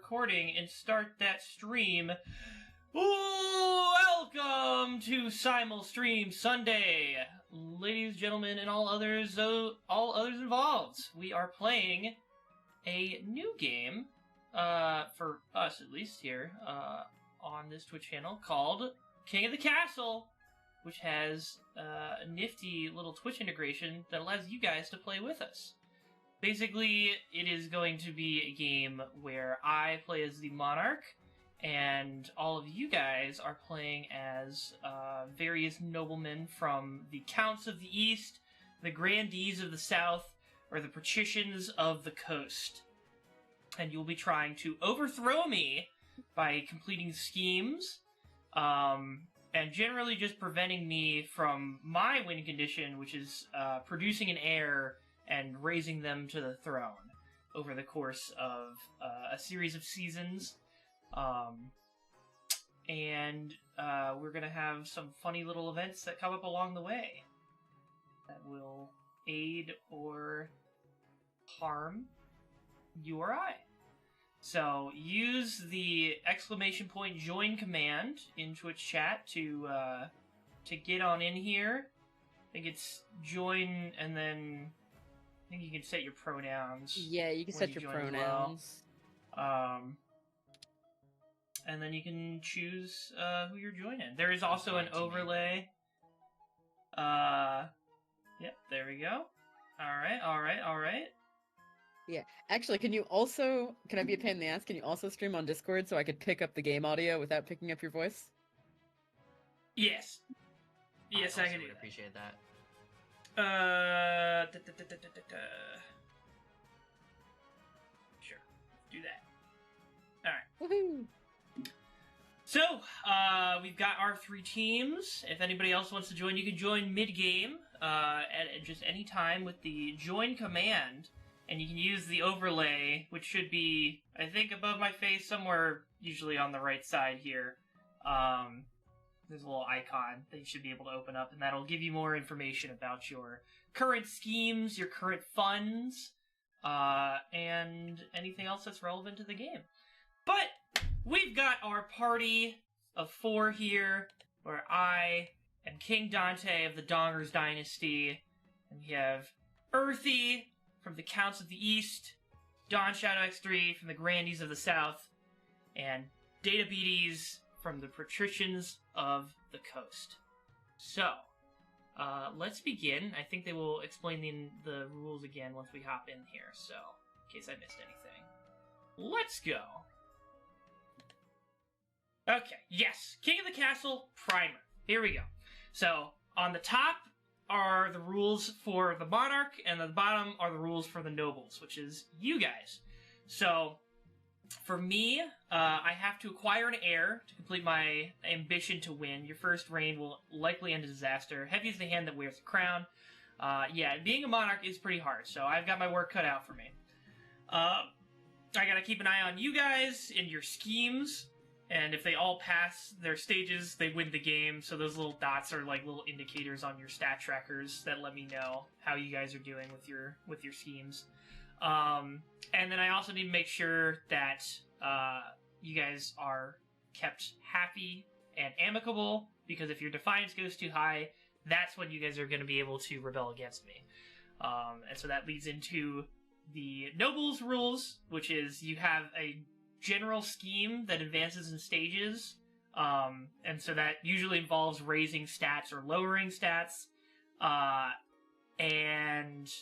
recording and start that stream. Welcome to Simul-Stream Sunday, ladies, gentlemen, and all others involved. We are playing a new game, for us at least here, on this Twitch channel called King of the Castle, which has a nifty little Twitch integration that allows you guys to play with us. Basically, it is going to be a game where I play as the Monarch, and all of you guys are playing as various noblemen from the Counts of the East, the Grandees of the South, or the Patricians of the Coast. And you'll be trying to overthrow me by completing schemes, and generally just preventing me from my win condition, which is producing an heir and raising them to the throne over the course of a series of seasons. And we're going to have some funny little events that come up along the way that will aid or harm you or I. So use the !join command in Twitch chat to get on in here. I think it's join, and then I think you can set your pronouns. Yeah, you can set your pronouns. And then you can choose who you're joining. There is also an overlay. Yep, there we go. Alright. Yeah, actually, can I be a pain in the ass? Can you also stream on Discord so I could pick up the game audio without picking up your voice? Yes. Yes, I can do that. Appreciate that. Sure, do that. Alright. Woohoo! So, we've got our 3 teams. If anybody else wants to join, you can join mid-game at just any time with the join command. And you can use the overlay, which should be, I think, above my face, somewhere usually on the right side here. There's a little icon that you should be able to open up, and that'll give you more information about your current schemes, your current funds, and anything else that's relevant to the game. But we've got our party of 4 here, where I am King Dante of the Dongers Dynasty, and we have Earthy from the Counts of the East, Don Shadow X3 from the Grandees of the South, and Decapitation from the Patricians of the Coast. So, let's begin. I think they will explain the rules again once we hop in here, so, in case I missed anything. Let's go! Okay, yes, King of the Castle Primer. Here we go. So, on the top are the rules for the Monarch, and at the bottom are the rules for the Nobles, which is you guys. So, for me, I have to acquire an heir to complete my ambition to win. Your first reign will likely end in disaster. Heavy is the hand that wears the crown. Yeah, being a Monarch is pretty hard, so I've got my work cut out for me. I gotta keep an eye on you guys and your schemes. And if they all pass their stages, they win the game. So those little dots are like little indicators on your stat trackers that let me know how you guys are doing with your schemes. And then I also need to make sure that you guys are kept happy and amicable, because if your defiance goes too high, that's when you guys are going to be able to rebel against me. And so that leads into the Nobles rules, which is you have a general scheme that advances in stages, and so that usually involves raising stats or lowering stats, and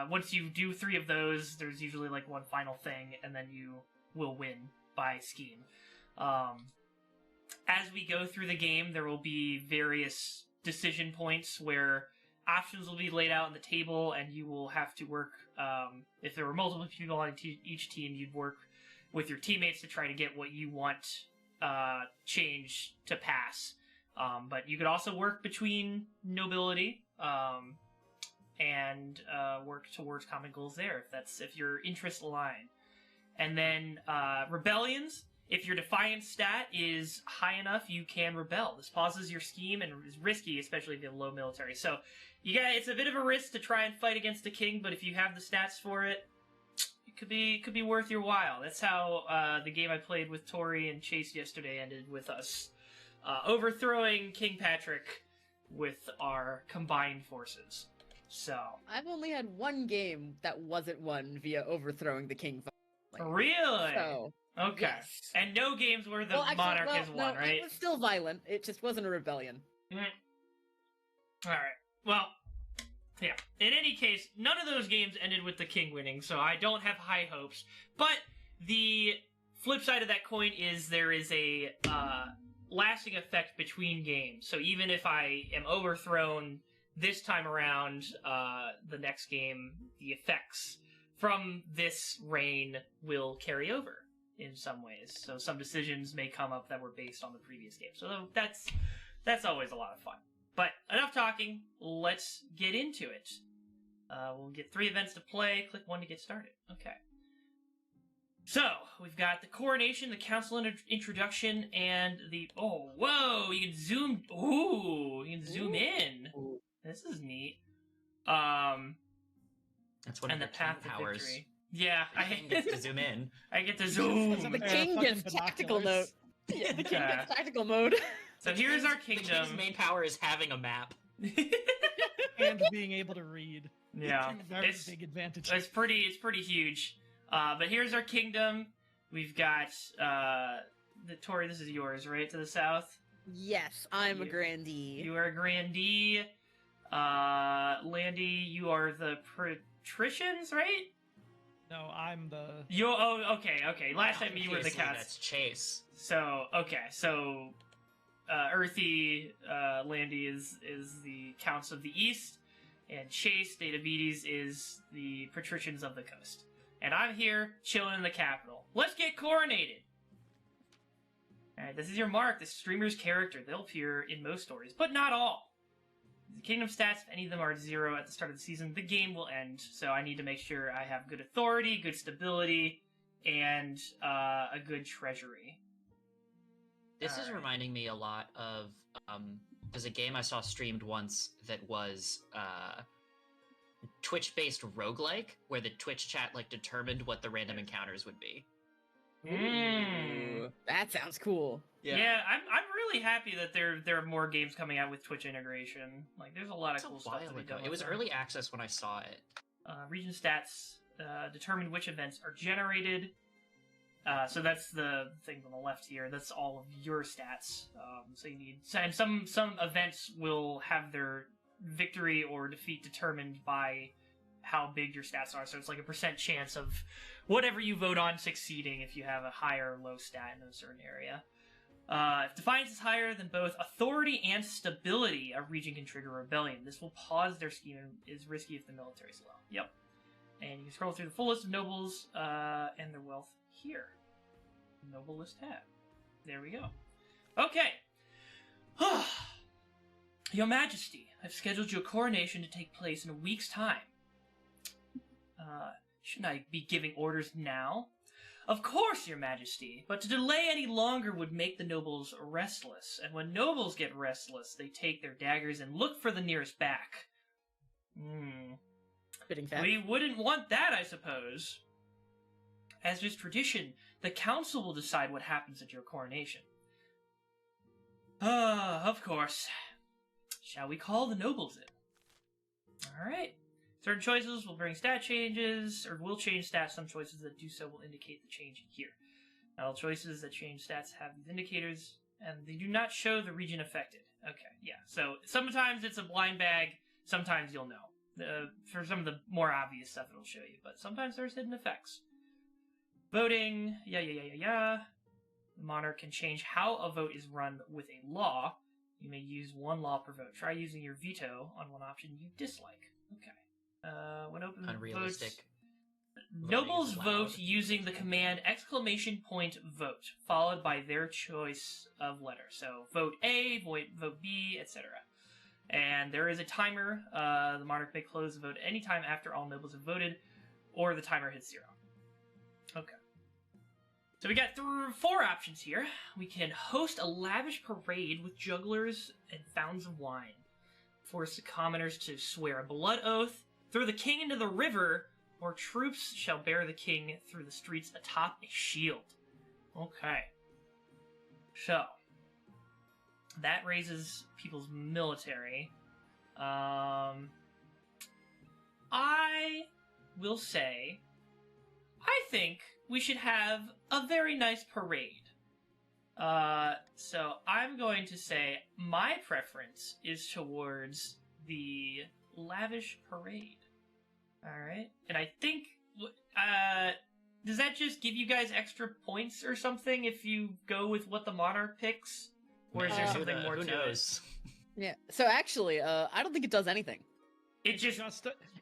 once you do 3 of those, there's usually like one final thing, and then you will win by scheme. As we go through the game, there will be various decision points where options will be laid out on the table, and you will have to work, if there were multiple people on each team, you'd work with your teammates to try to get what you want change to pass. But you could also work between nobility and work towards common goals there, if your interests align. And then rebellions. If your defiance stat is high enough, you can rebel. This pauses your scheme and is risky, especially if you have low military. So it's a bit of a risk to try and fight against a king, but if you have the stats for it, you could be worth your while. That's how the game I played with Tori and Chase yesterday ended, with us overthrowing King Patrick with our combined forces. So I've only had one game that wasn't won via overthrowing the king. really, So, okay, yes. and no games where the Actually, monarch has no, won, right? It was still violent. It just wasn't a rebellion. All right. Well, yeah. In any case, none of those games ended with the king winning, so I don't have high hopes. But the flip side of that coin is there is a lasting effect between games. So even if I am overthrown this time around, the next game, the effects from this reign will carry over in some ways. So some decisions may come up that were based on the previous game. So that's always a lot of fun. But enough talking, let's get into it. We'll get 3 events to play, click 1 to get started. Okay. So, we've got the coronation, the council introduction, and the... Oh, whoa! You can zoom... Ooh! You can zoom in. Ooh. This is neat. That's one and of the the path king to powers. victory. Yeah, I get to zoom in. I get to zoom. The king gets tactical mode. Yeah, the king gets tactical mode. So here's our The kingdom. king's main power is having a map. And being able to read. Yeah, Two very it's big advantages. it's pretty huge. But here's our kingdom. We've got the Tori. This is yours, right, to the south. Yes, I'm a You- grandee. You are a grandee. Landy, you are the patricians, right? No, I'm the... You okay. Last time you were the Obviously, cats. That's Chase. So Earthy, Landy is the counts of the east, and Chase, Decapitation is the patricians of the coast. And I'm here chilling in the capital. Let's get coronated. Alright, this is your mark, the streamer's character. They'll appear in most stories, but not all. The kingdom stats, if any of them are 0 at the start of the season, the game will end. So I need to make sure I have good authority, good stability, and a good treasury. This is Alright. reminding me a lot of there's a game I saw streamed once that was Twitch-based roguelike, where the Twitch chat determined what the random encounters would be. Mm. Ooh, that sounds cool. Yeah, I'm really happy that there are more games coming out with Twitch integration. There's a lot It's of a cool stuff while to be ago. done. It was with them. early access when I saw it. Region stats determine which events are generated. So that's the thing on the left here. That's all of your stats. So you need, and some events will have their victory or defeat determined by how big your stats are. So it's like a % chance of whatever you vote on succeeding if you have a high or low stat in a certain area. If defiance is higher than both authority and stability, a region can trigger rebellion. This will pause their scheme and is risky if the military is low. Yep. And you can scroll through the full list of nobles and their wealth here. Noble list tab. There we go. Okay. Your Majesty, I've scheduled your coronation to take place in a week's time. Shouldn't I be giving orders now? Of course, Your Majesty, but to delay any longer would make the nobles restless, and when nobles get restless, they take their daggers and look for the nearest back. Fitting fact. We wouldn't want that, I suppose. As is tradition, the council will decide what happens at your coronation. Of course. Shall we call the nobles in? Alright. Certain choices will bring stat changes, or will change stats. Some choices that do so will indicate the change here. Not all choices that change stats have these indicators, and they do not show the region affected. Okay, yeah. So sometimes it's a blind bag, sometimes you'll know. For some of the more obvious stuff it'll show you, but sometimes there's hidden effects. Voting, The monarch can change how a vote is run with a law. You may use one law per vote. Try using your veto on one option you dislike. Okay. When open Unrealistic. votes, nobles is allowed. vote using the command ! Vote, followed by their choice of letter. So vote A, vote B, etc. And there is a timer. The monarch may close the vote any time after all nobles have voted, or the timer hits 0. Okay. So we got 4 options here. We can host a lavish parade with jugglers and fountains of wine. Force the commoners to swear a blood oath. Throw the king into the river, or troops shall bear the king through the streets atop a shield. Okay. So, that raises people's military. I will say, I think we should have a very nice parade. So I'm going to say my preference is towards the lavish parade. Alright? And I think, does that just give you guys extra points or something if you go with what the Monarch picks? Or is there something more who to knows? Yeah. So actually, I don't think it does anything. it?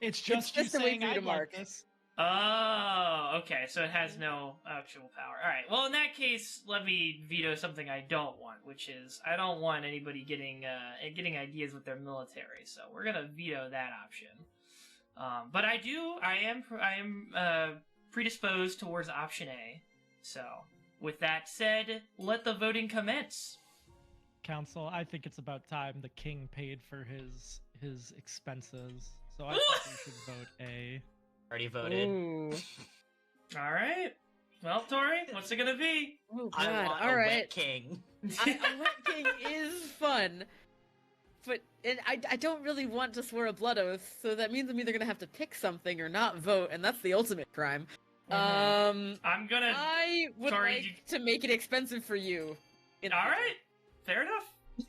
It's just you just a way saying for you to I'd like mark. this. Oh, okay, so it has no actual power. Alright, well in that case, let me veto something I don't want, which is, I don't want anybody getting ideas with their military, so we're gonna veto that option. But I am predisposed towards option A, so with that said, let the voting commence. Council, I think it's about time the king paid for his expenses. So I think we should vote A. Already voted. Ooh. Alright, well Tori, what's it gonna be? Oh I god. want All a right. wet king. A Wet King is fun, but I don't really want to swear a blood oath, so that means I'm either gonna have to pick something or not vote, and that's the ultimate crime. I'm gonna... I would Sorry, like to make it expensive for you. Alright, fair enough. We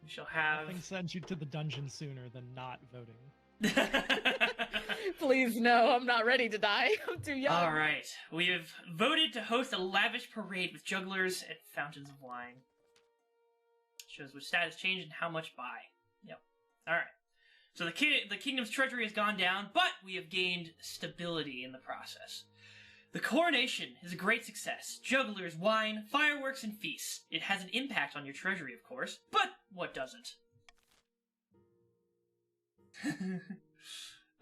shall have... Nothing sends you to the dungeon sooner than not voting. Please, no, I'm not ready to die. I'm too young. Alright, we have voted to host a lavish parade with jugglers and fountains of wine. Shows which status change and how much buy. Yep. Alright. So the kingdom's treasury has gone down, but we have gained stability in the process. The coronation is a great success. Jugglers, wine, fireworks, and feasts. It has an impact on your treasury, of course, but what doesn't?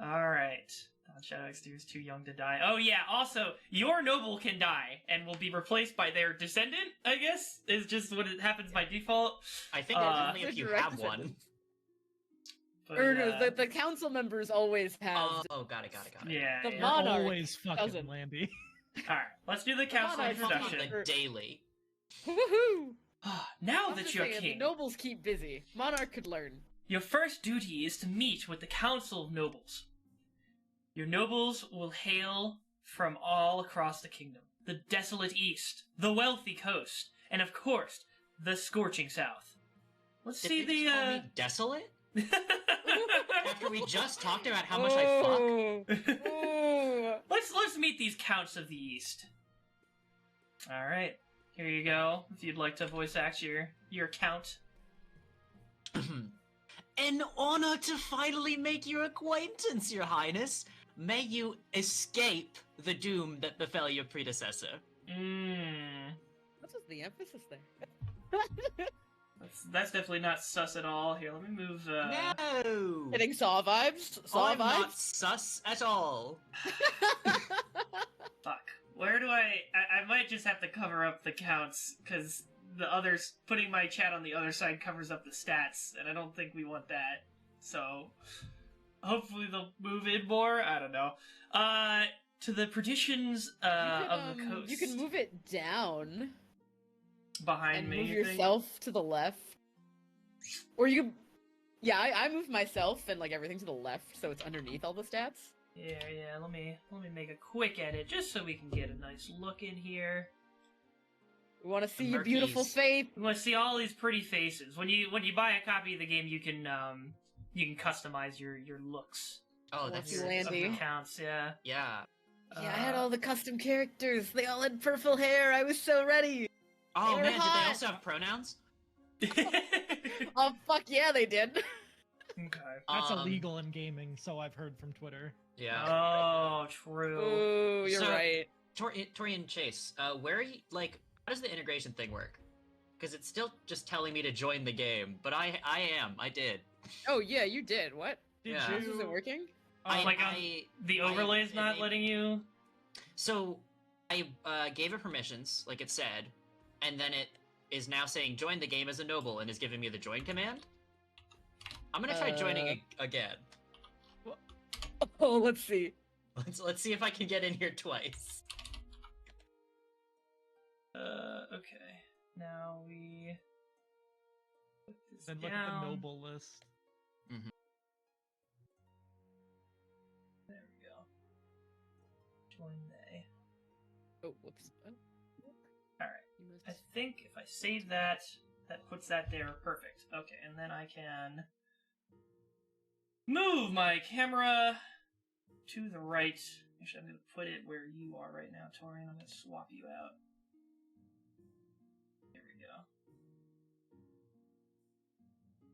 Alright. Don Shadow Exterior is too young to die. Oh yeah, also, your noble can die and will be replaced by their descendant, I guess, is just what it happens by default. I think only if you direct have one. But, Or no, the council members always have. Oh, got it. yeah, The yeah. mod- Monarch Always fucking doesn't. Landy. Alright, let's do the council Monarch introduction. The daily. Woohoo! Now I'm that just you're saying, king, the nobles keep busy. Monarch could learn. your first duty is to meet with the Council of Nobles. Your nobles will hail from all across the kingdom. The desolate east, the wealthy coast, and of course, the scorching south. Let's Did see they just call me desolate? After we just talked about how much I fuck? Oh. Let's meet these counts of the east. Alright, here you go, if you'd like to voice act your count. An honor to finally make your acquaintance, your highness. May you escape the doom that befell your predecessor. What was the emphasis there? That's definitely not sus at all. Here, let me move, No! Getting Saw vibes? Saw I'm not vibes? sus at all. Fuck. Where do I might just have to cover up the counts, because the others, putting my chat on the other side covers up the stats, and I don't think we want that. So, hopefully they'll move in more, I don't know. To the partitions, of the coast. You can move it down behind and me, move you think? yourself to the left. Or you can... Yeah, I moved myself and, like, everything to the left, so it's underneath all the stats. Yeah, let me make a quick edit, just so we can get a nice look in here. We want to see The your beautiful Murkies. face. We want to see all these pretty faces. When you buy a copy of the game, you can customize your looks Oh, Lucky that's of Landy. the counts. Yeah. yeah. Yeah, I had all the custom characters. They all had purple hair. I was so ready. Oh They were man, did they hot. also have pronouns? Oh, fuck yeah, they did. Okay. That's Um, illegal in gaming, so I've heard from Twitter. Yeah. Oh, true. Ooh, you're So- right. Torian Chase, where are you, like, how does the integration thing work? Because it's still just telling me to join the game, but I did. Oh, yeah, you did. What? Did Yeah. This isn't working? Like, the overlay's I not made- letting you. So, I gave it permissions, like it said, and then it is now saying join the game as a noble and is giving me the join command. I'm gonna try joining again. Oh, let's see. Let's see if I can get in here twice. Okay. Now we put this Then look down. at the noble list. There we go. Join they. Oh, whoops. Oh, Alright. you must... I think if I save that, that puts that there perfect. Okay, and then I can move my camera to the right. Actually, I'm going to put it where you are right now, Torian. I'm going to swap you out. There we go.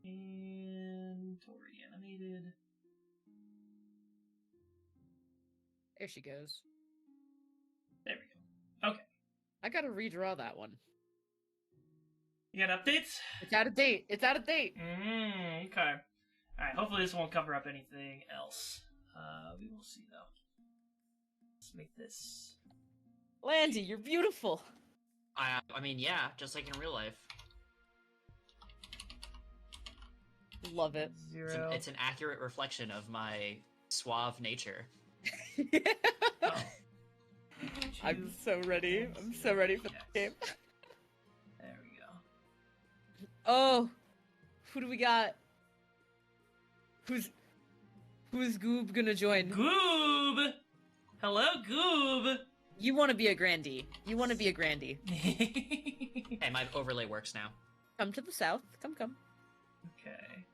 And Tori animated. There she goes. There we go. Okay. I gotta redraw that one. You got updates? It's out of date. It's out of date. Okay. Alright, hopefully this won't cover up anything else. We will see, though. Let's make this... Landy, you're beautiful. I mean, yeah, just like in real life. Love it. Zero. It's an accurate reflection of my suave nature. Oh. I'm so ready. I'm so ready for the game. There we go. Oh, who do we got? Who's Goob gonna join? Goob! Hello, Goob! You want to be a grandee. You want to be a grandee. Hey, my overlay works now. Come to the south. Come. Okay.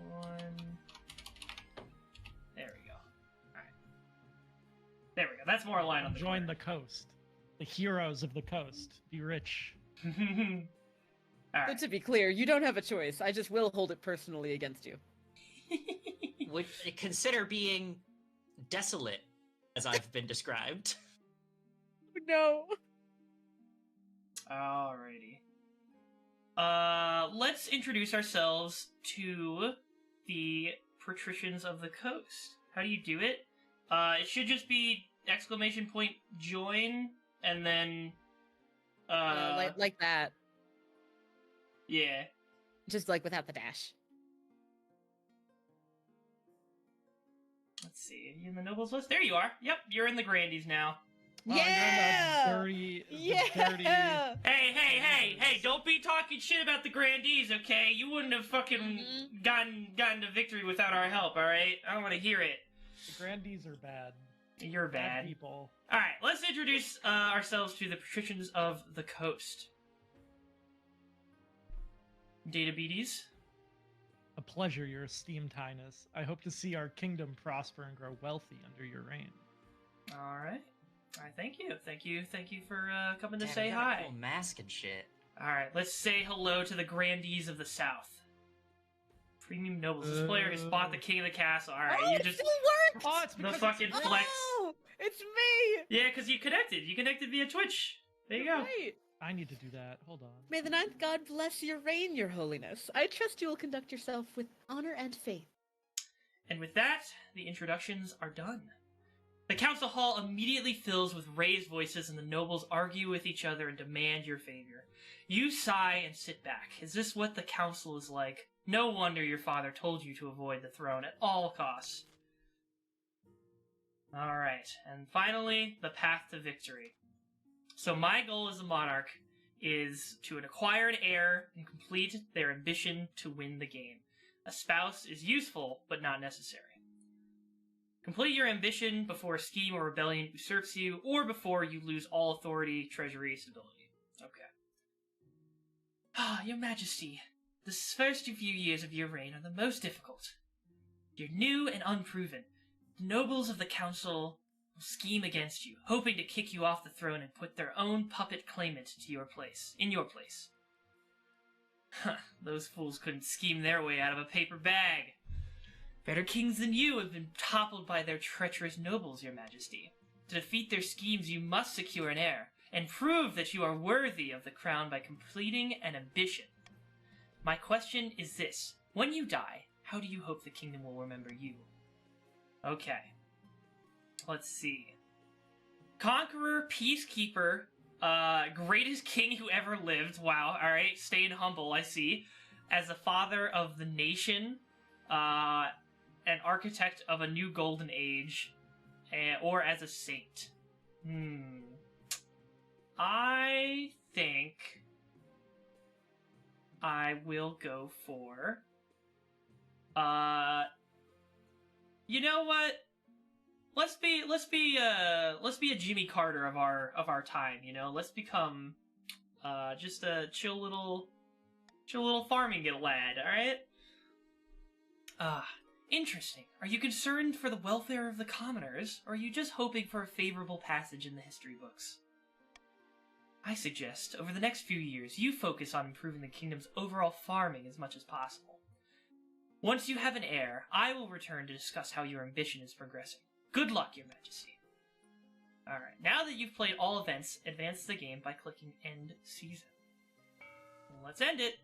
One. There we go. Alright. There we go. That's more aligned on the Join corner. the coast. The heroes of the coast. Be rich. But Alright. to be clear, you don't have a choice. I just will hold it personally against you. Would consider being desolate, as I've been described. No. Alrighty. Let's introduce ourselves to the patricians of the coast. How do you do it? It should just be exclamation point join, and then, like that. yeah. Just like without the dash. Let's see. Are you in the nobles list? There you are. Yep, you're in the grandees now. Oh, you're in Yeah! the dirty, Yeah! dirty. Hey, don't be talking shit about the grandees, okay? You wouldn't have fucking gotten to victory without our help, alright? I don't want to hear it. The grandees are bad. You're bad. People. Alright, let's introduce ourselves to the patricians of the coast. Databetes. A pleasure, your esteemed highness. I hope to see our kingdom prosper and grow wealthy under your reign. Alright. Alright, thank you. Thank you for coming to Damn, say you got a hi. cool mask and shit. Alright, let's say hello to the grandees of the south. Premium nobles. This player has bought the king of the castle. Alright, Oh, you it just... still works! Oh, it's The because fucking it's... flex. Oh, it's me! Yeah, because you connected. You connected via Twitch. There you go. Right. I need to do that. Hold on. May the ninth god bless your reign, your holiness. I trust you will conduct yourself with honor and faith. And with that, the introductions are done. The council hall immediately fills with raised voices, and the nobles argue with each other and demand your favor. You sigh and sit back. Is this what the council is like? No wonder your father told you to avoid the throne at all costs. Alright, and finally, the path to victory. So my goal as a monarch is to acquire an heir and complete their ambition to win the game. A spouse is useful, but not necessary. Complete your ambition before a scheme or rebellion usurps you, or before you lose all authority, treasury, stability. Okay. Ah, your majesty, the first few years of your reign are the most difficult. You're new and unproven. The nobles of the council will scheme against you, hoping to kick you off the throne and put their own puppet claimant to your place, in your place. Huh, those fools couldn't scheme their way out of a paper bag. Better kings than you have been toppled by their treacherous nobles, your majesty. To defeat their schemes, you must secure an heir, and prove that you are worthy of the crown by completing an ambition. My question is this. When you die, how do you hope the kingdom will remember you? Okay. Let's see. Conqueror, peacekeeper, greatest king who ever lived. Wow, alright, staying humble, I see. As the father of the nation, an architect of a new golden age, or as a saint? I think I will go for... you know what? Let's be a Jimmy Carter of our time, you know? Let's become just a chill little farming lad, alright? Interesting. Are you concerned for the welfare of the commoners, or are you just hoping for a favorable passage in the history books? I suggest, over the next few years, you focus on improving the kingdom's overall farming as much as possible. Once you have an heir, I will return to discuss how your ambition is progressing. Good luck, Your Majesty. Alright, now that you've played all events, advance the game by clicking End Season. Let's end it.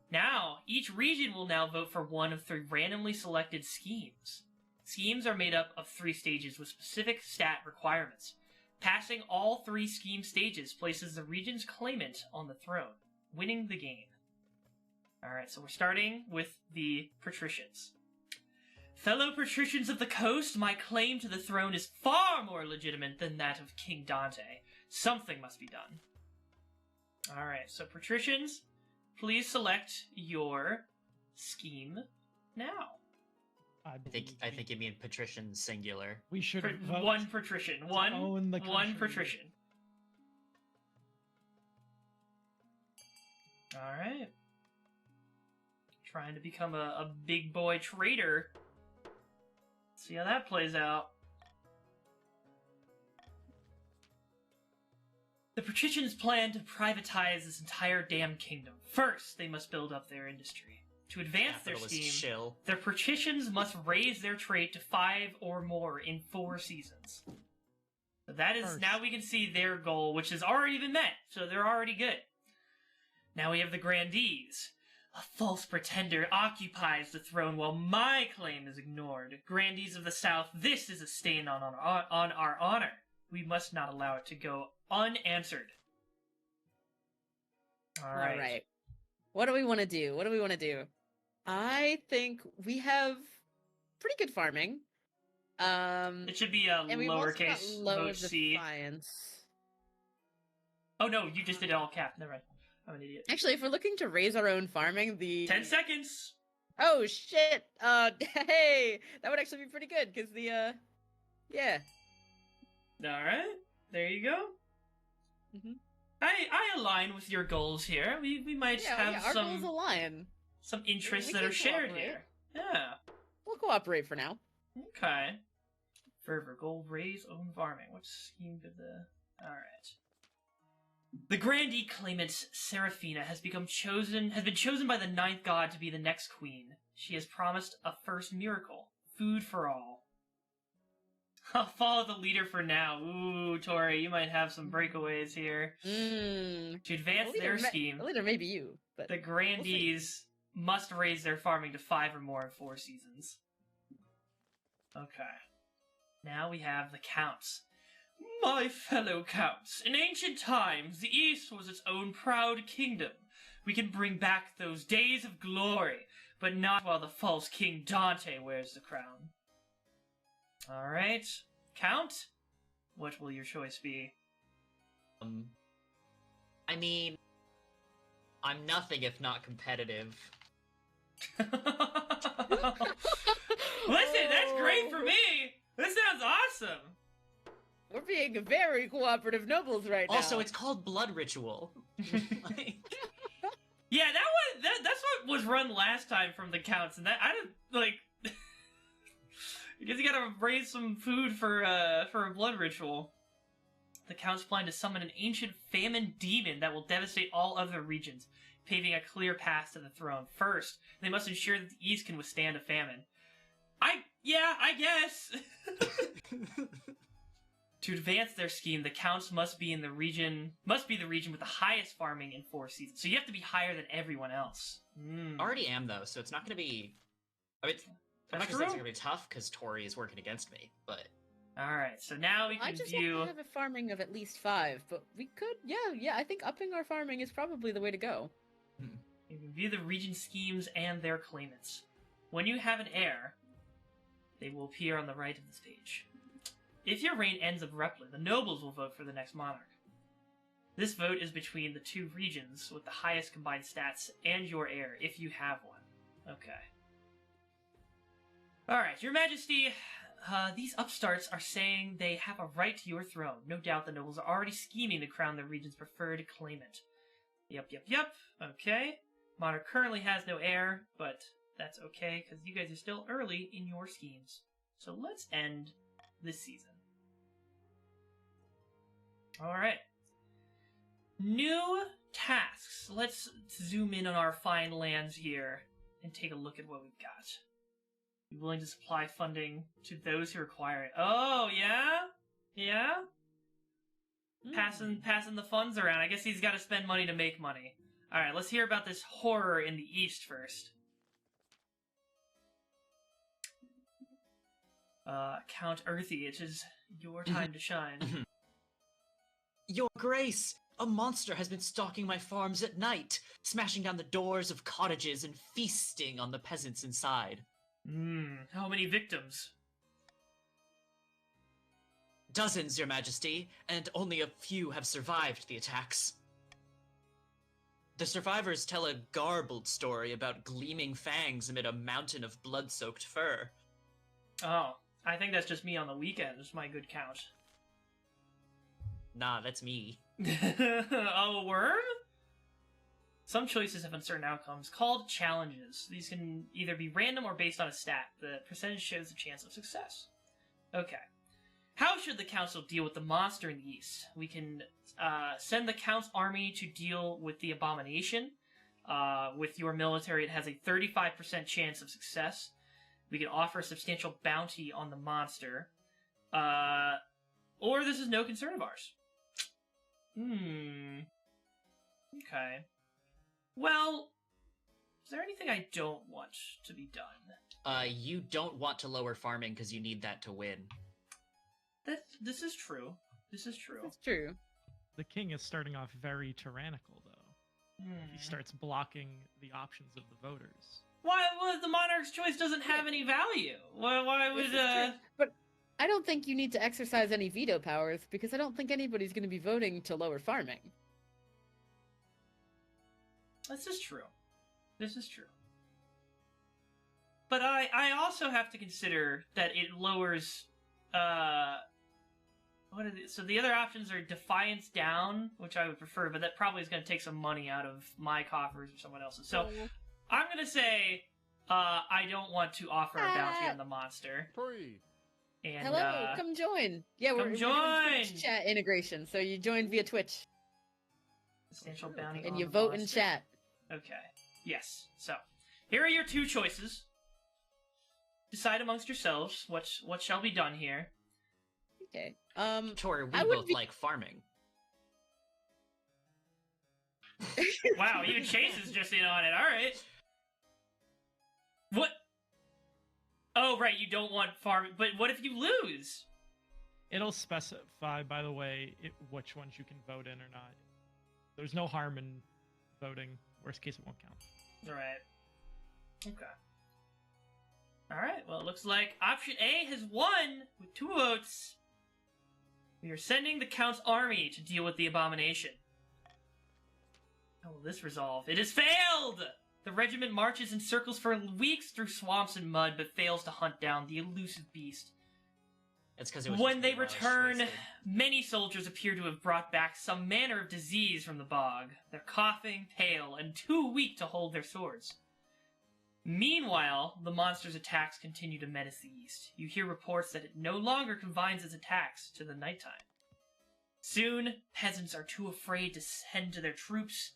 Now, each region will now vote for one of 3 randomly selected schemes. Schemes are made up of 3 stages with specific stat requirements. Passing all 3 scheme stages places the region's claimant on the throne, winning the game. Alright, so we're starting with the patricians. Fellow patricians of the coast, my claim to the throne is far more legitimate than that of King Dante. Something must be done. Alright, so patricians, please select your scheme now. I think you mean patrician singular. We should vote one patrician. own the One country. patrician. Alright. Trying to become a big boy trader. See how that plays out. The patricians plan to privatize this entire damn kingdom. First, they must build up their industry. To advance their Capitalist scheme, shill. their patricians must raise their trade to 5 or more in 4 seasons. So that is, First. now we can see their goal, which has already been met, so they're already good. Now we have the grandees. A false pretender occupies the throne while my claim is ignored. Grandees of the South, this is a stain on our honor. We must not allow it to go unanswered. Alright. What do we want to do? I think we have pretty good farming. It should be a And we've also got lowercase low vote C. defiance. Oh no, you just did it all cap. Never mind. I'm an idiot. Actually, if we're looking to raise our own farming, 10 seconds! Oh shit! Hey, that would actually be pretty good because yeah. Alright, there you go. Mhm. I align with your goals here. We might have our goals align. some interests We that can are shared cooperate. here. Yeah. We'll cooperate for now. Okay. Fervor, goal, raise, own farming. What scheme did the... Alright. The grandee claimant, Seraphina, has been chosen by the 9th god to be the next queen. She has promised a first miracle. Food for all. I'll follow the leader for now. Ooh, Tori, you might have some breakaways here. To advance their scheme, The leader may be you, but the grandees must raise their farming to 5 or more in 4 seasons. Okay. Now we have the counts. My fellow counts, in ancient times, the East was its own proud kingdom. We can bring back those days of glory, but not while the false King Dante wears the crown. Alright. Count? What will your choice be? I mean, I'm nothing if not competitive. Listen, that's great for me! This sounds awesome! we're being very cooperative nobles right now. Also, it's called blood ritual. Like, Yeah, that's what was run last time from the counts, and that I don't like because you gotta raise some food for a blood ritual. The counts plan to summon an ancient famine demon that will devastate all other regions, paving a clear path to the throne. First, they must ensure that the East can withstand a famine. I guess. To advance their scheme, the counts must be the region with the highest farming in 4 seasons. So you have to be higher than everyone else. already am though, so it's not going to be. I mean, I'm not That's gonna say it's true. going to be tough because Tori is working against me, but Alright, so now we I can just view... want to have a farming of at least 5, but we could, yeah, I think upping our farming is probably the way to go. You can view the region schemes and their claimants. When you have an heir, They will appear on the right of this page. If your reign ends abruptly, the nobles will vote for the next monarch. This vote is between the two regions with the highest combined stats and your heir, if you have one. Okay. Alright, your majesty, these upstarts are saying they have a right to your throne. No doubt the nobles are already scheming to crown the region's preferred claimant. Yep. Okay. Monarch currently has no heir, but that's okay, because you guys are still early in your schemes. So let's end this season. Alright. New tasks. Let's zoom in on our fine lands here and take a look at what we've got. Be willing to supply funding to those who require it. Oh, yeah? Yeah? Passing the funds around. I guess he's got to spend money to make money. Alright, let's hear about this horror in the east first. Count Earthy, it is your time to shine. Your Grace! A monster has been stalking my farms at night, smashing down the doors of cottages and feasting on the peasants inside. How many victims? Dozens, Your Majesty, and only a few have survived the attacks. The survivors tell a garbled story about gleaming fangs amid a mountain of blood-soaked fur. Oh, I think that's just me on the weekends, my good count. Nah, that's me. Oh, a worm? Some choices have uncertain outcomes, called challenges. These can either be random or based on a stat. The percentage shows the chance of success. Okay. How should the council deal with the monster in the east? We can send the count's army to deal with the abomination. With your military, it has a 35% chance of success. We can offer a substantial bounty on the monster. Or this is no concern of ours. Okay. Well, is there anything I don't want to be done? You don't want to lower farming because you need that to win. This is true. This is true. That's true. The king is starting off very tyrannical, though. He starts blocking the options of the voters. Why? Well, the monarch's choice doesn't have any value. Why would But I don't think you need to exercise any veto powers, because I don't think anybody's going to be voting to lower farming. This is true. This is true. But I also have to consider that it lowers, what are so the other options are Defiance down, which I would prefer, but that probably is going to take some money out of my coffers or someone else's. So I'm going to say, I don't want to offer a bounty on the monster. And, hello, come join. Yeah, we're doing Twitch chat integration, so you join via Twitch. Substantial bounty and on you the vote monster. in chat. Okay. Yes. So, here are your two choices. Decide amongst yourselves what shall be done here. Okay. Tori, we I would both be- like farming. Wow, even Chase is just in on it. All right. What? Oh, right. You don't want farming, but what if you lose? It'll specify, by the way, which ones you can vote in or not. There's no harm in voting. Worst case, it won't count. All right. Okay. All right. Well, it looks like option A has won with 2 votes. We are sending the Count's army to deal with the abomination. How will this resolve? It has failed! The regiment marches in circles for weeks through swamps and mud, but fails to hunt down the elusive beast. It's because it was When just they relish return, wasted. many soldiers appear to have brought back some manner of disease from the bog. They're coughing, pale, and too weak to hold their swords. Meanwhile, the monster's attacks continue to menace the east. You hear reports that it no longer confines its attacks to the nighttime. Soon, peasants are too afraid to tend to their troops,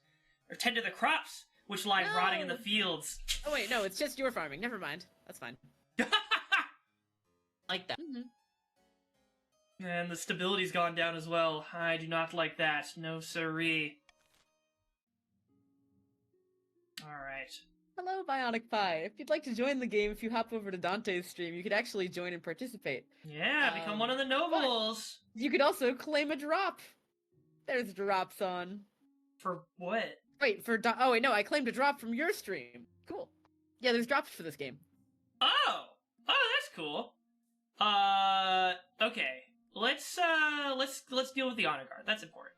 or tend to their crops, which lie rotting in the fields. Oh wait, no, it's just your farming. Never mind. That's fine. Like that. And the stability's gone down as well. I do not like that. No siree. Alright. Hello, Bionic Pie. If you'd like to join the game, if you hop over to Dante's stream, you could actually join and participate. Yeah, become one of the nobles! You could also claim a drop. There's drops on. For what? Wait, oh wait, no, I claimed a drop from your stream. Cool. Yeah, there's drops for this game. Oh! Oh, that's cool. Okay. Let's deal with the honor guard. That's important.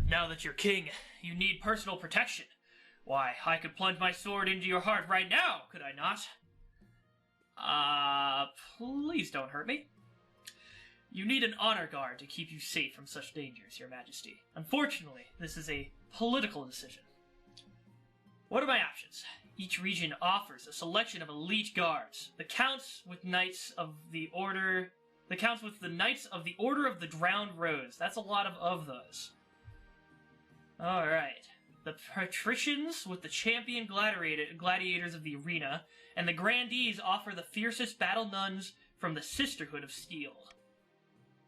Now that you're king, you need personal protection. Why, I could plunge my sword into your heart right now, could I not? Please don't hurt me. You need an honor guard to keep you safe from such dangers, Your Majesty. Unfortunately, this is a political decision. What are my options? Each region offers a selection of elite guards. The Counts with the Knights of the Order of the Drowned Rose. That's a lot of those. Alright. The Patricians with the Champion Gladiators of the Arena, and the Grandees offer the fiercest battle nuns from the Sisterhood of Steel.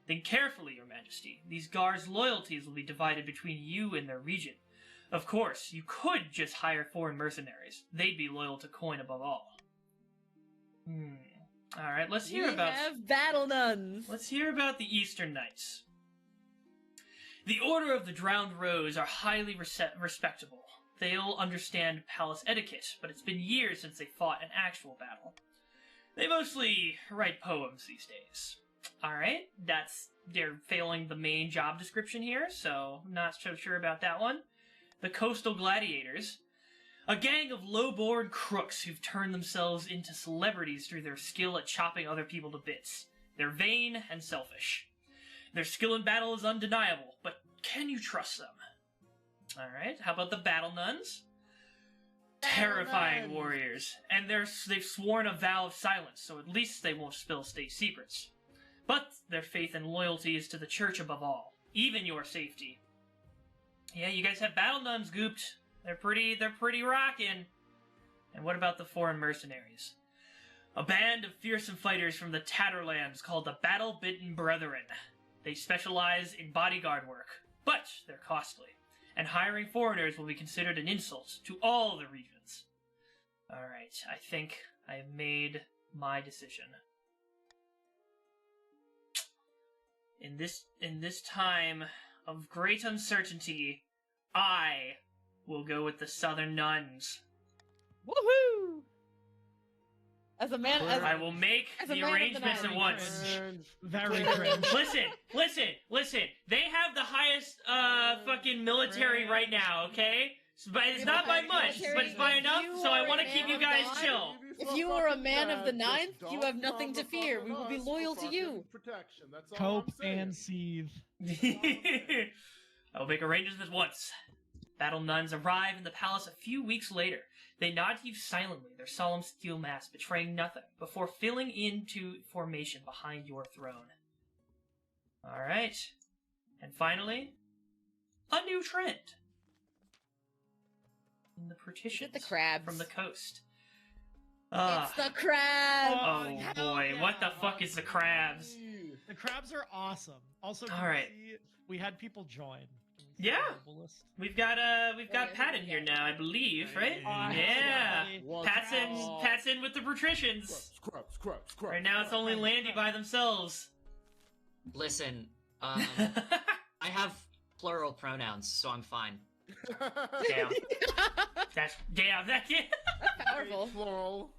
Think carefully, Your Majesty. These guards' loyalties will be divided between you and their region. Of course, you could just hire foreign mercenaries. They'd be loyal to coin above all. Alright, let's hear about... We have battle nuns! Let's hear about the Eastern Knights. The Order of the Drowned Rose are highly respectable. They'll understand palace etiquette, but it's been years since they fought an actual battle. They mostly write poems these days. Alright, they're failing the main job description here, so not so sure about that one. The Coastal Gladiators. A gang of low-born crooks who've turned themselves into celebrities through their skill at chopping other people to bits. They're vain and selfish. Their skill in battle is undeniable, but can you trust them? Alright, how about the Battle Nuns? Terrifying warriors, and they've sworn a vow of silence, so at least they won't spill state secrets. But their faith and loyalty is to the church above all, even your safety. Yeah, you guys have battle nuns, Gooped. They're pretty rockin'. And what about the foreign mercenaries? A band of fearsome fighters from the Tatterlands called the Battle-Bitten Brethren. They specialize in bodyguard work, but they're costly, and hiring foreigners will be considered an insult to all the regions. Alright, I think I have made my decision. In this time of great uncertainty, I will go with the Southern Nuns. Woohoo! As a man, I will make the arrangements at once. Very cringe. Listen. They have the highest fucking military right now, okay? But it's not by much, but it's by enough, so I want to keep you guys chill. If you are a man of the ninth, you have nothing to fear. We will be loyal to you. Cope and seethe. I will make arrangements at once. Battle nuns arrive in the palace a few weeks later. They nod to you silently, their solemn steel masks betraying nothing, before filling into formation behind your throne. Alright. And finally, a new trend. In the Patricians the crabs from the coast. It's the crabs! Oh boy, what the fuck is the crabs? The crabs are awesome. Also, Alright. We had people join. Yeah, we've got Pat in here now, I believe, right? Yeah, Pat's in with the Patricians. Right now, it's only Landy by themselves. Listen, I have plural pronouns, so I'm fine. Damn. That's kid. That's powerful. Plural.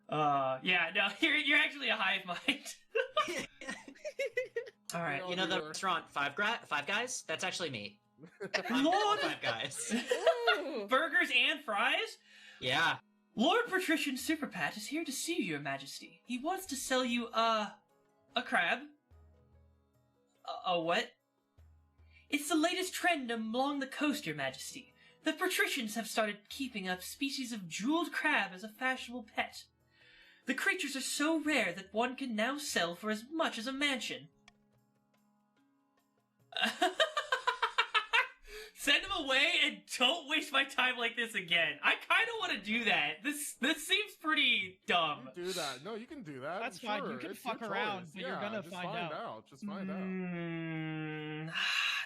Yeah, no, you're actually a hive mind. All right. You know the restaurant Five Guys? That's actually me. Lord! Five Guys. Burgers and fries? Yeah. Lord Patrician Super Pat is here to see you, Your Majesty. He wants to sell you, a crab. A what? It's the latest trend along the coast, Your Majesty. The Patricians have started keeping a species of jeweled crab as a fashionable pet. The creatures are so rare that one can now sell for as much as a mansion. Send him away and don't waste my time like this again. I kind of want to do that. This seems pretty dumb. You can do that. No, you can do that. That's fine. You can fuck around, but you're gonna find out. Just find out.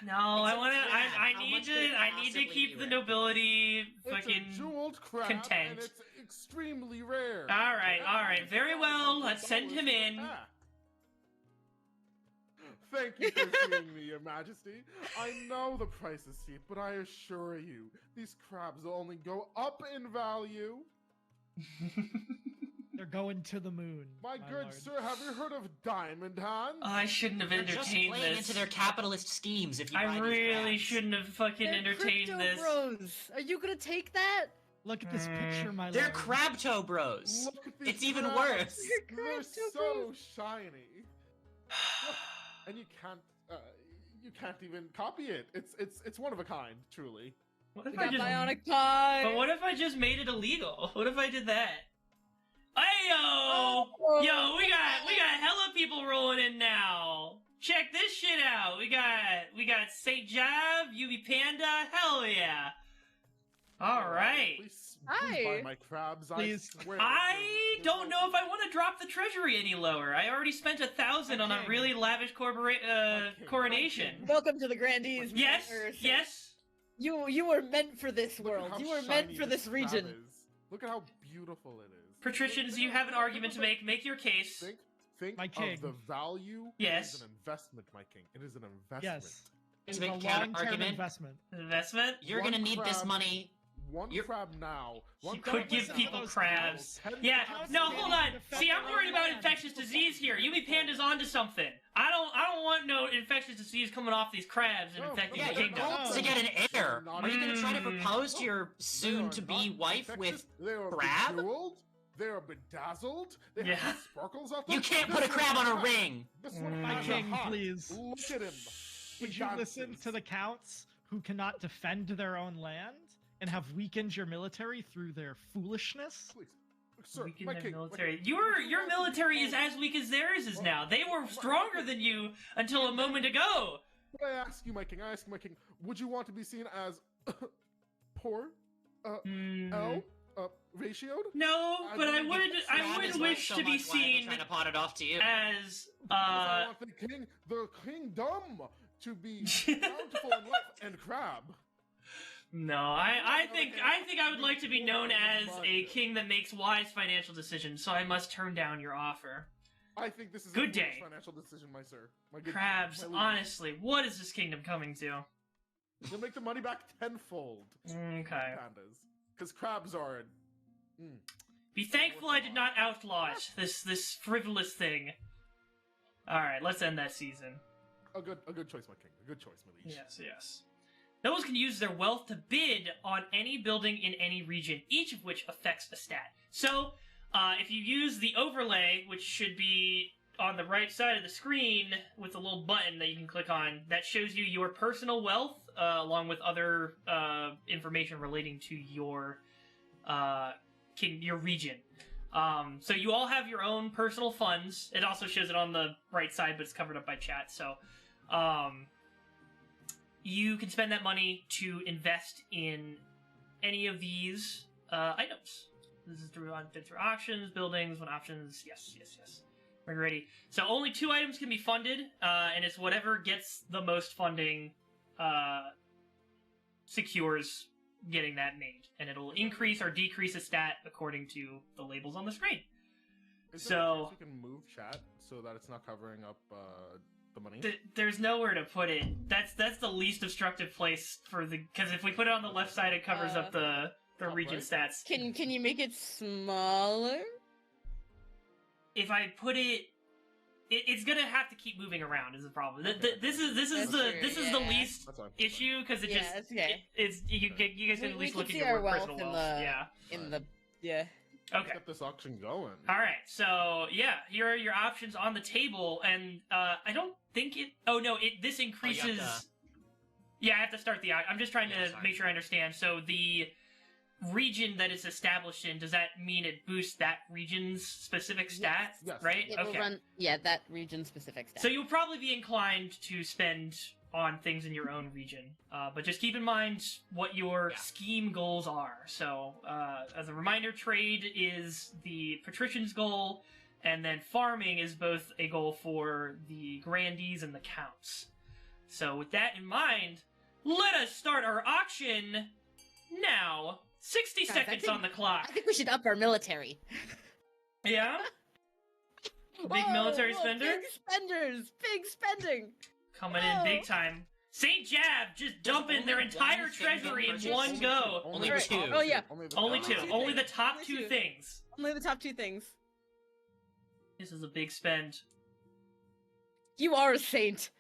No, I need to keep the nobility fucking it's a jeweled crab, content. And it's extremely rare. All right. Very well. Let's send him in. Thank you for seeing me, Your Majesty. I know the price is steep, but I assure you, these crabs will only go up in value. They're going to the moon. My good lord. sir, have you heard of Diamond Hands? I shouldn't have You're just entertained playing this. into their capitalist schemes if you buy I these really crabs. shouldn't have fucking They're entertained crypto this. bros. Are you gonna take that? Look at this picture, my They're lord. crab-toe bros. Look at these It's even crabs. worse. They're They're crypto so bros. shiny. Look, and you can't even copy it. It's one of a kind, truly. What if We I got just... bionic pie. But what if I just made it illegal? What if I did that? Ayo! Oh. Yo, we got hella people rolling in now. Check this shit out. We got Saint Jav, Yubi Panda, hell yeah. All right. Please Hi. buy my crabs. Please. I swear. I don't know if I want to drop the treasury any lower. I already spent 1,000 on a Okay. really lavish coronation. Welcome to the Grandees. Yes, Or- yes. You were meant for this Look at world. how You were meant shiny for this crab region. is. Look at how beautiful it is. Patricians, you have an argument to make. Make your case. Think My king. of the value. Yes. It is an investment, my king. It is an investment. Yes. It's It's a a big long-term counter-argument. investment. Investment? You're One gonna need this crab. money. One You're- crab now. One You crab could give listen to people those crabs. now. 10 Yeah, crabs no, now. hold on. Defend See, I'm their worried own about land. infectious disease here. Yubi Panda's onto something. I don't want no infectious disease coming off these crabs and No, infecting Yeah, the you're kingdom. going to get an heir. Not Are you gonna try to Mm. propose to No, your They are soon-to-be not wife infectious. with... They are crab? bejeweled. They are bedazzled. They Yeah. have sparkles on them. You can't This put a one crab on a has- ring! This one My has king, a heart. please. Look at him. He Would you listen dances. to the counts who cannot defend their own land and have weakened your military through their foolishness? Please. Sir, Weaken my their king, my military. king. Your military is as weak as theirs is now. They were stronger than you until a moment ago. I ask you, my king, would you want to be seen as poor, Mm, ratioed? No, I but I wouldn't would give I Crab would is worth wish so to be much, why are they seen trying to pot it off to you? as I want the kingdom to be bountiful in life and crab. no, I think I would like to be known as a king that makes wise financial decisions, so I must turn down your offer. I think this is Good a foolish day. financial decision, my sir. My good Crabs, my liege. honestly, what is this kingdom coming to? You'll make the money back tenfold. Okay. Pandas, because crabs are. Be thankful I did not outlaw it, this frivolous thing. Alright, let's end that season. A good choice, my king. A good choice, my liege. Yes, yes. Nobles can use their wealth to bid on any building in any region, each of which affects a stat. So, if you use the overlay, which should be on the right side of the screen with a little button that you can click on, that shows you your personal wealth, along with other information relating to your your region. So you all have your own personal funds. It also shows it on the right side, but it's covered up by chat. So, you can spend that money to invest in any of these items. This is through auctions, buildings, when options. Yes. We're ready. So only 2 items can be funded, and it's whatever gets the most funding secures getting that made, and it'll increase or decrease a stat according to the labels on the screen. Is there a So- chance you can move chat so that it's not covering up the money? There's nowhere to put it. That's the least obstructive place for the, because if we put it on the left side, it covers up the Top region right? stats. Can you make it smaller? If I put it's gonna have to keep moving around. Is the problem? This is That's the true, this is the yeah. least That's fine. issue because it Yeah, just it's okay. it's you guys can at We least can look at see your our wealth personal in wealth. the Yeah. in the yeah. Okay. Get this auction going. All right, so yeah, here are your options on the table, and I don't think it. Oh no, this increases. to- Yeah, I have to start the. I'm just trying Yeah, to sorry. make sure I understand. So the region that it's established in, does that mean it boosts that region's specific stat? Yes. Right. It will run that region specific stat. So you'll probably be inclined to spend on things in your own region, but just keep in mind what your Yeah. scheme goals are. So, as a reminder, trade is the patrician's goal, and then farming is both a goal for the grandees and the counts. So, with that in mind, let us start our auction now. 60 Guys, I seconds think- on the clock. I think we should up our military. Yeah? Big military Whoa, spender? Big spenders! Big spending! Coming in big time. St. Jab just dumping their only entire one thing being treasury in purchased? one go. Only Right. two. Oh, yeah. Only two. two Only the things. top Only two two. things. Only the top 2 things. This is a big spend. You are a saint.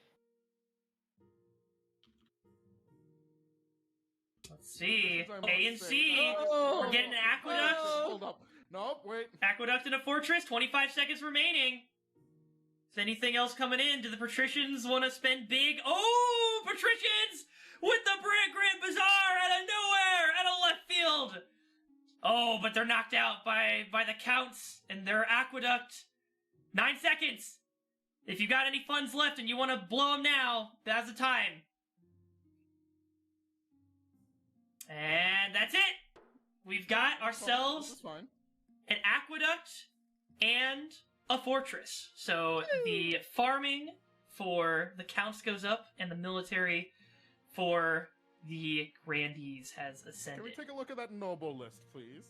Let's see. I'm A and saying- C. Oh. We're getting an aqueduct. Hold up. Nope, wait. Aqueduct and a fortress. 25 seconds remaining. Is anything else coming in? Do the patricians want to spend big? Oh, patricians with the Grand Bazaar out of nowhere, out of left field. Oh, but they're knocked out by the counts and their aqueduct. 9 seconds. If you got any funds left and you want to blow them now, that's the time. And that's it. We've got This ourselves is fine. an aqueduct and a fortress. So the farming for the counts goes up, and the military for the grandees has Can we ascended. take a look at that noble list, please?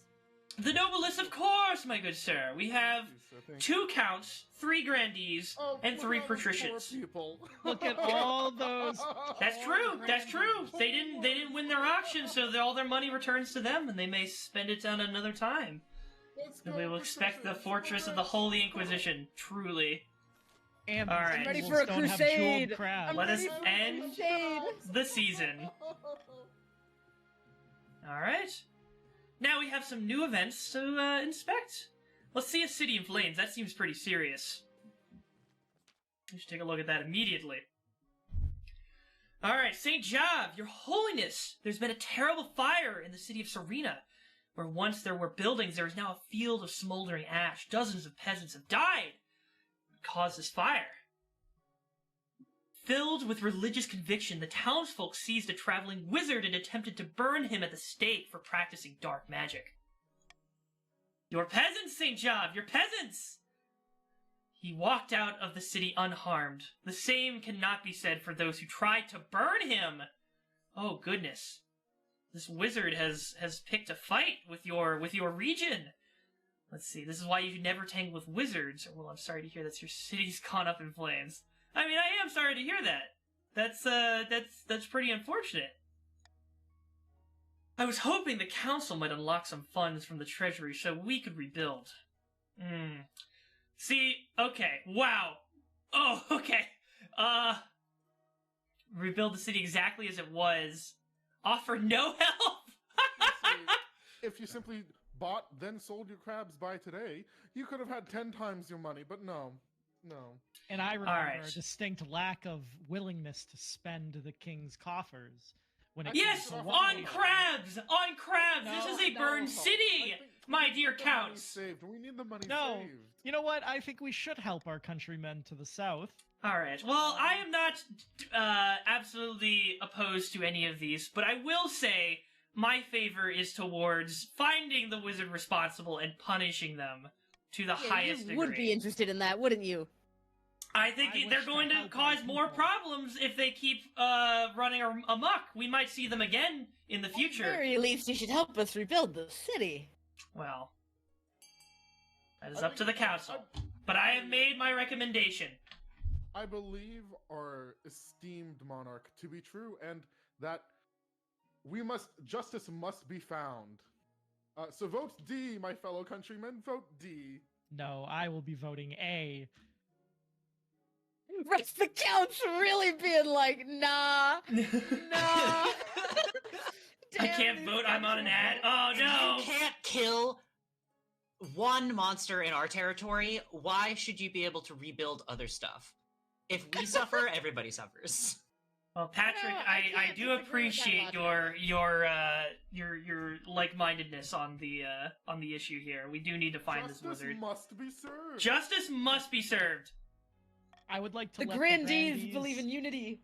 The noble list, of course, my good sir. We have Thank you, sir, thank 2 counts, 3 grandees, Oh, and look 3 at all those poor patricians. people. Look at all those. That's true. That's true. They didn't win their auction, so all their money returns to them, and they may spend it on another time. Let's And go, we will expect the patricians. fortress of the Holy Inquisition. Truly. And All these right. I'm ready tables for a don't have crusade. jeweled crabs. I'm Let us ready for end crusade. the season. All right. Now we have some new events to inspect. Let's see a city in flames. That seems pretty serious. We should take a look at that immediately. All right, St. Job, Your Holiness, there's been a terrible fire in the city of Serena. Where once there were buildings, there is now a field of smoldering ash. Dozens of peasants have died. What caused this fire? Filled with religious conviction, the townsfolk seized a traveling wizard and attempted to burn him at the stake for practicing dark magic. Your peasants, St. Job, your peasants! He walked out of the city unharmed. The same cannot be said for those who tried to burn him. Oh, goodness. This wizard has picked a fight with your region. Let's see, this is why you never tangle with wizards. Well, I'm sorry to hear that your city's gone up in flames. I mean, I am sorry to hear that. That's pretty unfortunate. I was hoping the council might unlock some funds from the treasury so we could rebuild. See, okay, wow. Oh, okay. Rebuild the city exactly as it was. Offer no help. If you simply bought, then sold your crabs by today, you could have had 10 times your money, but no. No. And I remember right. a distinct lack of willingness to spend the king's coffers when it Yes, came to on wine. crabs! On crabs! No, This is a no, burned I city! think My we dear need the money counts. saved. We need the money No. saved. You know what? I think we should help our countrymen to the south. Alright, well, I am not absolutely opposed to any of these, but I will say my favor is towards finding the wizard responsible and punishing them to the highest you degree. would be interested in that, wouldn't you? I think I they're wish to going to help cause our more people. problems if they keep running amok. We might see them again in the At the future. very least, you should help us rebuild the city. Well, that is I up to the think- council. But I have made my recommendation. I believe our esteemed monarch to be true, and that justice must be found. So vote D, my fellow countrymen. Vote D. No, I will be voting A. Rest the counts really being like, nah, nah. I Damn can't these vote. I'm on an ad. councilmen. Oh no! If you can't kill one monster in our territory, why should you be able to rebuild other stuff? If we suffer, everybody suffers. Well, Patrick, No, I I can't do disagree with that appreciate logic. your like-mindedness on the issue here. We do need to find Justice this wizard. must be served. Justice must be served. I would like to The let grandees believe in unity.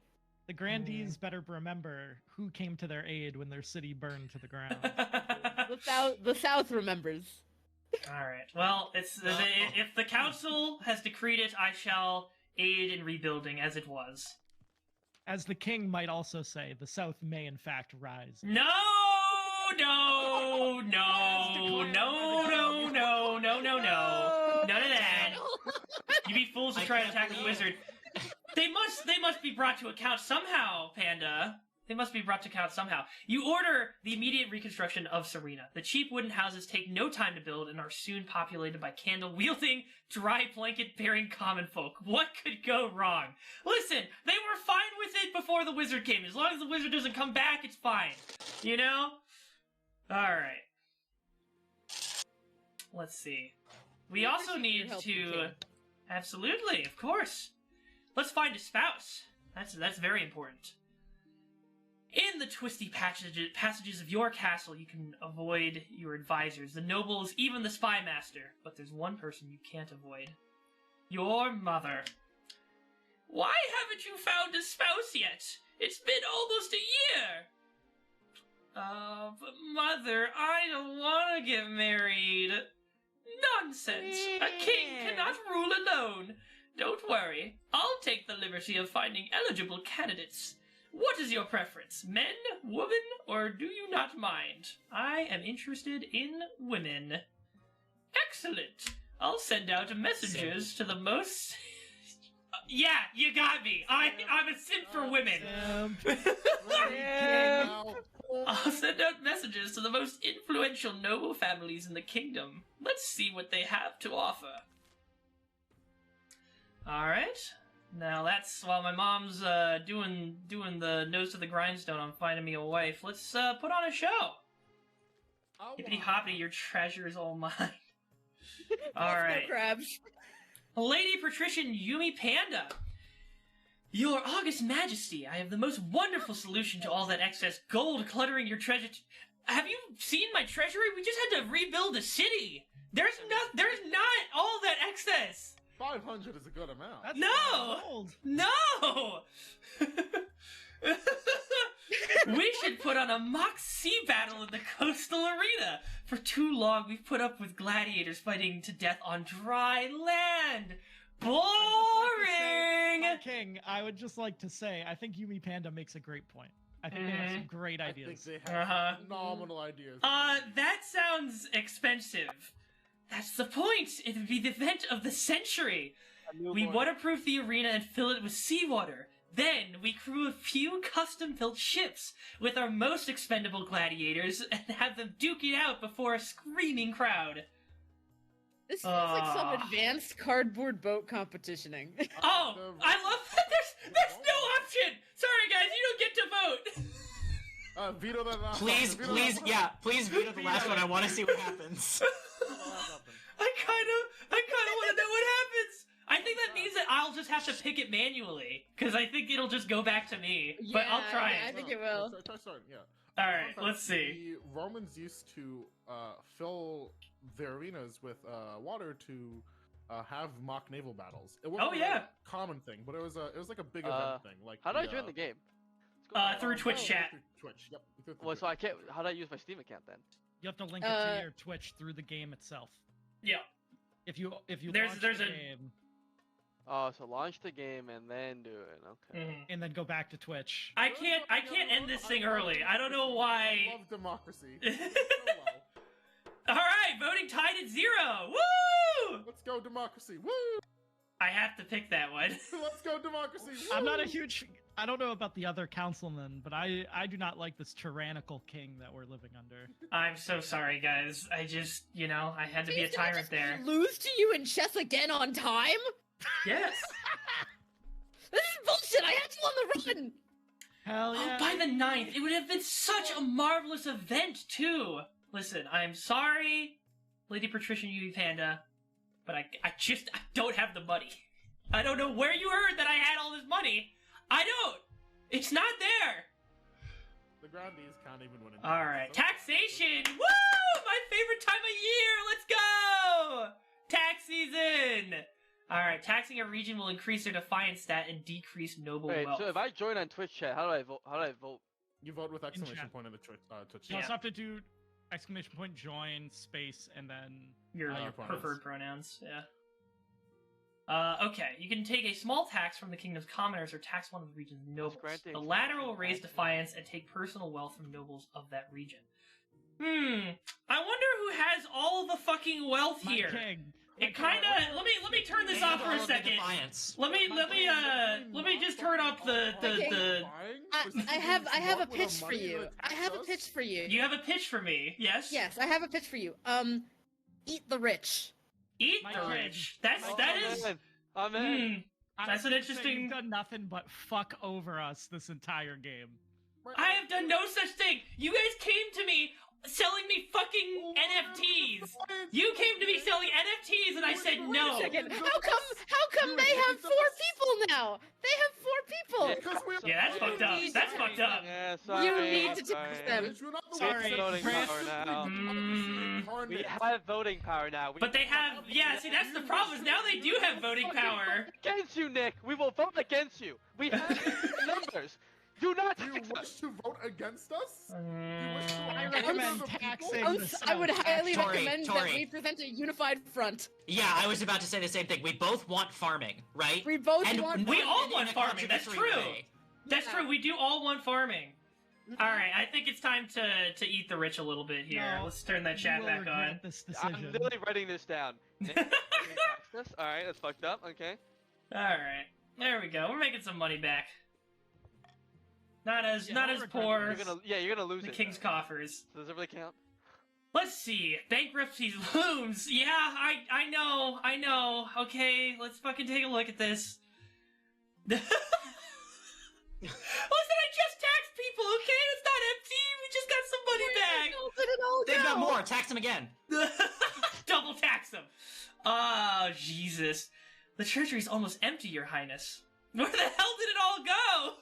The grandees better remember who came to their aid when their city burned to the ground. The South remembers. All right. Well, if the council has decreed it, I shall aid in rebuilding as it was. As the king might also say, the south may in fact rise. No, no, no, no, no, no, no, no, no. None of that. You'd be fools to I try to can't attack the believe- wizard. They must be brought to account somehow, Panda. They must be brought to account somehow. You order the immediate reconstruction of Serena. The cheap wooden houses take no time to build and are soon populated by candle-wielding, dry blanket-bearing common folk. What could go wrong? Listen, they were fine with it before the wizard came. As long as the wizard doesn't come back, it's fine. You know? Alright. Let's see. We also appreciate your need help, to... King. Absolutely, of course. Let's find a spouse. That's very important. In the twisty passages of your castle, you can avoid your advisors, the nobles, even the spy master. But there's one person you can't avoid. Your mother. Why haven't you found a spouse yet? It's been almost a year! But mother, I don't want to get married. Nonsense! A king cannot rule alone. Don't worry, I'll take the liberty of finding eligible candidates. What is your preference, men, women, or do you not mind? I am interested in women. Excellent! I'll send out messages to the most... Yeah, you got me! I'm a simp for women! I'll send out messages to the most influential noble families in the kingdom. Let's see what they have to offer. Alright. Now that's while my mom's doing the nose to the grindstone on finding me a wife. Let's put on a show. Hippity hoppity, your treasure is all mine. Alright. Crabs. Lady Patrician Yumi Panda. Your August Majesty, I have the most wonderful solution to all that excess gold cluttering your treasure. Have you seen my treasury? We just had to rebuild the city. There's not all that excess. 500 is a good amount. That's No! gold. No! We should put on a mock sea battle in the coastal arena. For too long, we've put up with gladiators fighting to death on dry land. Boring! King, I would just like to say, I think Yumi Panda makes a great point. I think they have some great I think ideas. they have Uh-huh. phenomenal ideas. That sounds expensive. That's the point. It would be the event of the century. We waterproof the arena and fill it with seawater. Then we crew a few custom-built ships with our most expendable gladiators and have them duke it out before a screaming crowd. This feels like some advanced cardboard boat competitioning. Oh, I love that. There's no option. Sorry, guys, you don't get to vote. Veto that last Please, one. Veto please, that yeah, please veto the last one. I want to see what happens. I kind of want to know what happens. I think that means that I'll just have to pick it manually because I think it'll just go back to me. But I'll try I it. think it will. Try starting, yeah. All right, Fun let's fact, see. The Romans used to fill their arenas with water to have mock naval battles. It wasn't Oh, yeah. a common thing, but it was like a big event thing. Like How do I join the game? Through Twitch chat. Through Twitch, yep. through Well, Twitch. so I can't. How do I use my Steam account then? You have to link it to your Twitch through the game itself. Yeah. If you There's launch a- the game Oh, so launch the game and then do it. Okay. Mhm. and then go back to Twitch. I can't end this thing early. I don't know I why. love democracy. So well. All right, voting tied at 0. Woo! Let's go democracy. Woo! I have to pick that one. Let's go democracy. Woo! I'm not a huge. I don't know about the other councilmen, but I do not like this tyrannical king that we're living under. I'm so sorry, guys. I just, I had to be a Please, did I tyrant just there. Lose to you in chess again on time? Yes. This is bullshit. I had you on the run. Hell yeah! Oh, by the 9th, it would have been such a marvelous event, too. Listen, I'm sorry, Lady Patrician Yui Panda, but I don't have the money. I don't know where you heard that I had all this money. I don't. It's not there. The Grandies can't even win it. All right, taxation. Woo! My favorite time of year. Let's go. Tax season. All right, taxing a region will increase their defiance stat and decrease noble Wait, wealth. so if I join on Twitch chat, how do I vote? How do I vote? You vote with exclamation chat. point in the Twitch. You also have to do exclamation point join space and then Your your pronouns. preferred pronouns, yeah. Okay, you can take a small tax from the kingdom's commoners or tax one of the region's nobles. granting The latter will expansion raise taxes. defiance and take personal wealth from nobles of that region. I wonder who has all the fucking wealth my here. king. It kind of. Let me turn this off for a second. Defiance. Let me just turn up the. I have a pitch for you. I have a pitch for you. You have a pitch for me, yes? Yes, I have a pitch for you. Eat the rich. Eat My the kid. rich. That is. I'm in. That's an interesting. You've done nothing but fuck over us this entire game. I have done no such thing. You guys came to me selling me fucking NFTs. You came to me selling NFTs, and I said no. Wait a second. How come they have 4 people now? They have 4 people. Yeah, that's fucked up. That's fucked up. Yeah, sorry. You need to sorry. tax them. Sorry, voting Chris. power now. Mm. We have voting power now. But they have. Yeah, see, that's the problem. Is now they do have voting power. Against you, Nick. We will vote against you. We have numbers. Do not Do you tax wish us. to vote against us? Do you wish to I elect recommend the people? taxing I would highly Tori, recommend that Tori. we present a unified front. Yeah, I was about to say the same thing. We both want farming, right? We both And want. We all in a want farming, that's contradictory true. way. That's Yeah. true. We do all want farming. All right, I think it's time to eat the rich a little bit here. No, Let's turn that chat You will back regret on. This I'm decision. literally writing this down. Nick, you taxed us? All right, that's fucked up. Okay. All right, there we go. We're making some money back. Not as Yeah, not I'll as regret poor You're gonna lose the it. king's coffers. So does it really count? Let's see. Bankruptcy looms. Yeah, I know. Okay, let's fucking take a look at this. Listen, I just taxed people, okay? It's not empty. We just got some money back. Let it all They've got go. more. Tax them again. Double tax them. Oh, Jesus. The treasury's almost empty, Your Highness. Where the hell did it all go?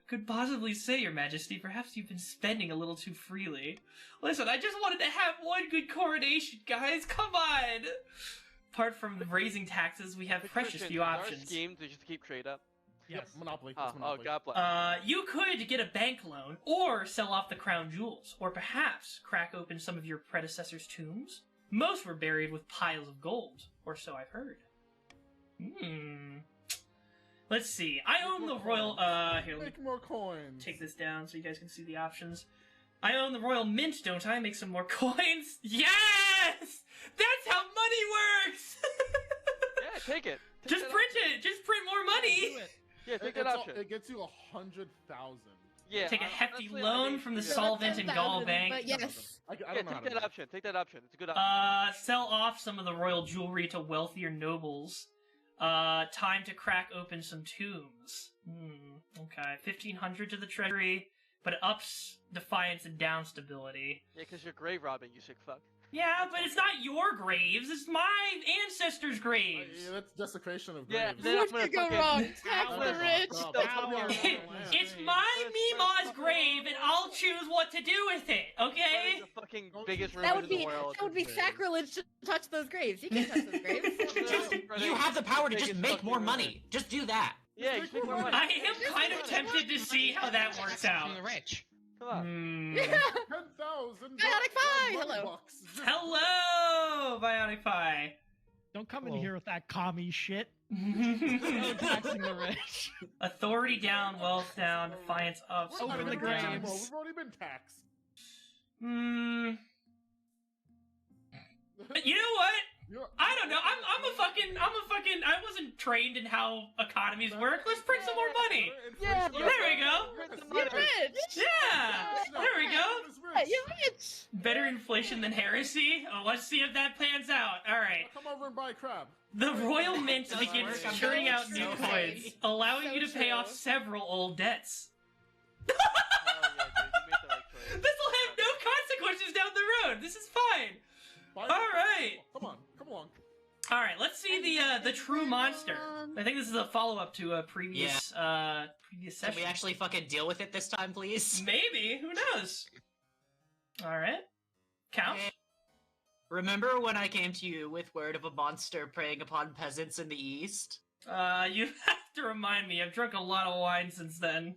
Could possibly say, Your Majesty, perhaps you've been spending a little too freely. Listen, I just wanted to have one good coronation, guys. Come on. Apart from raising taxes, we have precious Christian, few is our options. scheme to just keep trade up. Yes. Yep, Monopoly. Oh, It's Monopoly. God bless. You could get a bank loan, or sell off the crown jewels, or perhaps crack open some of your predecessors' tombs. Most were buried with piles of gold, or so I've heard. Let's see. I own the royal. Here, let me Make more coins. take this down so you guys can see the options. I own the royal mint, don't I? Make some more coins. Yes, that's how money works. Yeah, take it. Take Just that print option. it. Just print more money. Do it. Yeah, take It- that option. It gets you 100,000. Yeah. Take a hefty honestly, I loan think from the you're Yeah, good. solvent and gall 10,000, bank. But yes. I Yeah, don't know how take to that do it. option. Take that option. It's a good option. Sell off some of the royal jewelry to wealthier nobles. Time to crack open some tombs. Okay. 1,500 to the treasury, but it ups defiance and down stability. Yeah, because you're grave robbing, you sick fuck. Yeah, but it's not your graves. It's my ancestors' graves. Yeah, that's desecration of Yeah, graves. then I'm What gonna could go fucking- wrong? Tax Ow. the rich. Ow. That's Ow. what we are. It's my Mima's grave, and I'll choose what to do with it. Okay? The fucking Don't biggest you- That ruin would in be the world. sacrilege to touch those graves. You can't touch those graves. You have the power to just make more money. Just do that. Yeah, you make more money. I am kind of tempted to see how that works out. From the rich. Come on. 10,000. Bionic Pie, hello. bucks. Hello, Bionic Pie. Don't come in Hello. here with that commie shit. No taxing the rich. Authority down, wealth down, defiance up. We're not Open the even rich anymore. graves. We've already been taxed. You know what? You're- I don't know. I'm a fucking. I wasn't trained in how economies work. Let's print some more money. Yeah, There we go. You're rich. Yeah. There we go. Yeah, you're rich. Better inflation than heresy. Oh, let's see if that plans out. All right. Come over and buy crab. The Royal Mint Does begins work. I'm churning gonna out be new so coins, happy. allowing So you to pay true. off several old debts. Oh, yeah, dude, you made the right choice. This will have no consequences down the road. This is fine. Buy All right. Come on. Come along. All right, let's see the true monster. I think this is a follow up to a previous previous Can session. we actually fucking deal with it this time, please? Maybe, who knows? All right, count. Remember when I came to you with word of a monster preying upon peasants in the east? You have to remind me. I've drunk a lot of wine since then.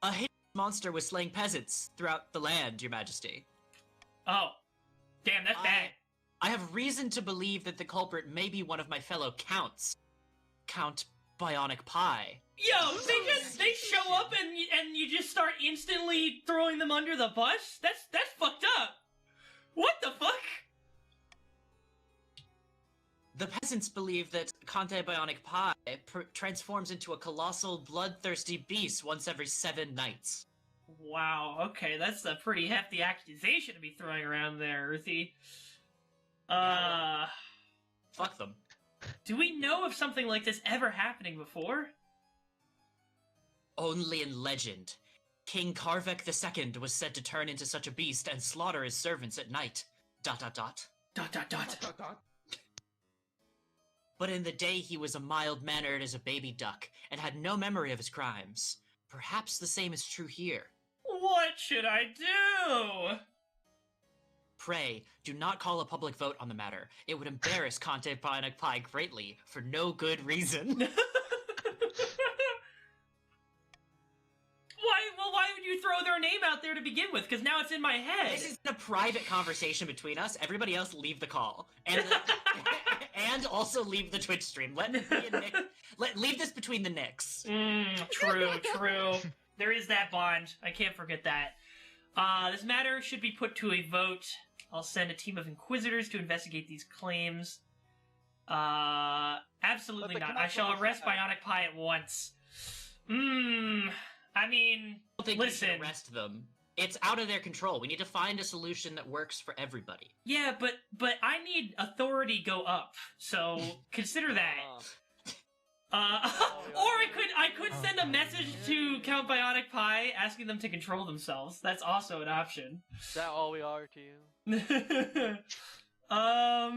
A hideous monster was slaying peasants throughout the land, Your Majesty. Oh, damn, that's bad. I have reason to believe that the culprit may be one of my fellow counts. Count Bionic Pie. Yo, they show up and you just start instantly throwing them under the bus. That's fucked up. What the fuck? The peasants believe that Conte Bionic Pie transforms into a colossal, bloodthirsty beast once every 7 nights. Wow, okay, that's a pretty hefty accusation to be throwing around there, Earthy. Fuck them. Do we know of something like this ever happening before? Only in legend. King Karvek II was said to turn into such a beast and slaughter his servants at night. ... Dot, dot, dot. But in the day he was a mild-mannered as a baby duck, and had no memory of his crimes. Perhaps the same is true here. What should I do? Pray, do not call a public vote on the matter. It would embarrass Conte Bionic Pie greatly, for no good reason. Why would you throw their name out there to begin with? Because now it's in my head. This is a private conversation between us. Everybody else leave the call. And and also leave the Twitch stream. Let me and Nick, leave this between the Nicks. True. There is that bond. I can't forget that. This matter should be put to a vote. I'll send a team of inquisitors to investigate these claims. Absolutely But the not. I shall council arrest has- Bionic Pie at once. I mean, I don't think we listen. should arrest them. It's out of their control. We need to find a solution that works for everybody. Yeah, but I need authority go up. So consider that. Or I could send a message to Count Bionic Pie asking them to control themselves. That's also an option. Is that all we are to you? A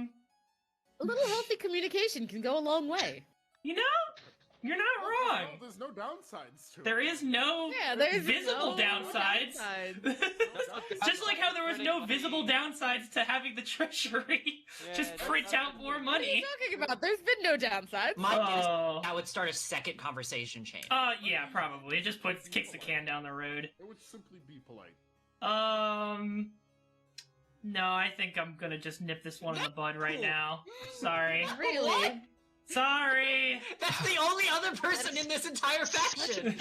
little healthy communication can go a long way. You know, you're not wrong. No, there's no downsides to it. There is no There's visible no downsides. Just like how there was no visible downsides to having the treasury just that's print out not- more What are money. you talking about? There's been no downsides. My guess, Oh. I would start a second conversation chain. Yeah, probably. It just kicks the can down the road. It would simply be polite. No, I think I'm gonna just nip this one in the bud right now. Sorry. Really? Sorry. That's the only other person in this entire faction.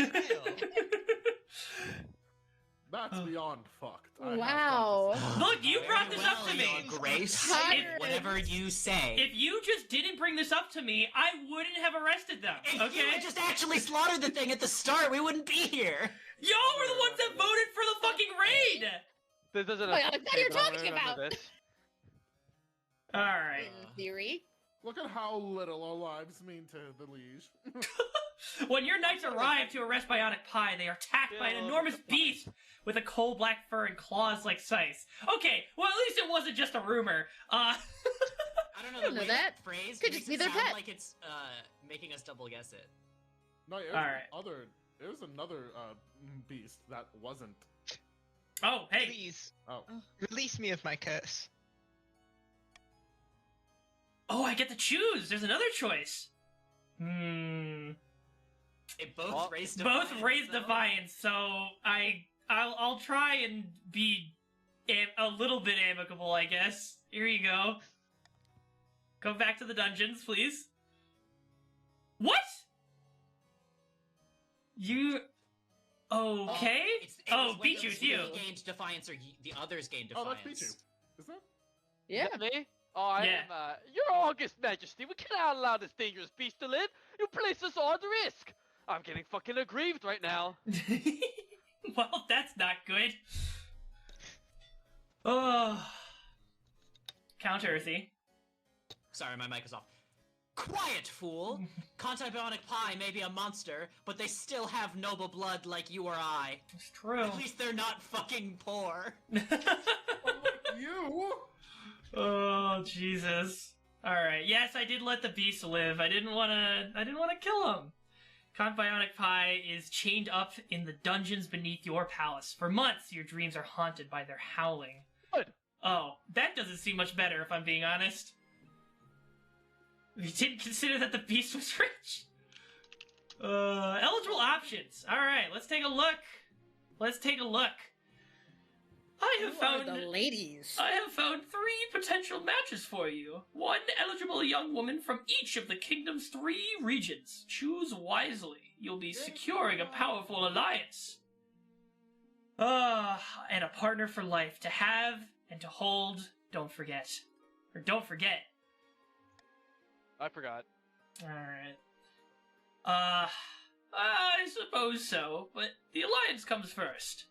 That's beyond fucked. I have Wow. got to say. Look, you brought this up to me. Your Grace, Pirates. whatever you say. If you just didn't bring this up to me, I wouldn't have arrested them. If Okay? you had just actually slaughtered the thing at the start, we wouldn't be here. Y'all were the ones that voted for the fucking raid. This doesn't Wait, affect what are me, you but I'm talking gonna remember about? this. All right. In theory. Look at how little our lives mean to the liege. When your knights arrive to arrest Bionic Pie, they are attacked by an enormous beast with a coal black fur and claws like scythes. Okay, well at least it wasn't just a rumor. I don't know, I don't the know way that. phrase Could makes just be it their sound pet. like it's making us double guess it. No, it was Alright. There's another beast that wasn't. Oh, hey. Please, Oh, release me of my curse. Oh, I get to choose. There's another choice. It both Well, raised defiance. Both raised though. defiance, so I'll try and be a little bit amicable, I guess. Here you go. Go back to the dungeons, please. What? You... Okay? It Oh, was when Pichu's he you. gained defiance, or the others gained oh, defiance. that's Pichu. Isn't it? Yeah. Is that me? Oh, I Yeah. am, Your August Majesty, we cannot allow this dangerous beast to live! You place us all at risk! I'm getting fucking aggrieved right now. Well, that's not good. Oh. Count Earthy. Sorry, my mic is off. Quiet, fool! Conte Bionic Pie may be a monster, but they still have noble blood like you or I. It's true. At least they're not fucking poor. You? Oh, Jesus. Alright, yes, I did let the beast live. I didn't wanna kill him. Count Bionic Pie is chained up in the dungeons beneath your palace. For months, your dreams are haunted by their howling. Good. Oh, that doesn't seem much better, if I'm being honest. We didn't consider that the beast was rich. Eligible options. Alright, let's take a look. I have Who are found... the ladies. I have found 3 potential matches for you. 1 eligible young woman from each of the kingdom's 3 regions. Choose wisely. You'll be securing a powerful alliance. And a partner for life. To have and to hold, don't forget. Or don't forget. I forgot. Alright. I suppose so, but the alliance comes first.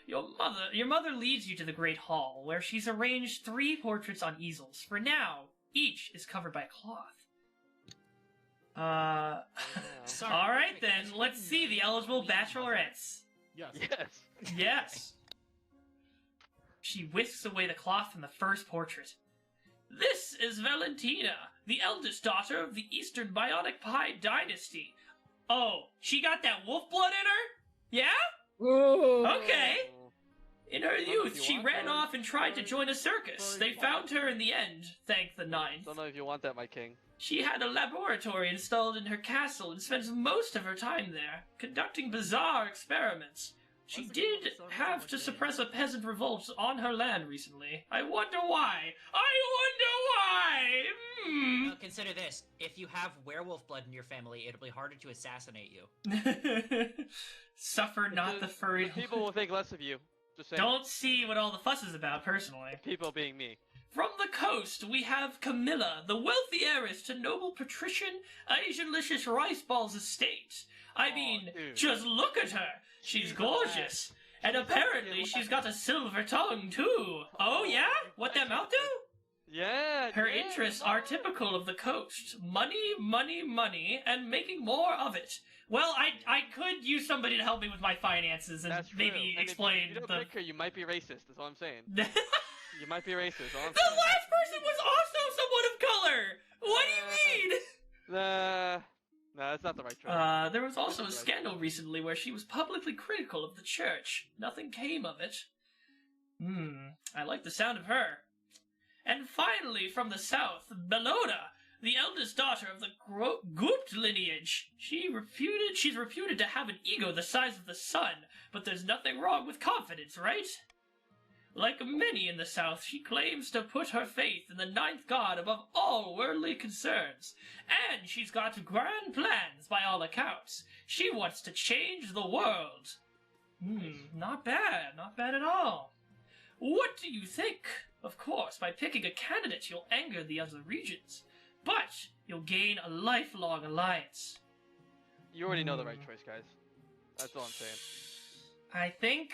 Your mother leads you to the Great Hall, where she's arranged 3 portraits on easels. For now, each is covered by cloth. Sorry, Alright then, let's see the eligible bachelorettes. Yes. Yes. Yes. She whisks away the cloth from the first portrait. This is Valentina, the eldest daughter of the Eastern Bionic Pie dynasty. Oh, she got that wolf blood in her? Yeah? Ooh. Okay. In her If youth, you she want ran her. off and tried to join a circus. They found her in the end, thank the ninth. Don't know if you want that, my king. She had a laboratory installed in her castle and spent most of her time there, conducting bizarre experiments. She did have to suppress a peasant revolt on her land recently. I wonder why. Now consider this: if you have werewolf blood in your family, it'll be harder to assassinate you. Suffer not the furry. People will think less of you. Just saying. Don't see what all the fuss is about, personally. People being me. From the coast, we have Camilla, the wealthy heiress to noble patrician Asian-licious Rice Ball's estate. I mean, dude. just look at her. She's gorgeous. And apparently she's got a silver tongue, too. Oh, yeah? What that mouth do? Yeah. Her yeah. interests are typical of the coast. Money, money, money, and making more of it. Well, I could use somebody to help me with my finances and That's true. maybe And explain if you don't the... pick her, you might be racist. That's all I'm saying. The You might be racist. All I'm last person was also someone of color! What do you mean? saying. No, that's not the right choice. There was also a scandal recently where she was publicly critical of the church. Nothing came of it. I like the sound of her. And finally, from the south, Bellona, the eldest daughter of the Gupt lineage. She's reputed to have an ego the size of the sun, but there's nothing wrong with confidence, right? Like many in the south, she claims to put her faith in the ninth god above all worldly concerns. And she's got grand plans, by all accounts. She wants to change the world. Not bad. Not bad at all. What do you think? Of course, by picking a candidate, you'll anger the other regions. But you'll gain a lifelong alliance. You already know the right choice, guys. That's all I'm saying. I think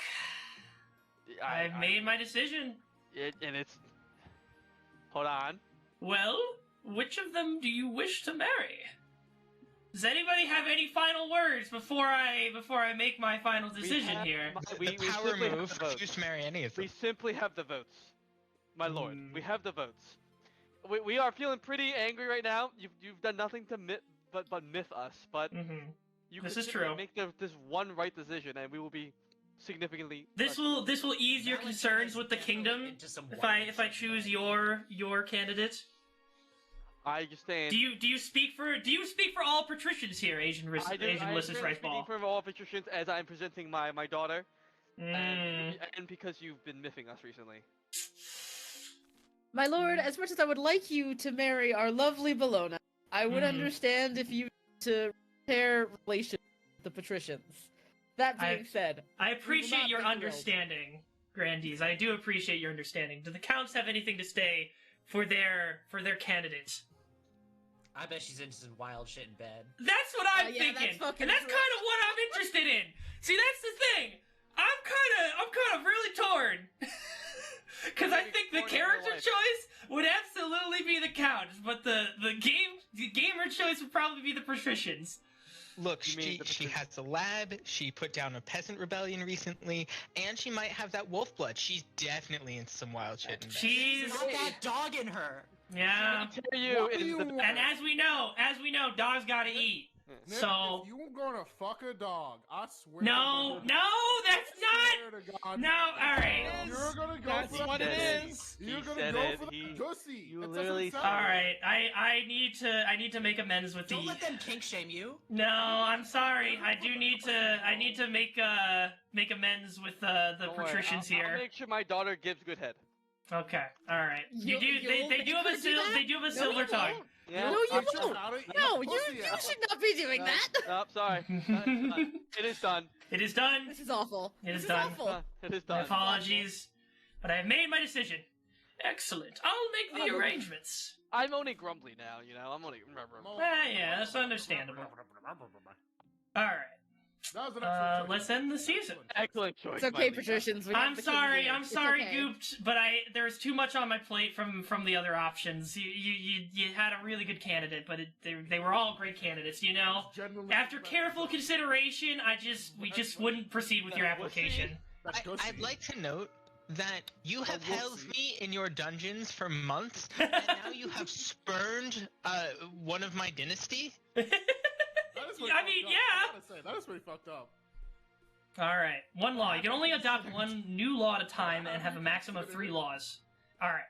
I've made my decision. And it's. Hold on. Well, which of them do you wish to marry? Does anybody have any final words before I make my final decision here? The power simply have move. the votes. Refuse to marry any of them. We simply have the votes. My lord, we have the votes. We are feeling pretty angry right now. You've done nothing to but myth us, but you This could is simply true. make this one right decision, and we will be significantly. This will ease your concerns with the kingdom if I choose your candidate. I understand. Do you speak for all patricians here, Asian I Lysis Rice Ball? speaking for all patricians as I'm presenting my daughter, Mm. and because you've been miffing us recently. My lord, as much as I would like you to marry our lovely Bellona, I would understand if you to repair relations with the patricians. That being said, I appreciate not your be thrilled. understanding, Grandees. I do appreciate your understanding. Do the counts have anything to say for their candidates? I bet she's into some wild shit in bed. That's what I'm yeah, that's thinking, fucking and that's true. kind of what I'm interested in. See, that's the thing. I'm kind of really torn, because I think the torn in real character life. choice would absolutely be the counts, but the gamer choice would probably be the patricians. Look, You mean she the has a lab, she put down a peasant rebellion recently, and she might have that wolf blood. She's definitely into some wild shit in bed. She's Got that dog in her. yeah, Tell you What do in you the want? and as we know, dogs gotta eat. Nick, So if you gonna fuck a dog, I swear. no, that's not. No, all right. You're gonna go That's for what the it pussy. is. You're He gonna said go it. for the He- pussy. you It doesn't literally sound All right. right, I need to make amends with Don't the. let them kink shame you. No, I'm sorry. I need to make amends with the Don't worry, patricians I'll here. make sure my daughter gives good head. Okay, all right. You'll They make do have her a do that? they do have a No, silver you tongue. won't. Yeah. No, you Teach her won't. how to eat No, a you pussy out. should not be doing that. Oh, sorry. It is done. It is done. This is awful. It is This done. awful. It is My done. apologies. but I have made my decision. Excellent. I'll make the arrangements. I'm only grumbly now, you know. I'm only. Yeah, that's understandable. All right. That was an excellent choice. Let's end the season. Excellent choice. It's okay, patricians. I'm sorry, Gooped, but there was too much on my plate from the other options. You had a really good candidate, but they were all great candidates. You know, after careful consideration, we just wouldn't proceed with your application. I'd like to note that you have held me in your dungeons for months, and now you have spurned one of my dynasty. I mean, yeah. That is pretty fucked up. Alright, one law. You can only adopt one new law at a time and have a maximum of 3 laws. Alright.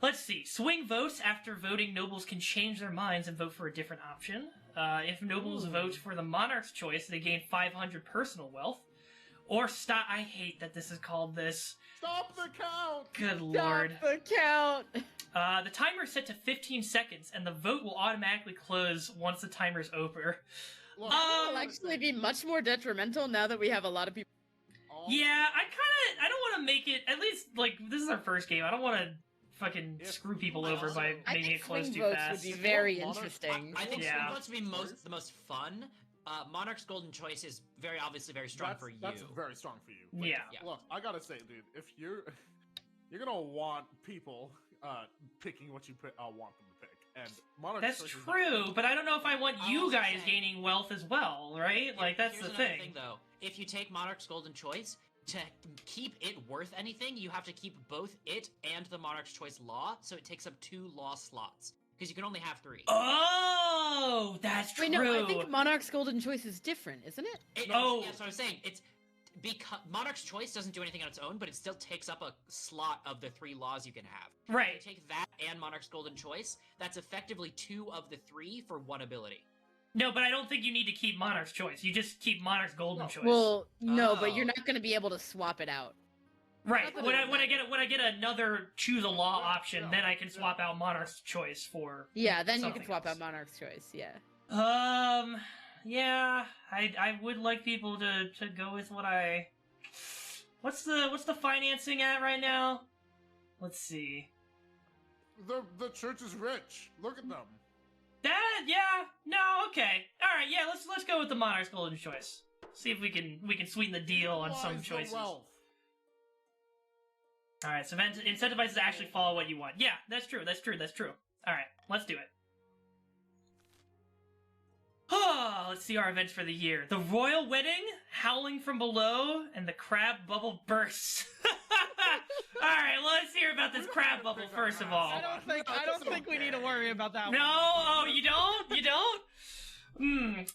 Let's see. Swing votes. After voting, nobles can change their minds and vote for a different option. If nobles vote for the monarch's choice, they gain 500 personal wealth. Or stop. I hate that this is called this. Stop the count! Good lord. Stop the count! The timer is set to 15 seconds, and the vote will automatically close once the timer is over. It'll actually be much more detrimental now that we have a lot of people. Yeah, I don't want to make it, at least, like, this is our first game. I don't want to fucking screw people over by making it close too fast. Would be very interesting. I think swing votes would be the most fun. Monarch's Golden Choice is very obviously very strong for you. That's very strong for you. But yeah. Look, I gotta say, dude, if you're gonna want people picking what you want them to pick, and Monarch's That's true, but I don't know if I want you guys gaining wealth as well, right? Like, that's the thing. Though. If you take Monarch's Golden Choice, to keep it worth anything, you have to keep both it and the Monarch's Choice law, so it takes up 2 law slots. Because you can only have 3. Oh, that's true. Wait, no, I think Monarch's Golden Choice is different, isn't it? Yeah, that's what I was saying. It's because Monarch's Choice doesn't do anything on its own, but it still takes up a slot of the 3 laws you can have. Right. If you take that and Monarch's Golden Choice, that's effectively 2 of the 3 for 1 ability. No, but I don't think you need to keep Monarch's Choice. You just keep Monarch's Golden Choice. Well, no, but you're not going to be able to swap it out. Right. When I get another choose a law option, then I can swap out Monarch's Choice for. Yeah, then you can swap else. out Monarch's Choice. Yeah. Yeah. I would like people to go with what I. What's the financing at right now? Let's see. The church is rich. Look at them. Okay. All right. Yeah. Let's go with the Monarch's Golden Choice. See if we can sweeten the deal on some choices. Alright, so incentivizes to actually follow what you want. Yeah, that's true. Alright, let's do it. Let's see our events for the year. The Royal Wedding, Howling from Below, and the Crab Bubble Bursts. Alright, let's hear about this crab bubble first of all. I don't think we need to worry about that one. No? Oh, you don't? You don't?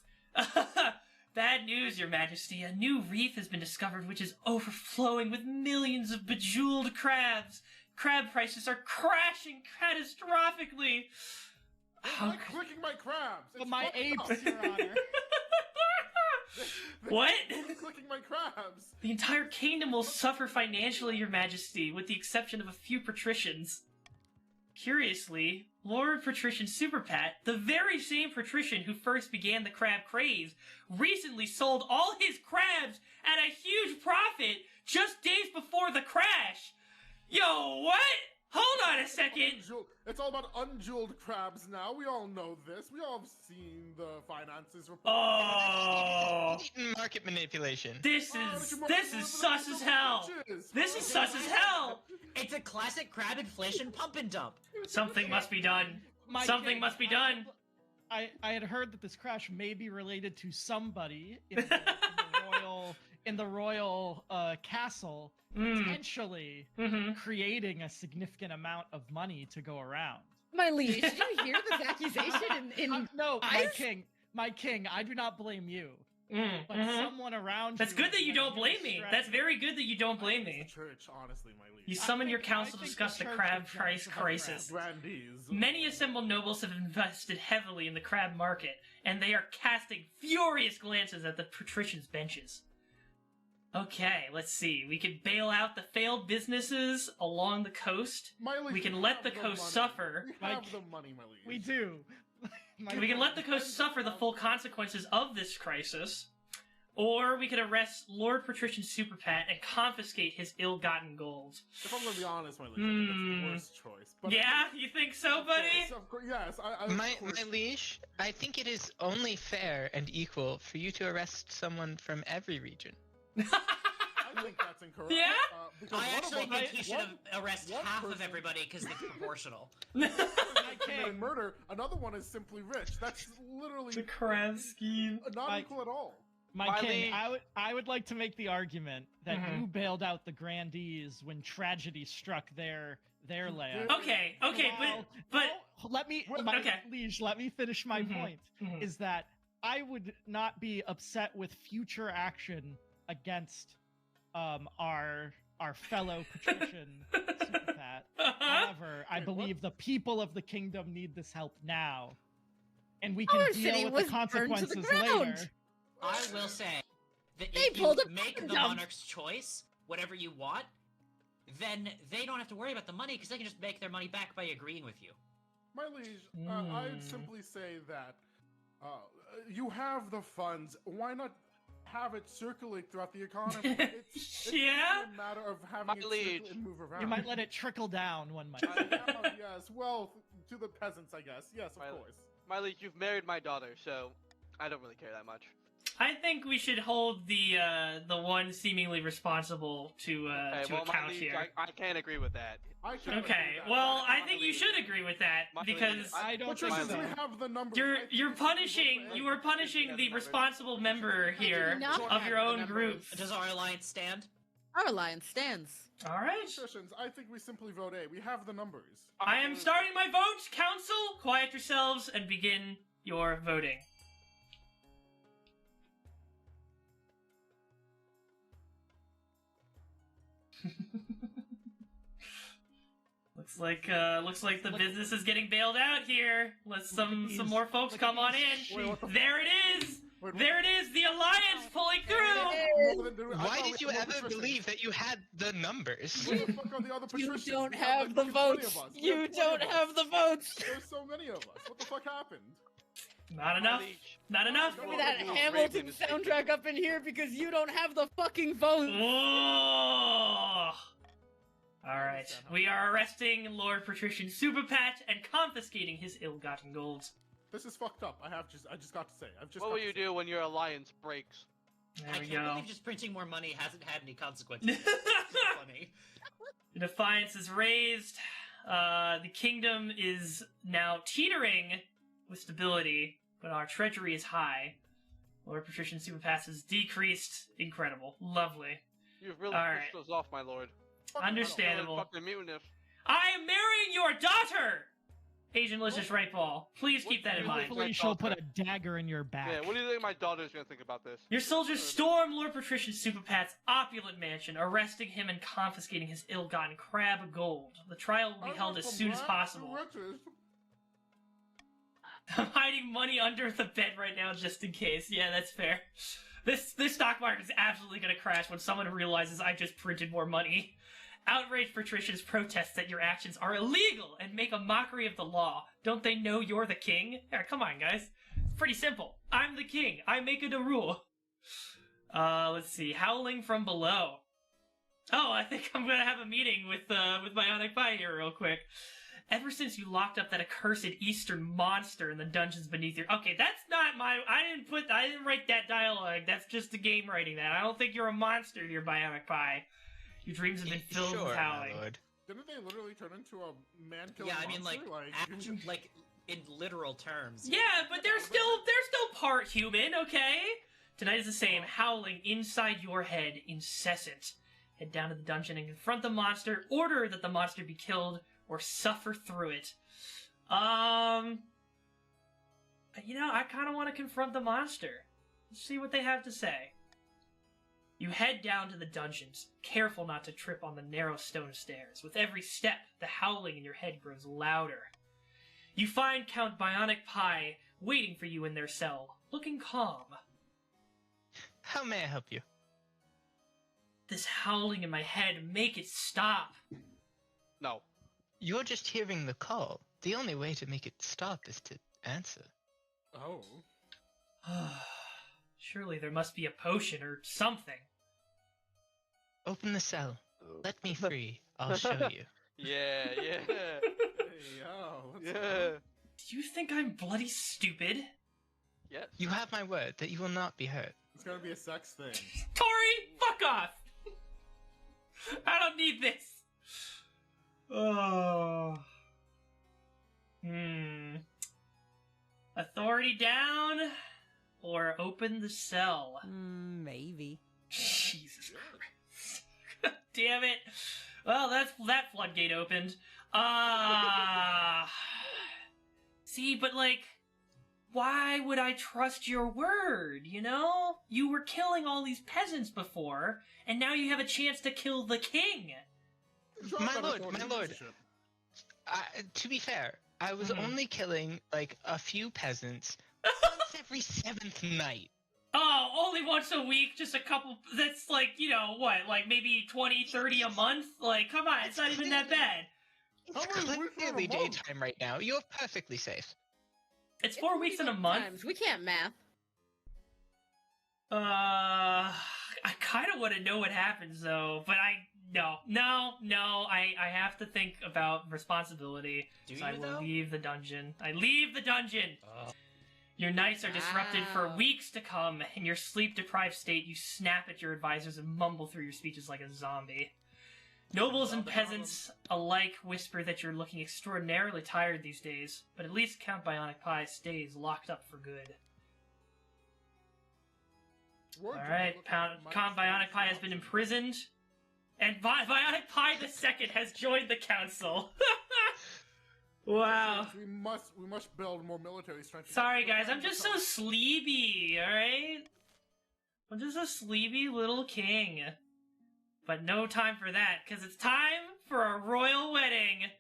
Bad news, Your Majesty. A new reef has been discovered which is overflowing with millions of bejeweled crabs. Crab prices are crashing catastrophically. I'm clicking my crabs. But my apes, Your Honor. What? I'm clicking my crabs. The entire kingdom will suffer financially, Your Majesty, with the exception of a few patricians. Curiously, Lord Patrician Superpat, the very same patrician who first began the crab craze, recently sold all his crabs at a huge profit just days before the crash. Yo, what? Hold on a second. It's all about unjeweled crabs now. We all know this. We all have seen the finances report. Oh. Market manipulation. This is sus as hell. This is sus as hell. It's a classic crab inflation pump and dump. Something must be done. Something must be done. I had heard that this crash may be related to somebody in the royal castle, potentially creating a significant amount of money to go around. My liege, did you hear this accusation No, my king, I do not blame you. But someone around That's good that you don't blame me. That's very good that you don't blame me. Church, honestly, my liege. You summon your council to discuss the crab price crisis. Many assembled nobles have invested heavily in the crab market, and they are casting furious glances at the patricians' benches. Okay, let's see. We can bail out the failed businesses along the coast. We can let the coast suffer. We have the money, my liege. We do. We can let the coast suffer the full consequences of this crisis. or we could arrest Lord Patrician Super Pat and confiscate his ill-gotten gold. If I'm gonna be honest, my liege, I think that's the worst choice. But Yeah, you think so, buddy? Of course, yes, My liege, I think it is only fair and equal for you to arrest someone from every region. I think that's incorrect. Yeah? Because I one of actually them- think he should arrest one half of person- everybody because it's proportional. committed murder. Another one is simply rich. That's literally The crab scheme. not equal at all. My king, Miley- I would like to make the argument that Mhm. you bailed out the grandees when tragedy struck their land. Okay, While- but well, let me, Well, my okay. liege, let me finish my Mhm, point. mhm. Is that I would not be upset with future action against our fellow patrician Super Pat. However, I Wait, what? believe the people of the kingdom need this help now, and we can Our deal city with was the burned to the consequences ground. later. Oh, I will say that They if pulled you a make the dump. monarch's choice, whatever you want, then they don't have to worry about the money because they can just make their money back by agreeing with you. My liege, Hmm. I'd simply say that you have the funds. Why not have it circulate throughout the economy? It's Yeah? a matter of having My it liege. circulate and move around. You might let it trickle down, one might. Yes, well, to the peasants, I guess. Yes, of My- course. Miley, you've married my daughter, so I don't really care that much. I think we should hold the one seemingly responsible to well, account Miley, here. I can't agree with that. I can't agree Okay, with that. well, I My think you liege. should agree with that My because liege, I don't Patricia, think do so. we have the numbers? I you're think you're we should punishing vote for you are A. punishing the responsible member here not of your have the own group. Does our alliance stand? Our alliance stands. All right. Patricians, I think we simply vote A. We have the numbers. I am starting my vote. Council, quiet yourselves and begin your voting. Looks like the business is getting bailed out here. Let's some more folks come on in. Wait, what the There it is. Wait, There it is. The alliance pulling through. Why did you ever believe that you had the numbers? Where the fuck are the other You patricians? don't We have the like, 20 votes. of us. We You have 20 don't of us. have the votes. There's so many of us. What the fuck happened? Not enough. Liege. Not enough. Give me that Well, Hamilton Raven is soundtrack up in here because you don't have the fucking votes. Oh. All right. We are arresting Lord Patrician Superpat and confiscating his ill-gotten gold. This is fucked up. I just got to say. I've just. What got will to you say. do when your alliance breaks? There I we can't go. believe just printing more money hasn't had any consequences. It's so funny. The defiance is raised. The kingdom is now teetering with stability, but our treasury is high. Lord Patrician Superpass has decreased. Incredible. Lovely. You've really All pissed right. us off, my lord. Understandable. Fucking mutinous. I am marrying your daughter! Asian Malicious Right Ball. Please keep that in mind. Hopefully she'll put a dagger in your back. Yeah, what do you think my daughter's gonna think about this? Your soldiers storm Lord Patrician Superpat's opulent mansion, arresting him and confiscating his ill-gotten crab of gold. The trial will be held as soon as possible. I'm hiding money under the bed right now just in case. Yeah, that's fair. This stock market is absolutely gonna crash when someone realizes I just printed more money. Outraged patricians protest that your actions are illegal and make a mockery of the law. Don't they know you're the king? Yeah, come on, guys. It's pretty simple. I'm the king. I make it a rule. Let's see. Howling from below. Oh, I think I'm gonna have a meeting with Bionic Pie here real quick. Ever since you locked up that accursed Eastern monster in the dungeons beneath your... Okay, that's not my... I didn't write that dialogue. That's just the game writing that. I don't think you're a monster here, Bionic Pie. Your dreams have been filled Sure, with my howling. lord. Didn't they literally turn into a man-killing Yeah, I mean, monster? like in literal terms. Yeah, but they're still part human, okay? Tonight is the same, howling inside your head, incessant. Head down to the dungeon and confront the monster, order that the monster be killed, or suffer through it. You know, I kind of want to confront the monster. Let's see what they have to say. You head down to the dungeons, careful not to trip on the narrow stone stairs. With every step, the howling in your head grows louder. You find Count Bionic Pie waiting for you in their cell, looking calm. How may I help you? This howling in my head, make it stop. No. You're just hearing the call. The only way to make it stop is to answer. Oh. Surely there must be a potion or something. Open the cell. Let me free. I'll show you. Yeah. Hey, yo, let's Yeah. go. Do you think I'm bloody stupid? Yes. You have my word that you will not be hurt. It's gonna be a sex thing. Tori, fuck off! I don't need this. Oh. Authority down, or open the cell? Maybe. Jesus Christ. God damn it. Well, that floodgate opened. See, but like, why would I trust your word, you know? You were killing all these peasants before, and now you have a chance to kill the king. My lord. To be fair, I was only killing, like, a few peasants once every 7th night. Oh, only once a week, just a couple, that's like, you know, what, like maybe 20, 30 a month? Like, come on, it's not even that bad. It's clearly daytime right now. You're perfectly safe. It's 4 weeks in a month? Times. We can't math. I kind of want to know what happens, though, but no, I have to think about responsibility. So I will leave the dungeon. I leave the dungeon! Your nights are disrupted for weeks to come. In your sleep-deprived state, you snap at your advisors and mumble through your speeches like a zombie. Nobles and peasants alike whisper that you're looking extraordinarily tired these days, but at least Count Bionic Pie stays locked up for good. Alright, Count Bionic Pie has been imprisoned, and Bionic Pie II has joined the council. Wow. We must build more military strength. Sorry guys, I'm just so sleepy, alright? I'm just a sleepy little king. But no time for that, because it's time for a royal wedding!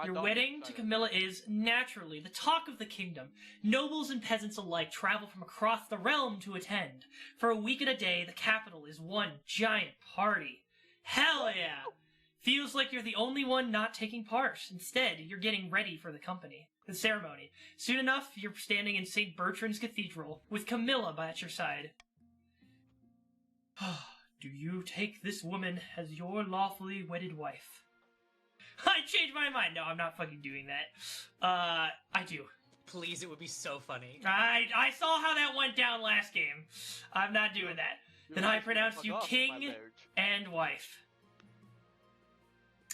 Your wedding to Camilla is, naturally, the talk of the kingdom. Nobles and peasants alike travel from across the realm to attend. For a week and a day, the capital is one giant party. Hell yeah! Feels like you're the only one not taking part. Instead, you're getting ready for the ceremony. Soon enough, you're standing in St. Bertrand's Cathedral, with Camilla at your side. Do you take this woman as your lawfully wedded wife? I changed my mind. No, I'm not fucking doing that. I do. Please, it would be so funny. I saw how that went down last game. I'm not doing that. Then I pronounce you king and wife.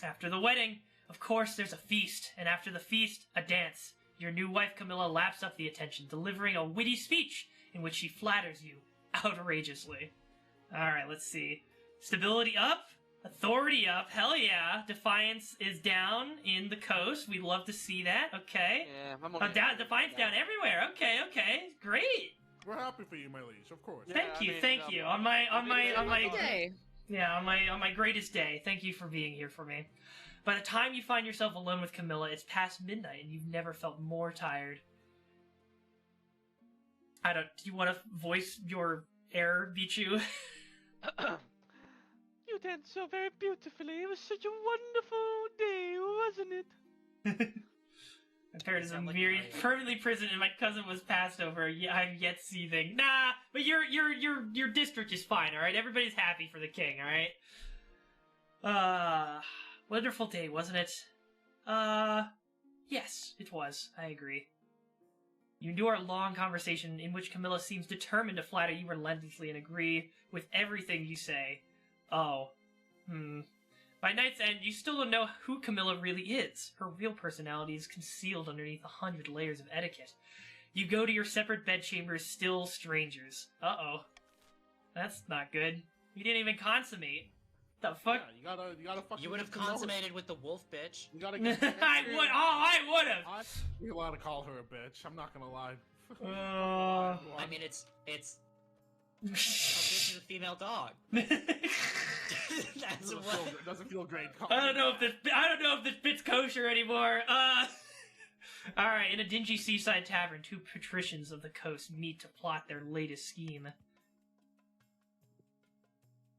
After the wedding, of course, there's a feast, and after the feast, a dance. Your new wife Camilla laps up the attention, delivering a witty speech in which she flatters you outrageously. Alright, let's see. Stability up, authority up, hell yeah. Defiance is down in the coast. We'd love to see that, okay. Yeah, I'm Defiance down everywhere, okay, great. We're happy for you, my liege, of course. Thank you. On my greatest day, thank you for being here for me. By the time you find yourself alone with Camilla, it's past midnight and you've never felt more tired. Do you want to voice your heir, Bichu? You danced so very beautifully. It was such a wonderful day, wasn't it? My parents are permanently imprisoned, and my cousin was passed over. Yeah, I'm yet seething. Nah, but your district is fine. All right, everybody's happy for the king. All right. Wonderful day, wasn't it? Yes, it was. I agree. You endure a long conversation in which Camilla seems determined to flatter you relentlessly and agree with everything you say. By night's end, you still don't know who Camilla really is. Her real personality is concealed underneath 100 layers of etiquette. You go to your separate bedchambers, still strangers. Uh-oh. That's not good. You didn't even consummate. The fuck? Yeah, you gotta fucking... You would have consummated with the wolf bitch. You gotta get... I would have! You're allowed to call her a bitch, I'm not gonna lie. I mean, it's a bitch is a female dog. That's what... doesn't feel great. I don't know if this bit's kosher anymore. Alright, in a dingy seaside tavern, two patricians of the coast meet to plot their latest scheme.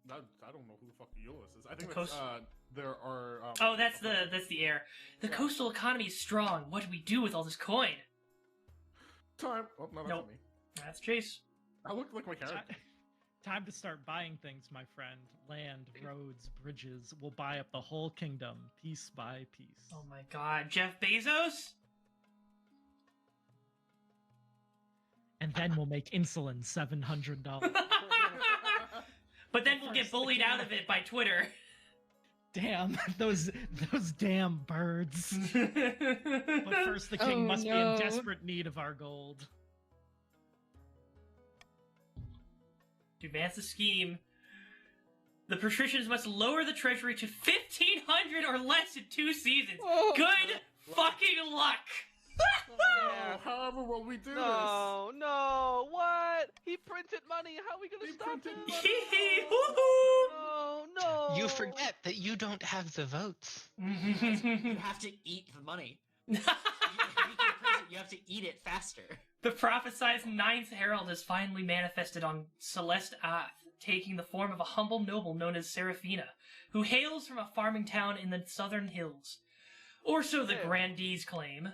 I don't know who the fuck Ulysses is. I think the that's, there are... that's the heir. The coastal economy is strong. What do we do with all this coin? Time. Oh, no, that's nope. me. That's Chase. I look like my character. Time to start buying things, my friend. Land, roads, bridges. We'll buy up the whole kingdom, piece by piece. Oh my god, Jeff Bezos? And then we'll make insulin $700. But then we'll get bullied out of it by Twitter. Damn, those damn birds. But first, the king must be in desperate need of our gold. To advance the scheme, the patricians must lower the treasury to 1,500 or less in 2 seasons. Oh. Good fucking luck! Oh, however will we do this? No, what? He printed money. How are we gonna stop printed him? money. No. You forget that you don't have the votes. You have to eat the money. If you can print it, you have to eat it faster. The prophesized Ninth Herald has finally manifested on Celeste Ath, taking the form of a humble noble known as Seraphina, who hails from a farming town in the southern hills. Or so the grandees claim.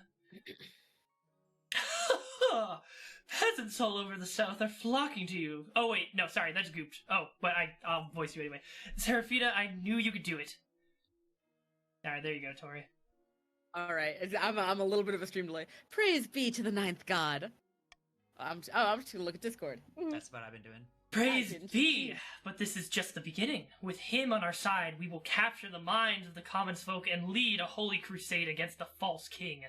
Peasants all over the south are flocking to you. Oh wait, no, sorry, that's gooped. Oh, but I'll voice you anyway. Seraphina, I knew you could do it. Alright, there you go, Tori. Alright, I'm a little bit of a stream delay. Praise be to the ninth god. I'm just gonna look at Discord. That's what I've been doing. Praise be! But this is just the beginning. With him on our side, we will capture the minds of the common folk and lead a holy crusade against the false king.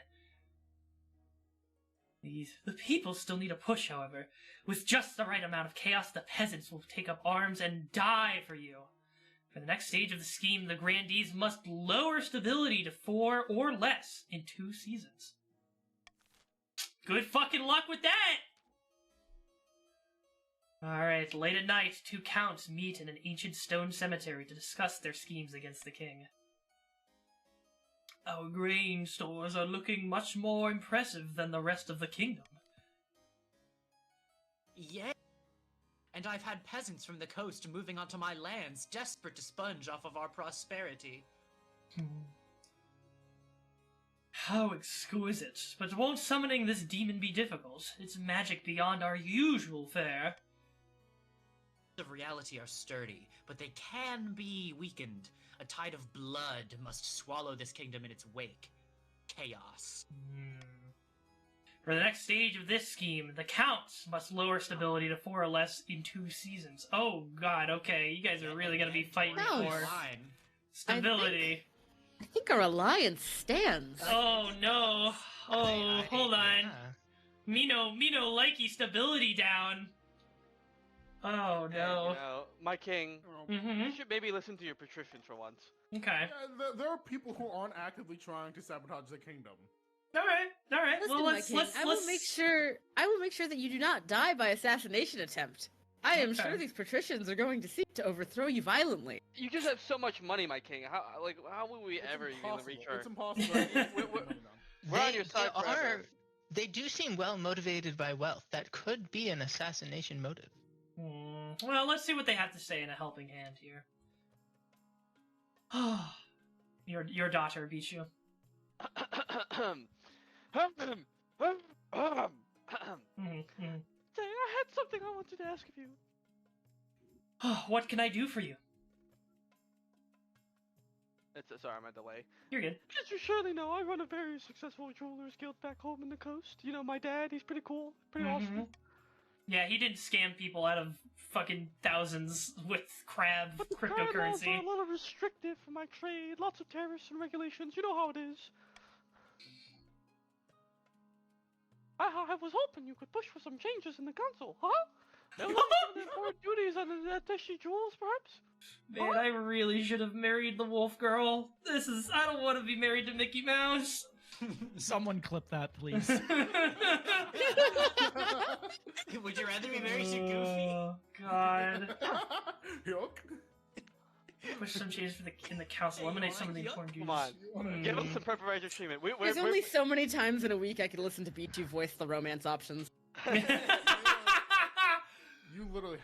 The people still need a push, however. With just the right amount of chaos, the peasants will take up arms and die for you. For the next stage of the scheme, the grandees must lower stability to 4 or less in 2 seasons. Good fucking luck with that! Alright, late at night, 2 counts meet in an ancient stone cemetery to discuss their schemes against the king. Our grain stores are looking much more impressive than the rest of the kingdom. Yeah. And I've had peasants from the coast moving onto my lands, desperate to sponge off of our prosperity. How exquisite. But won't summoning this demon be difficult? It's magic beyond our usual fare. Of reality are sturdy, but they can be weakened. A tide of blood must swallow this kingdom in its wake. Chaos. For the next stage of this scheme, the counts must lower stability to 4 or less in 2 seasons. Oh god, okay, you guys are really gonna be fighting for stability. I think our alliance stands. Oh no. Oh, hold on. Yeah. Me no likey stability down. Oh Hey, no. my king, Mm-hmm. you should maybe listen to your patricians for once. Okay. There are people who aren't actively trying to sabotage the kingdom. All right. Listen, Well, my let's king, let's I will make sure that you do not die by assassination attempt. I am Okay. sure these patricians are going to seek to overthrow you violently. You just have so much money, my king. How will we ever even reach her? It's impossible. We're on your side forever. They do seem well motivated by wealth. That could be an assassination motive. Well, let's see what they have to say in a helping hand here. Your daughter beat you. Say, I had something I wanted to ask of you. What can I do for you? Sorry, I'm at delay. You're good. As you surely know, I run a very successful jewelers guild back home in the coast. You know, my dad, he's pretty cool, pretty awesome. Yeah, he did scam people out of fucking thousands with crab But the crab laws cryptocurrency. are a little restrictive for my trade. Lots of tariffs and regulations. You know how it is. I was hoping you could push for some changes in the council, huh? Maybe some important duties on the attaché jewels, perhaps? Man, I really should have married the wolf girl. I don't want to be married to Mickey Mouse. Someone clip that, please. Would you rather be married to Goofy? Oh, God. Yuck. Push some changes in the council. Eliminate some of the important duties. Come on. Give us some preparatory treatment. There's only so many times in a week I could listen to Beat You voice the romance options. You literally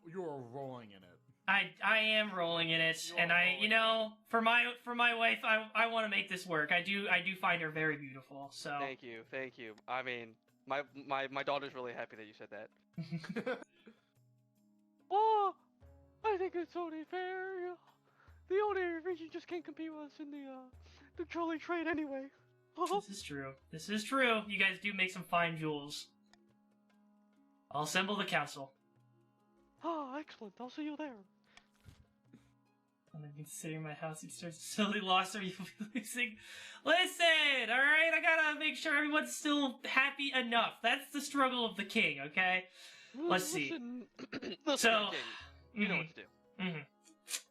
you are rolling in it. I am rolling in it, and for my wife, I want to make this work. I do find her very beautiful. So Thank you. I mean, my daughter's really happy that you said that. Oh, I think it's only fair. The only region just can't compete with us in the trolley trade anyway. This is true. This is true. You guys do make some fine jewels. I'll assemble the council. Oh, excellent. I'll see you there. And then considering my house starts slowly lost or you'll be losing. Listen, alright? I gotta make sure everyone's still happy enough. That's the struggle of the king, okay? Let's see. Listen, So, King, you know what to do.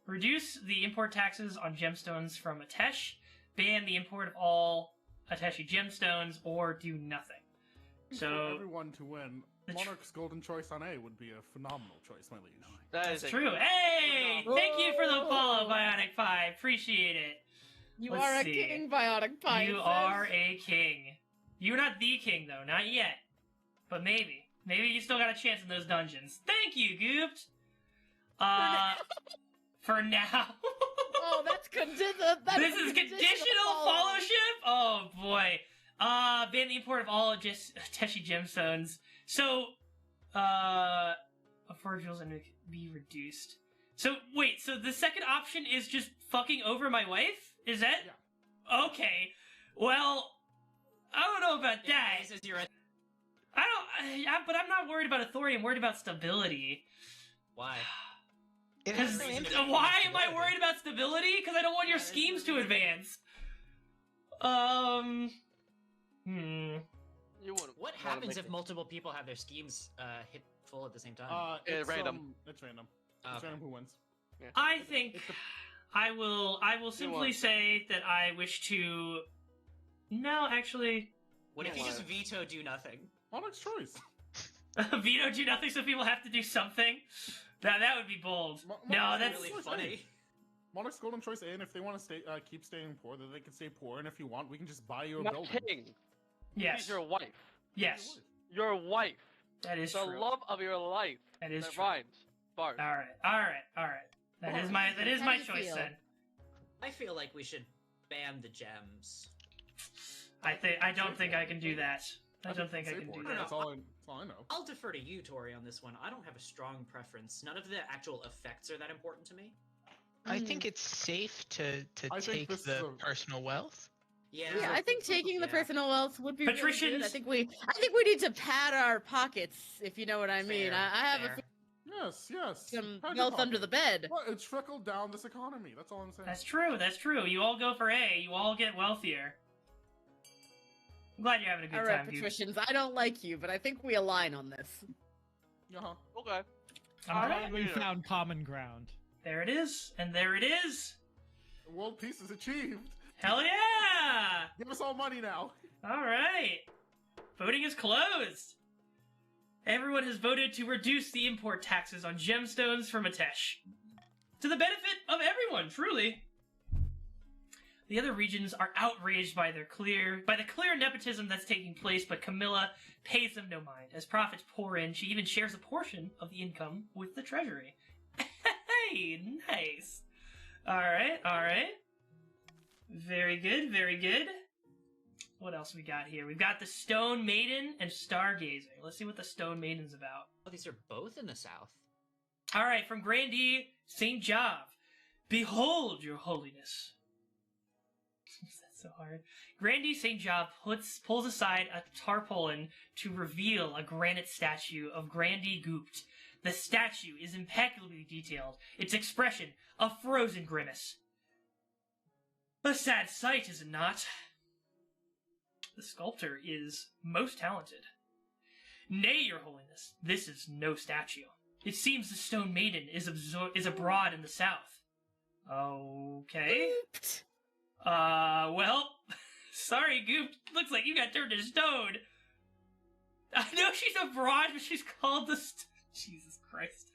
Reduce the import taxes on gemstones from Atesh. Ban the import of all Ateshi gemstones, or do nothing. So for everyone to win, Monarch's golden choice on A would be a phenomenal choice, my liege. That's true. Hey! Thank you for the follow, Bionic Pie. Appreciate it. You Let's are a see. king, Bionic Pie. You are a king. You're not the king, though. Not yet. But maybe. Maybe you still got a chance in those dungeons. Thank you, Gooped! For now. Oh, that's This is conditional fellowship? Oh, boy. Ban the import of all just Teshi gemstones. So, afford jewels and be reduced. So, wait, so the second option is just fucking over my wife? Is that? Yeah. Okay. Well, I don't know about that. This is your... But I'm not worried about authority, I'm worried about stability. Why? Because why am I worried about stability? Because I don't want your schemes to advance. What happens if multiple people have their schemes hit full at the same time? It's random. It's random. Okay. It's random who wins. Yeah. I think I will simply say that I wish to... No, actually... What if you just veto do nothing? Monarch's choice. Veto do nothing so people have to do something? That would be bold. No, that's... really funny. Monarch's golden choice A, and if they want to stay, keep staying poor, then they can stay poor, and if you want, we can just buy you a Not building. king. Yes. He's your wife. Yes. Your wife. That is the true. love of your life. That is that true. rhymes. Bard. Alright. That is my How do you choice feel? then. I feel like we should ban the gems. I don't think I can do that. I don't think I Say can poor. do that. That's all I know. I'll defer to you, Tori, on this one. I don't have a strong preference. None of the actual effects are that important to me. I think it's safe to I think take this is the a- personal wealth. Yeah. Yeah, I think taking the Yeah. personal wealth would be really good. Patricians- I think we need to pad our pockets, if you know what I mean. Fair, I have fair. Yes. some Pad your wealth under the pocket. bed. Well, it trickled down this economy. That's all I'm saying. That's true. You all go for A. You all get wealthier. I'm glad you're having a good All time, right, dude. patricians. I don't like you, but I think we align on this. Uh-huh. Okay. Alright. We found common ground. There it is. And there it is. World peace is achieved. Hell yeah! Give us all money now. Alright. Voting is closed. Everyone has voted to reduce the import taxes on gemstones from Atesh. To the benefit of everyone, truly. The other regions are outraged by the clear nepotism that's taking place, but Camilla pays them no mind. As profits pour in, she even shares a portion of the income with the treasury. Hey, nice. Alright. Very good. What else we got here? We've got the Stone Maiden and Stargazer. Let's see what the Stone Maiden's about. Oh, these are both in the south. Alright, from Grandee St. Job. Behold, your holiness. That's so hard. Grandee St. Job pulls aside a tarpaulin to reveal a granite statue of Grandee Goopt. The statue is impeccably detailed, its expression a frozen grimace. A sad sight, is it not? The sculptor is most talented. Nay, your holiness, this is no statue. It seems the Stone Maiden is abroad in the south. Okay. Well, sorry, Goop. Looks like you got turned to stone. I know she's abroad, but she's called the Jesus Christ.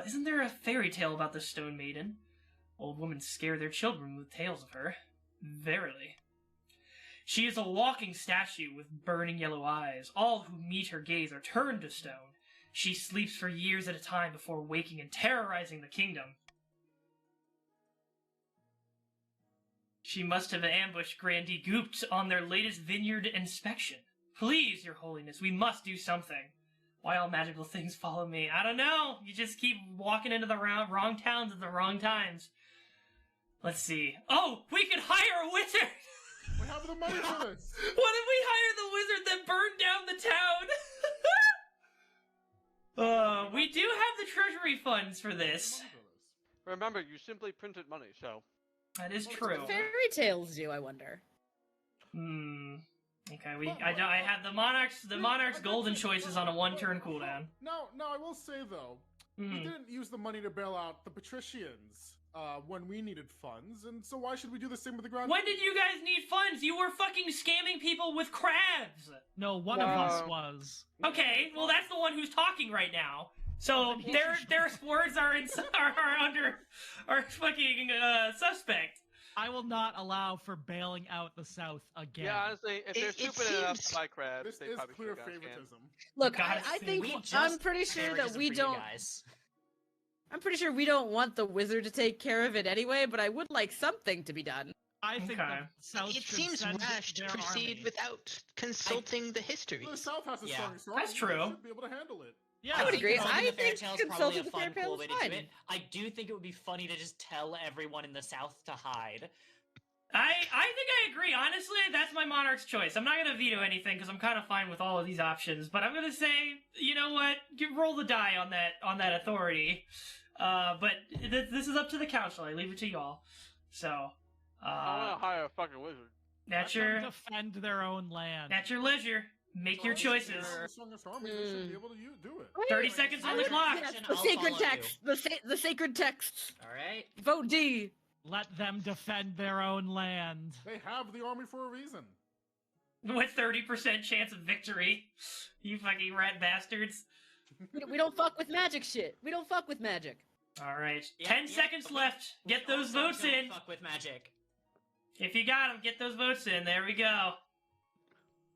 Isn't there a fairy tale about the Stone Maiden? Old women scare their children with tales of her. Verily. She is a walking statue with burning yellow eyes. All who meet her gaze are turned to stone. She sleeps for years at a time before waking and terrorizing the kingdom. She must have ambushed Grandee Goopt on their latest vineyard inspection. Please, your holiness, we must do something. Why all magical things follow me? I don't know. You just keep walking into the wrong towns at the wrong times. Let's see. Oh, we could hire a wizard! We have the money for this. What if we hire the wizard that burned down the town? We do have the treasury funds for this. Remember, you simply printed money, so... That is true. What fairy tales do, I wonder? Okay, I have the Monarch's golden choices on a 1-turn cooldown. No, I will say though, we didn't use the money to bail out the patricians when we needed funds, and so why should we do the same with the ground? When did you guys need funds? You were fucking scamming people with crabs! No, one of us was. Okay, well that's the one who's talking right now. So their words are fucking suspect. I will not allow for bailing out the South again. Yeah, honestly, if they're stupid enough to buy crabs, This they is probably clear should have gone scam. favoritism. Look, God, I think We just I'm pretty sure that favoritism we for you don't. guys. I'm pretty sure we don't want the wizard to take care of it anyway. But I would like something to be done. I think Okay. the South It should seems send rash to their proceed army. without consulting the history. The South has a Yeah. strong army. That's true. They should be able to handle it. Yeah, I would agree. Consulting I the fairy think tale is probably consulting a the fun, fairy tale cool is way to fine. do it. I do think it would be funny to just tell everyone in the South to hide. I think I agree. Honestly, that's my Monarch's choice. I'm not gonna veto anything because I'm kind of fine with all of these options. But I'm gonna say, you know what? Roll the die on that authority. But this is up to the council. I leave it to y'all. So, I want to hire a fucking wizard. that's Let them your defend their own land. at your leisure. Make your choices. The strongest army, they should be able to do it. 30 seconds on the clock. Yes, I'll the sacred follow you. text. The sacred texts. All right. Vote D. Let them defend their own land. They have the army for a reason. With 30% chance of victory. You fucking rat bastards. We don't fuck with magic shit. We don't fuck with magic. All right. Yeah, 10 yeah, seconds but left. Get we those also votes don't in. Fuck with magic. If you got them, get those votes in. There we go.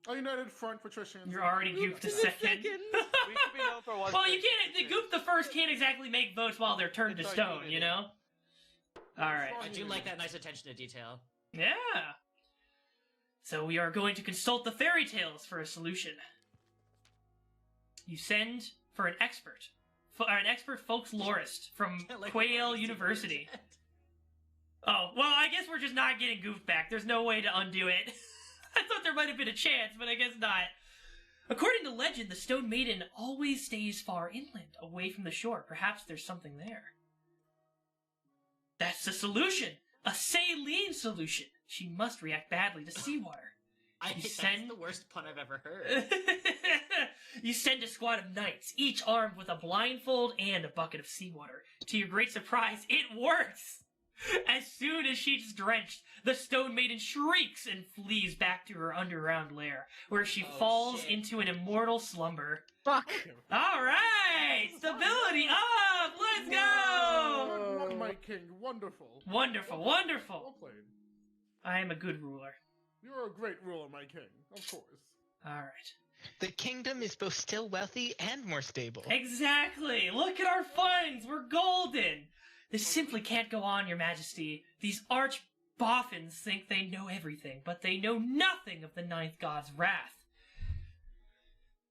A united front, patricians. You're already gooped a second. We should be known for one Well, thing. you can't. The goop the first can't exactly make votes while they're turned to It's our stone, unity. you know? Alright. I do like that nice attention to detail. Yeah. So we are going to consult the fairy tales for a solution. You send for an expert. An expert folklorist from Like, Quail what is University. it? Oh, well, I guess we're just not getting goofed back. There's no way to undo it. I thought there might have been a chance, but I guess not. According to legend, the Stone Maiden always stays far inland, away from the shore. Perhaps there's something there. That's the solution! A saline solution! She must react badly to seawater. That's send- the worst pun I've ever heard. You send a squad of knights, each armed with a blindfold and a bucket of seawater. To your great surprise, it works! As soon as she's drenched, the Stone Maiden shrieks and flees back to her underground lair, where she Oh, falls shit. into an immortal slumber. Fuck. Alright! Stability up! Let's go! One, my king, wonderful. Wonderful, Well wonderful! played. I am a good ruler. You're a great ruler, my king. Of course. Alright. The kingdom is both still wealthy and more stable. Exactly! Look at our funds! We're golden! This simply can't go on, your majesty. These arch boffins think they know everything, but they know nothing of the ninth god's wrath.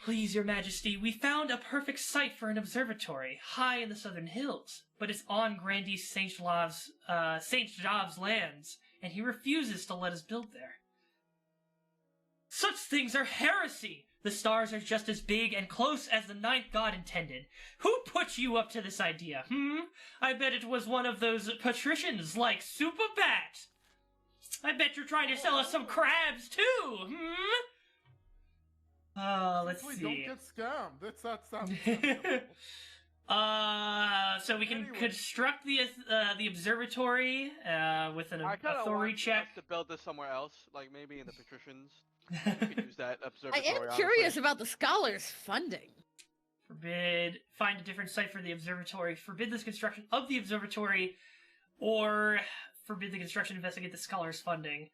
Please, your majesty, we found a perfect site for an observatory, high in the southern hills, but it's on Grandee Saint Job's lands, and he refuses to let us build there. Such things are heresy! The stars are just as big and close as the ninth god intended. Who put you up to this idea, I bet it was one of those patricians like Superbat. I bet you're trying to sell us some crabs too, let's Hopefully see. don't get scammed. That sounds acceptable. So we can Anyway. construct the observatory with an I kind of authority want check. us to build this somewhere else, like maybe in the patricians. We could use that I observatory. am honestly. curious about the scholars' funding. Forbid. Find a different site for the observatory. Forbid the construction of the observatory, or forbid the construction. Investigate the scholars' funding.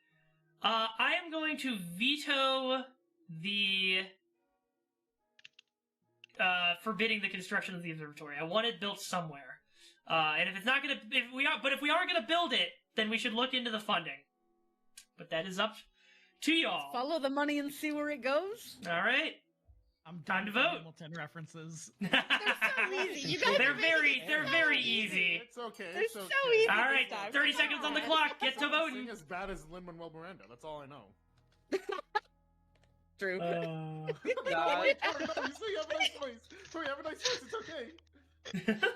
I am going to veto the forbidding the construction of the observatory. I want it built somewhere. And if it's not gonna, if we are gonna build it, then we should look into the funding. But that is up to y'all. Follow the money and see where it goes. All right. I'm Time to done with vote. Hamilton references. They're so easy. You guys They're are making very, it they're so very easy. It's okay. They're It's so okay. easy. All right, this time. 30 Come seconds on the on. clock. Get to Sing voting. as bad as Lin-Manuel Miranda. That's all I know. True. No, wait, Tori, no, you say you have a nice voice. Tori, you have a nice voice. It's okay.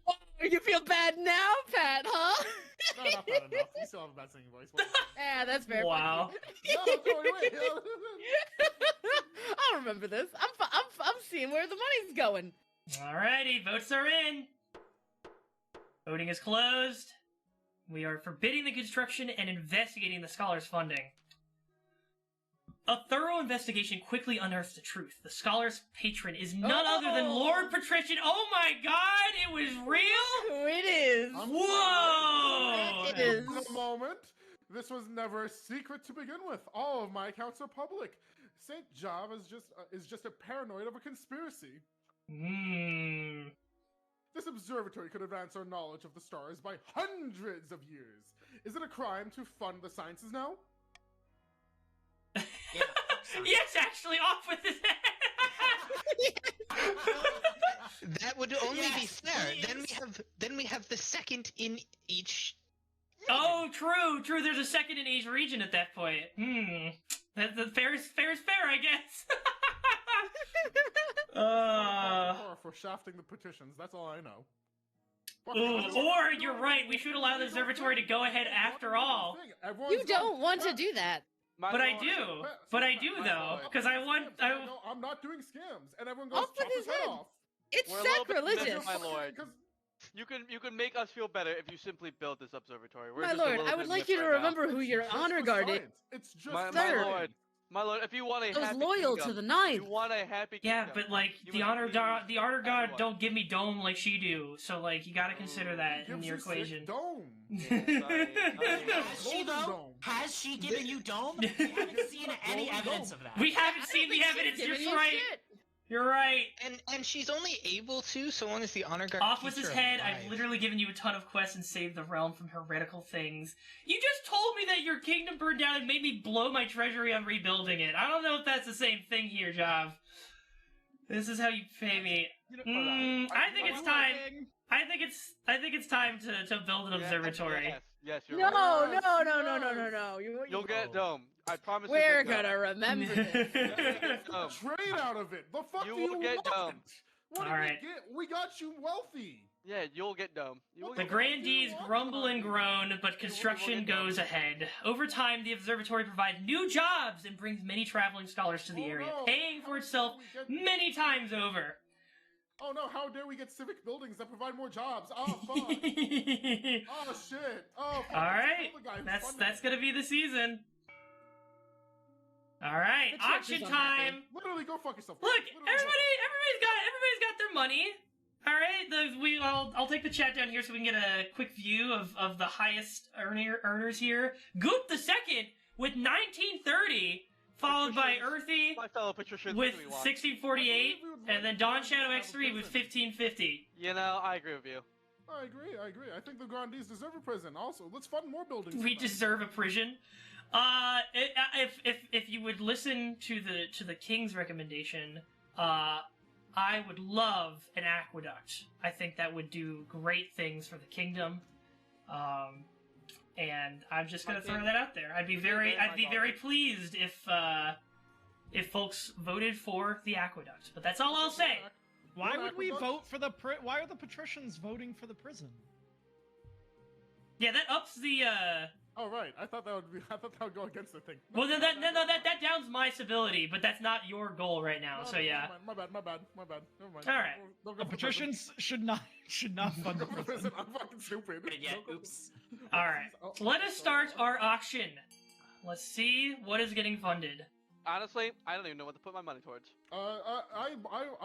Oh, you feel bad now, Pat, huh? No, not bad enough. You still have a bad singing voice. Yeah, that's fair. Wow. No, Tori, wait. I'll remember this. I'm seeing where the money's going. Alrighty, votes are in. Voting is closed. We are forbidding the construction and investigating the scholars' funding. A thorough investigation quickly unearths the truth. The scholar's patron is none other than Lord Patrician. Oh my god, it was real? It is. Whoa! It is. In a moment. This was never a secret to begin with. All of my accounts are public. Saint Jav is just a paranoid of a conspiracy. This observatory could advance our knowledge of the stars by hundreds of years. Is it a crime to fund the sciences now? Yeah. Yes, actually, off with his head! That would only be Yes, fair. please. Then we have the second in each. Oh, true. There's a second in each region at that point. The fair is fair, I guess. For shafting the petitions, that's all I know. Or, you're right, we should allow the observatory to go ahead after all. You don't want to do that. But I do, though, because I want... No, I'm not doing scams, and everyone goes, Off with chop his his head head. off. It's We're a little bit sacrilegious. different, my lord. 'Cause You can make us feel better if you simply build this observatory. We're My just a lord, little I bit would like miffed you to right now. remember who your just honor for guard is. science. It's just My Sir. lord, my lord, if you want a I was happy loyal kingdom, to the ninth. you want a happy Yeah, kingdom. but, like, You the would honor be god everyone. don't give me dome like she do, so, like, you gotta consider that in gives your you sick equation. Dome. Sorry. Has she Golden though? Dome. Has she given you dome? We haven't seen any Golden evidence Dome. of that. We haven't I seen don't the think evidence, she's you're giving you right. shit. You're right. And she's only able to so long as the honor guard Off with keeps his her head, alive. I've literally given you a ton of quests and saved the realm from heretical things. You just told me that your kingdom burned down and made me blow my treasury on rebuilding it. I don't know if that's the same thing here, Jav. This is how you pay me. I think it's time. I think it's time to build an observatory. Yes, you're No, right. no. You'll get dome. I promise. We're you'll get gonna remember this. dome. Trade out of it. The fuck You do you will get want? dome. What did Alright. we get? We got you wealthy. Yeah, you'll get dome. You will The get grandees grumble and groan, but construction goes ahead. Over time, the observatory provides new jobs and brings many traveling scholars to the area, no. paying for How itself dare we get- many times over. Oh no, how dare we get civic buildings that provide more jobs? Oh fuck. All Oh shit. Oh fuck. right, Kill the guy who that's funded it. gonna be the season. All right, The church auction is unhappy. time. Literally go fuck yourself. Look, Literally everybody's got their money. All right, I'll take the chat down here so we can get a quick view of the highest earners here. Goop the second with 1930, followed by Earthy My fellow patricians. with what do we want? 1648, and then Dawn Shadow X3 with 1550. You know, I agree with you. I agree. I think the grandees deserve a prison. Also, let's fund more buildings. We for them. deserve a prison. If you would listen to the king's recommendation, I would love an aqueduct. I think that would do great things for the kingdom. And I'm just gonna throw that out there. I'd be very pleased if folks voted for the aqueduct. But that's all I'll say. Why One would we aqueduct? vote for the why are the patricians voting for the prison? Yeah, that ups the. Oh right, I thought that would go against the thing. Well, then that downs my civility, but that's not your goal right now. So yeah. My bad. Never mind. All right. Don't go The for prison. patricians should not fund the Don't go for prison. prison. I'm fucking stupid. But yeah, Don't go for- oops. All right. Oh, Let us start our auction. Let's see what is getting funded. Honestly, I don't even know what to put my money towards. I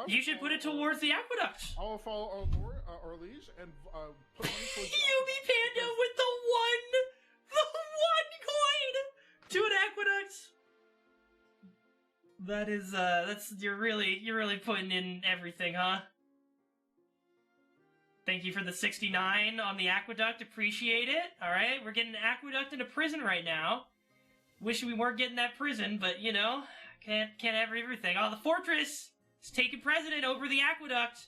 You should put it towards the aqueduct. I will follow our liege and put money towards the Yubi aqueduct. Panda with the one coin to an aqueduct. That is you're really putting in everything, huh? Thank you for the 69 on the aqueduct. Appreciate it. All right, we're getting an aqueduct and a prison right now. Wish we weren't getting that prison, but you know, Can't have everything. Oh, the fortress is taking precedent over the aqueduct.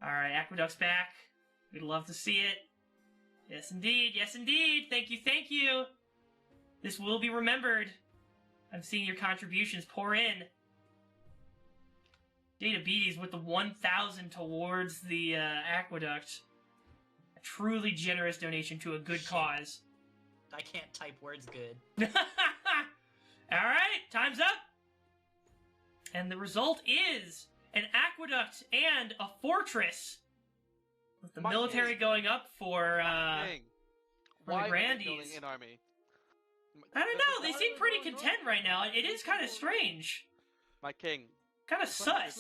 All right, aqueduct's back. We'd love to see it. Yes, indeed. Yes, indeed. Thank you. This will be remembered. I'm seeing your contributions pour in. Decapitation with the 1,000 towards the aqueduct. A truly generous donation to a good cause. I can't type words good. Alright, time's up! And the result is an aqueduct and a fortress. With the military going up for Why the Grandees. building an army? I don't know, they seem pretty content right now. It is kind of strange. My king, Kind of sus.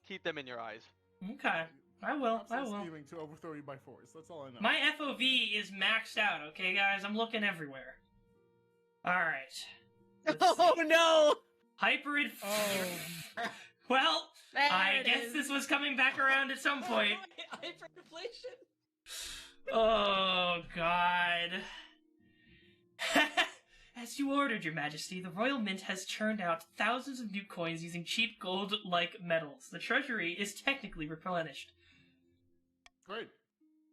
keep them in your eyes. Okay, I will. Scheming to overthrow you by force. That's all I know. My FOV is maxed out, okay, guys? I'm looking everywhere. Alright. Oh no! Hyper Oh, Well, There I it guess is. this was coming back around at some point. Hyperinflation. Oh, God. As you ordered, Your Majesty, the Royal Mint has churned out thousands of new coins using cheap gold-like metals. The treasury is technically replenished. Great.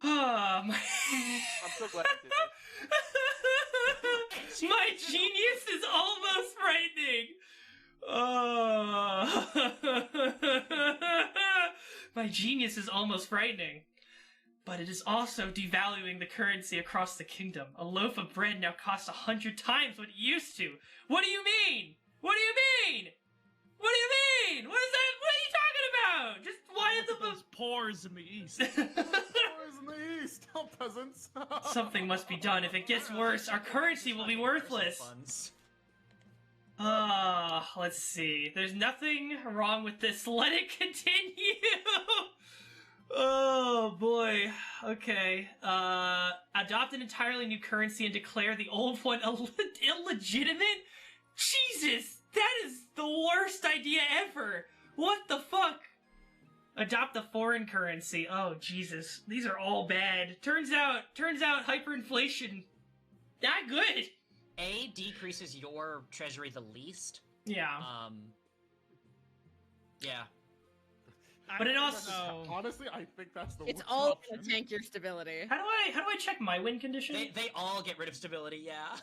Ah, I'm so glad you did this. My genius is almost frightening. Oh. My genius is almost frightening. But it is also devaluing the currency across the kingdom. A loaf of bread now costs 100 times what it used to. What do you mean? What do you mean? What do you mean? What is that? What are you talking about? Just why look is at those pores in the east. Wars in the east, oh peasants. Something must be done. If it gets worse, our currency will be worthless. Let's see. There's nothing wrong with this. Let it continue. Oh boy. Okay. Adopt an entirely new currency and declare the old one illegitimate? Jesus, that is the worst idea ever. What the fuck? Adopt a foreign currency. Oh Jesus, these are all bad. Turns out hyperinflation not good. A decreases your treasury the least. Yeah. Yeah. But it also honestly, I think that's the It's worst all option. gonna tank your stability. How do I check my win condition? They all get rid of stability, yeah.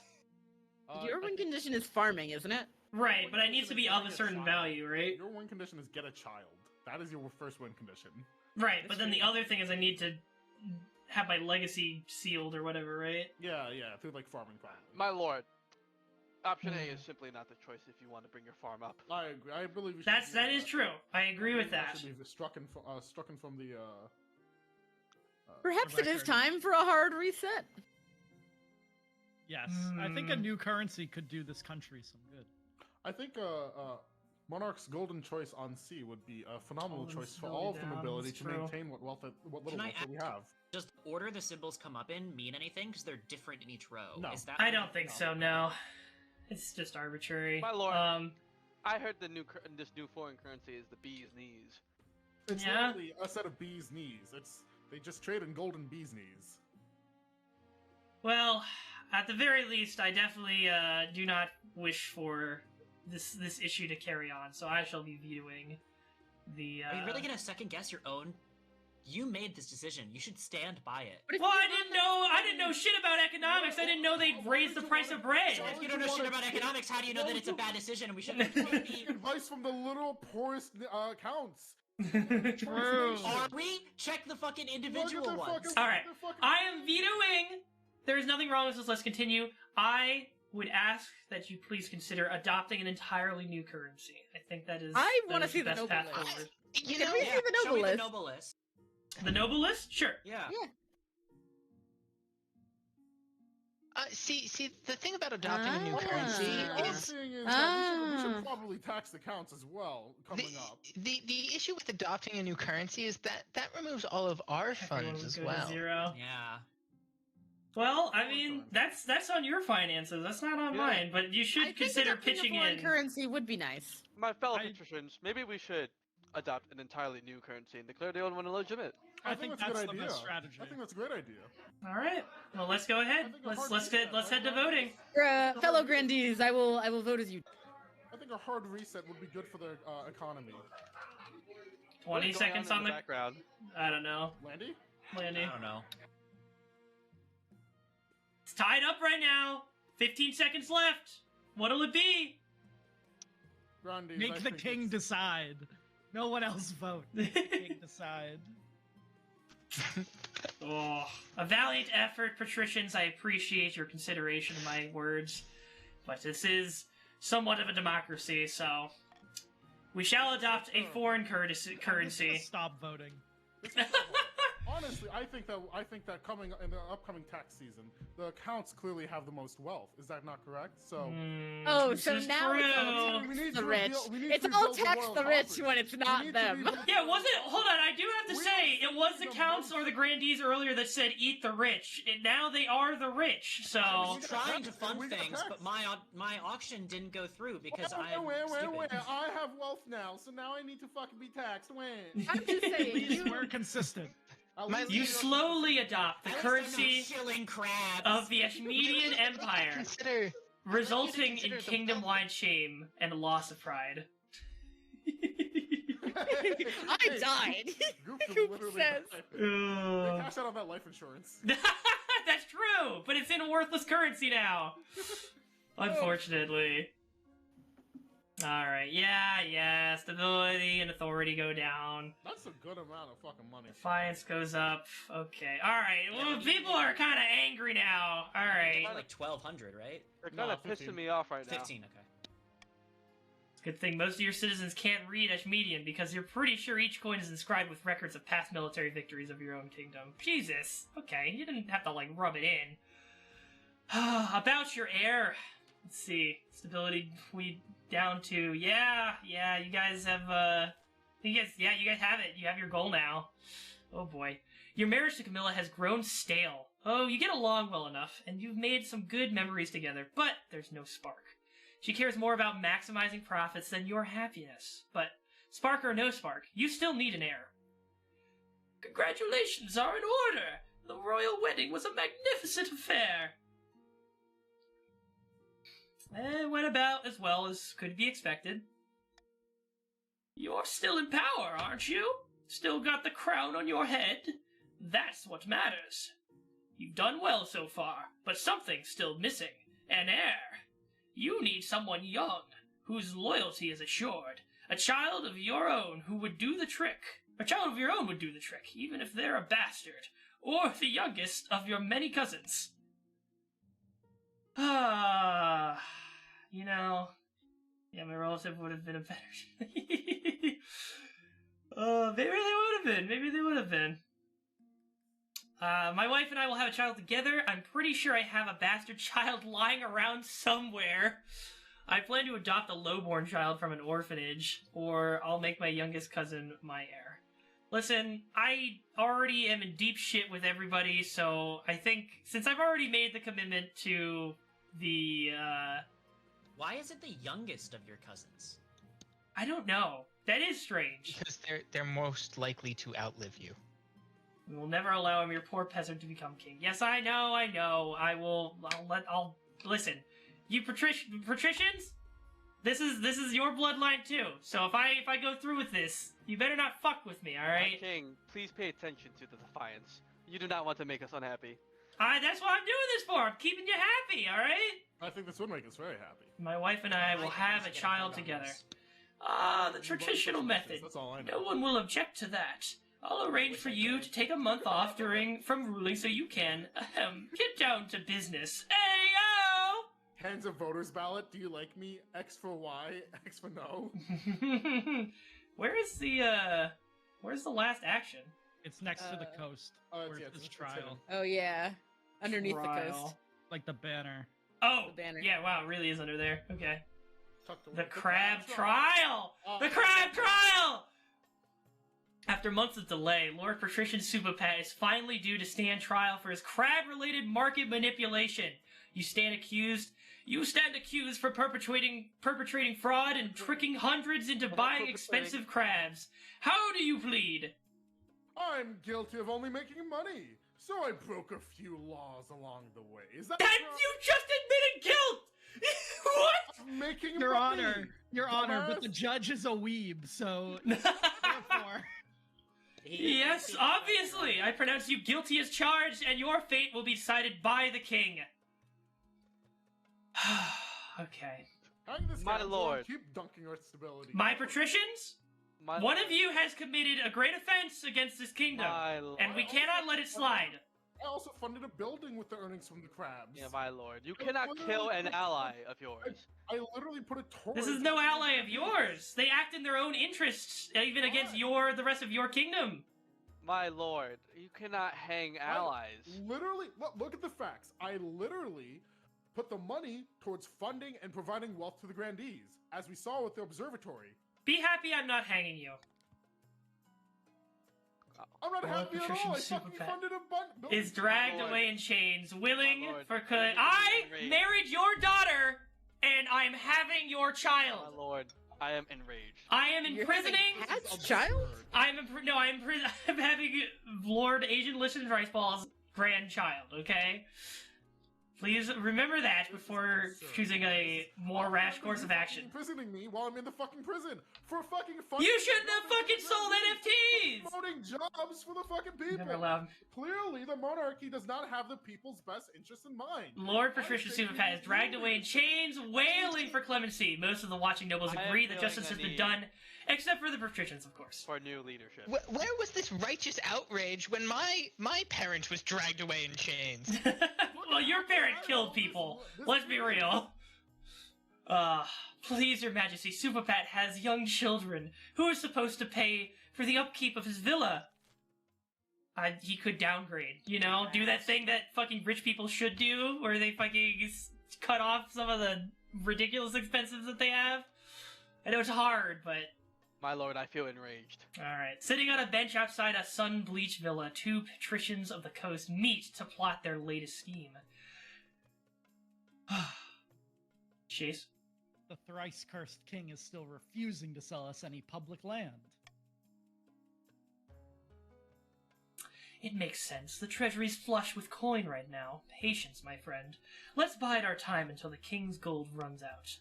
Your win condition is farming, isn't it? Right, but I need to be of a certain value, right? Your win condition is get a child. That is your first win condition. Right, but then the other thing is I need to have my legacy sealed or whatever, right? Yeah, through like farming probably. My lord, option A is simply not the choice if you want to bring your farm up. I agree. I believe That is true. I agree with that. Should be struck from the. Perhaps it is record. time for a hard reset. Yes, I think a new currency could do this country some good. I think Monarch's golden choice on sea would be a phenomenal Golden choice for all of the down, nobility that's to true. maintain what little Can I wealth that we have. Does the order the symbols come up in mean anything? Because they're different in each row. No. Is that I don't think so, no. It's just arbitrary. My lord. I heard this new foreign currency is the bee's knees. It's Yeah. literally a set of bees' knees. They just trade in golden bees' knees. Well, at the very least, I definitely do not wish for this issue to carry on, so I shall be vetoing the. Are you really gonna second guess your own? You made this decision. You should stand by it. Well, I didn't know shit about economics. I didn't know they'd raise the price of bread. So if you don't know shit about economics, how do you know that it's a bad decision and we shouldn't be... Advice from the literal poorest counts. True. Are we? Check the fucking individual Look at their ones. fucking- All right, their fucking- I am vetoing. There is nothing wrong with this. Let's continue. I would ask that you please consider adopting an entirely new currency. I think that is. I that wanna is see the best noble path list. forward. You Can know, we see the show noble me the list? noble list. The noble list, sure. Yeah. see, the thing about adopting a new Ah. currency All I'm is saying is that we Ah. should probably tax the counts as well coming up. the issue with adopting a new currency is that removes all of our Everyone funds would as go to well. zero. Yeah. Well, I mean, that's on your finances. That's not on Yeah. mine. But you I should think consider adopting a pitching foreign in. currency would be nice. My fellow I- patricians, maybe we should adopt an entirely new currency and declare the old one illegitimate. I think that's a the good idea. best strategy. I think that's a great idea. All right. Well, let's go ahead. I think a Let's hard let's reset, head to right? voting. Fellow grandees, I will vote as you. I think a hard reset would be good for the economy. 20 seconds on the background. I don't know. Landy? Landy. I don't know. It's tied up right now. 15 seconds left. What'll it be? Grandies, Make I the think king it's- decide. No one else vote. Make the king decide. Oh, a valiant effort, patricians. I appreciate your consideration of my words, but this is somewhat of a democracy, so we shall adopt a foreign currency. Stop voting. Honestly, I think that coming in the upcoming tax season, the counts clearly have the most wealth. Is that not correct? So Oh, this so is now true. it's all We tax need the to rich. reveal- we need It's to all rebuild the tax royal the rich coffers. when it's We not need to them. rebuild- Yeah, was it? Hold on, I do have to We say, don't it was see the the counts most- or the grandees earlier that said eat the rich. And now they are the rich, I so... was trying to taxed. fund We got things, taxed. but my auction didn't go through because Wait, I'm stupid. I have wealth now, so now I need to fucking be taxed. When? I'm just saying. At least we're consistent. You slowly adopt the At least I'm not currency shilling crabs. of the Ashmedian Empire, Consider resulting in consider the kingdom-wide shame and loss of pride. I died. Goop literally says? died. They Ugh. cashed out on that life insurance. That's true, but it's in a worthless currency now. Unfortunately. Alright, yeah, stability and authority go down. That's a good amount of fucking money. Defiance goes up. Okay, alright, well, people are kind of angry now. Alright. Like 1,200, right? They're No, kind of 15. pissing me off right now. 15, okay. Good thing most of your citizens can't read Ashmedian because you're pretty sure each coin is inscribed with records of past military victories of your own kingdom. Jesus. Okay, you didn't have to, like, rub it in. About your heir. Let's see. Stability, we down to... Yeah, you guys have, you guys have it. You have your goal now. Oh, boy. Your marriage to Camilla has grown stale. Oh, you get along well enough, and you've made some good memories together, but there's no spark. She cares more about maximizing profits than your happiness. But, spark or no spark, you still need an heir. Congratulations are in order! The royal wedding was a magnificent affair! It went about as well as could be expected. You're still in power, aren't you? Still got the crown on your head? That's what matters. You've done well so far, but something's still missing. An heir. You need someone young, whose loyalty is assured. A child of your own who would do the trick. A child of your own would do the trick, even if they're a bastard. Or the youngest of your many cousins. Ah, yeah, my relative would have been a better... maybe they would have been. My wife and I will have a child together. I'm pretty sure I have a bastard child lying around somewhere. I plan to adopt a lowborn child from an orphanage, or I'll make my youngest cousin my heir. Listen, I already am in deep shit with everybody, so I think, since I've already made the commitment to the, Why is it the youngest of your cousins? I don't know. That is strange. because they're most likely to outlive you. We will never allow him, your poor peasant, to become king. Yes, I know. I'll listen. You patricians? This is your bloodline too. So if I go through with this, you better not fuck with me, alright? King, please pay attention to the defiance. You do not want to make us unhappy. That's what I'm doing this for. I'm keeping you happy, alright? I think this would make us very happy. My wife and I will have a get child vote on together. this. The traditional method. That's all I know. No one will object to that. I'll arrange for you to take a month off from ruling so you can, get down to business. Hey, Hands of voters ballot. Do you like me? X for Y, X for no. yo! Where's the last action? It's next to the coast. Oh, where yeah, it's it's trial. hidden. Oh yeah, underneath the Trial. coast. Like the banner. Oh, The banner. yeah, wow, it really is under there. Okay. Tucked away. The crab trial! Oh. The crab trial! After months of delay, Lord Patrician Supapat is finally due to stand trial for his crab-related market manipulation. You stand accused for perpetrating fraud and tricking hundreds into buying expensive crabs. How do you plead? I'm guilty of only making money, so I broke a few laws along the way. Is that That you just admitted guilt! What? making Your money? Honor, Your Honor, but Dumbass. the judge is a weeb, so therefore. Yes, obviously! I pronounce you guilty as charged, and your fate will be decided by the king. Okay. Hang this My guy, lord. Keep dunking our stability. My patricians, My one lord. of you has committed a great offense against this kingdom, My lord. and we cannot let it slide. I also funded a building with the earnings from the crabs. Yeah, my lord. You cannot kill an ally of yours. I literally put a torch. This is no ally of yours. They act in their own interests, even against the rest of your kingdom. My lord, you cannot hang allies. Literally, look at the facts. I literally put the money towards funding and providing wealth to the grandees, as we saw with the observatory. Be happy I'm not hanging you. I'm not Lord happy at Patrician all. I Super fucking Pet funded a bunch. Is dragged Lord. away in chains, willing My lord. for Let me I enraged. married your daughter, and I'm having your My child. lord, I am enraged. I am You're imprisoning. having Pat's child? I'm having Lord Asian Listen Riceball's grandchild. Okay. Please remember that before choosing a more rash course of action. Imprisoning me while I'm in the fucking prison for fucking funding. You shouldn't have fucking sold NFTs. Promoting jobs for the fucking people. Never allowed. Clearly, the monarchy does not have the people's best interests in mind. Lord Patrician Superpat is dragged away in chains, wailing for clemency. Most of the watching nobles I am agree that feeling justice the has been need. done, except for the patricians, of course. For new leadership. Where was this righteous outrage when my parent was dragged away in chains? Well, your parent killed people. Let's be real. Please, Your Majesty, Superpat has young children. Who is supposed to pay for the upkeep of his villa? He could downgrade, you know? Do that thing that fucking rich people should do, where they fucking cut off some of the ridiculous expenses that they have. I know it's hard, but... My lord, I feel enraged. Alright. Sitting on a bench outside a sun-bleached villa, two patricians of the coast meet to plot their latest scheme. Chase? The thrice cursed king is still refusing to sell us any public land. It makes sense. The treasury's flush with coin right now. Patience, my friend. Let's bide our time until the king's gold runs out.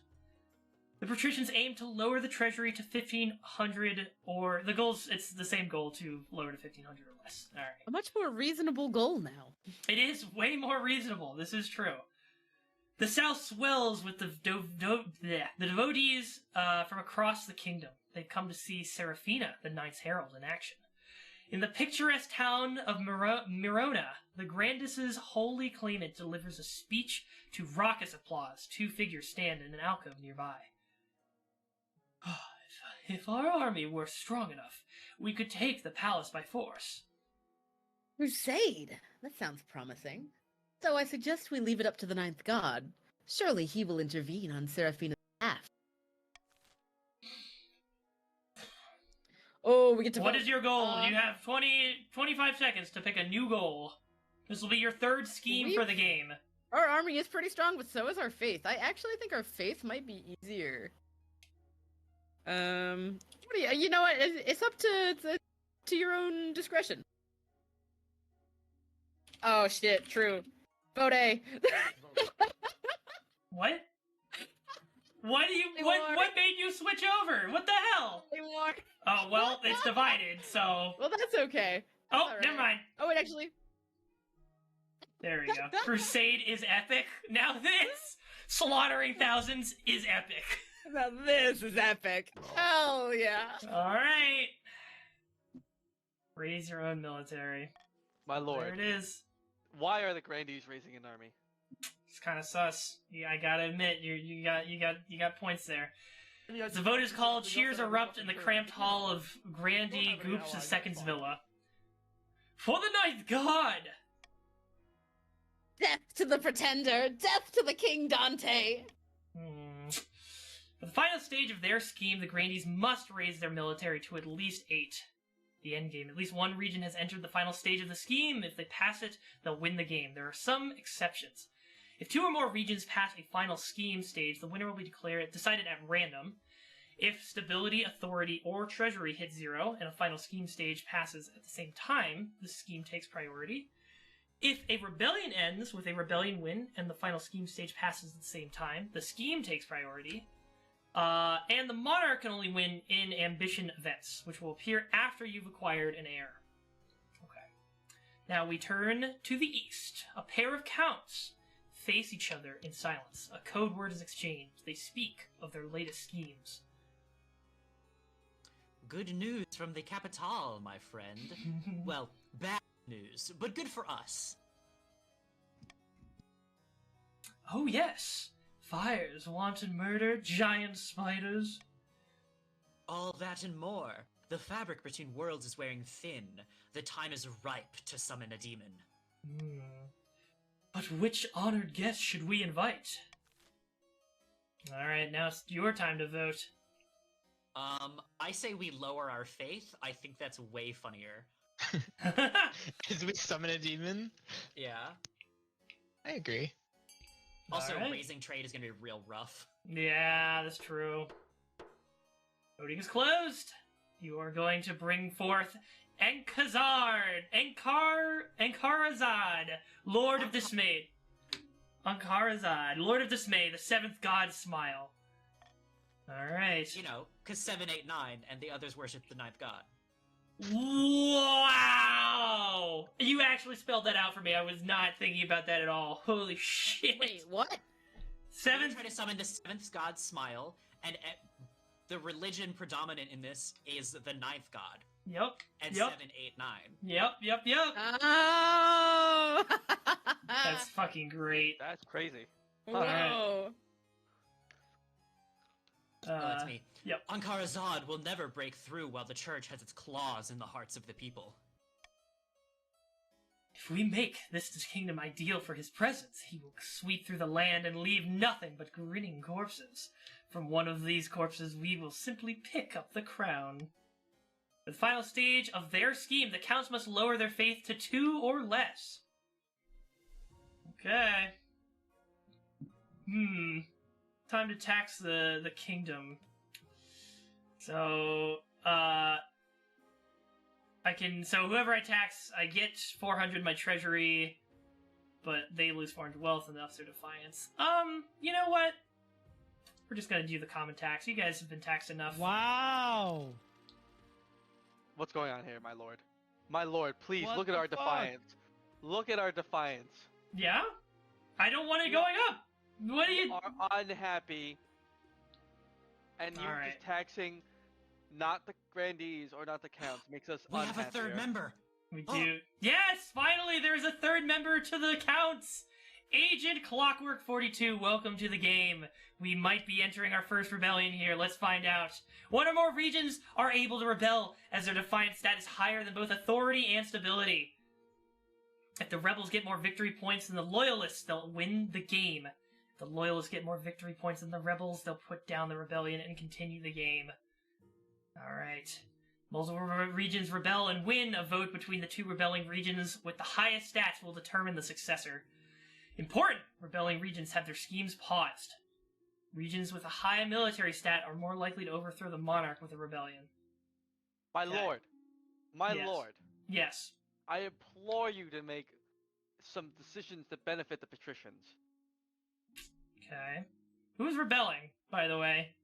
The patricians aim to lower the treasury to 1,500, or the goals. It's the same goal to lower to 1,500 or less. All right. A much more reasonable goal now. It is way more reasonable. This is true. The south swells with the devotees from across the kingdom. They've come to see Seraphina, the Ninth Herald, in action. In the picturesque town of Mirona, the Grandiss's holy claimant delivers a speech to raucous applause. Two figures stand in an alcove nearby. If our army were strong enough, we could take the palace by force. Crusade? That sounds promising. So I suggest we leave it up to the ninth god. Surely he will intervene on Seraphina's behalf. Oh, we get to What vote. is your goal? You have 25 seconds to pick a new goal. This will be your third scheme for the game. Our army is pretty strong, but so is our faith. I actually think our faith might be easier. What do you know what? It's up to your own discretion. Oh shit! True. Vote A. What? What made you switch over? What the hell? Oh, well, it's divided, so... Well, that's okay. Oh, All right. never mind. Oh, wait, actually. There we go. Crusade is epic. Now this, slaughtering thousands, is epic. Now this is epic. Hell yeah. Alright. Raise your own military. My lord. There it is. Why are the Grandees raising an army? It's kind of sus. Yeah, I gotta admit, you got points there. The vote is called. Cheers erupt in the cramped hall of Grandee Goops II's villa. For the ninth god! Death to the pretender! Death to the King Dante! For the final stage of their scheme, the Grandees must raise their military to at least 8. The endgame. At least one region has entered the final stage of the scheme. If they pass it, they'll win the game. There are some exceptions. If 2 or more regions pass a final scheme stage, the winner will be decided at random. If stability, authority, or treasury hit 0 and a final scheme stage passes at the same time, the scheme takes priority. If a rebellion ends with a rebellion win and the final scheme stage passes at the same time, the scheme takes priority. And the Monarch can only win in ambition events, which will appear after you've acquired an heir. Okay. Now we turn to the east. A pair of counts face each other in silence. A code word is exchanged. They speak of their latest schemes. Good news from the capital, my friend. Well, bad news, but good for us. Oh yes. Fires, wanton murder, giant spiders. All that and more. The fabric between worlds is wearing thin. The time is ripe to summon a demon. But which honored guest should we invite? Alright, now it's your time to vote. I say we lower our faith. I think that's way funnier. As we summon a demon? Yeah. I agree. Also, Alright. raising trade is gonna be real rough. Yeah, that's true. Voting is closed. You are going to bring forth Ankarazad, Lord of Dismay. Ankarazad, Lord of Dismay, the seventh god smile. Alright. You know, because 7, 8, 9, and the others worship the ninth god. Wow! You actually spelled that out for me. I was not thinking about that at all. Holy shit. Wait, what? Seventh. Try to summon the seventh god smile, and the religion predominant in this is the ninth god. Yep. And Yep. 7, 8, 9. Yep. Oh! That's fucking great. That's crazy. Whoa. That's me. Yep. Ankarazad will never break through while the church has its claws in the hearts of the people. If we make this kingdom ideal for his presence, he will sweep through the land and leave nothing but grinning corpses. From one of these corpses, we will simply pick up the crown. For the final stage of their scheme, the counts must lower their faith to 2 or less. Okay. Time to tax the kingdom. So, so whoever I tax, I get 400 my treasury, but they lose 400 wealth and that's their defiance. You know what? We're just gonna do the common tax. You guys have been taxed enough. Wow. What's going on here, my lord? My lord, please What look at the our fuck? defiance. Look at our defiance. Yeah? I don't want it going up! What are you... Are unhappy, and you Alright. just taxing not the grandees or not the counts makes us We unhappier. have a third member! We do. Yes! Finally, there's a third member to the counts! Agent Clockwork 42, welcome to the game. We might be entering our first rebellion here. Let's find out. One or more regions are able to rebel, as their defiance stat is higher than both authority and stability. If the rebels get more victory points than the loyalists, they'll win the game. If the loyalists get more victory points than the rebels, they'll put down the rebellion and continue the game. Alright. Multiple regions rebel and win. A vote between the two rebelling regions with the highest stats will determine the successor. Important! Rebelling regions have their schemes paused. Regions with a high military stat are more likely to overthrow the monarch with a rebellion. My Okay. lord, my Yes. lord, Yes. I implore you to make some decisions that benefit the patricians. Okay. Who's rebelling, by the way?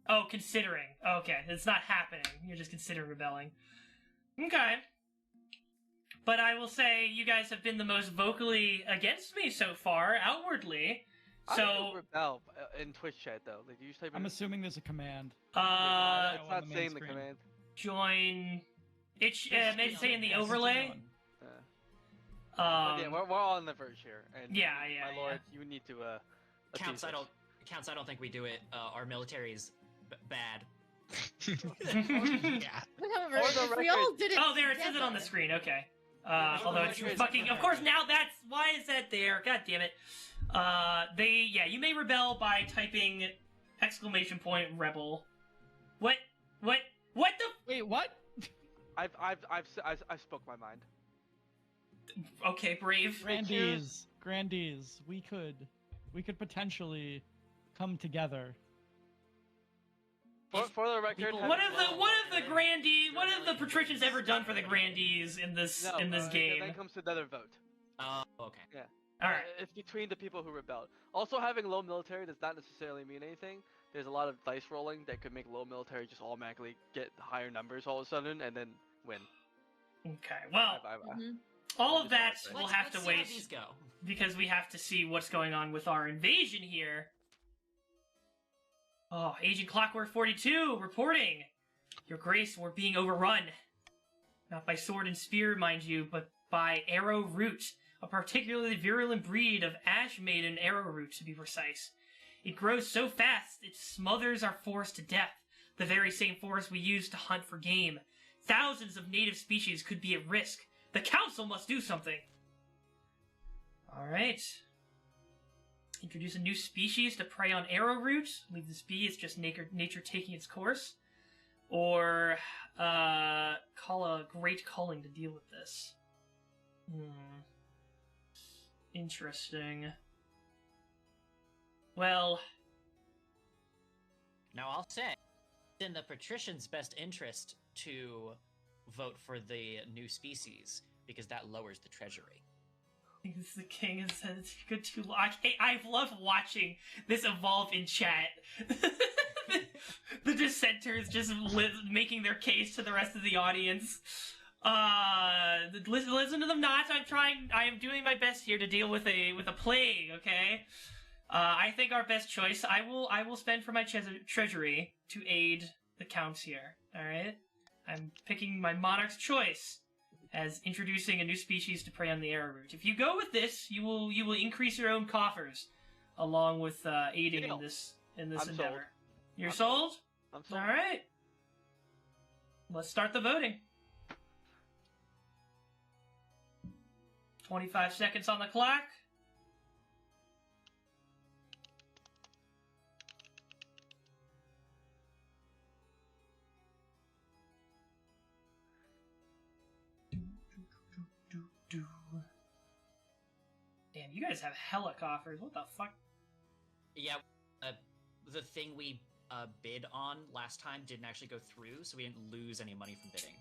Oh, considering. Okay, it's not happening. You're just considering rebelling. Okay. But I will say you guys have been the most vocally against me so far, outwardly. I So, don't rebel in Twitch chat though. Like, you just type in. I'm assuming there's a command. It's on not the main saying the screen. command. join. It's maybe say in the Yes, it's overlay. on. But yeah, we're all on the verge here, and Yeah, my lord, you need to Counts, appease I don't think we do it. Our military is bad. Yeah. However, For the if we all record- did it Oh, there it says it on the together- screen. Okay. Yeah, Although it's it's fucking. Of course, now that's why is that there? God damn it. You may rebel by typing exclamation point rebel. What the? Wait, what? I spoke my mind. Okay, brave. Grandees, we could potentially come together. For the record, People- What have the patricians ever done for the grandees in this game? Then comes another vote. Okay. All right. It's between the people who rebelled. Also, having low military does not necessarily mean anything. There's a lot of dice rolling that could make low military just automatically get higher numbers all of a sudden and then win. Okay. Well, Mhm. all of that Let's- we'll have to see how wait these go. because we have to see what's going on with our invasion here. Oh, Agent Clockwork 42 reporting. Your Grace, we're being overrun. Not by sword and spear, mind you, but by arrowroot, a particularly virulent breed of ash maiden arrowroot, to be precise. It grows so fast, it smothers our forest to death, the very same forest we use to hunt for game. Thousands of native species could be at risk. The Council must do something. Alright. Introduce a new species to prey on arrowroot. Leave this be, it's just nature taking its course. Or call a great calling to deal with this. Interesting. Well, Now I'll say, it's in the patricians' best interest to vote for the new species because that lowers the treasury. the king has said it's good too long. I love watching this evolve in chat. The dissenters just making their case to the rest of the audience. Listen to them not. I am doing my best here to deal with a plague, okay? I think our best choice, I will spend for my treasury to aid the counts here, alright? I'm picking my monarch's choice as introducing a new species to prey on the arrowroot. If you go with this, you will increase your own coffers, along with aiding in this I'm endeavor. sold. You're I'm sold? I'm sold. All right. Let's start the voting. 25 seconds on the clock. Damn, you guys have hella coffers. What the fuck? Yeah, the thing we bid on last time didn't actually go through, so we didn't lose any money from bidding.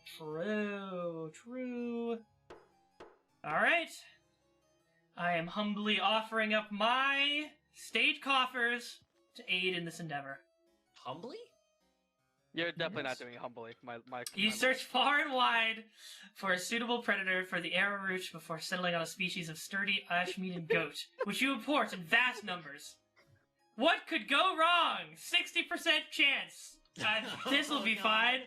True. Alright. I am humbly offering up my state coffers to aid in this endeavor. Humbly? You're definitely Yes. not doing it humbly. You search far and wide for a suitable predator for the arrowroot before settling on a species of sturdy Ashmeaden goat, which you import in vast numbers. What could go wrong? 60% chance. This will be Oh, God. fine.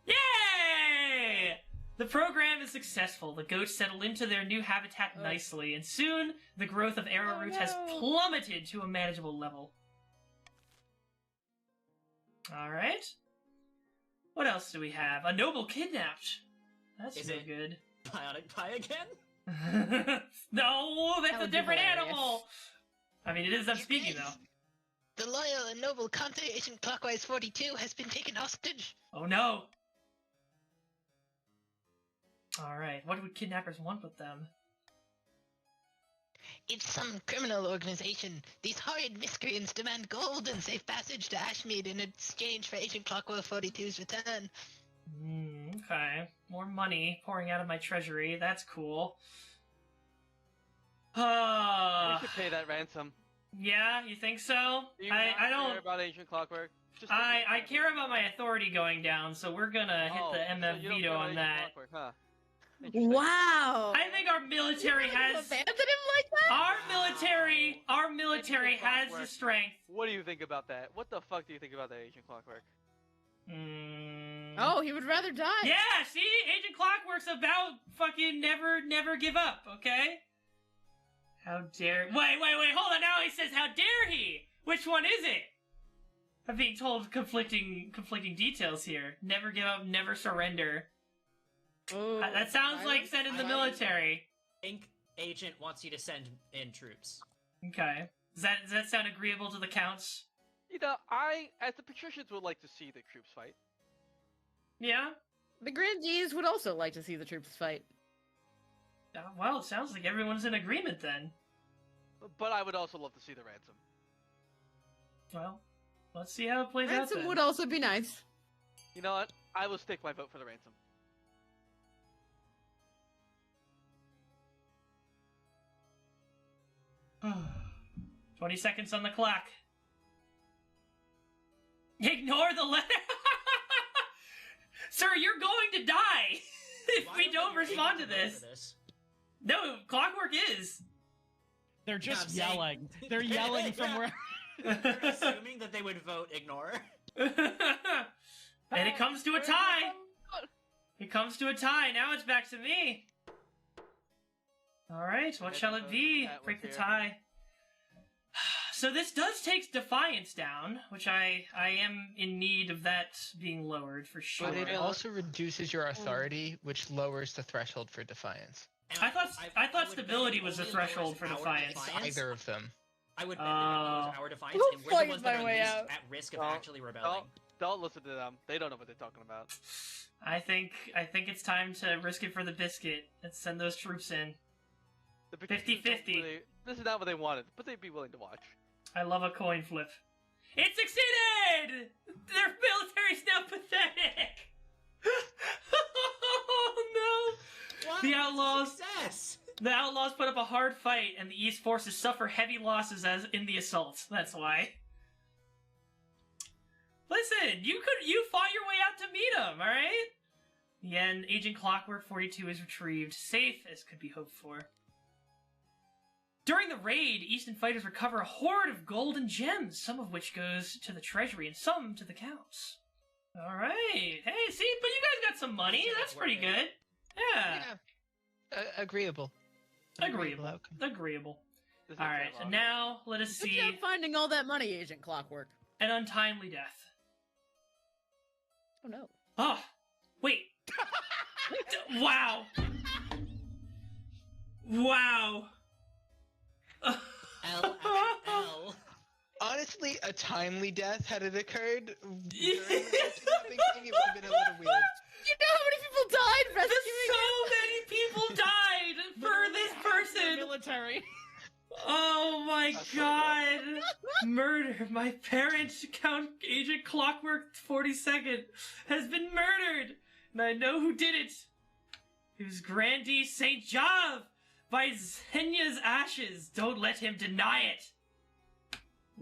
Yay! The program is successful. The goats settle into their new habitat nicely, and soon the growth of arrowroot has no. plummeted to a manageable level. Alright. What else do we have? A noble kidnapped. That's Is no it- good. Bionic Pie again? No, that's That a would be different hilarious. animal! I mean, it is them You speaking, guys, though. The loyal and noble Conte Agent Clockwise 42 has been taken hostage. Oh no! Alright, what would kidnappers want with them? It's some criminal organization. These horrid miscreants demand gold and safe passage to Ashmead in exchange for Agent Clockwise 42's return. Okay. More money pouring out of my treasury. That's cool. We should pay that ransom. Yeah, you think so? Do you I not don't. care about Ancient Clockwork? Just I care about my authority going down, so we're gonna hit the MF you don't veto care about on Ancient that. Clockwork, huh? Interesting. Wow. I think our military has. Abandon him like that? Our military Ancient has the Clockwork. strength. What do you think about that? What the fuck do you think about that, Ancient Clockwork? Oh, he would rather die. Yeah, see? Agent Clockwork's about fucking never give up, okay? How dare... Wait, hold on, now he says, how dare he? Which one is it? I'm being told conflicting details here. Never give up, never surrender. Oh, That sounds like violence? sending the I- military. I think Agent wants you to send in troops. Okay. Does that sound agreeable to the counts? You know, I, as the patricians, would like to see the troops fight. Yeah? The grandees would also like to see the troops fight. Well, it sounds like everyone's in agreement then. But I would also love to see the ransom. Well, let's see how it plays out Ransom then. would also be nice. You know what? I will stake my vote for the ransom. 20 seconds on the clock. Ignore the letter. Sir, you're going to die if we don't respond to this. No, Clockwork is. They're just yelling. They're yelling from where. They're assuming that they would vote ignore. And it comes to a tie. It comes to a tie. Now it's back to me. All right, what shall it be? Break the tie. So this does take Defiance down, which I am in need of that being lowered for sure. But it also reduces your authority, which lowers the threshold for Defiance. I thought stability was the threshold for Defiance. Either of them. I would bet that it lowers our Defiance, and we're the ones that are least at risk of actually rebelling. Don't listen to them. They don't know what they're talking about. I think it's time to risk it for the biscuit and send those troops in. 50-50. This is not what they wanted, but they'd be willing to watch. I love a coin flip. It succeeded! Their military's now pathetic! Oh no! What? The Outlaws... Success! The Outlaws put up a hard fight, and the East forces suffer heavy losses as in the assault. That's why. Listen, you fought your way out to meet him, alright? In the end, Agent Clockwork 42 is retrieved, safe as could be hoped for. During the raid, Eastern fighters recover a hoard of gold and gems, some of which goes to the treasury and some to the counts. Alright. Hey, see, but you guys got some money. That's pretty good. Yeah. Agreeable. Agreeable. Alright, so now let us see. Good job finding all that money, Agent Clockwork. An untimely death. Oh no. Oh, wait. Wow. Wow. L. Honestly, a timely death, had it occurred during the thing, it would have been a little weird. You know how many people died rescuing So many people died for this person. Military. Oh my god. Murder. My parent, Count Agent Clockwork 42nd, has been murdered. And I know who did it. It was Grandee St. Jove by Zenya's ashes. Don't let him deny it.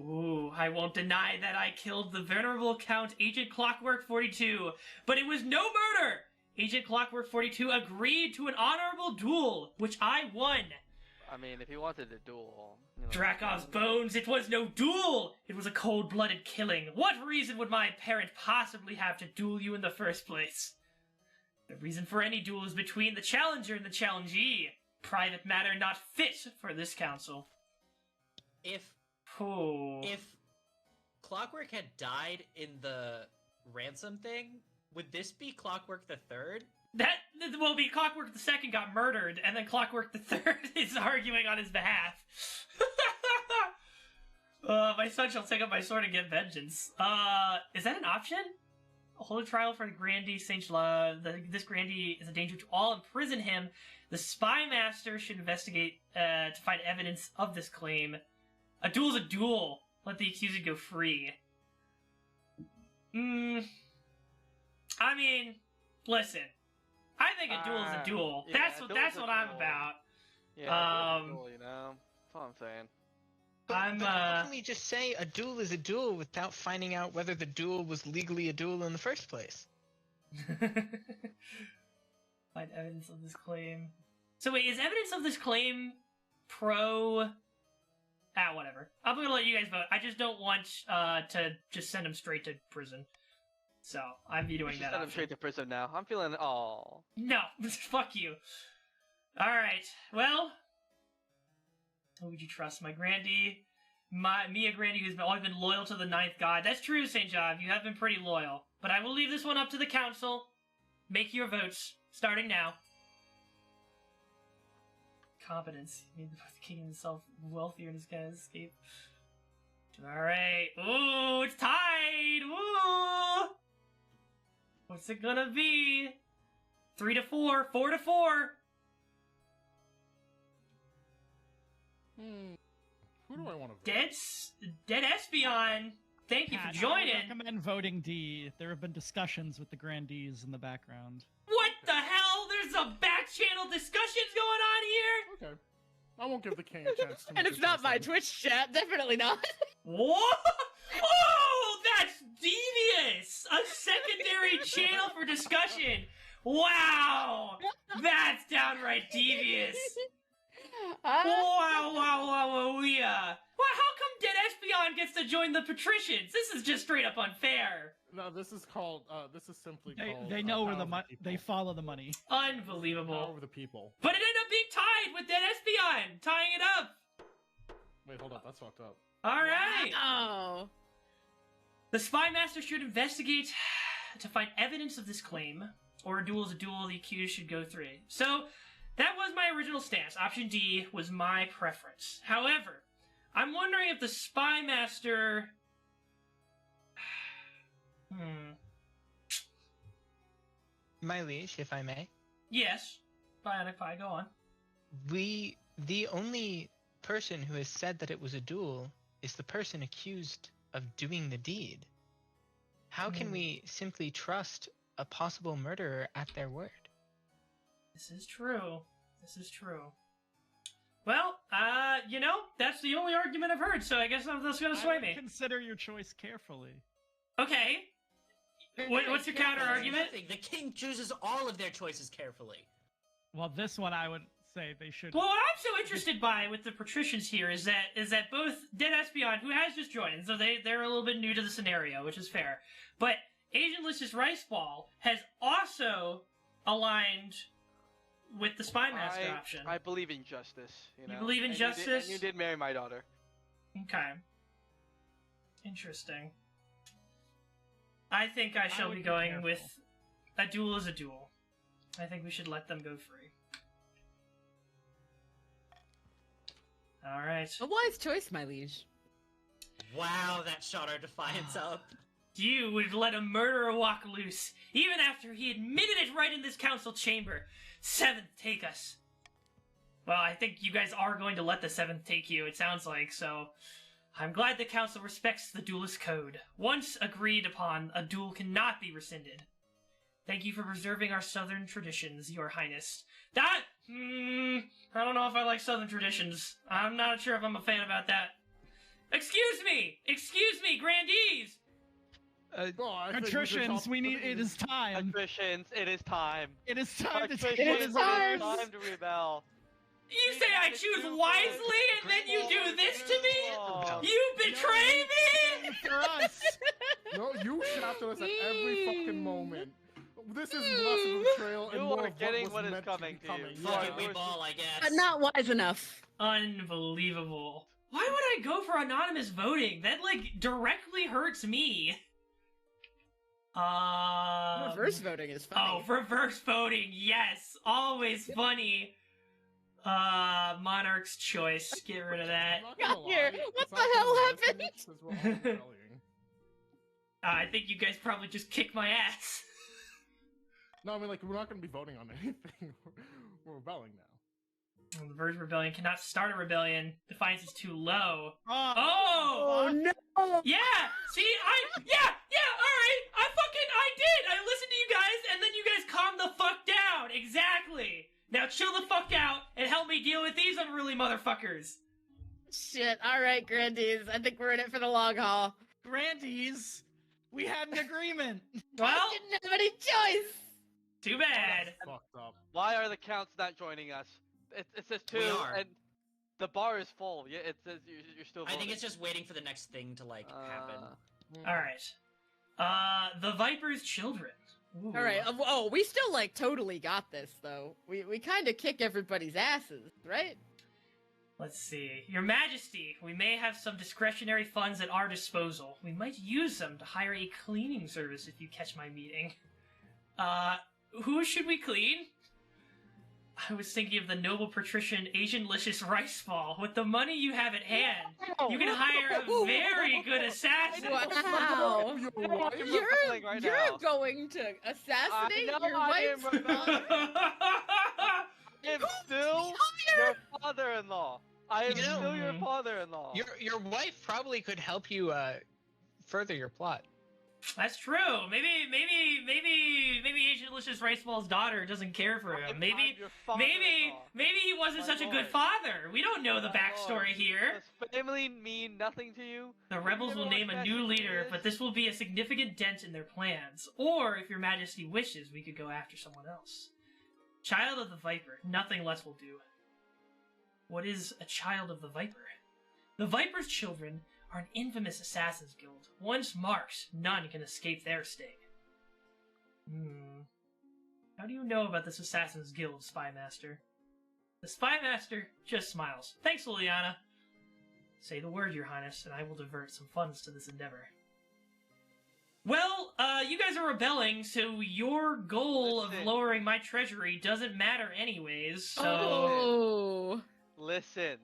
Ooh, I won't deny that I killed the venerable Count Agent Clockwork 42, but it was no murder! Agent Clockwork 42 agreed to an honorable duel, which I won. I mean, if he wanted a duel... You know, Dracov's bones, it was no duel! It was a cold-blooded killing. What reason would my parent possibly have to duel you in the first place? The reason for any duel is between the challenger and the challengee. Private matter not fit for this council. If Oh. If Clockwork had died in the ransom thing, would this be Clockwork the Third? That will be Clockwork the Second got murdered, and then Clockwork the Third is arguing on his behalf. My son shall take up my sword and get vengeance. Is that an option? Hold a trial for the Grandee Saint Love. This Grandee is a danger to all. Imprison him. The Spy Master should investigate to find evidence of this claim. A duel's a duel. Let the accuser go free. I mean, listen. I think a duel's a duel. Yeah, that's what I'm about. Yeah, a duel, you know? That's all I'm saying. But how can we just say a duel is a duel without finding out whether the duel was legally a duel in the first place? Find evidence of this claim. So wait, is evidence of this claim pro... whatever. I'm gonna let you guys vote. I just don't want to just send him straight to prison. So, I'm vetoing that. Send him straight to prison now. I'm feeling... Oh. No, fuck you. Alright, well... Who would you trust? My Grandee? Me, a Grandee who's always been loyal to the Ninth God. That's true, St. John. You have been pretty loyal. But I will leave this one up to the council. Make your votes, starting now. Competence. He made the king himself wealthier in his guy's escape. Alright. Ooh, it's tied! Ooh! What's it gonna be? 3-4. 4-4. Who do I want to vote? Dead Espion! Thank you for joining! I recommend voting D. There have been discussions with the Grandees in the background. What the hell? There's some back channel discussions going on here? Okay. I won't give the king a chance to And it's not my Twitch chat, definitely not. What? Oh, that's devious! A secondary channel for discussion. Wow, that's downright devious. Wow, yeah. Well, how come Dead Espion gets to join the patricians? This is just straight up unfair. No, this is called. This is simply called. They know where power the of money. people. They follow the money. Unbelievable. Power of the people. But it ended up being tied with Dead Espion, tying it up. Wait, hold up. That's fucked up. All right. Oh. The spy master should investigate to find evidence of this claim, or a duel is a duel. The accused should go through. So that was my original stance. Option D was my preference. However, I'm wondering if the spy master. My liege, if I may. Yes. Bionic Pie, go on. The only person who has said that it was a duel is the person accused of doing the deed. How can we simply trust a possible murderer at their word? This is true. This is true. Well, that's the only argument I've heard, so I guess that's gonna sway me. Consider your choice carefully. Okay. What's your counter argument? The king chooses all of their choices carefully. Well, this one I would say they should. Well, what I'm so interested by with the patricians here is that both Dead Espion, who has just joined, so they're a little bit new to the scenario, which is fair, but Asian Licious Riceball has also aligned with the spy master option. I believe in justice. You believe in justice? You did marry my daughter. Okay. Interesting. I think I shall be going with a duel is a duel. I think we should let them go free. Alright. A wise choice, my liege. Wow, that shot our defiance up. You would let a murderer walk loose, even after he admitted it right in this council chamber. Seventh, take us. Well, I think you guys are going to let the seventh take you, it sounds like, so I'm glad the council respects the duelist code. Once agreed upon, a duel cannot be rescinded. Thank you for preserving our southern traditions, your highness. I don't know if I like southern traditions. I'm not sure if I'm a fan about that. Excuse me, grandees! Patricians, it is time. Patricians, it is time. It is time to take Patricians, it is time to rebel. You say I choose wisely and then you do this to me? Oh. You betray me? For us. No, you shafted us at every fucking moment. This is less of a betrayal and You more are of getting what what was is meant coming to be to you. coming. You Fuck are- it, we ball, I guess. But not wise enough. Unbelievable. Why would I go for anonymous voting? That, directly hurts me. Reverse voting is funny. Oh, reverse voting, yes! Always funny. Monarch's choice. Get rid of that. I'm not gonna Got here. lie, What it's the not hell gonna happened? listen, it's 'cause we're all rebelling. I think you guys probably just kicked my ass. No, I mean, we're not gonna be voting on anything. We're rebelling now. The Verge Rebellion cannot start a rebellion. Defiance is too low. Oh, Oh! Oh no! Yeah! See, alright! I did! I listened to you guys, and then you guys calmed the fuck down! Exactly! Now chill the fuck out, and help me deal with these unruly motherfuckers! Shit, alright, grandees. I think we're in it for the long haul. Grandees, we had an agreement. Well, I didn't have any choice! too bad. That's fucked up. Why are the counts not joining us? It says two, We are. and the bar is full. Yeah, it says you're still I voting. think it's just waiting for the next thing to happen. Alright. The Viper's Children. Ooh. Alright, we still, totally got this, though. We kinda kick everybody's asses, right? Let's see. Your Majesty, we may have some discretionary funds at our disposal. We might use them to hire a cleaning service if you catch my meaning. Who should we clean? I was thinking of the noble patrician Asian Licious Riceball. With the money you have at hand, you can hire a very good assassin. Wow! Your wife? You're going to assassinate I know your I wife's am father? I am still your father-in-law. I am You know- still your father-in-law. Your wife probably could help you further your plot. That's true. Maybe Asian Licious just Ricewall's daughter doesn't care for him. I'm Maybe your father-in-law. he wasn't My such a good lord. father. We don't know the My backstory lord. here. Does family mean nothing to you? The Have you rebels ever will watched name a Fast new and leader, Furious? but this will be a significant dent in their plans. Or, if your majesty wishes, we could go after someone else. Child of the Viper. Nothing less will do. What is a child of the Viper? The Viper's children are an infamous assassins guild. Once marked, none can escape their sting. How do you know about this Assassin's Guild, Spymaster? The Spymaster just smiles. Thanks, Liliana. Say the word, Your Highness, and I will divert some funds to this endeavor. Well, you guys are rebelling, so your goal of Listen. lowering my treasury doesn't matter anyways, so... Oh. Listen,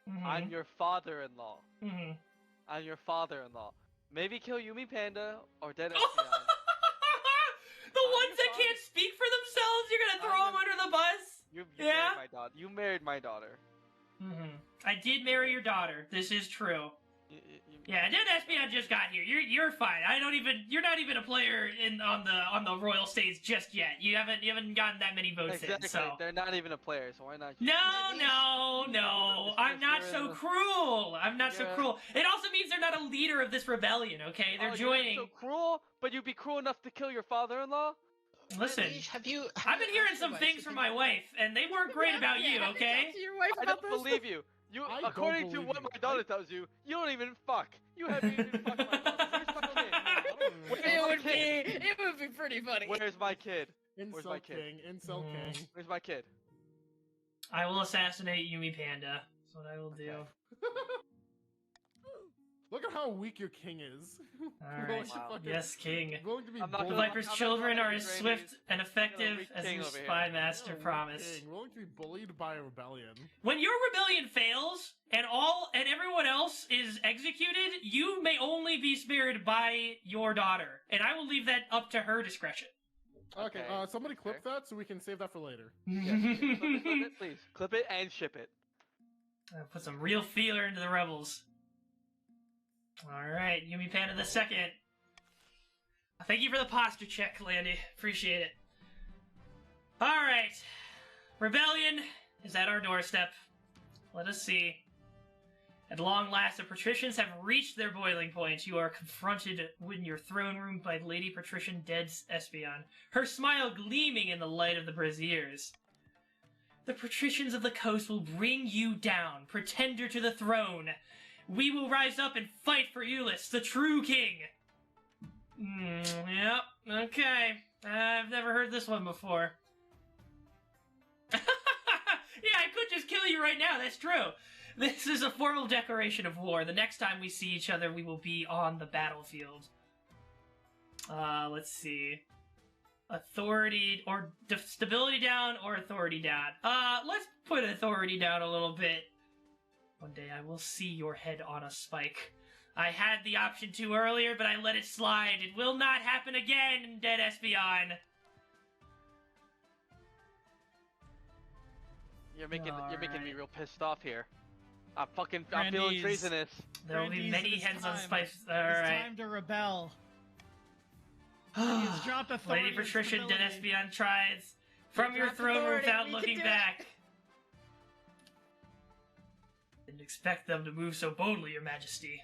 Mhm. I'm your father-in-law. Mhm. I'm your father-in-law. Maybe kill Yumi Panda or Dead The Espeon. ones that can't speak for themselves, you're gonna throw them under the bus? You Yeah? married my daughter. You married my daughter. I did marry your daughter. This is true. Yeah, Dead Espeon just got here. You're fine. You're not even a player on the royal stage just yet. You haven't gotten that many votes Exactly. in, so They're not even a player, so why not? no. I'm not so cruel. I'm not so Yeah. cruel. It also means they're not a leader of this rebellion, okay? They're joining. You're not so cruel, but you'd be cruel enough to kill your father-in-law? Listen, Have you I've been hearing asked some your things wife from if my wife, and they weren't great about you, Have okay? talked to your wife I about don't this? believe you. You, I don't according to believe what you. my daughter tells you, you don't even fuck. You haven't even fucked my daughter. It would be pretty funny. Where's my kid? Where's my Incel kid? King, Incel King. Where's my kid? I will assassinate Yumi Panda. That's what I will do. Okay. Look at how weak your king is. Alright. Willing to Wow. fucking- Yes, King. Willing to be I'm not The gonna- bullied. Viper's I'm not children gonna are let as you swift drain and effective weak as king your over here. spy master Yeah, promised. king, willing to be bullied by a rebellion. When your rebellion fails and everyone else is executed, you may only be spared by your daughter, and I will leave that up to her discretion. Okay, Okay, somebody clip that so we can save that for later. Yes, clip it, please. Clip it and ship it. I'll put some real feeler into the rebels. Alright, Yumi Panda the second. Thank you for the posture check, Landy. Appreciate it. Alright. Rebellion is at our doorstep. Let us see. At long last, the patricians have reached their boiling point. You are confronted in your throne room by Lady Patrician Dead Espeon, her smile gleaming in the light of the braziers. The patricians of the coast will bring you down, pretender to the throne. We will rise up and fight for Ulyss, the true king. Yep, okay. I've never heard this one before. Yeah, I could just kill you right now, that's true. This is a formal declaration of war. The next time we see each other, we will be on the battlefield. Let's see. Authority, or stability down, or authority down. Let's put authority down a little bit. One day I will see your head on a spike. I had the option to earlier, but I let it slide. It will not happen again, Dead Espeon. You're making Alright. me real pissed off here. I'm feeling Grandies. treasonous. There will be Grandies, many it is heads on time. spikes. It's Alright. time to rebel. He has dropped authority Lady and Patricia Dead stability. Espeon tries from your dropped throne room authority, without we looking can do it. back. Didn't expect them to move so boldly, Your Majesty.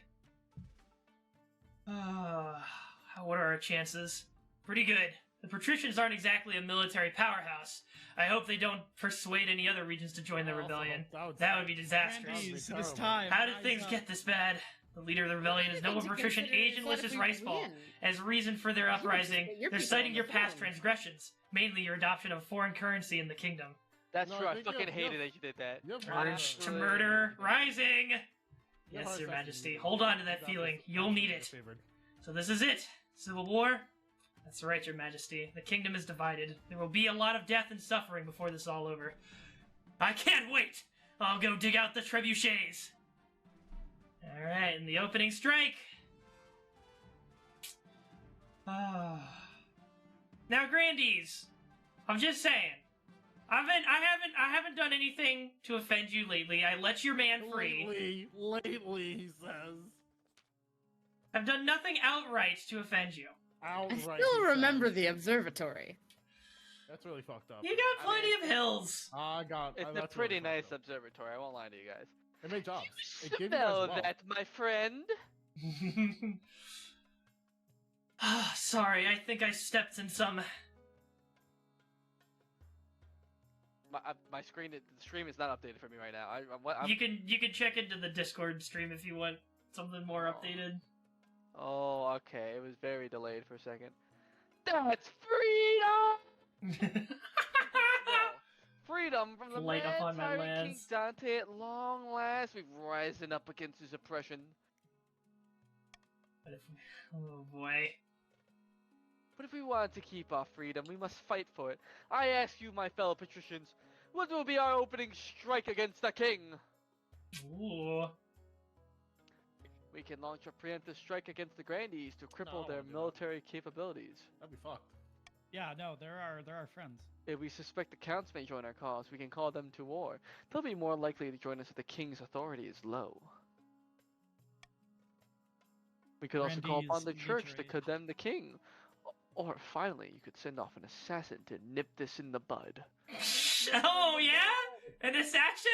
What are our chances? Pretty good. The patricians aren't exactly a military powerhouse. I hope they don't persuade any other regions to join the rebellion. That would be disastrous. Grandies, it is terrible. time. How did Rise things up. get this bad? The leader of the rebellion is noble Thing to patrician consider is agentless that as if we Riceball. win, As reason for their uprising, your they're people citing on your the past throne. transgressions, mainly your adoption of foreign currency in the kingdom. That's No, true. I I think fucking you have- hated that you did that. You have Urge to Absolutely. murder rising. Your Yes, heart Your says Majesty. you Hold on to that got feeling. this. You'll need it. Favored. So this is it. Civil war? That's right, Your Majesty. The kingdom is divided. There will be a lot of death and suffering before this is all over. I can't wait! I'll go dig out the trebuchets. Alright, and the opening strike. Now, Grandies, I'm just saying. I haven't done anything to offend you lately. I let your man free. Lately, he says. I've done nothing outright to offend you. Outright. I he still remember says. the observatory. That's really fucked up. You got plenty of hills. I got. It's a that's pretty really fucked nice up. observatory. I won't lie to you guys. It made jobs. It gave you guys Smell wealth. that, my friend. Sorry, I think I stepped in some. My screen, the stream is not updated for me right now. I'm... You can check into the Discord stream if you want something more updated. Oh, okay. It was very delayed for a second. That's freedom! Freedom from the Light up on my mad tyrant King lands. Dante at long last. We've risen up against his oppression. Oh boy. But if we want to keep our freedom, we must fight for it. I ask you, my fellow patricians, what will be our opening strike against the king? Ooh. We can launch a preemptive strike against the Grandees to cripple their dude. military capabilities. That'd be fucked. Yeah, no, there are friends. If we suspect the counts may join our cause, we can call them to war. They'll be more likely to join us if the king's authority is low. We could also call upon the Grandees church to reiterate. condemn the king. Or finally, you could send off an assassin to nip this in the bud. Oh yeah? An assassin?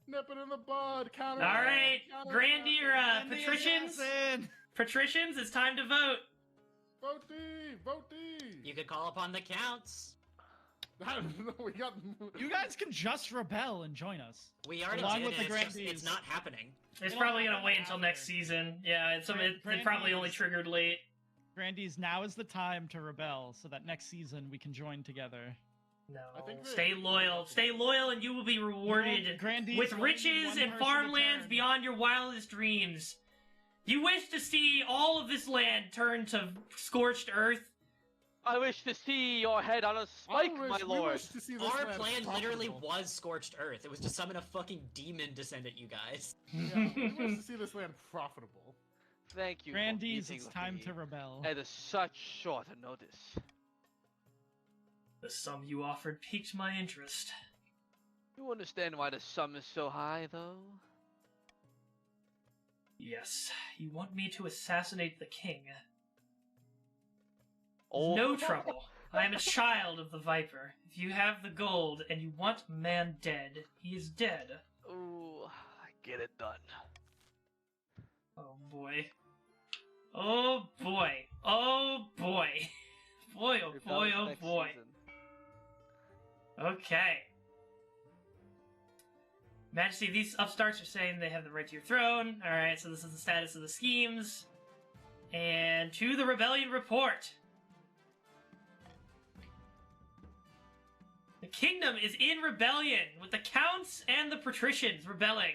Nip it in the bud. Counter. Alright, Grandy or And the patricians? assassin! Patricians, it's time to vote. Vote D. Vote D. You could call upon the counts. I don't know. We got. You guys can just rebel and join us. We already Along did with it. the It's, just, Grandees. it's not happening. It's It'll probably gonna happen wait until next after. season. Yeah, it probably Grandees- only triggered late. Grandees, now is the time to rebel, so that next season we can join together. No, I think stay loyal. Stay loyal and you will be rewarded Grandees with will only need riches one and person to farmlands turn. beyond your wildest dreams. You wish to see all of this land turn to scorched earth? I wish to see your head on a spike, I wish- my we lord. wish to see this Our land plan literally profitable. was Scorched Earth. It was to summon a fucking demon to send at you guys. Yeah, we wish to see this land profitable. Thank you. for Grandees, meeting it's with time me to rebel. at such short a notice. The sum you offered piqued my interest. You understand why the sum is so high, though? Yes, you want me to assassinate the king. Oh. No trouble. I am a child of the Viper. If you have the gold and you want man dead, he is dead. Ooh, get it done. Oh boy. Oh boy. Oh boy. Boy, oh boy, Rebellion oh next boy. season. Okay. Majesty, these upstarts are saying they have the right to your throne. Alright, so this is the status of the schemes. And to the rebellion report. The kingdom is in rebellion, with the counts and the patricians rebelling.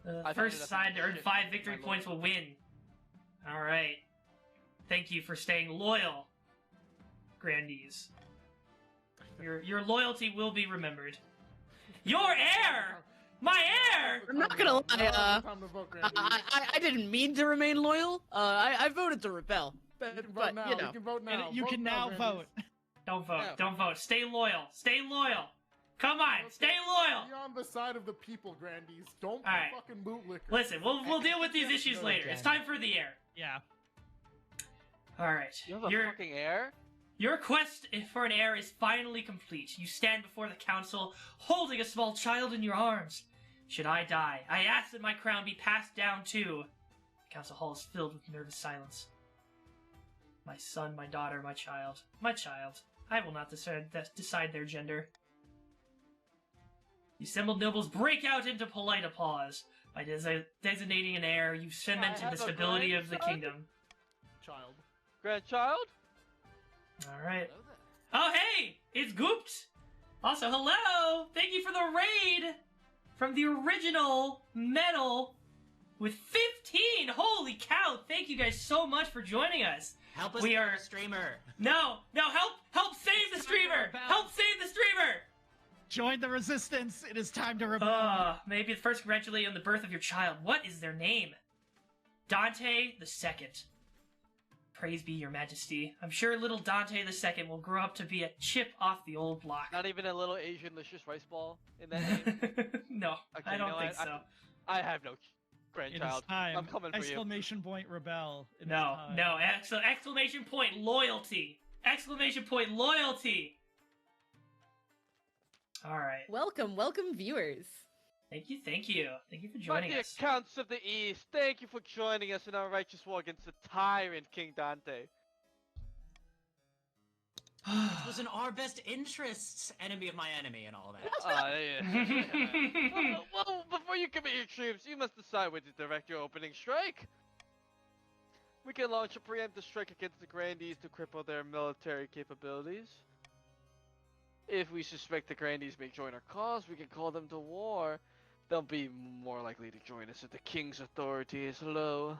The I've first ended up side in to earn shit, 5 victory my points lord. will win. Alright. Thank you for staying loyal, Grandees. Your loyalty will be remembered. Your heir! My heir! I'm not gonna lie, Now's the time to vote, Grandees. I didn't mean to remain loyal. I voted to rebel. We can vote But now. you know. We can vote now. And you Vote can now Grandees. vote. Don't vote. No. Don't vote. Stay loyal. Stay loyal. Come on. Let's Stay loyal. Be on the side of the people, Grandees. Don't be Alright. fucking bootlickers. Listen, we'll deal with these issues Go later. again. It's time for the heir. Yeah. All right. You have a Your fucking heir? your quest for an heir is finally complete. You stand before the council, holding a small child in your arms. Should I die, I ask that my crown be passed down too. The council hall is filled with nervous silence. My son, my daughter, my child. My child. I will not decide their gender. The assembled nobles break out into polite applause. By designating an heir, you cemented have the a stability of the grandson? kingdom. Child. Grandchild? Alright. Oh, hey! It's Goopt! Also, hello! Thank you for the raid! From the original medal with 15! Holy cow! Thank you guys so much for joining us! Help us We kill are- the streamer. No! Help save the streamer! Help save the streamer! Join the resistance. It is time to rebel. Maybe first congratulate you on the birth of your child. What is their name? Dante the Second. Praise be your majesty. I'm sure little Dante the Second will grow up to be a chip off the old block. Not even a little Asian licious rice ball in that name? No, Okay, I don't no, think so. I have no It is grandchild. time. I'm coming for you. Exclamation point rebel. It is No, time. no, exclamation point loyalty. Exclamation point loyalty. All right. Welcome, welcome, viewers. Thank you, thank you. Thank you for joining the us. accounts of the East, thank you for joining us in our righteous war against the tyrant King Dante. It was in our best interests, enemy of my enemy, and all that. Yeah. well, before you commit your troops, you must decide where to direct your opening strike. We can launch a preemptive strike against the Grandees to cripple their military capabilities. If we suspect the Grandees may join our cause, we can call them to war. They'll be more likely to join us if the King's authority is low.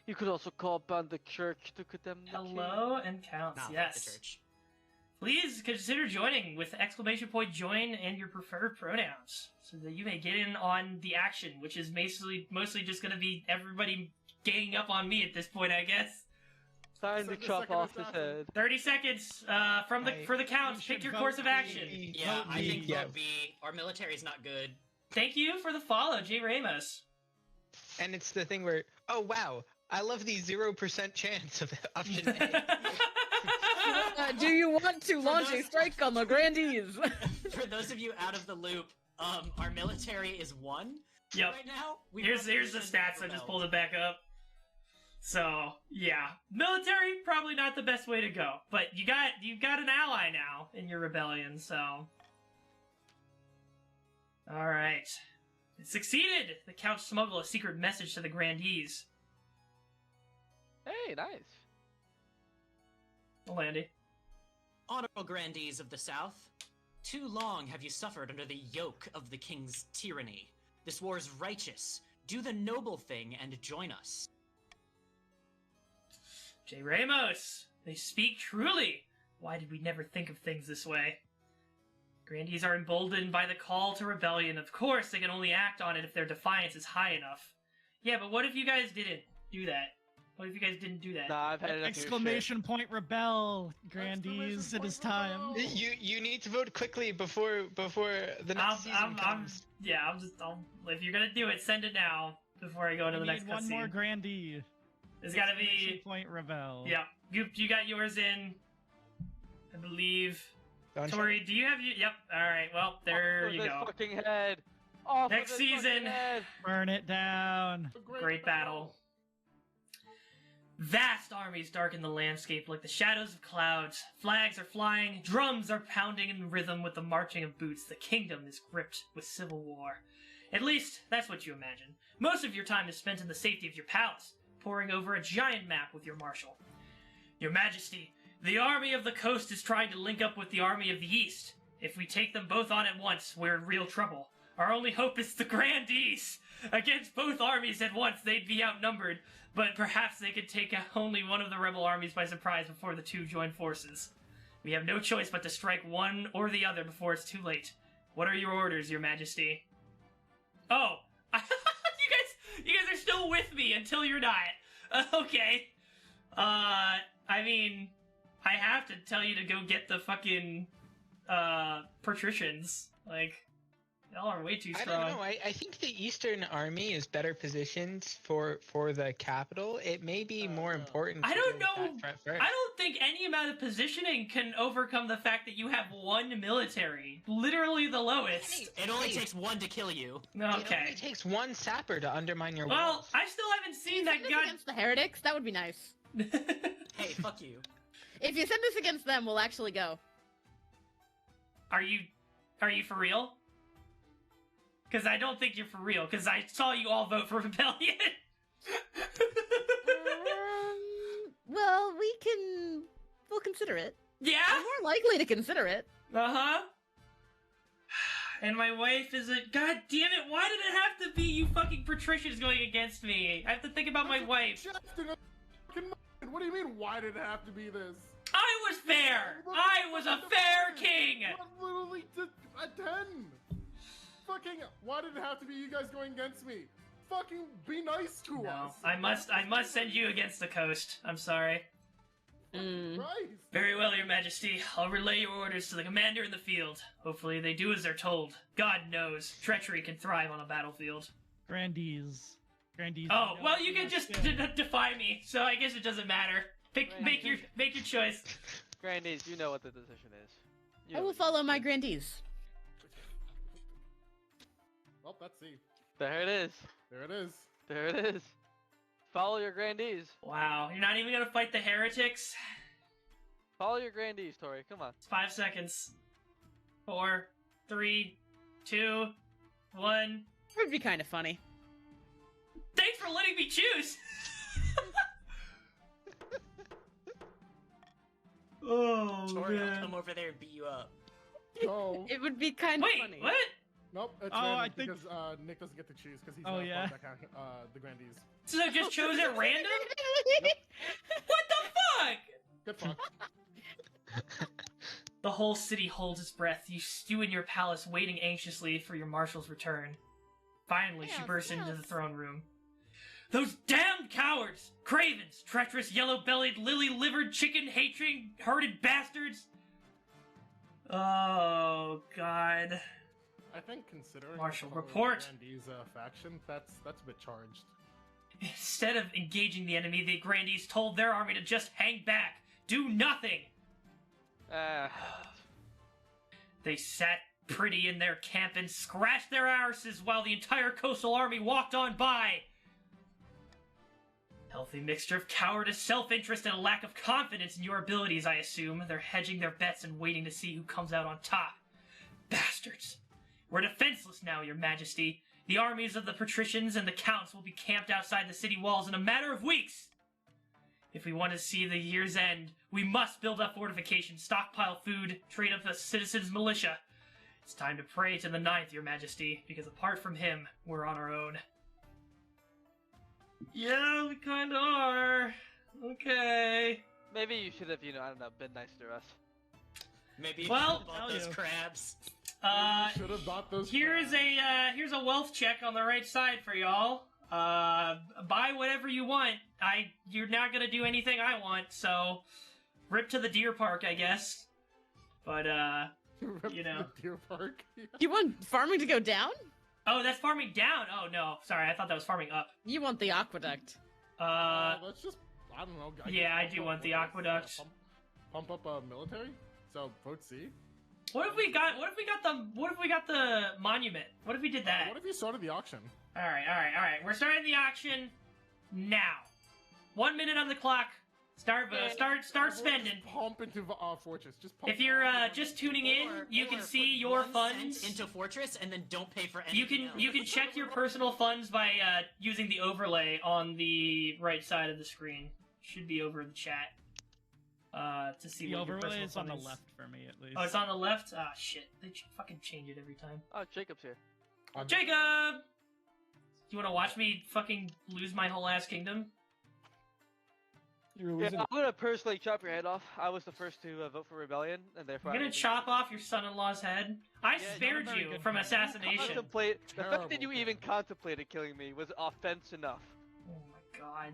You could also call upon the church to condemn the Hello and counts, Nah, fuck yes. the church. Please consider joining with exclamation point join and your preferred pronouns, so that you may get in on the action, which is mostly just going to be everybody ganging up on me at this point, I guess. Time to chop off his head. 30 seconds for the counts. Pick your course of action. Yeah, I think vote B. Our military's not good. Thank you for the follow, J. Ramos. And it's the thing where, oh wow, I love the 0% chance of option A. Do you want to launch a strike on the Grandees? For those of you out of the loop, our military is 1 Yep. right now. Here's the stats. I just pulled it back up. So yeah, military probably not the best way to go, but you've got an ally now in your rebellion. So all right, it succeeded. The Count smuggled a secret message to the Grandees. Hey, nice. Landy. Honorable Grandees of the South, too long have you suffered under the yoke of the King's tyranny. This war is righteous. Do the noble thing and join us. J. Ramos, they speak truly. Why did we never think of things this way? Grandees are emboldened by the call to rebellion. Of course, they can only act on it if their defiance is high enough. Yeah, but what if you guys didn't do that? What if you guys didn't do that? Nah, I've had enough of your Exclamation point rebel, Grandees, it is time. You need to vote quickly before the next season comes. If you're gonna do it, send it now before I go to the next one cutscene. more Grandee. There's gotta be. Exclamation point rebel. Yeah, you got yours in, I believe. Don't Tori, do you have you? Yep. All right. Well, there you go. Fucking head. Off Next of this season. fucking head. Burn it down. Great battle. Vast armies darken the landscape like the shadows of clouds. Flags are flying, drums are pounding in rhythm with the marching of boots. The kingdom is gripped with civil war. At least, that's what you imagine. Most of your time is spent in the safety of your palace, poring over a giant map with your marshal. Your Majesty, the army of the coast is trying to link up with the army of the east. If we take them both on at once, we're in real trouble. Our only hope is the Grandees. Against both armies at once, they'd be outnumbered, but perhaps they could take only one of the rebel armies by surprise before the two join forces. We have no choice but to strike one or the other before it's too late. What are your orders, Your Majesty? Oh, you guys are still with me until you're not. Okay. I mean, I have to tell you to go get the fucking patricians. Like, y'all are way too strong. I don't know. I think the Eastern Army is better positioned for the capital. It may be more important. I to don't go know. with that front first. I don't think any amount of positioning can overcome the fact that you have one military. Literally the lowest. It only takes 1 to kill you. It only Okay. takes one sapper to undermine your Well, walls. I still haven't seen that Send this gun. against the heretics? That would be nice. Hey, fuck you. If you send this against them, we'll actually go. Are you for real? Because I don't think you're for real. Because I saw you all vote for rebellion. Well, we'll consider it. Yeah. We're more likely to consider it. Uh-huh. And my wife is a... God damn it, why did it have to be you fucking patricians going against me? I have to think about my wife. Justin, what do you mean, why did it have to be this? I was fair! I was a fair king! We're literally a 10! Fucking, why did it have to be you guys going against me? Fucking be nice to No, us! I must send you against the coast. I'm sorry. Right! Very well, Your Majesty. I'll relay your orders to the commander in the field. Hopefully they do as they're told. God knows, treachery can thrive on a battlefield. Grandees. Oh, well, you can just defy me, so I guess it doesn't matter. Make your choice. Grandees, you know what the decision is. You I know will what follow the my decision grandees. Well, let's see. is. There it is. There it is. There it is. Follow your grandees. Wow, you're not even gonna fight the heretics? Follow your grandees, Tori. Come on. 5 seconds. 4, 3, 2, 1. It would be kind of funny. Thanks for letting me choose! Oh, Tori, I'll man. come over there and beat you up. Go. It would be kind of Wait, funny. what? Nope, it's Oh, random I think- because Nick doesn't get to choose because he's Oh, yeah. the grandees. So I just chose at random? What the fuck? Good fuck. The whole city holds its breath. You stew in your palace, waiting anxiously for your marshal's return. Finally, she Yes, bursts into yes. the throne room. Those damned cowards! Cravens! Treacherous, yellow-bellied, lily-livered, chicken-hating-herded bastards! Oh, God. I think considering Marshal, the color of the report. Grandees faction, that's a bit charged. Instead of engaging the enemy, the Grandees told their army to just hang back. Do nothing! They sat pretty in their camp and scratched their arses while the entire coastal army walked on by. Healthy mixture of cowardice, self-interest, and a lack of confidence in your abilities, I assume. They're hedging their bets and waiting to see who comes out on top. Bastards. We're defenseless now, your majesty. The armies of the patricians and the counts will be camped outside the city walls in a matter of weeks. If we want to see the year's end, we must build up fortifications, stockpile food, train up a citizens' militia. It's time to pray to the Ninth, your majesty, because apart from him, we're on our own. Yeah, we kinda are. Okay. Maybe you should have, I don't know, been nice to us. Maybe you Well, should have bought those crabs. Should have bought those. Here's crabs. here's a wealth check on the right side for y'all. Buy whatever you want. You're not gonna do anything I want, so rip to the deer park, I guess. But you know. The deer park. You want farming to go down? Oh, that's farming down. Oh no, sorry, I thought that was farming up. You want the aqueduct. Let's just. I don't know. Yeah, I do want the aqueduct. Pump up military. So vote C. What if we got the monument? What if we did that? What if you started the auction? All right. We're starting the auction now. 1 minute on the clock. Start spending. Just pump into fortress. Just pump. If you're just tuning in, you can see your put 1 funds. cent into fortress and then don't pay for anything. You can check your personal funds by using the overlay on the right side of the screen. Should be over the chat. To see The what your overlay personal is on fund the left for me, at least. Oh, it's on the left? Ah, shit. They fucking change it every time. Oh, Jacob's here. Jacob! You wanna watch me fucking lose my whole ass kingdom? You're Yeah, losing. I'm gonna personally chop your head off. I was the first to vote for rebellion, and therefore I'm gonna chop off your son-in-law's head? I spared not a very you good from plan. assassination. The fact that you Terrible even thing. contemplated killing me was offense enough. Oh my god.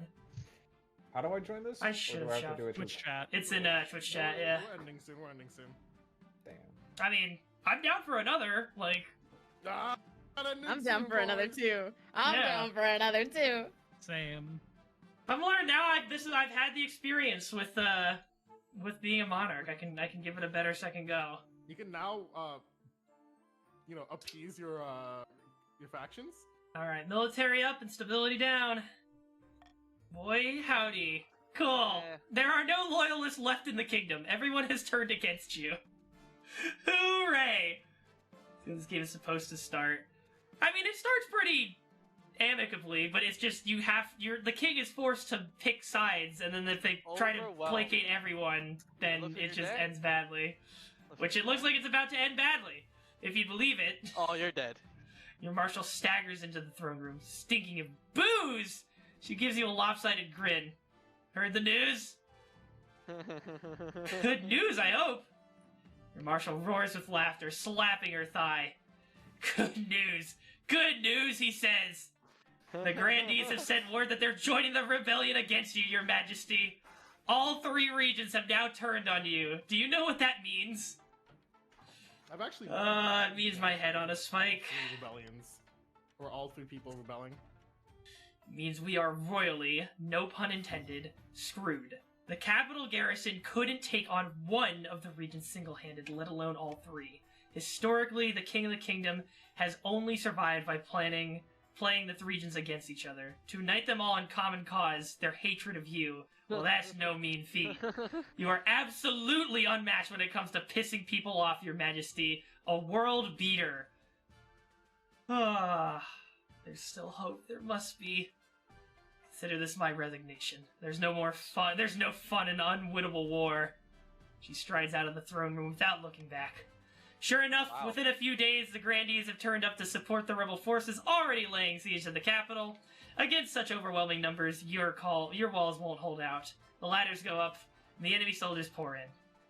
How do I join this? I Or should do have I have shot to do it? Twitch chat. It's in Twitch chat, yeah. We're ending soon. We're ending soon. Damn. I mean, I'm down for another, like... I'm down for another two. I'm Yeah. down for another two. Same. I've learned now. I've had the experience with being a monarch. I can give it a better second go. You can now, appease your factions. All right, military up and stability down. Boy, howdy. Cool. Yeah. There are no loyalists left in the kingdom. Everyone has turned against you. Hooray! This game is supposed to start. I mean, it starts pretty amicably, but it's just the king is forced to pick sides, and then if they try to Overwhelmed. placate everyone, then Look at it your just dad. ends badly. Which it looks like it's about to end badly, if you believe it. Oh, you're dead. Your marshal staggers into the throne room, stinking of booze! She gives you a lopsided grin. Heard the news? Good news, I hope! Your marshal roars with laughter, slapping her thigh. Good news! Good news, he says! The grandees have sent word that they're joining the rebellion against you, your majesty. All 3 regions have now turned on you. Do you know what that means? I've actually. It means my head on a spike. 3 rebellions, or all 3 people rebelling. Means we are royally, no pun intended, screwed. The capital garrison couldn't take on one of the regions single-handed, let alone all three. Historically, the King of the Kingdom has only survived by playing the regions against each other. To unite them all in common cause, their hatred of you, well, that's no mean feat. You are absolutely unmatched when it comes to pissing people off, Your Majesty. A world beater. Ah, there's still hope. There must be. Consider this my resignation. There's no more fun. There's no fun in unwinnable war. She strides out of the throne room without looking back. Sure enough, within a few days, the grandees have turned up to support the rebel forces already laying siege to the capital. Against such overwhelming numbers, your walls won't hold out. The ladders go up, and the enemy soldiers pour in.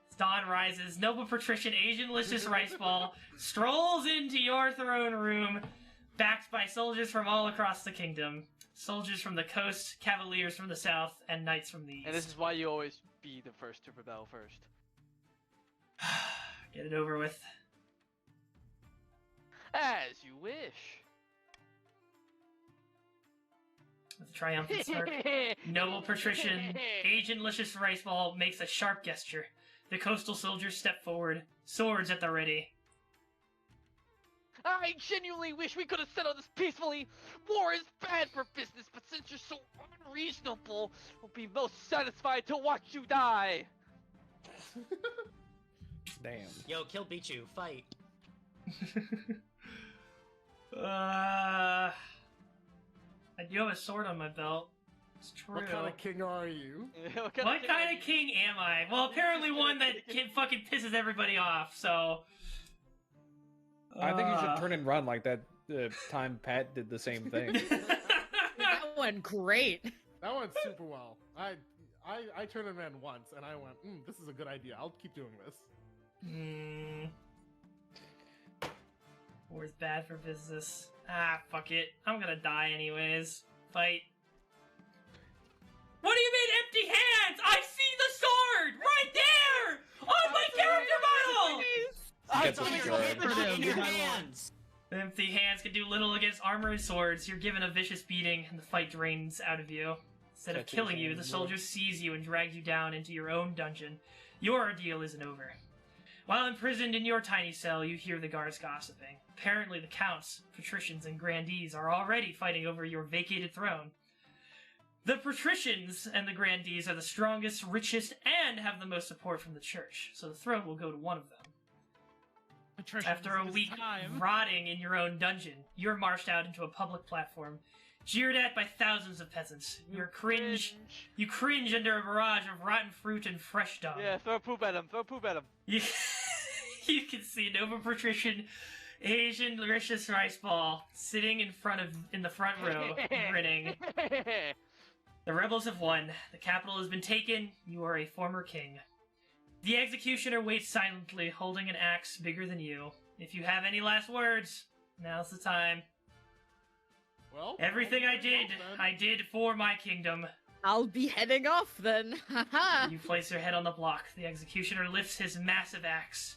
As dawn rises, noble patrician Asian Licious Riceball strolls into your throne room, backed by soldiers from all across the kingdom. Soldiers from the coast, cavaliers from the south, and knights from the east. And this is why you always be the first to rebel first. Get it over with. As you wish. With a triumphant smirk, noble patrician Asian Licious Riceball makes a sharp gesture. The coastal soldiers step forward, swords at the ready. I genuinely wish we could have settled this peacefully. War is bad for business, but since you're so unreasonable, we'll be most satisfied to watch you die. Damn. Yo, Kill Bichu, fight. I do have a sword on my belt. It's true. What kind of king are you? What kind of king am I? Well, apparently one that fucking pisses everybody off, so... I think you should turn and run like that time Pat did the same thing. That went great. That went super well. I turned and ran once, and I went, this is a good idea. I'll keep doing this. War's bad for business. Ah, fuck it. I'm gonna die anyways. Fight. What do you mean empty hands? I see the sword! Right there! On my character model! Get the sword. In your hands. Empty hands can do little against armor and swords. You're given a vicious beating, and the fight drains out of you. Instead of killing you, the soldiers seize you and drag you down into your own dungeon. Your ordeal isn't over. While imprisoned in your tiny cell, you hear the guards gossiping. Apparently the counts, patricians, and grandees are already fighting over your vacated throne. The patricians and the grandees are the strongest, richest, and have the most support from the church, so the throne will go to one of them. Patricians, After a it is week time. rotting in your own dungeon, you're marched out into a public platform, jeered at by thousands of peasants. You cringe under a barrage of rotten fruit and fresh dung. Yeah, throw poop at him. Throw poop at him. You can see Nova Patrician Asian Licious Riceball sitting in the front row, grinning. The rebels have won. The capital has been taken. You are a former king. The executioner waits silently, holding an axe bigger than you. If you have any last words, now's the time. Well, Everything I did for my kingdom. I'll be heading off then. Haha. You place your head on the block. The executioner lifts his massive axe.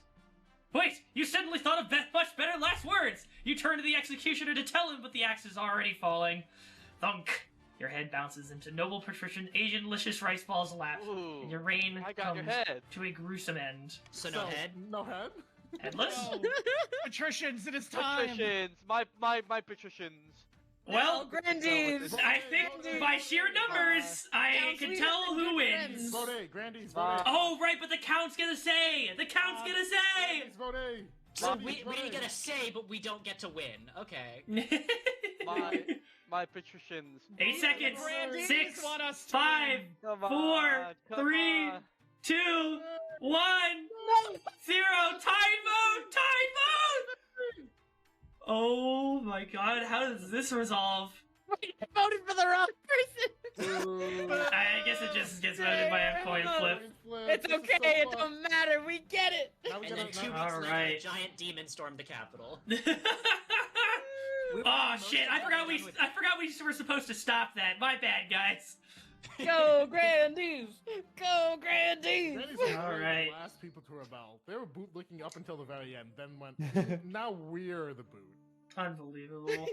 Wait! You suddenly thought of much better last words! You turn to the executioner to tell him, but the axe is already falling. Thunk! Your head bounces into noble patrician Asian Licious Riceball's lap, Ooh, and your reign I got your comes head. to a gruesome end. So no head? No head? Headless? No. Patricians, it is time. Patricians, my patricians. Well, grandees. I think by sheer numbers, I can tell who wins. Vote A, grandees, vote A. Oh, right, but the count's gonna say! The count's gonna say! Grandees, vote A. So Grandees, vote we A. get a say, but we don't get to win. Okay. My patricians. 8 seconds. Grandees 6, want us to 5, Come 4, on, come 3, on. 2, 1, 0. Time vote! Time vote! Oh my god, how does this resolve? Wait, I voted for the wrong person. I guess it just gets voted by a coin flip. It's This is okay, so it fun. don't matter, we get it. Now we And then gotta- 2 now- weeks later, Alright. a giant demon stormed the Capitol. Oh shit! I forgot we were supposed to stop that. My bad, guys. Go grandees! Go grandees! Grandees were All one of the right. last people to rebel. They were bootlicking up until the very end, then went, now we're the boot. Unbelievable.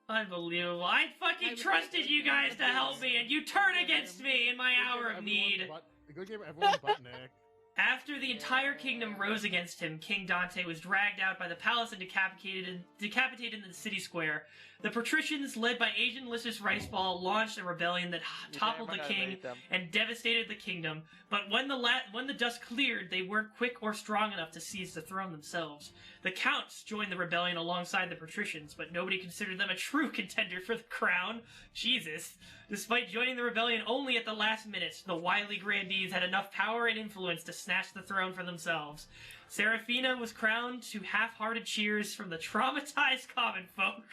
Unbelievable. I fucking trusted you guys to help me, and you turn against me in my hour of need. Good game, everyone but Nick. After the entire kingdom rose against him, King Dante was dragged out by the palace and decapitated in the city square. The patricians, led by Asian Lysis Riceball, launched a rebellion that toppled the king and devastated the kingdom. But when the dust cleared, they weren't quick or strong enough to seize the throne themselves. The counts joined the rebellion alongside the patricians, but nobody considered them a true contender for the crown. Jesus. Despite joining the rebellion only at the last minute, the wily grandees had enough power and influence to snatch the throne for themselves. Serafina was crowned to half-hearted cheers from the traumatized common folk.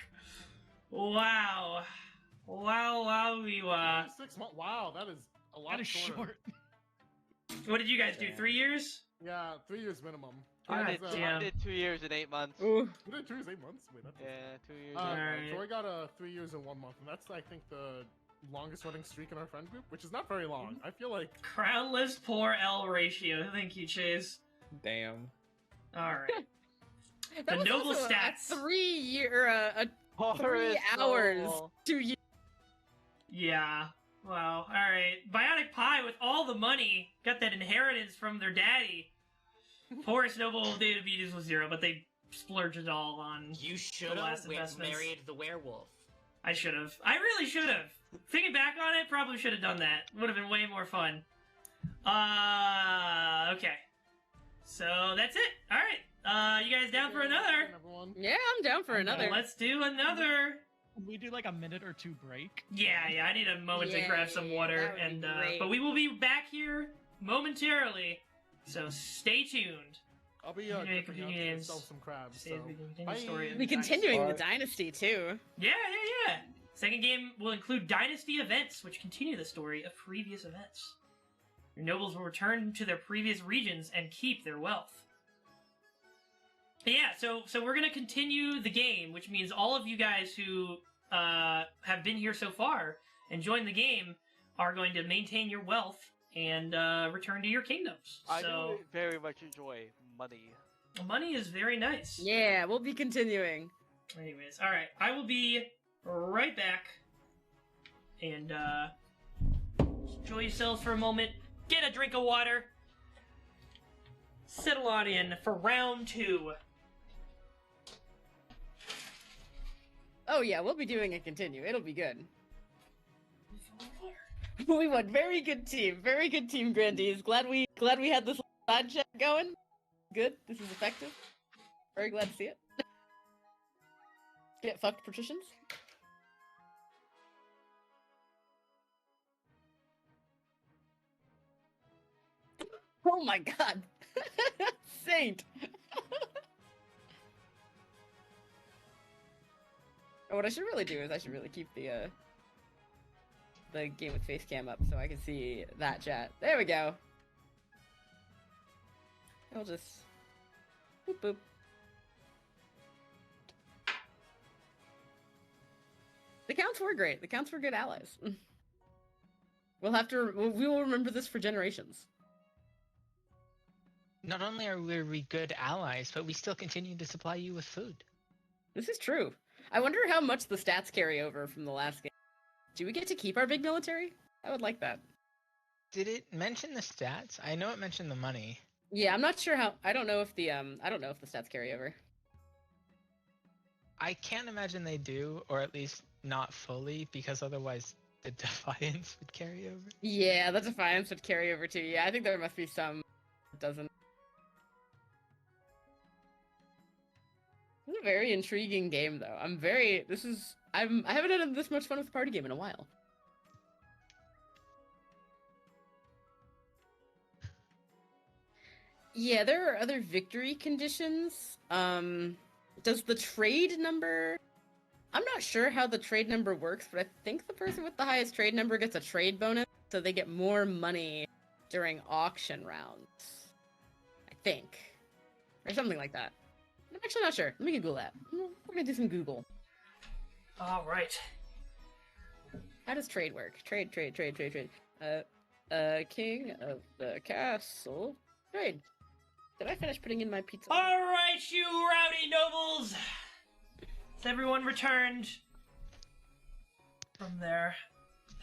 Wow. Wow, wow. 6 months. Wow, that is a lot That is shorter. short. What did you guys do? 3 years? Yeah, 3 years minimum. God damn. I did 2 years and 8 months. Ooh. You did 2 years, 8 months? Wait, that's... Yeah, 2 years. Alright. So I got 3 years and 1 month, and that's, I think, the longest running streak in our friend group, which is not very long. I feel like... Crownless poor L ratio. Thank you, Chase. Damn. Alright. That The was noble also stats. A 3 year, a Horror 3 is hours, so- 2 years. Yeah. Wow. Alright. Bionic Pie, with all the money, got that inheritance from their daddy. Poorest noble diabetes was 0, but they splurged it all on... You should The have last investments. married the werewolf. I should have. I really should have. Thinking back on it, probably should have done that. Would have been way more fun. Okay. So that's it. Alright. You guys down for another? Everyone. Yeah, I'm down for another. Let's do another. Can we do like a minute or two break? Yeah, I need a moment to grab some water, that would be and great. but we will be back here momentarily. So stay tuned. I'll be Yeah, dipping out continue to names. sell some crabs. Stay So. as we continue Bye. the story. of Be the dynasty. continuing the Bye. dynasty too. Yeah. Second game will include dynasty events, which continue the story of previous events. Your nobles will return to their previous regions and keep their wealth. Yeah, so we're gonna continue the game, which means all of you guys who have been here so far and joined the game are going to maintain your wealth and return to your kingdoms. I So do very much enjoy money. money is very nice. Yeah, we'll be continuing. Anyways, all right, I will be right back, and enjoy yourselves for a moment. Get a drink of water. Settle on in for round 2. Oh yeah, we'll be doing a continue. It'll be good. We won. Very good team, Grandees. Glad we had this side chat going. Good. This is effective. Very glad to see it. Get fucked, patricians. Oh my god. Saint. What I should really do is I should really keep the game with face cam up so I can see that chat. There we go. I'll just boop boop. The counts were great. The counts were good allies. We will remember this for generations. Not only are we good allies, but we still continue to supply you with food. This is true. I wonder how much the stats carry over from the last game. Do we get to keep our big military? I would like that. Did it mention the stats? I know it mentioned the money. Yeah, I'm not sure how. I don't know if the stats carry over. I can't imagine they do, or at least not fully, because otherwise the Defiance would carry over. Yeah, the Defiance would carry over too. Yeah, I think there must be some that doesn't. It's a very intriguing game, though. I haven't had this much fun with a party game in a while. Yeah, there are other victory conditions. Does the trade number... I'm not sure how the trade number works, but I think the person with the highest trade number gets a trade bonus, so they get more money during auction rounds. I think. Or something like that. I'm actually not sure. Let me Google that. We're gonna do some Google. All right. How does trade work? Trade. King of the castle. Trade. Did I finish putting in my pizza? All right, you rowdy nobles. Has everyone returned from their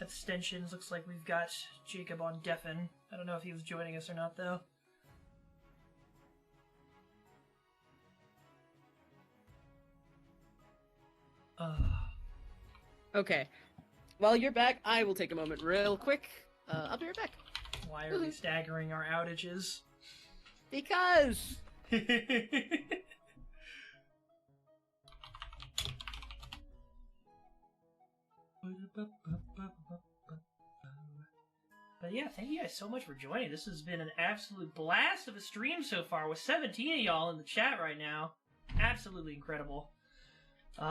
abstentions? Looks like we've got Jacob on deafen. I don't know if he was joining us or not, though. Okay. While you're back, I will take a moment real quick. I'll be right back. Why are we staggering our outages? Because... But yeah, thank you guys so much for joining. This has been an absolute blast of a stream so far, with 17 of y'all in the chat right now. Absolutely incredible. And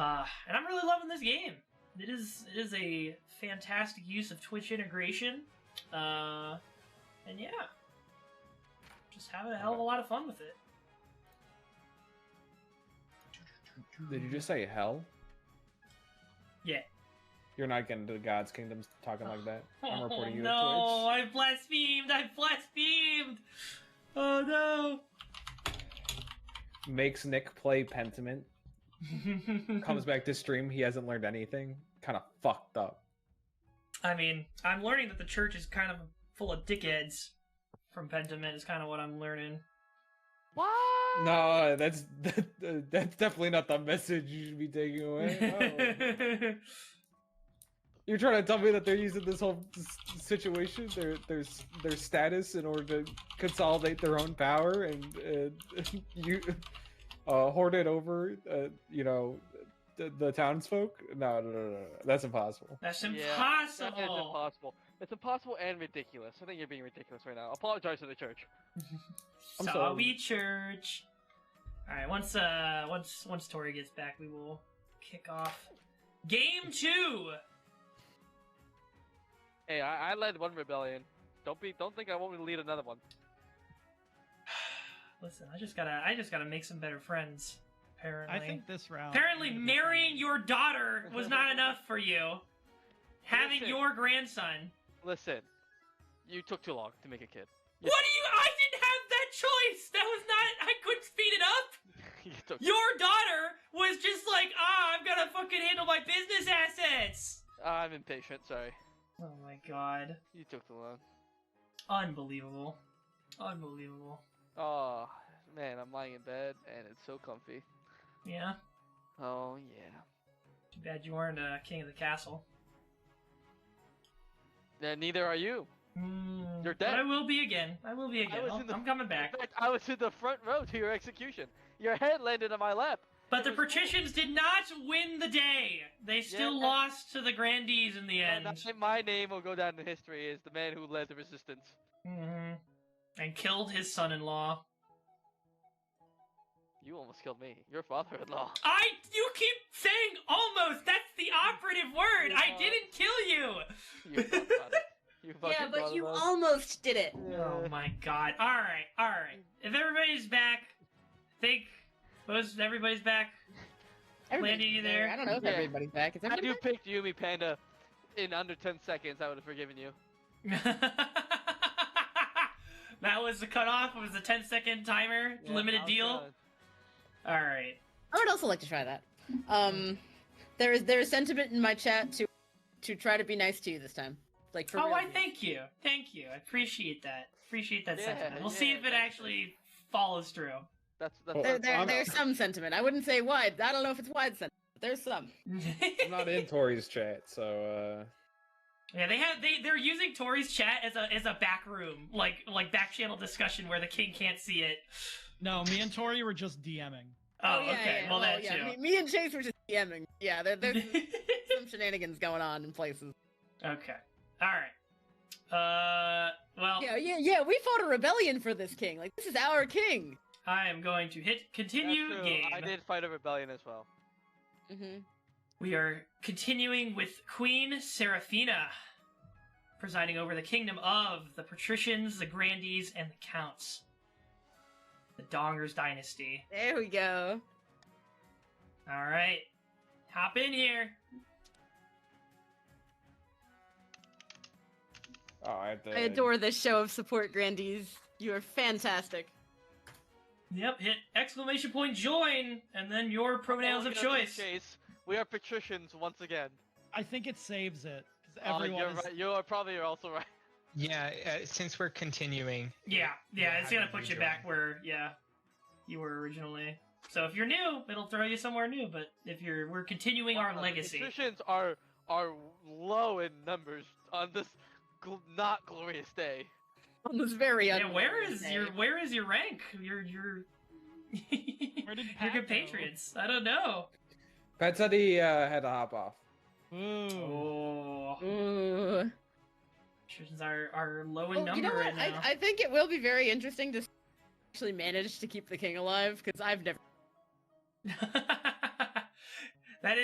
I'm really loving this game. It is a fantastic use of Twitch integration. And yeah. Just having a hell of a lot of fun with it. Did you just say hell? Yeah. You're not getting to God's Kingdom talking like that. I'm reporting you no, to I've blasphemed! I've blasphemed! Oh no! Twitch. Makes Nick play Pentiment. Comes back to stream, he hasn't learned anything. Kind of fucked up. I mean, I'm learning that the church is kind of full of dickheads from Pentiment, is kind of what I'm learning. What? No, that's definitely not the message you should be taking away. Oh. You're trying to tell me that they're using this whole situation, their status, in order to consolidate their own power and you hoard it over, you know, the townsfolk? No, that's impossible. That's Yeah, impossible. that is impossible. It's impossible and ridiculous. I think you're being ridiculous right now. Apologize to the church. I'm Sorry, church. All right, once Tori gets back, we will kick off Game 2. Hey, I led one rebellion. Don't think I won't lead another one. Listen, I just gotta make some better friends. Apparently, I think this round. Apparently, marrying your daughter was not enough for you. Having Listen. your grandson. Listen, you took too long to make a kid. What do you? I didn't have that choice. That was not. I couldn't speed it up. You took. Your daughter was just like, I'm gonna fucking handle my business assets. I'm impatient. Sorry. Oh my god. You took too long. Unbelievable. Unbelievable. Oh man, I'm lying in bed and it's so comfy. Yeah. Oh yeah. Too bad you weren't king of the castle. Yeah, neither are you. You're But dead. I will be again. I will be again. I'm coming back. In fact, I was in the front row to your execution. Your head landed on my lap. But the patricians did not win the day. They still lost to the grandees in the end. My name will go down in history as the man who led the resistance. And killed his son-in-law. You almost killed me. Your father-in-law. You keep saying almost. That's the operative word. I didn't kill you. You thought about it. You fucking Yeah, but thought you about it. almost did it. Oh my god. Alright. If everybody's back, everybody's back. Landy, you there? I don't know if Yeah. everybody's back. Is Had everybody you back? picked Yumi Panda in under 10 seconds, I would have forgiven you. That was the cutoff. It was a 10-second timer, Yeah, limited I'm deal. done. Alright. I would also like to try that. There is sentiment in my chat to try to be nice to you this time. Like for Oh, real. I thank you. Thank you. I appreciate that. Appreciate that Yeah, sentiment. We'll see yeah, if it thanks. actually follows through. That's There's some sentiment. I wouldn't say wide. I don't know if it's wide sentiment. But there's some. I'm not in Tori's chat, so Yeah, they're using Tori's chat as a back room, like back channel discussion where the king can't see it. No, me and Tori were just DMing. Oh, yeah, okay. yeah. Well, that yeah. too. Me and Chase were just DMing. Yeah, there's some shenanigans going on in places. Okay. All right. Well, Yeah. We fought a rebellion for this king. Like, this is our king. I am going to hit continue true. game. I did fight a rebellion as well. Mm-hmm. We are continuing with Queen Seraphina, presiding over the kingdom of the patricians, the grandees, and the counts. The Dongers dynasty. There we go. All right. Hop in here. oh, I have to. I adore this show of support, grandees. You are fantastic. Yep, hit exclamation point join, and then your pronouns Oh, of look at us, choice. Chase. We are patricians once again. I think it saves it because Oh, everyone you're is. right. You are probably also right. Yeah, since we're continuing. Yeah, it's have gonna to put you rejoin. back where, you were originally. So if you're new, it'll throw you somewhere new, but if we're continuing our legacy. The patricians are low in numbers on this not glorious day. On this very Yeah, where unglorious day. is your rank? Your Where did your Pat go? compatriots? I don't know. Pat said he had to hop off. Ooh. Oh, Ooh. patricians are low in Well, number you know what? right now. I think it will be very interesting to actually manage to keep the king alive, because I've never. that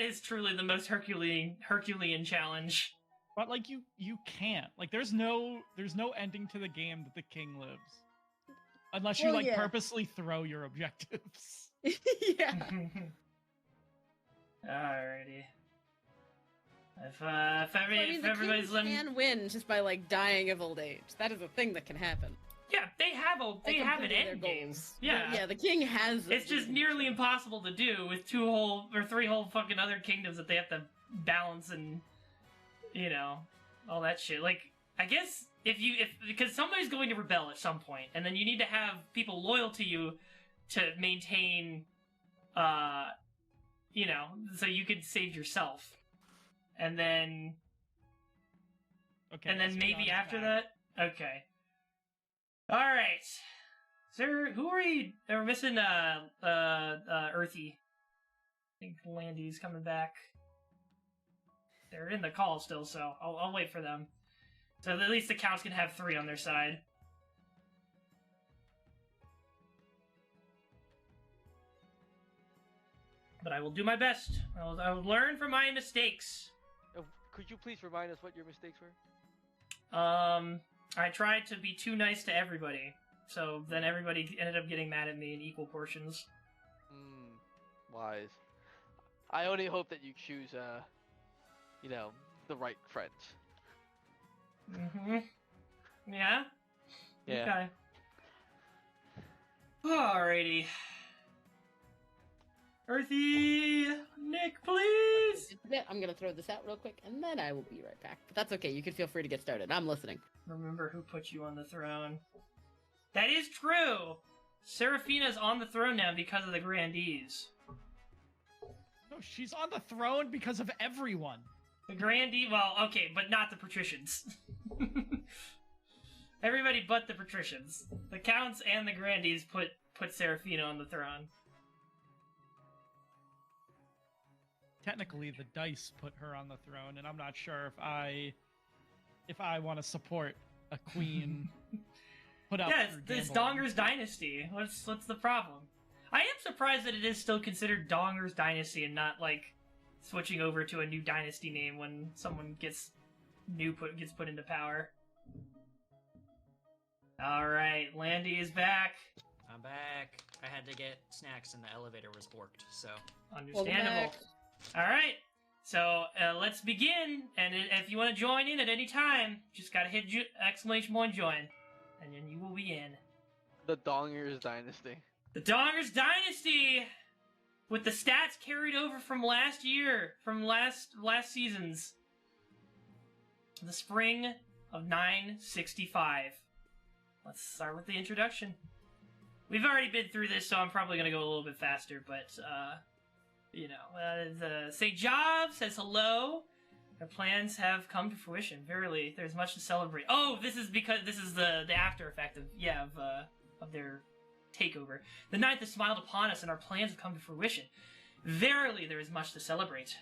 is truly the most Herculean challenge. But like you can't. Like there's no ending to the game that the king lives. Unless you Well, like yeah. purposely throw your objectives. Yeah. Alrighty. If I mean, the everybody's king living, can win just by like dying of old age. That is a thing that can happen. yeah, they have an completing their end game. goals. Yeah, Yeah, the king has. it's just nearly impossible to do with 2 whole or 3 whole fucking other kingdoms that they have to balance and all that shit. Like, I guess because somebody's going to rebel at some point, and then you need to have people loyal to you to maintain, so you could save yourself, and then Okay. and then let's be maybe on after track. that, okay. All right, sir. Who are we? We're missing Earthy. I think Landy's coming back. They're in the call still, so I'll wait for them. So at least the counts can have 3 on their side. But I will do my best. I will learn from my mistakes. Could you please remind us what your mistakes were? I tried to be too nice to everybody, so then everybody ended up getting mad at me in equal portions. Wise. I only hope that you choose, the right friends. Mm-hmm. Yeah? Yeah. Okay. Alrighty. Earthy, Nick, please! I'm gonna throw this out real quick, and then I will be right back. But that's okay. You can feel free to get started. I'm listening. Remember who put you on the throne. That is true! Seraphina's on the throne now because of the grandees. No, she's on the throne because of everyone. The grandee, well, okay, but not the patricians. Everybody but the patricians. The counts and the grandees put Seraphina on the throne. Technically, the dice put her on the throne, and I'm not sure if I want to support a queen put out. Yeah, through it's gambling. Donger's dynasty. What's the problem? I am surprised that it is still considered Donger's dynasty and not like switching over to a new dynasty name when someone gets put into power. All right, Landy is back. I'm back. I had to get snacks and the elevator was borked, so. Understandable. back. All right, so let's begin. And if you want to join in at any time, just gotta hit exclamation point join, and then you will be in. The Dongers Dynasty. The Donger's Dynasty, with the stats carried over from last year, from last seasons. The spring of 965. Let's start with the introduction. We've already been through this, so I'm probably going to go a little bit faster, but, the St. Job says hello. Their plans have come to fruition. Verily, there's much to celebrate. Oh, this is because this is the after effect of their takeover. The night that smiled upon us and our plans have come to fruition. Verily, there is much to celebrate.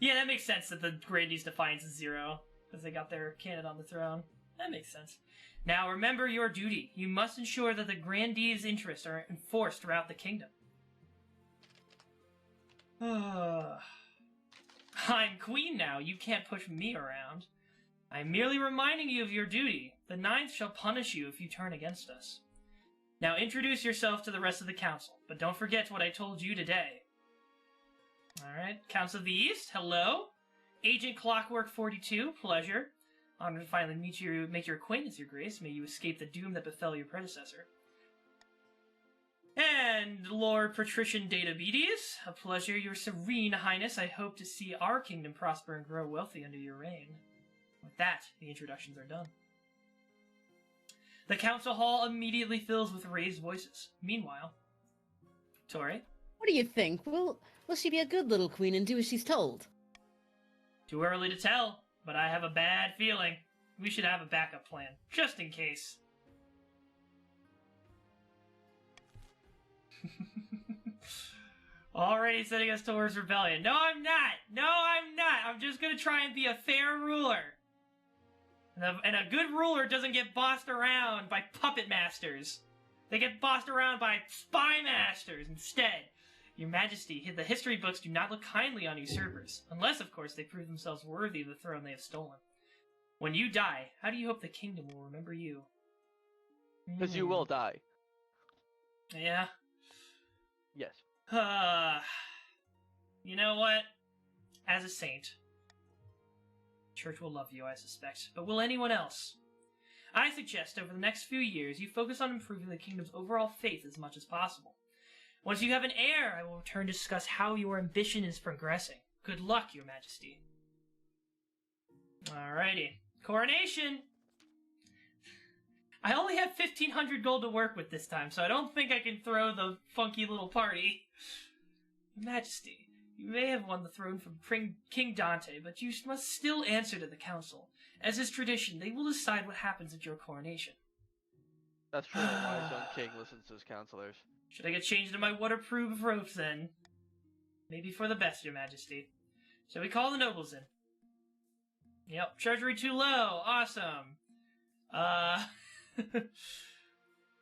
Yeah, that makes sense that the Grandees Defiance is 0, because they got their candidate on the throne. That makes sense. Now, remember your duty. You must ensure that the Grandees' interests are enforced throughout the kingdom. I'm queen now. You can't push me around. I'm merely reminding you of your duty. The Ninth shall punish you if you turn against us. Now introduce yourself to the rest of the council, but don't forget what I told you today. Alright, Council of the East, hello. Agent Clockwork 42, pleasure. Honored to finally make your acquaintance, your grace. May you escape the doom that befell your predecessor. And Lord Patrician Diabetes, a pleasure, Your Serene Highness. I hope to see our kingdom prosper and grow wealthy under your reign. With that, the introductions are done. The council hall immediately fills with raised voices. Meanwhile, Tori? What do you think? Will she be a good little queen and do as she's told? Too early to tell, but I have a bad feeling. We should have a backup plan, just in case. Already setting us towards rebellion. No, I'm not! No, I'm not! I'm just gonna try and be a fair ruler. And a good ruler doesn't get bossed around by puppet masters. They get bossed around by spy masters instead. Your Majesty, the history books do not look kindly on usurpers, unless, of course, they prove themselves worthy of the throne they have stolen. When you die, how do you hope the kingdom will remember you? Because you will die. Yeah? Yes. You know what? As a saint, the church will love you, I suspect. But will anyone else? I suggest over the next few years you focus on improving the kingdom's overall faith as much as possible. Once you have an heir, I will return to discuss how your ambition is progressing. Good luck, Your Majesty. Alrighty. Coronation! I only have 1,500 gold to work with this time, so I don't think I can throw the funky little party. Your Majesty, you may have won the throne from King Dante, but you must still answer to the council. As is tradition, they will decide what happens at your coronation. That's true. A wise young king listens to his counselors. Should I get changed into my waterproof robes then? Maybe for the best, Your Majesty. Shall we call the nobles in? Yep, treasury too low. Awesome.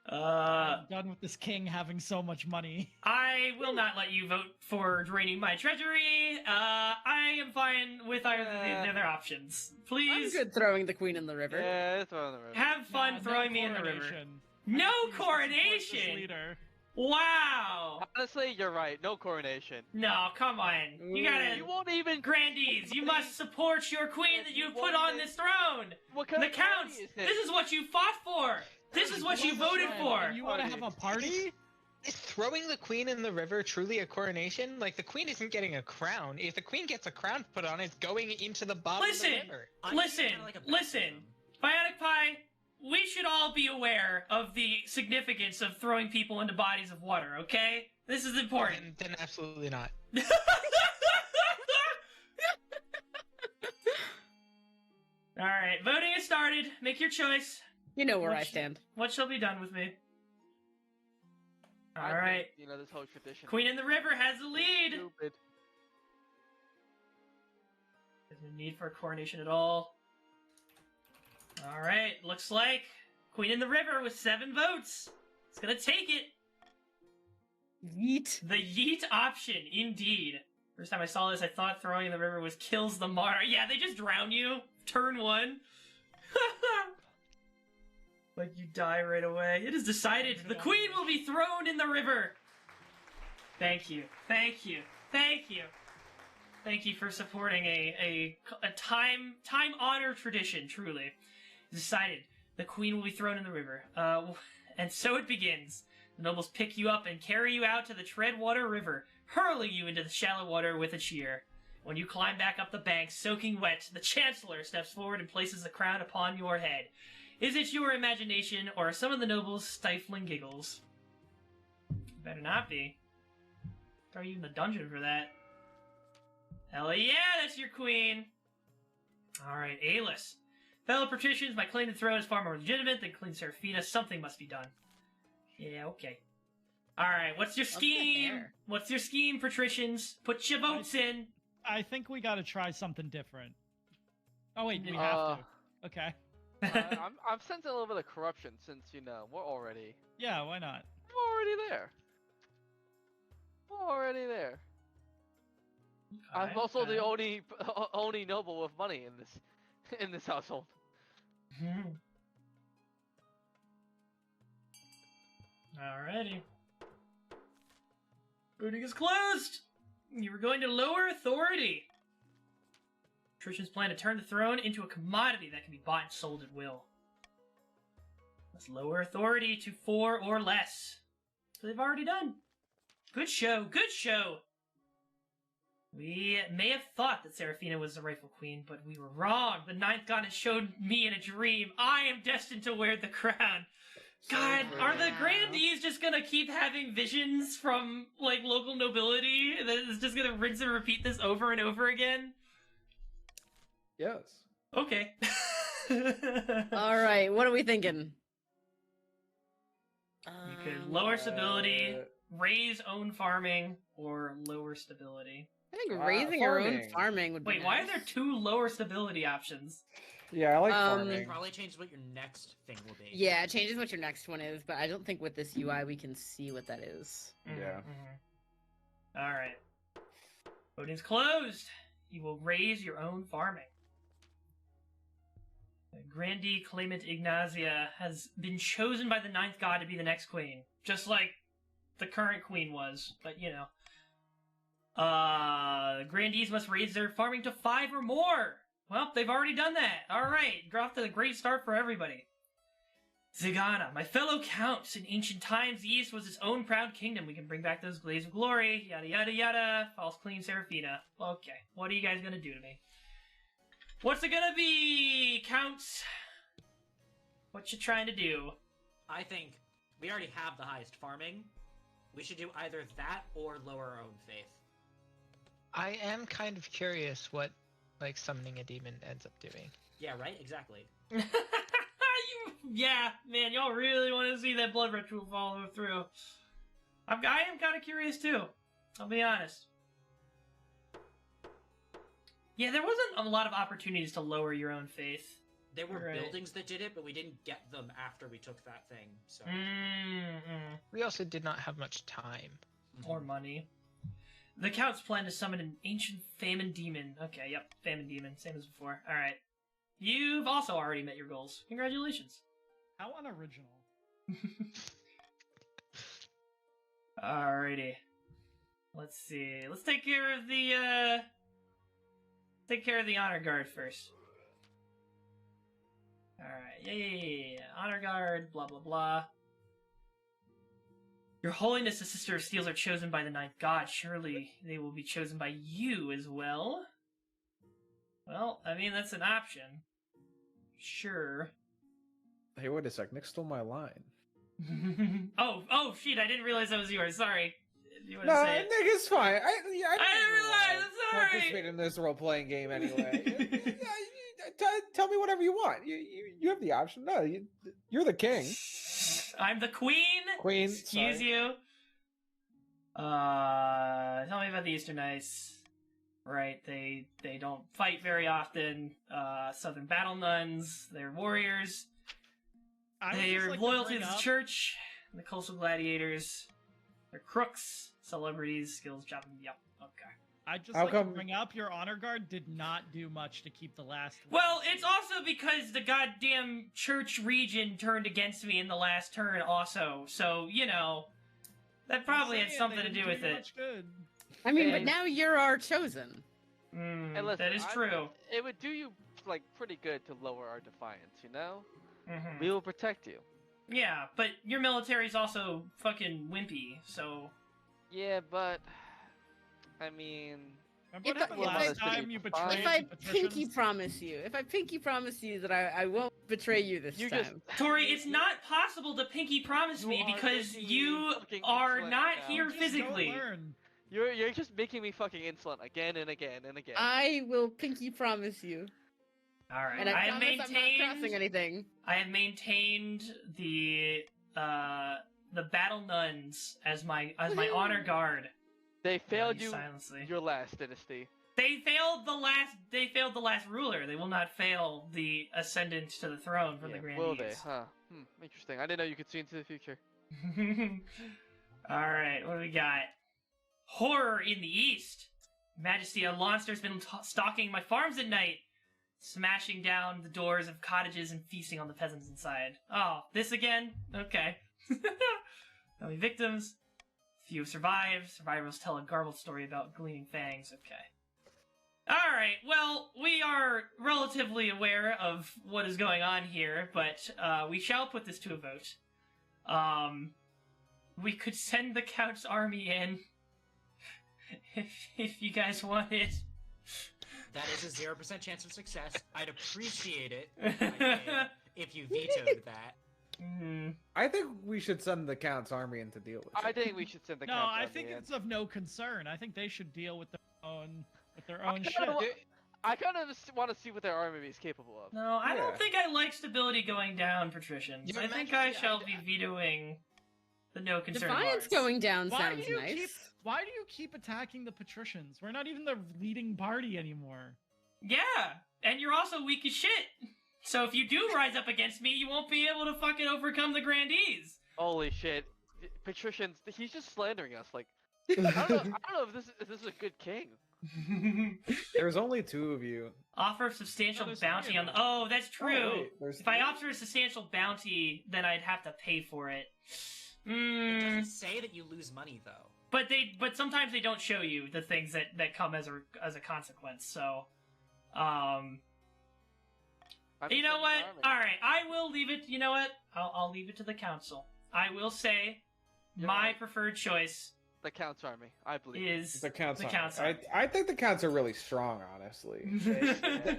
I'm done with this king having so much money. I will not let you vote for draining my treasury. I am fine with either the other options. Please. I'm good throwing the queen in the river. Yeah, throw in the river. Have fun throwing me in the river. No coronation! Wow! Honestly, you're right. No coronation. No, come on. You gotta... You won't even... Grandees, you must support your queen that you put on this throne! What kind the of counts! is This is what you fought for! This is what you voted for! You want to have a party? Is throwing the queen in the river truly a coronation? Like, the queen isn't getting a crown. If the queen gets a crown put on, it's going into the bottom of the river. Listen! Bionic Pie, we should all be aware of the significance of throwing people into bodies of water, okay? This is important. Then absolutely not. Alright, voting has started. Make your choice. You know where I stand. What shall be done with me? I Alright. think, this whole tradition. Queen in the River has the lead! Stupid. There's no need for a coronation at all. Alright, looks like Queen in the River with 7 votes. It's gonna take it. Yeet. The yeet option, indeed. First time I saw this, I thought throwing in the river was kills the Monarch. Yeah, they just drown you. Turn 1. Like you die right away. It is decided. The queen will be thrown in the river. Thank you. Thank you. Thank you. Thank you for supporting a time-honored tradition, truly. Decided. The queen will be thrown in the river. And so it begins. The nobles pick you up and carry you out to the Treadwater River, hurling you into the shallow water with a cheer. When you climb back up the bank, soaking wet, the Chancellor steps forward and places the crown upon your head. Is it your imagination, or are some of the nobles stifling giggles? Better not be. Throw you in the dungeon for that. Hell yeah, that's your queen! Alright, Aelus. Fellow patricians, my claim to the throne is far more legitimate than Queen Seraphina. Something must be done. Yeah, okay. Alright, what's your scheme? What's your scheme, patricians? Put your votes in! I think we gotta try something different. Oh wait, we have to. Okay. I'm sensing a little bit of corruption since, we're already... Yeah, why not? We're already there. We're already there. Okay, I'm also the only noble with money in this household. Alrighty. Voting is closed! You were going to lower authority. Patricians plan to turn the throne into a commodity that can be bought and sold at will. Let's lower authority to 4 or less. they've already done. Good show, good show! We may have thought that Seraphina was the rightful queen, but we were wrong. The ninth goddess showed me in a dream. I am destined to wear the crown. God, are the grandees just gonna keep having visions from, like, local nobility that is just gonna rinse and repeat this over and over again? Yes. Okay. All right, what are we thinking? You could lower stability, raise own farming, or lower stability. I think raising our own farming. farming would be Wait, why are nice. there 2 lower stability options? Yeah, I like It farming. probably changes what your next thing will be. Yeah, it changes what your next one is, but I don't think with this UI we can see what that is. Yeah. Alright. Voting's closed. You will raise your own farming. The Grandee Claimant Ignazia has been chosen by the ninth god to be the next queen. Just like the current queen was, but you know. Grandees must raise their farming to 5 or more. Well, they've already done that. Alright, you're off to a great start for everybody. Zigana, my fellow counts, in ancient times the East was its own proud kingdom. We can bring back those glaze of glory, yada yada yada. False claim Seraphina. Okay, what are you guys gonna do to me? What's it gonna be, counts? What you trying to do? I think we already have the highest farming. We should do either that or lower our own faith. I am kind of curious what, like, summoning a demon ends up doing. Yeah, right? Exactly. Yeah, man, y'all really want to see that blood ritual follow through. I am kind of curious too. I'll be honest. Yeah, there wasn't a lot of opportunities to lower your own faith. There were Right. buildings that did it, but we didn't get them after we took that thing. So We also did not have much time. Or money. The Count's plan to summon an ancient famine demon. Okay, yep, famine demon, same as before. Alright. You've also already met your goals. Congratulations. How unoriginal. Alrighty. Let's see. Let's take care of the honor guard first. Alright, yeah. Honor guard, blah blah blah. Your Holiness, the Sister of Steels, are chosen by the ninth god. Surely they will be chosen by you as well. Well, I mean, that's an option. Sure. Hey, wait a sec. Nick stole my line. oh, shit, I didn't realize that was yours. Sorry. You want No, to say Nick, it? it's fine. I didn't realize, it's alright. Participate in this role-playing game anyway. Tell me whatever you want. You have the option. No, you're the king. I'm the queen. Queen. Excuse sorry. you. Tell me about the Eastern Knights. Right, they don't fight very often. Southern battle nuns. They're warriors. They're loyal to the church. The coastal gladiators. They're crooks, celebrities, skills, job. Yep. Okay. I just How like to come- bring up your honor guard did not do much to keep the last. Well, it's also because the goddamn church region turned against me in the last turn. Also, so you know, that probably had something to do with it. I mean, but And- now you're our chosen. And listen, That is true. It would do you like pretty good to lower our defiance, you know? Mhm. We will protect you. Yeah, but your military's also fucking wimpy, so. Yeah, but I mean, Remember If what I- happened if I- last time you betrayed If I the pinky patricians? promise you that I won't betray you this You time. just Tori, it's not possible to pinky promise You me are because making you me fucking are insolent not now. here Just physically. Don't learn. you're just making me fucking insolent again and again and again. I will pinky promise you, Alright, and I have promise I'm not crossing anything. I have maintained the battle nuns as my honor guard. They failed you silently. your last dynasty. They failed the last ruler. They will not fail the ascendant to the throne from the Grandees. Will they? Huh. Interesting. I didn't know you could see into the future. Alright, what do we got? Horror in the east. Majesty, a monster's been stalking my farms at night, smashing down the doors of cottages and feasting on the peasants inside. Oh, this again? Okay. How many victims? Few have survived. Survivors tell a garbled story about gleaming fangs. Okay. Alright, well, we are relatively aware of what is going on here, but we shall put this to a vote. we could send the Count's army in if you guys want it. That is a 0% chance of success. I'd appreciate it if you vetoed that. I think we should send the Count's army in to deal with it. I think we should send the No, Count's I army think in. it's of no concern. I think they should deal with their own shit. I kind of want to see what their army is capable of. No, I don't Yeah. think I like stability going down, patricians. Your I think I Majesty, shall be vetoing the no concern Defiance bars. going down Why sounds do you nice. why do you keep attacking the patricians? We're not even the leading party anymore. Yeah, and you're also weak as shit. So if you do rise up against me, you won't be able to fucking overcome the grandees. Holy shit. Patricians, he's just slandering us. Like, I don't know if this is a good king. There's only 2 of you. Offer a substantial there's bounty three on of the... Oh, that's true. wait, there's If I 3? offer a substantial bounty, then I'd have to pay for it. It doesn't say that you lose money, though. But sometimes they don't show you the things that come as a consequence. So, I'm you know sending what? an army. All right, I will leave it. You know what? I'll leave it to the council. I will say You're my right. preferred choice The Count's army, I believe. is The Count's the army. Count's army. I think the Counts are really strong, honestly.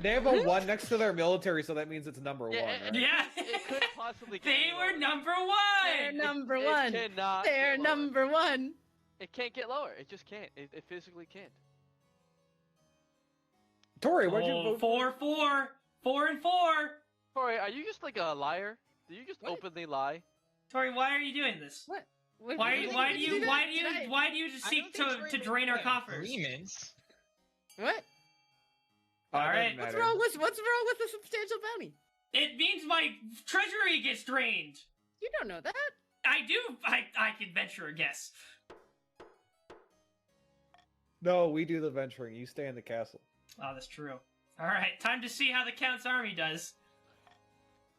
They have a 1 next to their military, so that means it's number 1, Yeah, right? Yeah, It could possibly get they any were lower. number They're one. number It one. cannot They're get lower. number one. It can't get lower. It just can't. It physically can't. Tori, what'd you Oh, vote for? 4-4, 4-4. Tori, are you just like a liar? Do you just What? openly lie? Tori, why are you doing this? What? Why do you just I seek don't think to Tori drain our made coffers? Agreements. What? Oh, it All right. doesn't What's matter. wrong with the substantial bounty? It means my treasury gets drained. You don't know that. I do. I can venture a guess. No, we do the venturing. You stay in the castle. Oh, that's true. All right, time to see how the Count's army does.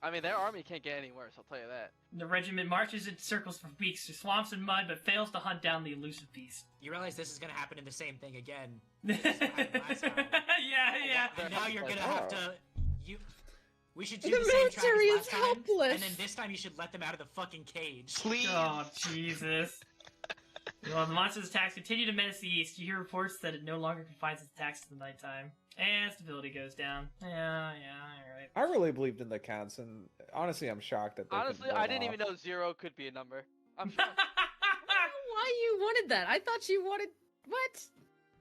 I mean, their army can't get any worse. I'll tell you that. The regiment marches in circles for weeks through swamps and mud, but fails to hunt down the elusive beast. You realize this is gonna happen in the same thing again. yeah, last time. yeah. And now you're gonna have to. We should do The the same military trap as is last time, helpless. and then this time you should let them out of the fucking cage. Please. Oh, Jesus. Well, the monster's attacks continue to menace the east. You hear reports that it no longer confines its attacks to the nighttime. And stability goes down. Yeah, alright. I really believed in the Counts, and honestly, I'm shocked that they Honestly, couldn't I pull didn't it even off. know 0 could be a number. I'm shocked. Why you wanted that? I thought you wanted what?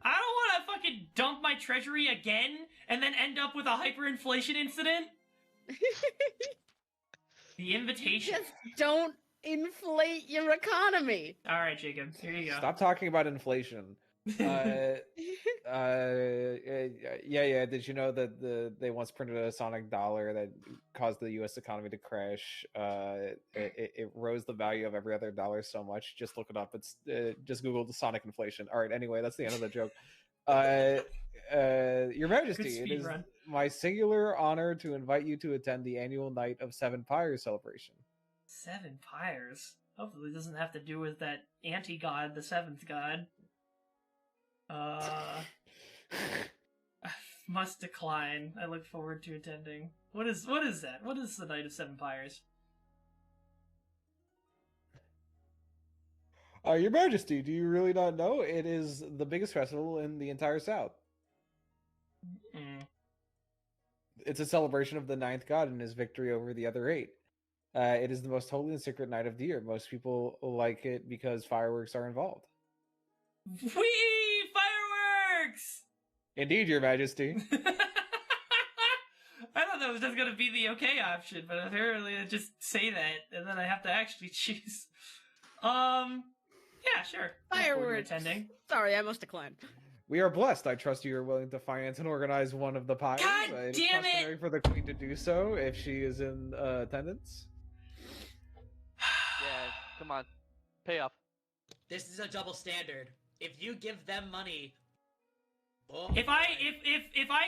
I don't want to fucking dump my treasury again and then end up with a hyperinflation incident. The invitation. Just don't inflate your economy. All right, Jacob. Here you go. Stop talking about inflation. Yeah. Did you know that they once printed a Sonic dollar that caused the U.S. economy to crash? It rose the value of every other dollar so much. Just look it up. It's just Google the Sonic inflation. All right. Anyway, that's the end of the joke. Your Majesty, it is speedrun. my singular honor to invite you to attend the annual Night of Seven Pyres celebration. 7 pyres. Hopefully, it doesn't have to do with that anti-god, the 7th god. Must decline. I look forward to attending. What is that? What is the Night of 7 pyres? Your Majesty, do you really not know? It is the biggest festival in the entire South. Mm. It's a celebration of the 9th god and his victory over the other 8. It is the most holy and sacred night of the year. Most people like it because fireworks are involved. Whee! Fireworks! Indeed, Your Majesty. I thought that was just gonna be the okay option, but apparently I just say that, and then I have to actually choose. Yeah, sure. Look forward to Fireworks. attending. Sorry, I must decline. We are blessed. I trust you are willing to finance and organize one of the pyres. God It is damn it! customary for the queen to do so if she is in attendance. Yeah, come on. Pay up. This is a double standard. If you give them money, oh, If I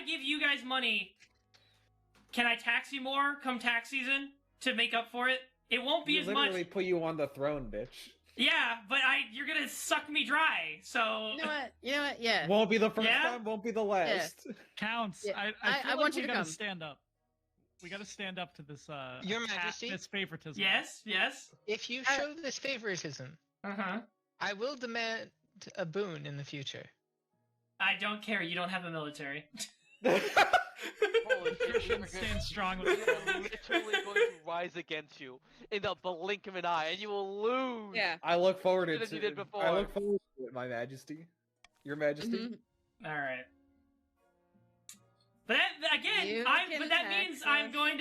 give you guys money, can I tax you more come tax season to make up for it? It won't be We as literally much. put you on the throne, bitch. Yeah, but you're gonna suck me dry. So You know what? You know what? Yeah. Won't be the first Yeah? time, won't be the last. Counts. Yeah, I feel I like want you we to gotta come. stand up. We gotta stand up to this Your Majesty? this favoritism. yes. If you I- show this favoritism, I will demand a boon in the future. I don't care. You don't have a military. Holy shit, Christian stands strong we with are literally going to rise against you in the blink of an eye, and you will lose. Yeah. I look forward to Better than you did before. I look forward to it, My Majesty. Your Majesty. Mhm. All right. But that, again, You but that can means tax I'm us. going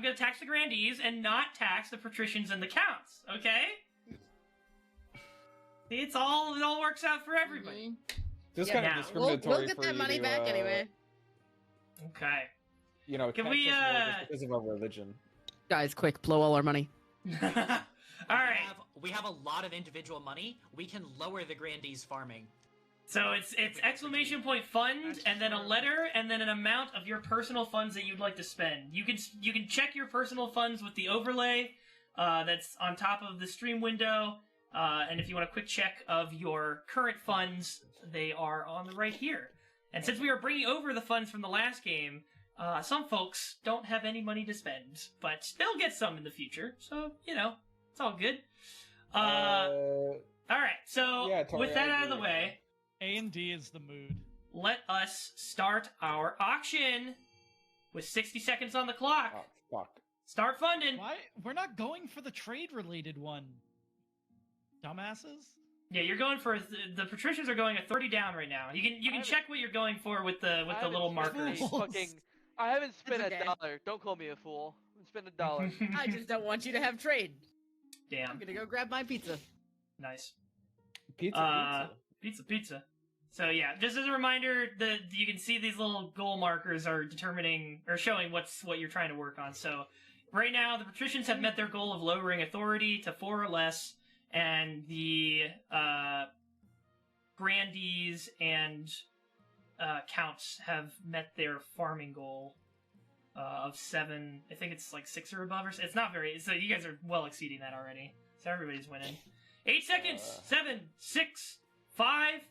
to tax the grandees and not tax the patricians and the counts. Okay. It all works out for everybody. Just Yeah, kind now. of discriminatory We'll get for that you money to, back anyway. Okay. You know, Can tax we, us more just because of our religion. Guys, quick, blow all our money. All right. We have a lot of individual money. We can lower the grandees farming. So it's exclamation point fund and then a letter and then an amount of your personal funds that you'd like to spend. You can check your personal funds with the overlay that's on top of the stream window. And if you want a quick check of your current funds, they are on the right here. And since we are bringing over the funds from the last game, some folks don't have any money to spend, but they'll get some in the future. So, it's all good. All right, so yeah, Tori, with that I out of the agree. way, A&D is the mood. let us start our auction with 60 seconds on the clock. Oh, fuck. Start funding. Why? We're not going for the trade-related one. Dumbasses? Yeah, you're going for the patricians are going a 30 down right now. You can haven't- check what you're going for with the little markers. I haven't spent It's okay. $1. Don't call me a fool. I spent $1. I just don't want you to have trade. I'm Damn. gonna go grab my pizza. Nice. Pizza. Pizza. So yeah, just as a reminder, you can see these little goal markers are determining or showing what you're trying to work on. So right now, the patricians have met their goal of lowering authority to 4 or less, and the grandees and counts have met their farming goal of 7. I think it's like 6 or above. It's not very. So you guys are well exceeding that already. So everybody's winning. 8 seconds. 7, 6, 5,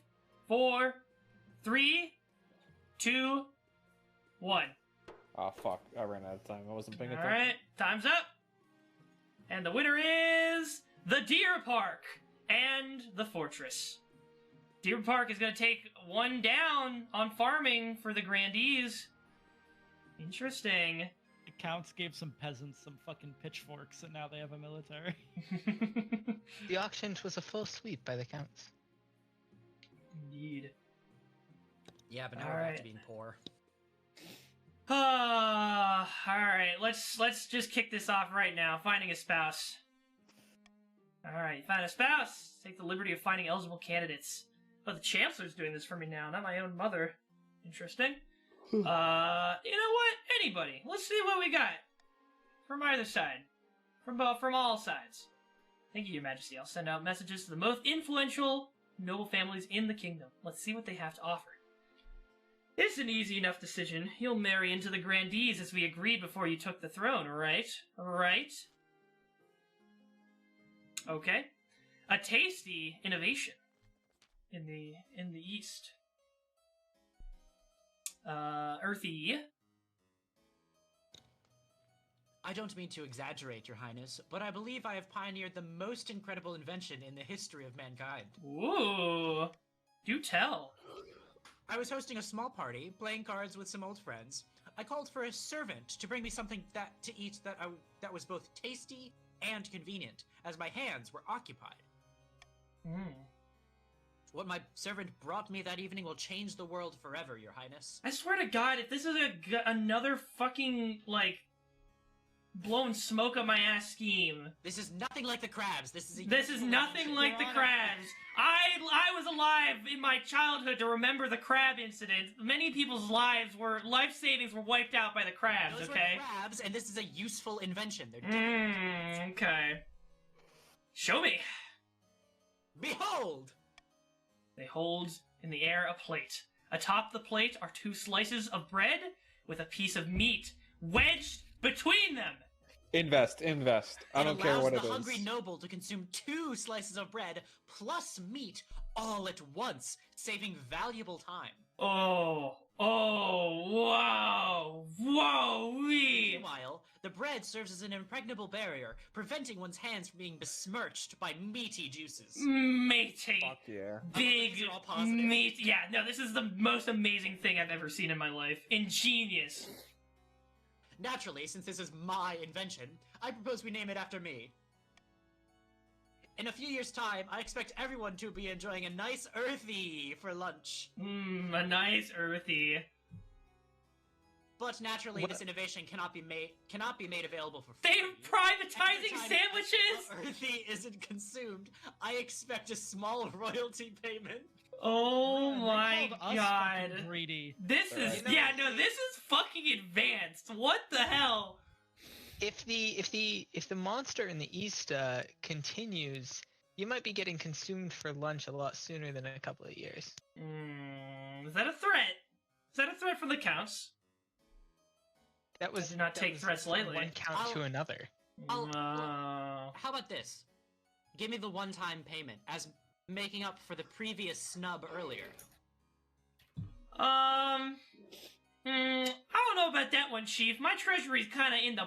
4, 3, 2, 1. Oh, fuck. I ran out of time. I wasn't paying All attention. right, time's up. And the winner is the Deer Park and the Fortress. Deer Park is going to take 1 down on farming for the grandees. Interesting. The counts gave some peasants some fucking pitchforks, and now they have a military. The auction was a full sweep by the counts. Indeed. Yeah, but now All we're back right. to being poor. All right, let's just kick this off right now. Finding a spouse. All right, find a spouse. Take the liberty of finding eligible candidates. Oh, the Chancellor's doing this for me now, not my own mother. Interesting. You know what? Anybody. Let's see what we got. From either side. From all sides. Thank you, Your Majesty. I'll send out messages to the most influential noble families in the kingdom. Let's see what they have to offer. It's an easy enough decision. You'll marry into the grandees as we agreed before you took the throne, right? Right? Okay. A tasty innovation in the east. Earthy. I don't mean to exaggerate, Your Highness, but I believe I have pioneered the most incredible invention in the history of mankind. Ooh. Do tell. I was hosting a small party, playing cards with some old friends. I called for a servant to bring me something to eat that was both tasty and convenient, as my hands were occupied. What my servant brought me that evening will change the world forever, Your Highness. I swear to God, if this is another fucking, blowing smoke up my ass scheme. This is nothing like the crabs. This is nothing like the crabs. I was alive in my childhood to remember the crab incident. Many people's life savings were wiped out by the crabs, Those okay? were crabs, and this is a useful invention. They're different. Okay. Show me. Behold! They hold in the air a plate. Atop the plate are 2 slices of bread with a piece of meat wedged between them. Invest. I don't care what it the is. hungry noble to consume 2 slices of bread plus meat all at once, saving valuable time. Oh, wow, whoa-wee! Meanwhile, the bread serves as an impregnable barrier, preventing one's hands from being besmirched by meaty juices. Meaty. Fuck yeah. Big These are all positive. meat. Yeah, no, this is the most amazing thing I've ever seen in my life. Ingenious. Naturally, since this is my invention, I propose we name it after me. In a few years' time, I expect everyone to be enjoying a nice earthy for lunch. A nice earthy. But naturally, this innovation cannot be made available for free. They're privatizing sandwiches? Earthy isn't consumed. I expect a small royalty payment. Oh They my called us god. fucking greedy. This is You know, this is fucking advanced. What the hell? If the monster in the east continues, you might be getting consumed for lunch a lot sooner than a couple of years. Is that a threat? Is that a threat from the counts? That was do not that take was threats from lightly. One count to another. How about this? Give me the one-time payment as making up for the previous snub earlier. I don't know about that one, Chief. My treasury's kind of in the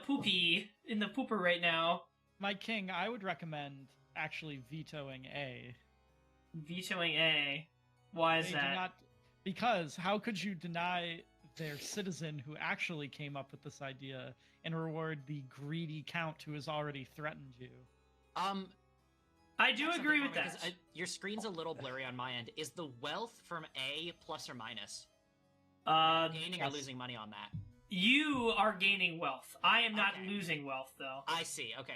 pooper right now. My king, I would recommend actually vetoing A. Vetoing A. Why is They that? do not, because how could you deny their citizen who actually came up with this idea and reward the greedy count who has already threatened you? I do agree with that. Your screen's a little blurry on my end. Is the wealth from A plus or minus? Gaining or losing money on that? You are gaining wealth. I am not losing wealth, though. I see. Okay.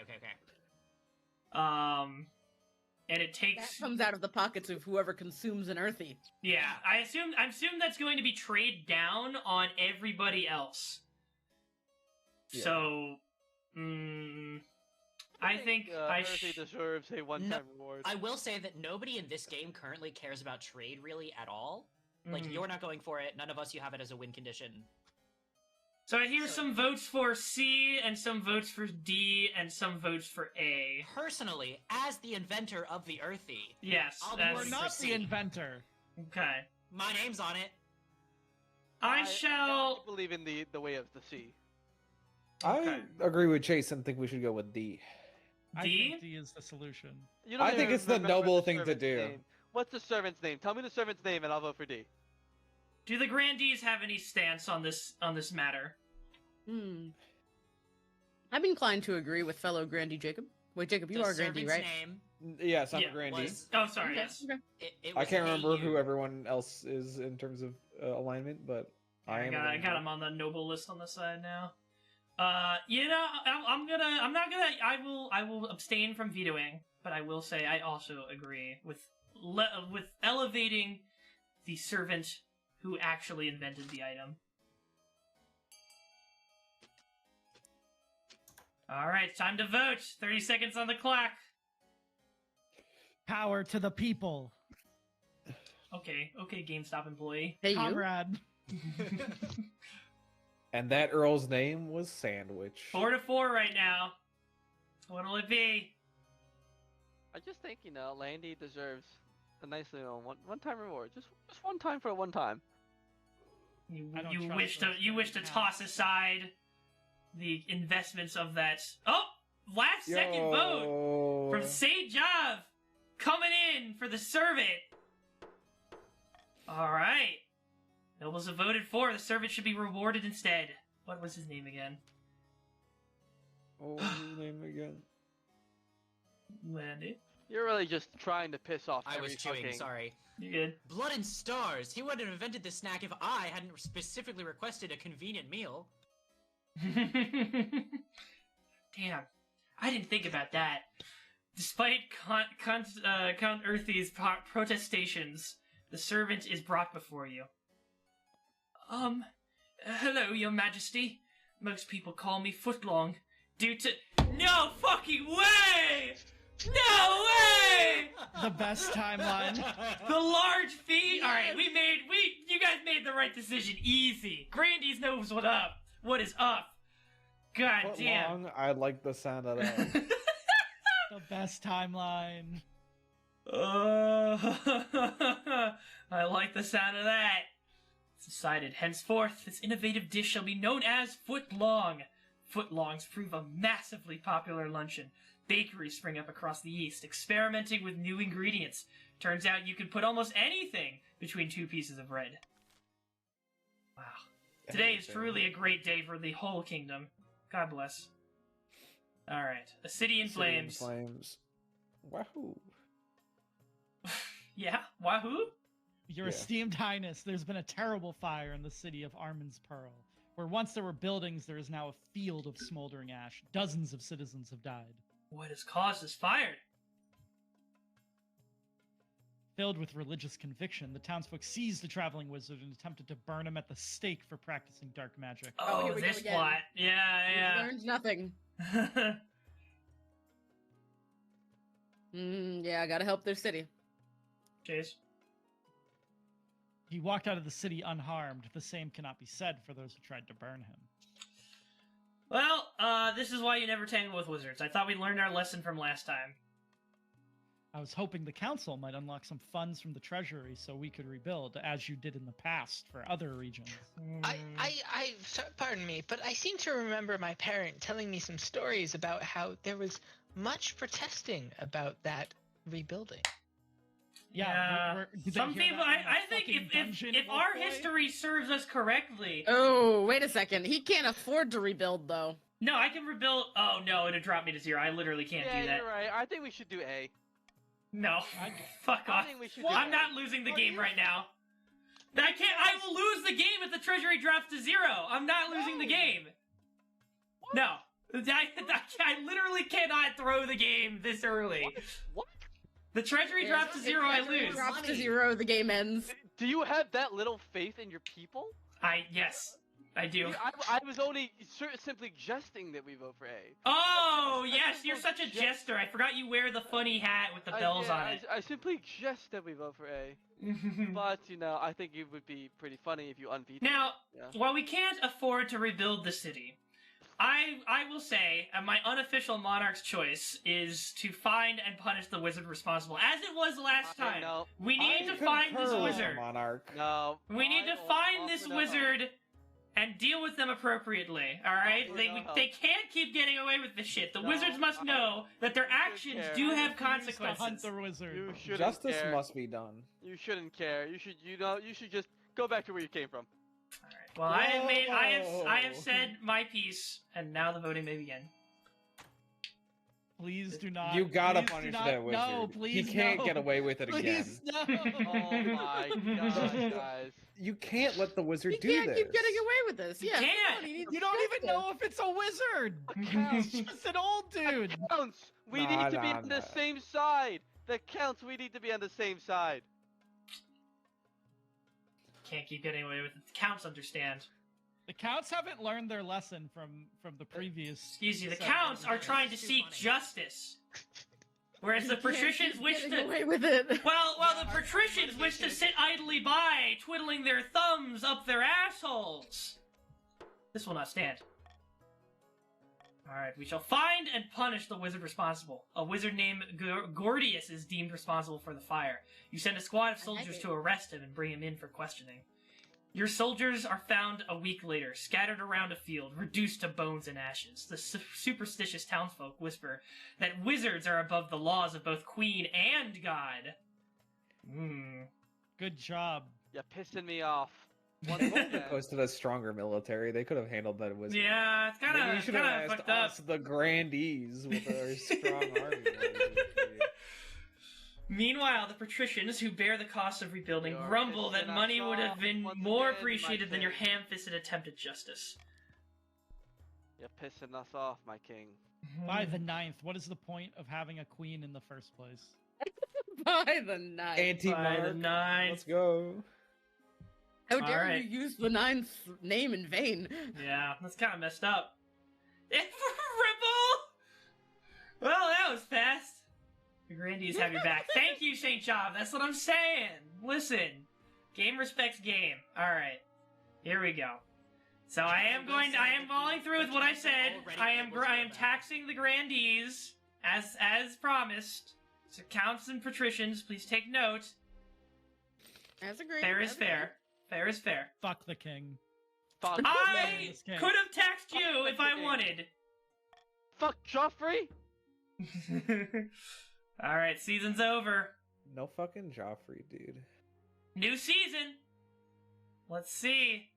And it takes. That comes out of the pockets of whoever consumes an earthy. Yeah, I assume that's going to be trade down on everybody else. Yeah. So, I think Earthy deserves a one-time reward. I will say that nobody in this game currently cares about trade really at all. Like, you're not going for it. None of us, you have it as a win condition. So I hear some votes for C, and some votes for D, and some votes for A. Personally, as the inventor of the Earthy, yes, We're not the inventor. Okay. My name's on it. I shall believe in the way of the sea. I agree with Chase and think we should go with D. I think D is the solution. You don't I think even it's the remember noble the thing to servant's do. name. What's the servant's name? Tell me the servant's name, and I'll vote for D. Do the grandees have any stance on this matter? I'm inclined to agree with fellow Grandee Jacob. Wait, Jacob, you The are Grandee, servant's right? name Yes, I'm a Grandee. Oh, sorry, Okay, yes. okay. It I was can't remember AU. who everyone else is in terms of alignment, but I am. I got him on the noble list on the side now. I will abstain from vetoing, but I will say I also agree with elevating the servant who actually invented the item. All right, it's time to vote. 30 seconds on the clock. Power to the people. Okay, GameStop employee. Hey, you. Comrade. And that Earl's name was Sandwich. 4-4 right now. What'll it be? I just think, Landy deserves a nice, one-time reward. Just one time for a one time. You wish to toss aside the investments of that. Oh, last second vote from St. Jav coming in for the servant. All right, nobles have voted for the servant should be rewarded instead. What was his name again? What was his name again? Landy. You're really just trying to piss off. I was every chewing, fucking- sorry. You good? Blood and stars! He wouldn't have invented this snack if I hadn't specifically requested a convenient meal. Damn, I didn't think about that. Despite Count Earthy's protestations, the servant is brought before you. Hello, your majesty. Most people call me Footlong, due to— No fucking way! No way! The best timeline. The large feet? Alright, you guys made the right decision. Easy. Grandy's knows what is up. God Foot damn. long, I like the sound of that. The best timeline. I like the sound of that. It's decided. Henceforth, this innovative dish shall be known as footlong. Footlongs prove a massively popular luncheon. Bakeries spring up across the East, experimenting with new ingredients. Turns out you can put almost anything between two pieces of bread. Wow. Today is truly a great day for the whole kingdom. God bless. Alright. A city in flames. Flames. Wahoo. Yeah? Wahoo? Your Yeah. esteemed highness, there's been a terrible fire in the city of Armin's Pearl. Where once there were buildings, there is now a field of smoldering ash. Dozens of citizens have died. What has caused this fire? Filled with religious conviction, the townsfolk seized the traveling wizard and attempted to burn him at the stake for practicing dark magic. Oh, here we go this again. plot. Yeah, Learned nothing. yeah. Yeah, I gotta help their city. Chase. He walked out of the city unharmed. The same cannot be said for those who tried to burn him. Well, this is why you never tangle with wizards. I thought we learned our lesson from last time. I was hoping the council might unlock some funds from the treasury so we could rebuild, as you did in the past for other regions. Pardon me, but I seem to remember my parent telling me some stories about how there was much protesting about that rebuilding. Yeah, did they Some hear people, that in the I think fucking dungeon, if our Wolfboy? history serves us correctly. Oh, wait a second. He can't afford to rebuild, though. No, I can rebuild. Oh no, it'd drop me to 0. I literally can't Yeah, do that. you're right. I think we should do A. No, fuck I off. think we should do I'm A. not losing the Are game you- right now. I can't. I will lose the game if the treasury drops to 0. I'm not losing the No. game. No, I literally cannot throw the game this early. What? The treasury drops to 0. I lose. Drops to 0, the game ends. Do you have that little faith in your people? Yes, I do. I was only simply jesting that we vote for A. Oh, yes, you're such a jester. I forgot you wear the funny hat with the bells yeah, on it. I simply jest that we vote for A. But, I think it would be pretty funny if you unveto Now, Yeah. while we can't afford to rebuild the city, I will say my unofficial Monarch's choice is to find and punish the wizard responsible, as it was last time. No. We need to find this concur with wizard. Monarch. No. We need to find this wizard and deal with them appropriately. All right, they can't keep getting away with this shit. The wizards must know that their actions do have To hunt consequences. the wizard. You shouldn't Justice care. must be done. You shouldn't care. You should just go back to where you came from. Well, I have Whoa. said my piece, and now the voting may begin. Please do not. You gotta please do punish not- that wizard. No, please He can't no. get away with it again. Please no. Oh my gosh, guys. You can't let the wizard He do can't this. keep getting away with this. Yeah, can't. come on, he needs You don't even justice. know if it's a wizard. Counts. He's just an old dude. Counts. We Nah, need to be nah, on the nah. same side. That counts. We need to be on the same side. Can't keep getting away with it. The counts understand. The counts haven't learned their lesson from the previous. Excuse you, the So- counts are trying to Too seek funny. justice. Whereas the He can't patricians keep wish getting to... away with it. Well, Yeah, the our patricians wish to motivation- sit idly by, twiddling their thumbs up their assholes. This will not stand. Alright, we shall find and punish the wizard responsible. A wizard named Gordius is deemed responsible for the fire. You send a squad of I like soldiers it. to arrest him and bring him in for questioning. Your soldiers are found a week later, scattered around a field, reduced to bones and ashes. The superstitious townsfolk whisper that wizards are above the laws of both queen and god. Good job. You're pissing me off. They would have posted a stronger military. They could have handled that wizard. Yeah, it's Maybe you kind should have of asked fucked up. us, the grandees, with our strong army. Meanwhile, the patricians who bear the cost of rebuilding You're grumble that pissing money us would have off been once more again, my appreciated than your king. ham-fisted attempt at justice. You're pissing us off, my king. By the 9th, what is the point of having a queen in the first place? By the night. By the Anti-monarch. ninth. Let's go. How dare Alright. you use the 9th name in vain? Yeah, that's kind of messed up. Ripple! Well, that was fast. The Grandees have your back. Thank you, St. Job. That's what I'm saying. Listen, game respects game. Alright, here we go. So I am following through with what I said. I am taxing the grandees as promised. So counts and patricians, please take note. As agreed. Fair is fair. Fair is fair. Fuck the king. Fuck I this king. could have taxed you if I wanted. Fuck Joffrey. All right, season's over. No fucking Joffrey, dude. New season. Let's see.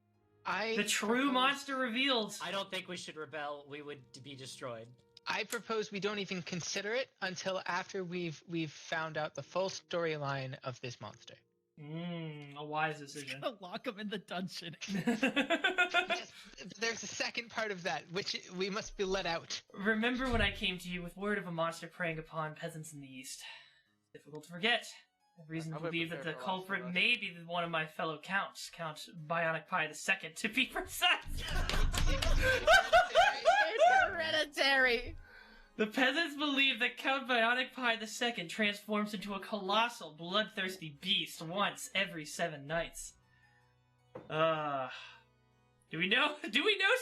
The true propose- monster revealed. I don't think we should rebel. We would be destroyed. I propose we don't even consider it until after we've found out the full storyline of this monster. A wise decision. Gonna lock him in the dungeon. Yes, there's a second part of that, which we must be let out. Remember when I came to you with word of a monster preying upon peasants in the east? Difficult to forget. I have reason to I would believe that the prepare for culprit Last of Us. may be one of my fellow counts, Count Bionic Pie II, to be precise. It's hereditary. The peasants believe that Count Bionic Pie II transforms into a colossal, bloodthirsty beast once every 7 nights. Do we know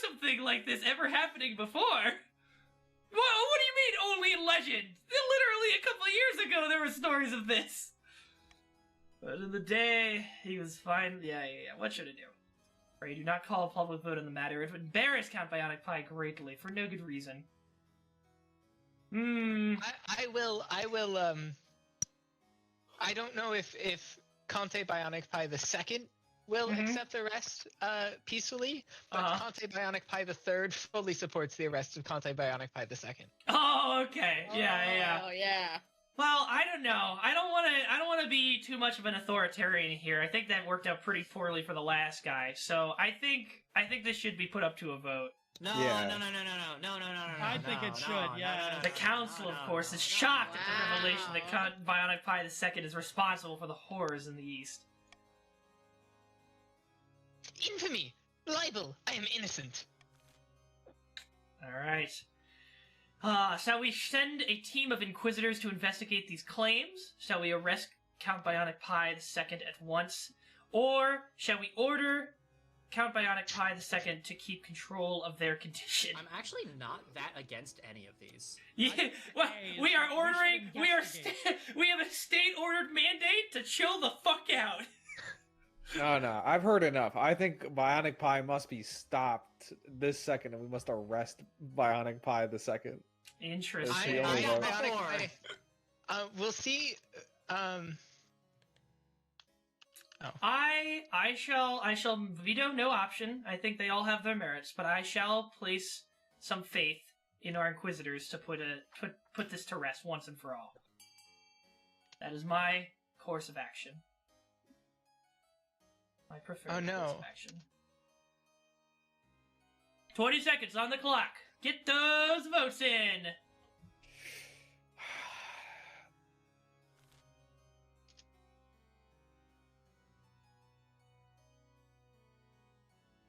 something like this ever happening before? What do you mean only in legend? Literally a couple of years ago there were stories of this. But in the day, he was fine. Yeah. What should I do? Pray do not call a public vote on the matter. It would embarrass Count Bionic Pie greatly, for no good reason. I will, I don't know if Conte Bionic Pie II will accept the arrest peacefully, but Conte Bionic Pie III fully supports the arrest of Conte Bionic Pie II. Oh, okay. Yeah. Oh, yeah. Well, I don't know. I don't want to be too much of an authoritarian here. I think that worked out pretty poorly for the last guy. So I think this should be put up to a vote. No, Yeah. no. I think it should, yeah. The council, of course, is shocked at the revelation that Count Bionic Pie II is responsible for the horrors in the East. Infamy! Libel! I am innocent. Alright. Shall we send a team of Inquisitors to investigate these claims? Shall we arrest Count Bionic Pie II at once? Or shall we order Count Bionic Pie II to keep control of their condition? I'm actually not that against any of these. Yeah, well, we are ordering. We have a state-ordered mandate to chill the fuck out. No, I've heard enough. I think Bionic Pie must be stopped this second, and we must arrest Bionic Pie II. Interesting. It's the only vote. Bionic Pie. We'll see. I shall veto no option. I think they all have their merits, but I shall place some faith in our Inquisitors to put this to rest once and for all. That is my course of action. My preferred course of action. 20 seconds on the clock. Get those votes in.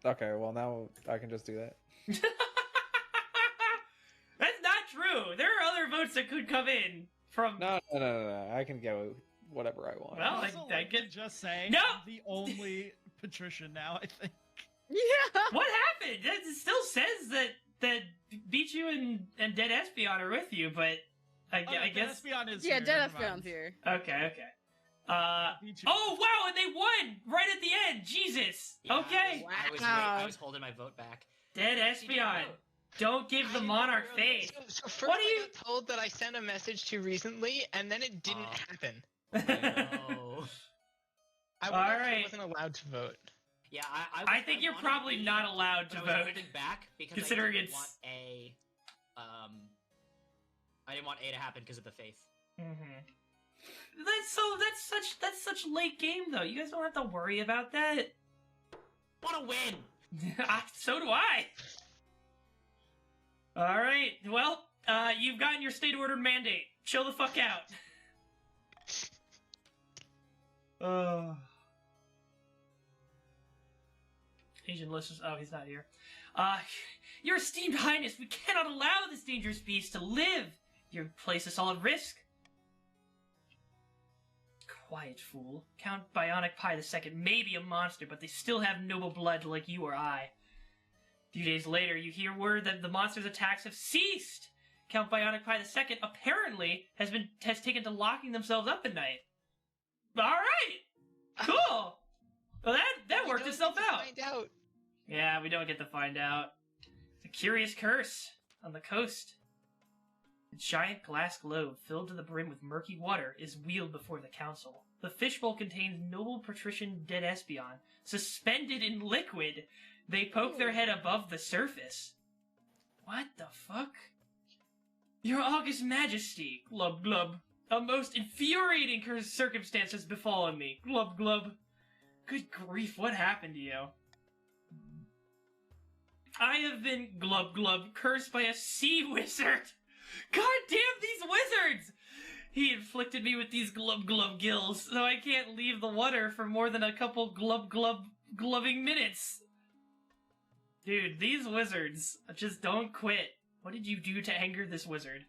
Okay, well now I can just do that. That's not true. There are other votes that could come in from. No. I can go whatever I want. Well, Also, I like get- to just say, No! I'm the only patrician now, I think. Yeah. What happened? It still says that Bichu and Dead Espion are with you, but I guess. Despion is Yeah, here, Dead never Espion's mind. here. Okay. Beat you. Oh wow, and they won right at the end. Jesus. Yeah, Okay. I was holding my vote back. Dead Espion. Don't give the monarch faith. So first What do you- I got told that I sent a message to recently, and then it didn't happen. Oh. I Alright. wasn't allowed to vote. Yeah, I think you're wanted probably to, not allowed to but I was vote. holding back because Considering I didn't it's- want I didn't want A to happen because of the faith. That's such late game though. You guys don't have to worry about that. Want to win? So do I. All right. Well, you've gotten your state-ordered mandate. Chill the fuck out. Asian listeners. Oh, he's not here. Your esteemed highness, we cannot allow this dangerous beast to live. You place us all at risk. Quiet, fool. Count Bionic Pie II may be a monster, but they still have noble blood like you or I. A few days later, you hear word that the monster's attacks have ceased. Count Bionic Pie II apparently has taken to locking themselves up at night. All right, cool. Well, that worked itself out. Find out. Yeah, we don't get to find out. It's a curious curse on the coast. A giant glass globe filled to the brim with murky water is wheeled before the council. The fishbowl contains noble patrician dead Espeon, suspended in liquid. They poke their head above the surface. What the fuck? Your august majesty, glub glub. A most infuriating circumstance has befallen me, glub glub. Good grief, what happened to you? I have been, glub glub, cursed by a sea wizard. God damn these wizards! He inflicted me with these glub glub gills, so I can't leave the water for more than a couple glub glub glubbing minutes. Dude, these wizards just don't quit. What did you do to anger this wizard?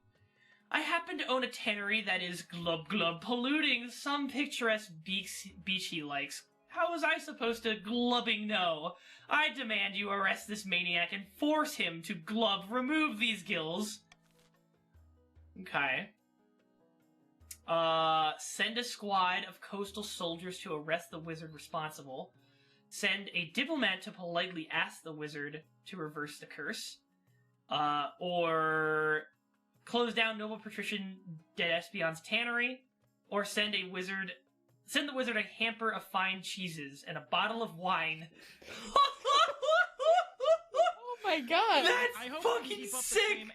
I happen to own a tannery that is glub glub polluting some picturesque beach he likes. How was I supposed to glubbing know? I demand you arrest this maniac and force him to glub remove these gills. Okay. Send a squad of coastal soldiers to arrest the wizard responsible. Send a diplomat to politely ask the wizard to reverse the curse. Or close down noble patrician dead Espeon's tannery. Or send the wizard a hamper of fine cheeses and a bottle of wine. Oh my god! That's I hope fucking we keep up sick! the same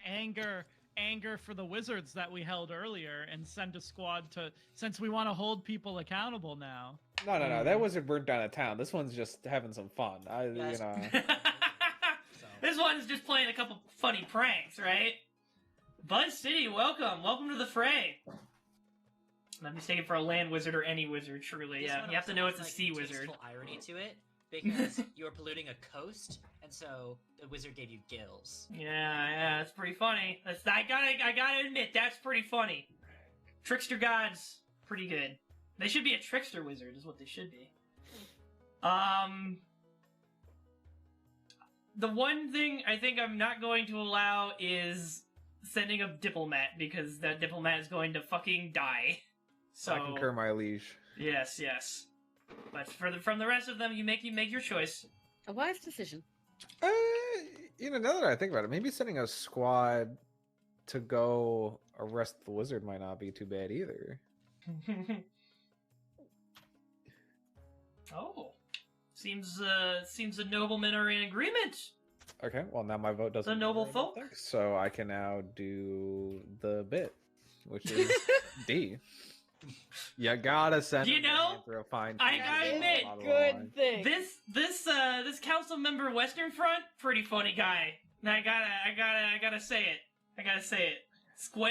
anger for the wizards that we held earlier and send a squad to, since we want to hold people accountable now. No. That wizard burnt down a town. This one's just having some fun. Yes. This one's just playing a couple funny pranks, right? Bud City, welcome. Welcome to the fray. I'm mistaken for a land wizard or any wizard, truly. This Yeah, one you have to also know has, it's a like, sea wizard. tasteful irony to it, because you're polluting a coast, and so the wizard gave you gills. Yeah, it's pretty funny. I gotta admit, that's pretty funny. Trickster gods, pretty good. They should be a trickster wizard, is what they should be. The one thing I think I'm not going to allow is sending a diplomat, because that diplomat is going to fucking die. So I concur, my liege. Yes. But from the rest of them, you make your choice. A wise decision. Now that I think about it, maybe sending a squad to go arrest the wizard might not be too bad either. Oh, seems the noblemen are in agreement. Okay, well now my vote doesn't The noble matter, I don't folk. think. So I can now do the bit, which is D. You gotta send. You know, through a fine. I gotta admit, Good thing. This council member Western Front, pretty funny guy. And I gotta say it.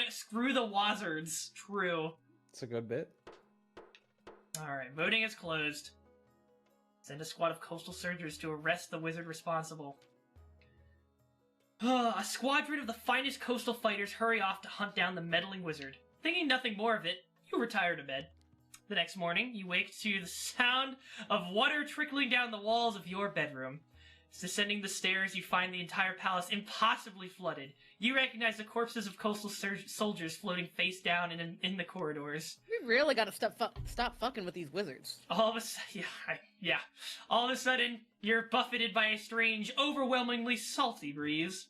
Screw the wizards. True. It's a good bit. All right, voting is closed. Send a squad of coastal soldiers to arrest the wizard responsible. A squadron of the finest coastal fighters hurry off to hunt down the meddling wizard. Thinking nothing more of it, you retire to bed. The next morning, you wake to the sound of water trickling down the walls of your bedroom. Descending the stairs, you find the entire palace impossibly flooded. You recognize the corpses of coastal soldiers floating face down in the corridors. We really gotta stop fucking with these wizards. All of a sudden, All of a sudden, you're buffeted by a strange, overwhelmingly salty breeze.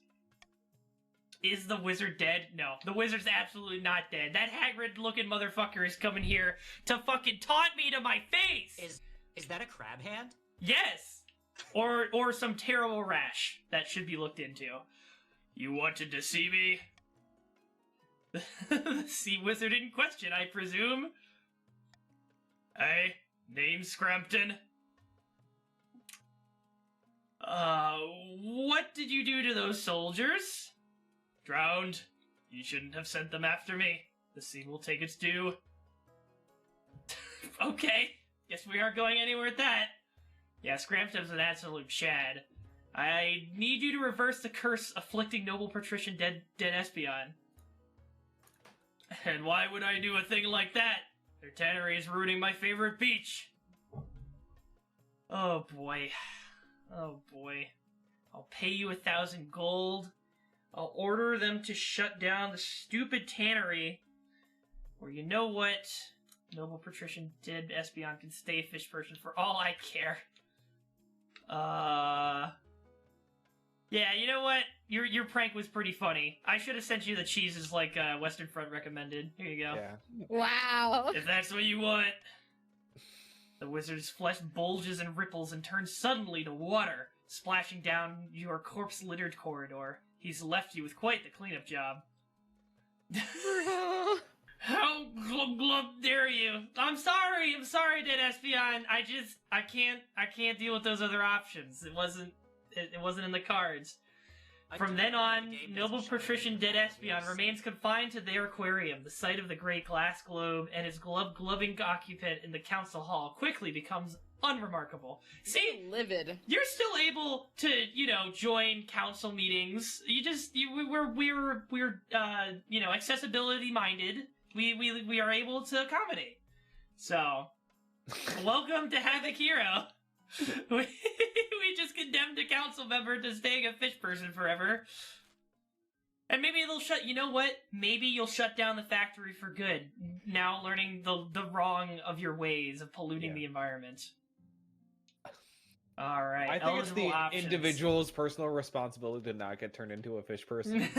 Is the wizard dead? No, the wizard's absolutely not dead. That Hagrid-looking motherfucker is coming here to fucking taunt me to my face! Is that a crab hand? Yes! Or some terrible rash that should be looked into. You wanted to see me? The sea wizard in question, I presume? Hey, name's Scrampton. What did you do to those soldiers? Drowned. You shouldn't have sent them after me. The sea will take its due. Okay, guess we aren't going anywhere with that. Yeah, Scrampton's an absolute Chad. I need you to reverse the curse afflicting noble patrician dead Espeon. And why would I do a thing like that? Their tannery is ruining my favorite beach. Oh boy. I'll pay you 1,000 gold. I'll order them to shut down the stupid tannery. Or you know what? Noble patrician dead Espeon can stay fish person for all I care. Yeah, you know what? Your prank was pretty funny. I should have sent you the cheeses like Western Front recommended. Here you go. Yeah. Wow. If that's what you want. The wizard's flesh bulges and ripples and turns suddenly to water, splashing down your corpse-littered corridor. He's left you with quite the cleanup job. How glub glub dare you? I'm sorry, Dead Espeon. I can't deal with those other options. It wasn't in the cards. From then on, noble patrician Dead Espeon remains confined to their aquarium. The sight of the great glass globe and his glubbing occupant in the council hall quickly becomes unremarkable. See, livid. You're still able to, join council meetings. We're accessibility minded. We are able to accommodate. So, welcome to Havoc Hero. We just condemned a council member to staying a fish person forever. And maybe they'll you know what? Maybe you'll shut down the factory for good. Now learning the wrong of your ways of polluting the environment. Alright, I think it's the options. individual's personal responsibility to not get turned into a fish person.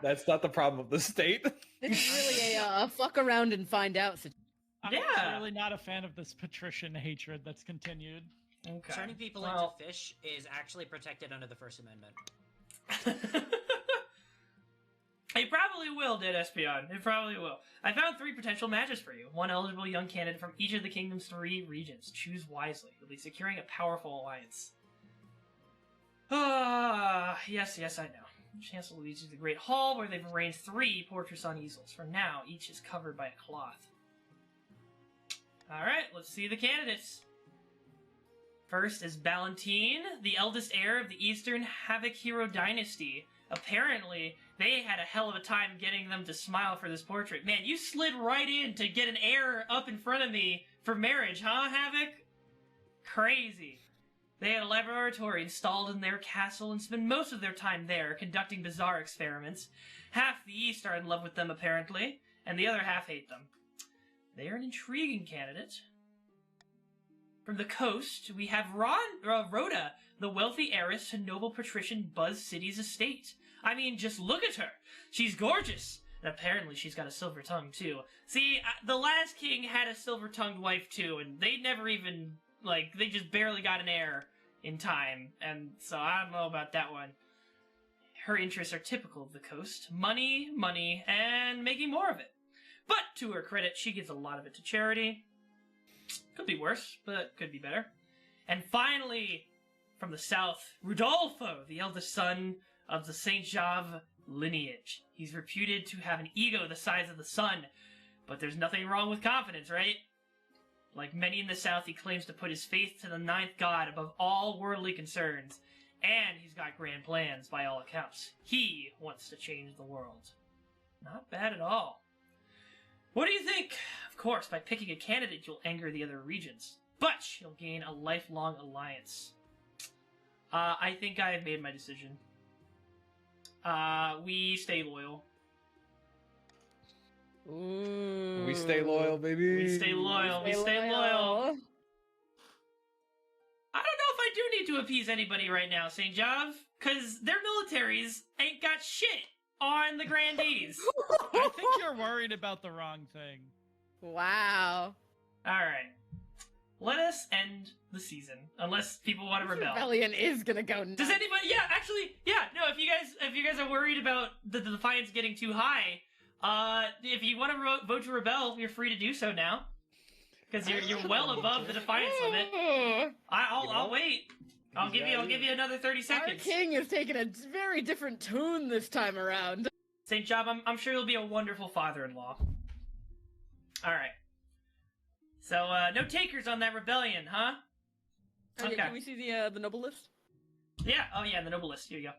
That's not the problem of the state. It's really a fuck around and find out situation. I'm really not a fan of this patrician hatred that's continued. Okay. Turning people into fish is actually protected under the First Amendment. It probably will, Dead Espeon. It probably will. I found 3 potential matches for you. 1 eligible young candidate from each of the kingdom's 3 regions. Choose wisely. You'll be securing a powerful alliance. Yes, I know. Chancellor leads you to the Great Hall, where they've arranged 3 portraits on easels. For now, each is covered by a cloth. Alright, let's see the candidates. First is Ballantine, the eldest heir of the Eastern Havoc Hero Dynasty. Apparently, they had a hell of a time getting them to smile for this portrait. Man, you slid right in to get an heir up in front of me for marriage, huh, Havoc? Crazy. They had a laboratory installed in their castle and spend most of their time there, conducting bizarre experiments. Half the East are in love with them, apparently, and the other half hate them. They are an intriguing candidate. From the coast, we have Rhoda, the wealthy heiress to noble patrician Buzz City's estate. I mean, just look at her. She's gorgeous. And apparently she's got a silver tongue, too. See, the last king had a silver-tongued wife, too, and they never even, they just barely got an heir in time. And so I don't know about that one. Her interests are typical of the coast. Money, money, and making more of it. But to her credit, she gives a lot of it to charity. Could be worse, but could be better. And finally, from the south, Rudolfo, the eldest son of the St. Jave lineage. He's reputed to have an ego the size of the sun, but there's nothing wrong with confidence, right? Like many in the south, he claims to put his faith to the 9th god above all worldly concerns, and he's got grand plans by all accounts. He wants to change the world. Not bad at all. What do you think? Of course, by picking a candidate, you'll anger the other regions, but you'll gain a lifelong alliance. I think I have made my decision. We stay loyal. Ooh. We stay loyal, baby. We stay loyal. We stay loyal. I don't know if I do need to appease anybody right now, St. Jave, because their militaries ain't got shit on the grandees. I think you're worried about the wrong thing. Wow. Alright. Let us end the season, unless people want to rebel. Rebellion is gonna go nuts. Does anybody? Yeah, actually, yeah. No, if you guys are worried about the defiance getting too high, if you want to vote to rebel, you're free to do so now, because you're well above the defiance limit. I'll wait. I'll give you another 30 seconds. Our king is taking a very different tune this time around. St. Job, I'm sure you'll be a wonderful father-in-law. All right. So, no takers on that rebellion, huh? Okay. Can we see the noble list? Yeah. Oh, yeah. The noble list. Here you go.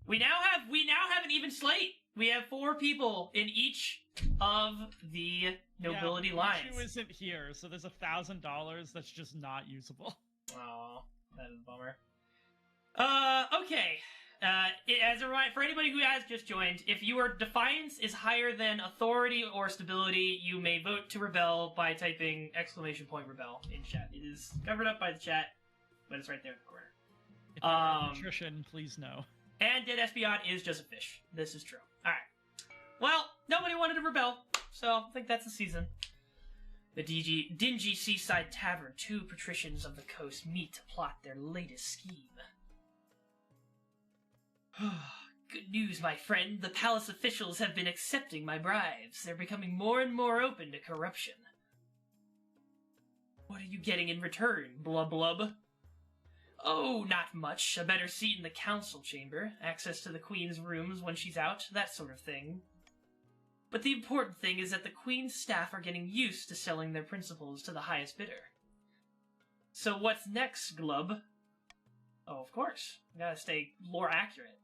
We now have an even slate. We have 4 people in each of the nobility lines. Who isn't here? So there's $1,000 that's just not usable. Oh, that is a bummer. Okay. As a reminder, for anybody who has just joined, if your defiance is higher than authority or stability, you may vote to rebel by typing !rebel in chat. It is covered up by the chat, but it's right there in the corner. If you're a patrician, please know. And Dead Espion is just a fish. This is true. Alright. Well, nobody wanted to rebel, so I think that's the season. The dingy seaside tavern, two patricians of the coast meet to plot their latest scheme. Good news, my friend. The palace officials have been accepting my bribes. They're becoming more and more open to corruption. What are you getting in return, blub blub? Oh, not much. A better seat in the council chamber, access to the queen's rooms when she's out, that sort of thing. But the important thing is that the queen's staff are getting used to selling their principles to the highest bidder. So what's next, Glub? Oh, of course. Gotta stay lore accurate.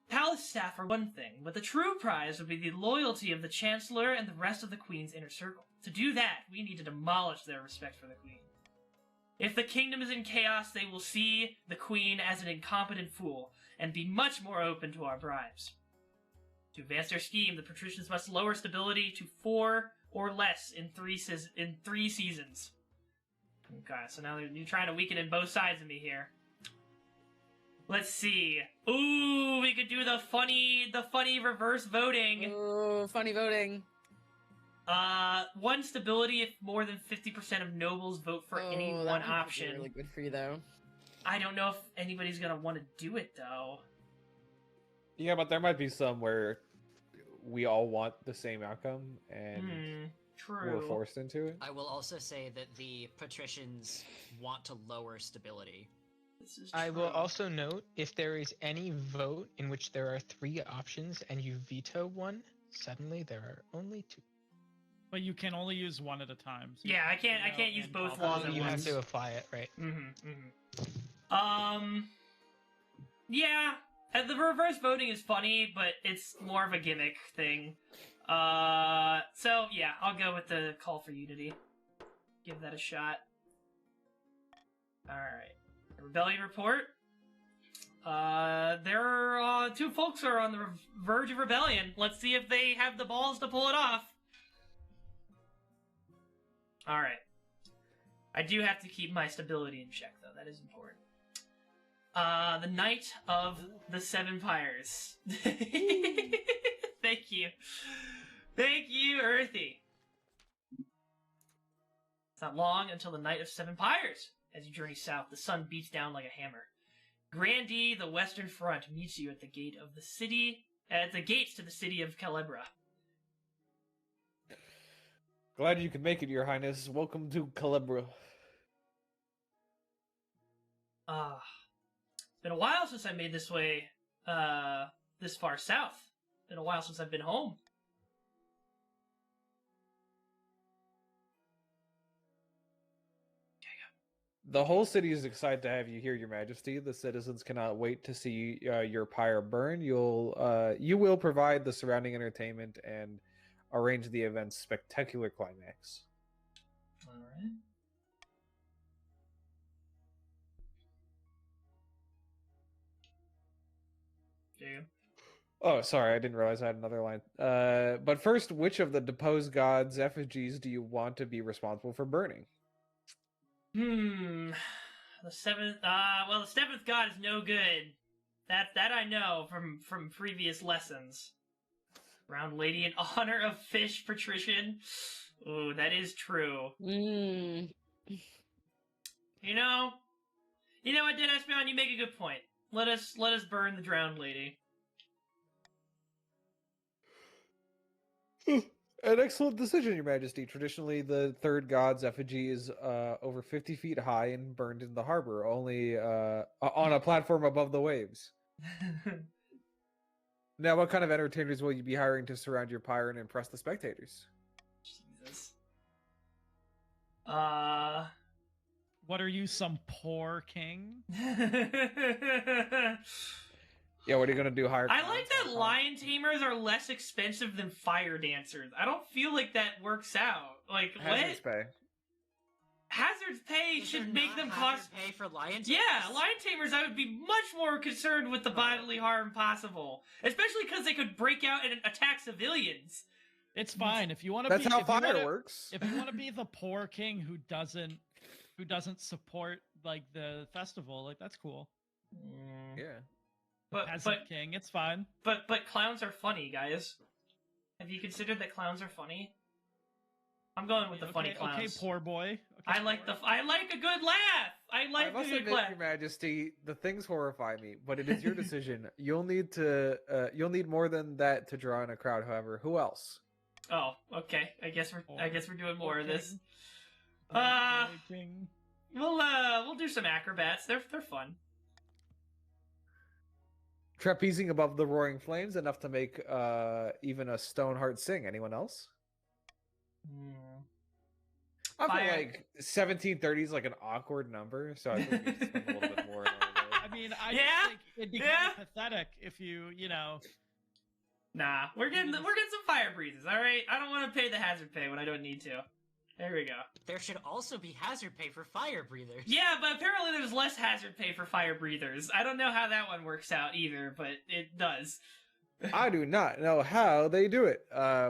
Palace staff are one thing, but the true prize would be the loyalty of the Chancellor and the rest of the Queen's inner circle. To do that, we need to demolish their respect for the Queen. If the kingdom is in chaos, they will see the Queen as an incompetent fool, and be much more open to our bribes. To advance their scheme, the patricians must lower stability to 4 or less in 3 seasons. Okay, so now you're trying to weaken in both sides of me here. Let's see. Ooh, we could do the funny reverse voting. Ooh, funny voting. 1 stability if more than 50% of nobles vote for any one option. Be really good for you, though. I don't know if anybody's gonna want to do it, though. Yeah, but there might be some where we all want the same outcome, and true. we're forced into it. I will also say that the patricians want to lower stability. I will also note, if there is any vote in which there are 3 options and you veto one, suddenly there are only 2. But you can only use one at a time. So Yeah, I can't use both laws at You once. have to apply it, right? Yeah, the reverse voting is funny, but it's more of a gimmick thing. So yeah, I'll go with the call for unity. Give that a shot. Alright. Rebellion report. There are 2 folks are on the verge of rebellion. Let's see if they have the balls to pull it off. Alright. I do have to keep my stability in check, though. That is important. The Knight of the 7 Pyres. Thank you. Thank you, Earthy. It's not long until the Knight of 7 Pyres. As you journey south, the sun beats down like a hammer. Grandee, the Western Front, meets you at the gate of the city, at the gates to the city of Calibra. Glad you could make it, Your Highness. Welcome to Calibra. It's been a while since I made this way, this far south. It's been a while since I've been home. The whole city is excited to have you here, Your Majesty. The citizens cannot wait to see your pyre burn. You will provide the surrounding entertainment and arrange the event's spectacular climax. All right. Yeah. Oh, sorry, I didn't realize I had another line. But first, which of the deposed gods' effigies do you want to be responsible for burning? The 7th. Well, the 7th god is no good. That I know from previous lessons. Round lady in honor of fish patrician. Ooh, that is true. You know what, Dead Espion, you make a good point. Let us burn the drowned lady. An excellent decision, Your Majesty. Traditionally, the 3rd god's effigy is over 50 feet high and burned in the harbor, only on a platform above the waves. Now, what kind of entertainers will you be hiring to surround your pyre and impress the spectators? Jesus. What are you, some poor king? Yeah, what are you gonna do? Hire? I like that lion tamers are less expensive than fire dancers. I don't feel like that works out. Like, what? Hazardous pay. hazard's pay Is should there make not them hazard cost. pay for lion tamers? Yeah, lion tamers. I would be much more concerned with the bodily harm possible, especially because they could break out and attack civilians. It's fine if you want to. That's how if you fire wanna- works. If you want to be the poor king who doesn't support like the festival, like that's cool. Yeah. But Peasant king, it's fine. but clowns are funny, guys. Have you considered that clowns are funny? I'm going with the funny clowns. Okay, poor boy. Okay, I like poor. I like a good laugh. I like I a must good admit, laugh. Your Majesty, the things horrify me, but it is your decision. You'll need more than that to draw in a crowd. However, who else? Oh, okay. I guess we're doing more of this. Poor king. We'll do some acrobats. They're fun. Trapezing above the roaring flames, enough to make even a stone heart sing. Anyone else? I feel Fire. like 1730 is like an awkward number, so I think we should spend a little bit more on it. I mean, I Yeah, just think it'd be yeah. kind of pathetic if you know. Nah, we're getting some fire breezes. All right, I don't want to pay the hazard pay when I don't need to. There we go. There should also be hazard pay for fire breathers. Yeah, but apparently there's less hazard pay for fire breathers. I don't know how that one works out either, but it does. I do not know how they do it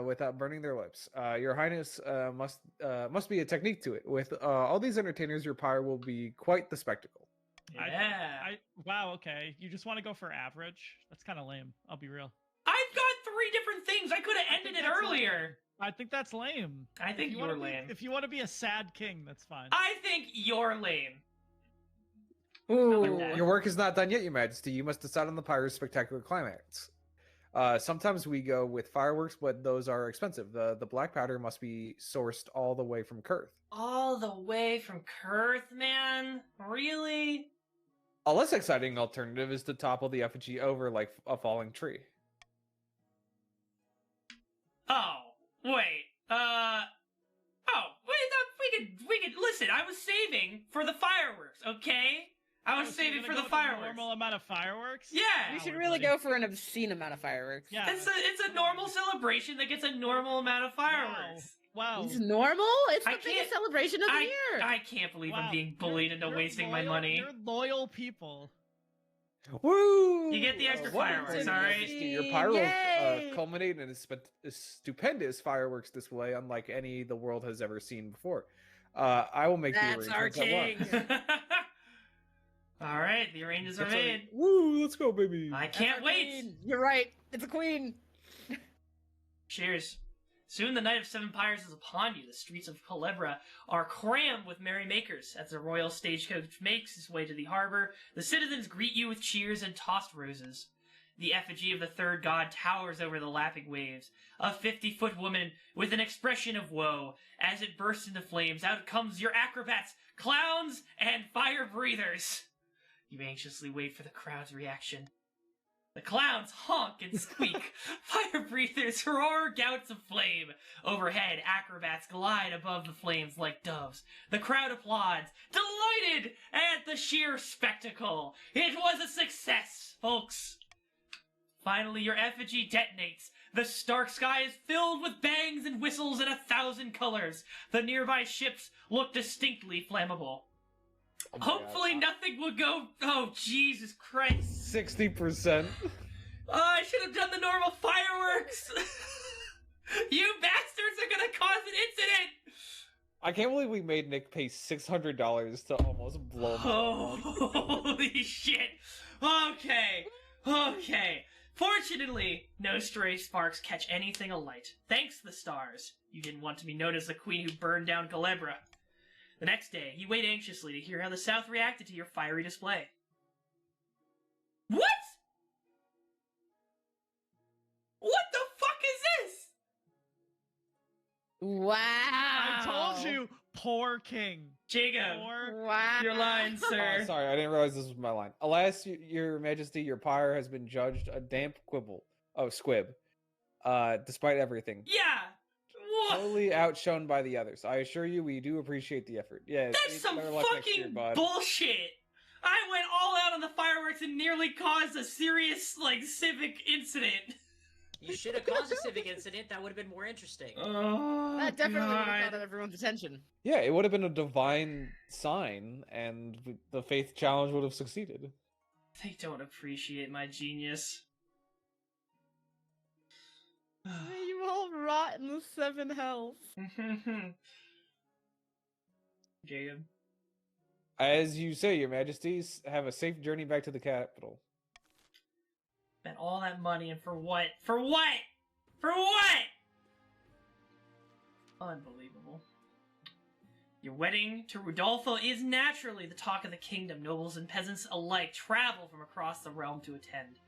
without burning their lips. Your Highness must be a technique to it. With all these entertainers, your pyre will be quite the spectacle. Yeah. Wow. Okay, you just want to go for average? That's kind of lame. I'll be real. I've got 3 different things. I could have ended it earlier. I think that's lame. I think you're lame. If you want to be a sad king, that's fine. I think you're lame. Ooh. that. Your work is not done yet, Your Majesty. You must decide on the pyre's spectacular climax. Sometimes we go with fireworks, but those are expensive. The black powder must be sourced all the way from Kurth. All the way from Kurth, man? Really? A less exciting alternative is to topple the effigy over like a falling tree. Oh, wait. We could listen. I was saving for the fireworks, okay? I was Oh, so you're saving gonna for go the with fireworks. normal amount of fireworks. Yeah. You should Wow, really buddy. go for an obscene amount of fireworks. Yeah. It's a normal celebration that gets a normal amount of fireworks. Wow. It's normal? It's the I can't- biggest celebration of the year. I can't believe I'm Wow. being bullied into You're wasting my loyal- money. You're loyal people. Woo! You get the extra What fireworks, is it, all Your right? Majesty? Your pyre will Yay! culminate in a stupendous fireworks display unlike any the world has ever seen before. I will make That's the our arrangements at once. All right, the arrangements are That's right. made. Woo! Let's go, baby. I That's can't our wait. queen. You're right. It's a queen. Cheers. Soon the night of 7 pyres is upon you. The streets of Culebra are crammed with merrymakers. As the royal stagecoach makes its way to the harbor, the citizens greet you with cheers and tossed roses. The effigy of the third god towers over the lapping waves, a 50-foot woman with an expression of woe. As it bursts into flames, out comes your acrobats, clowns, and fire breathers. You anxiously wait for the crowd's reaction. The clowns honk and squeak. Fire breathers roar gouts of flame. Overhead, acrobats glide above the flames like doves. The crowd applauds, delighted at the sheer spectacle. It was a success, folks. Finally, your effigy detonates. The stark sky is filled with bangs and whistles in 1,000 colors. The nearby ships look distinctly flammable. Oh my Hopefully God. nothing will go... Oh, Jesus Christ. 60%. Oh, I should have done the normal fireworks. You bastards are gonna cause an incident. I can't believe we made Nick pay $600 to almost blow my Holy shit. Okay. Fortunately, no stray sparks catch anything alight. Thanks the stars. You didn't want to be known as the queen who burned down Culebra. The next day, you wait anxiously to hear how the South reacted to your fiery display. What? What the fuck is this? Wow. I told you, poor king. Jacob, Poor. Wow. your line, sir. Sorry, I didn't realize this was my line. Alas, Your Majesty, your pyre has been judged a damp squib. Despite everything. Yeah. What? Totally outshone by the others. I assure you, we do appreciate the effort. Yeah, That's some better luck next year, fucking bud. bullshit. I went all out on the fireworks and nearly caused a serious, civic incident. You should have caused a civic incident. That would have been more interesting. Oh, That definitely would have God. caught everyone's attention. Yeah, it would have been a divine sign, and the faith challenge would have succeeded. They don't appreciate my genius. May you all rot in the 7 hells. Jacob. As you say, Your Majesties, have a safe journey back to the capital. Spent all that money and for what? For what? For what? Unbelievable. Your wedding to Rudolfo is naturally the talk of the kingdom. Nobles and peasants alike travel from across the realm to attend.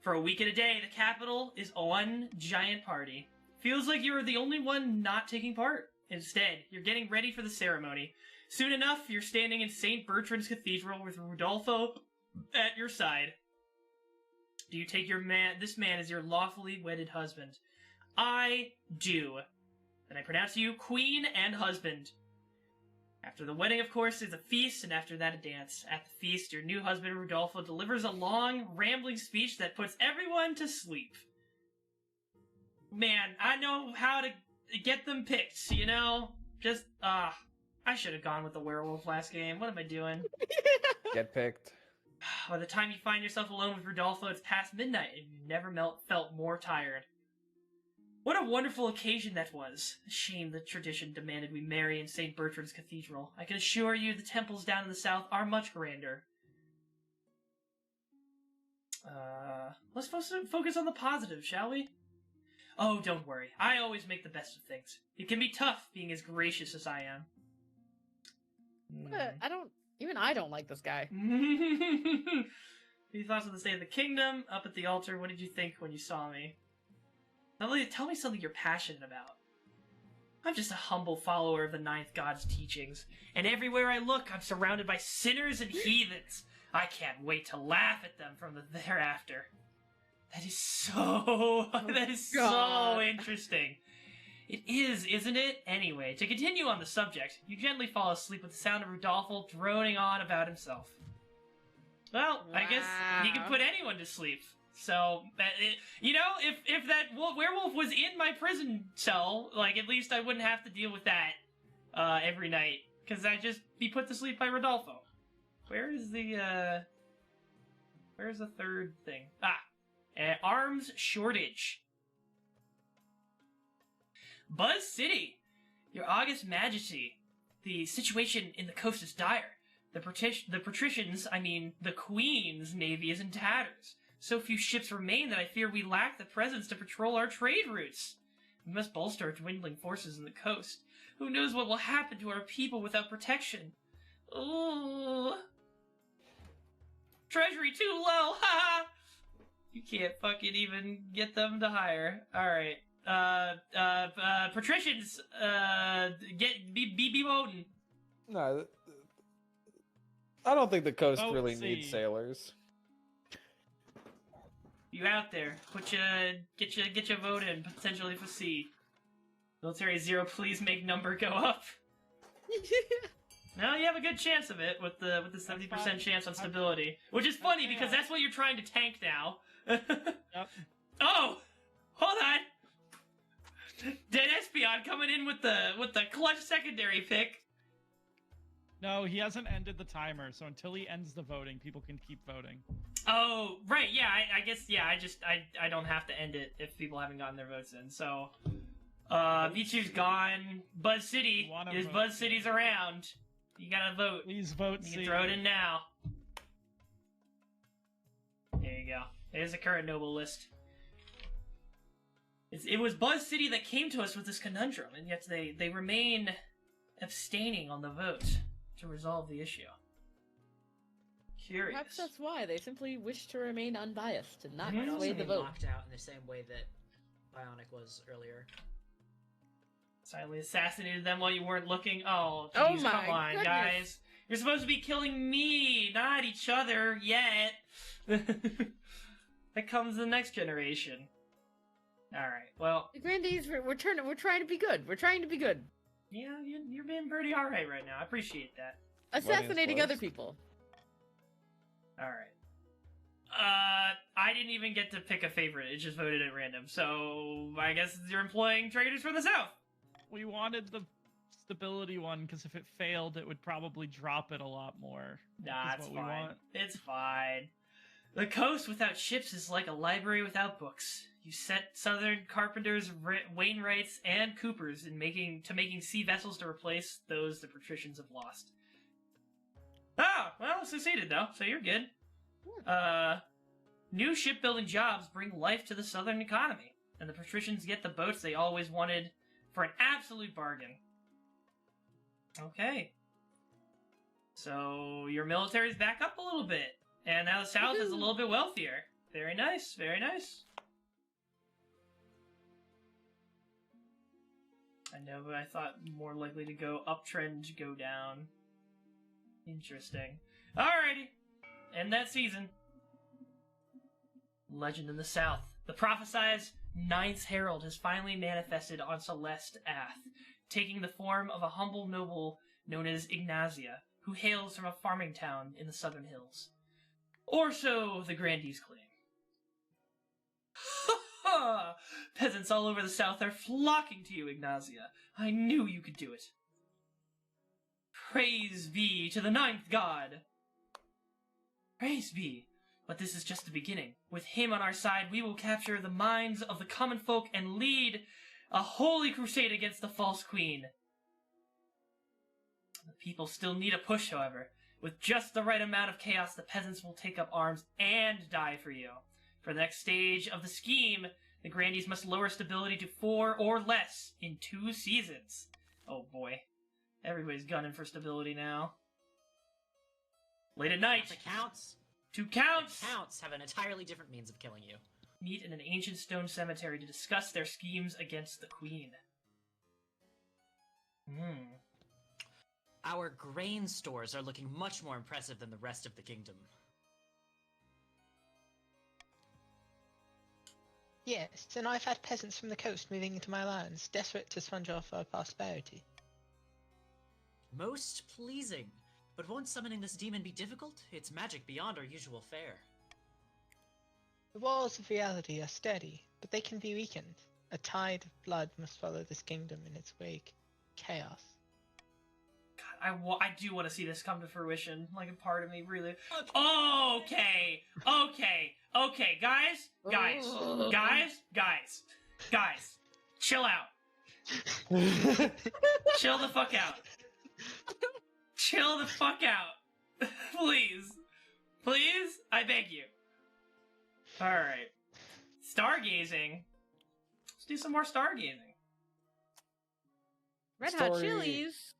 For a week and a day, the capital is one giant party. Feels like you're the only one not taking part. Instead, you're getting ready for the ceremony. Soon enough, you're standing in St. Bertrand's Cathedral with Rudolfo at your side. Do you take this man as your lawfully wedded husband? I do. Then I pronounce you queen and husband. After the wedding, of course, is a feast, and after that, a dance. At the feast, your new husband, Rudolfo, delivers a long, rambling speech that puts everyone to sleep. Man, I know how to get them picked, you know? Just, I should have gone with the werewolf last game. What am I doing? Get picked. By the time you find yourself alone with Rudolfo, it's past midnight, and you've never felt more tired. What a wonderful occasion that was. A shame the tradition demanded we marry in St. Bertrand's Cathedral. I can assure you the temples down in the south are much grander. Let's focus on the positive, shall we? Oh, don't worry. I always make the best of things. It can be tough being as gracious as I am. Even I don't like this guy. Any thoughts on the state of the kingdom? Up at the altar, what did you think when you saw me? Tell me something you're passionate about. I'm just a humble follower of the Ninth God's teachings, and everywhere I look, I'm surrounded by sinners and heathens. I can't wait to laugh at them from the thereafter. That is so interesting. It is, isn't it? Anyway, to continue on the subject, you gently fall asleep with the sound of Rudolfo droning on about himself. Well, I guess he can put anyone to sleep. So, if that werewolf was in my prison cell, like, at least I wouldn't have to deal with that every night, because I'd just be put to sleep by Rodolfo. Where's the third thing? Arms shortage. Buzz City, Your August Majesty, the situation in the coast is dire. The patricians, the Queen's navy is in tatters. So few ships remain that I fear we lack the presence to patrol our trade routes. We must bolster our dwindling forces in the coast. Who knows what will happen to our people without protection? Ooh. Treasury too low, haha! You can't fucking even get them to hire. Alright. Patricians, be voting. No, I don't think the coast Vote really C. needs sailors. You out there? Get your vote in, potentially for C. Military 0, please make number go up. No, you have a good chance of it with the 70% chance on stability, which is funny because that's what you're trying to tank now. Yep. Oh, hold on. Dead Espion coming in with the clutch secondary pick. No, he hasn't ended the timer, so until he ends the voting, people can keep voting. Oh, right, yeah, I guess, yeah, I don't have to end it if people haven't gotten their votes in, so... V2's gone. Buzz City, Buzz City's around. You gotta vote. Please vote You C. can throw it in now. There you go. There's the current noble list. It was Buzz City that came to us with this conundrum, and yet they remain abstaining on the vote to resolve the issue. Curious. Perhaps that's why they simply wish to remain unbiased and not Mhm. sway the vote. Locked out in the same way that Bionic was earlier. Silently assassinated them while you weren't looking. Oh, Oh geez, my come on, goodness. guys. You're supposed to be killing me, not each other yet. That comes the next generation. Alright, well, The Grandees, we're trying to be good. We're trying to be good. yeah, you're being pretty alright right now. I appreciate that. Assassinating close. other people. Alright. I didn't even get to pick a favorite. It just voted at random. So I guess you're employing traders for the South. We wanted the stability one because if it failed, it would probably drop it a lot more. Nah, is it's what we fine. want. It's fine. The coast without ships is like a library without books. You set Southern carpenters, Wainwrights, and Coopers making sea vessels to replace those the patricians have lost. Oh, well, succeeded though, so you're good. New shipbuilding jobs bring life to the Southern economy, and the patricians get the boats they always wanted for an absolute bargain. Okay. So your military's back up a little bit. And now the South is a little bit wealthier. Very nice, very nice. I know, but I thought more likely to go uptrend, go down. Interesting. Alrighty. End that season. Legend in the South. The prophesized Ninth Herald has finally manifested on Celeste Ath, taking the form of a humble noble known as Ignazia, who hails from a farming town in the southern hills. Or so the grandees claim. Ha ha! Peasants all over the South are flocking to you, Ignazia. I knew you could do it. Praise be to the Ninth God! Praise be! But this is just the beginning. With him on our side, we will capture the minds of the common folk and lead a holy crusade against the false queen. The people still need a push, however. With just the right amount of chaos, the peasants will take up arms and die for you. For the next stage of the scheme, the grandees must lower stability to 4 or less in 2 seasons. Oh boy. Everybody's gunning for stability now. Late at night. The counts. 2 counts! The counts have an entirely different means of killing you. Meet in an ancient stone cemetery to discuss their schemes against the queen. Our grain stores are looking much more impressive than the rest of the kingdom. Yes, and I've had peasants from the coast moving into my lands, desperate to sponge off our prosperity. Most pleasing. But won't summoning this demon be difficult? It's magic beyond our usual fare. The walls of reality are steady, but they can be weakened. A tide of blood must follow this kingdom in its wake. Chaos. God, I do want to see this come to fruition. Like, a part of me really... Okay! Guys! Chill out. Chill the fuck out. Chill the fuck out. Please. Please? I beg you. Alright. Stargazing. Let's do some more stargazing. Red Hot Chilies.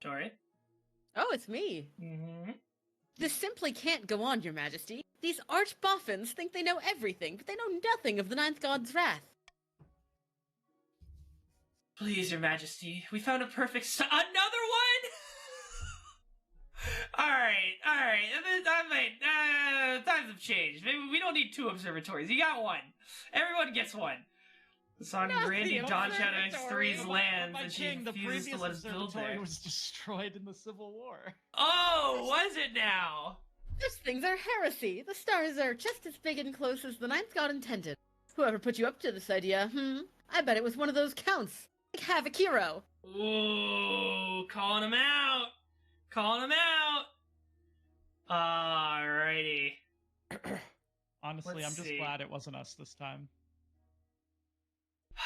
Sorry? Oh, it's me. Mm-hmm. This simply can't go on, Your Majesty. These arch boffins think they know everything, but they know nothing of the Ninth God's wrath. Please, Your Majesty, we found a perfect another one? Alright. Times have changed. Maybe we don't need 2 observatories. You got 1. Everyone gets 1. The song Randy Dawn Shadow X3's lands, and she refuses to let us build there. Was destroyed in the Civil War. Oh, was it now? Those things are heresy. The stars are just as big and close as the Ninth God intended. Whoever put you up to this idea, I bet it was one of those counts. Like Havoc Hero. Ooh, calling him out. Alrighty. Honestly, Let's I'm just see. glad it wasn't us this time.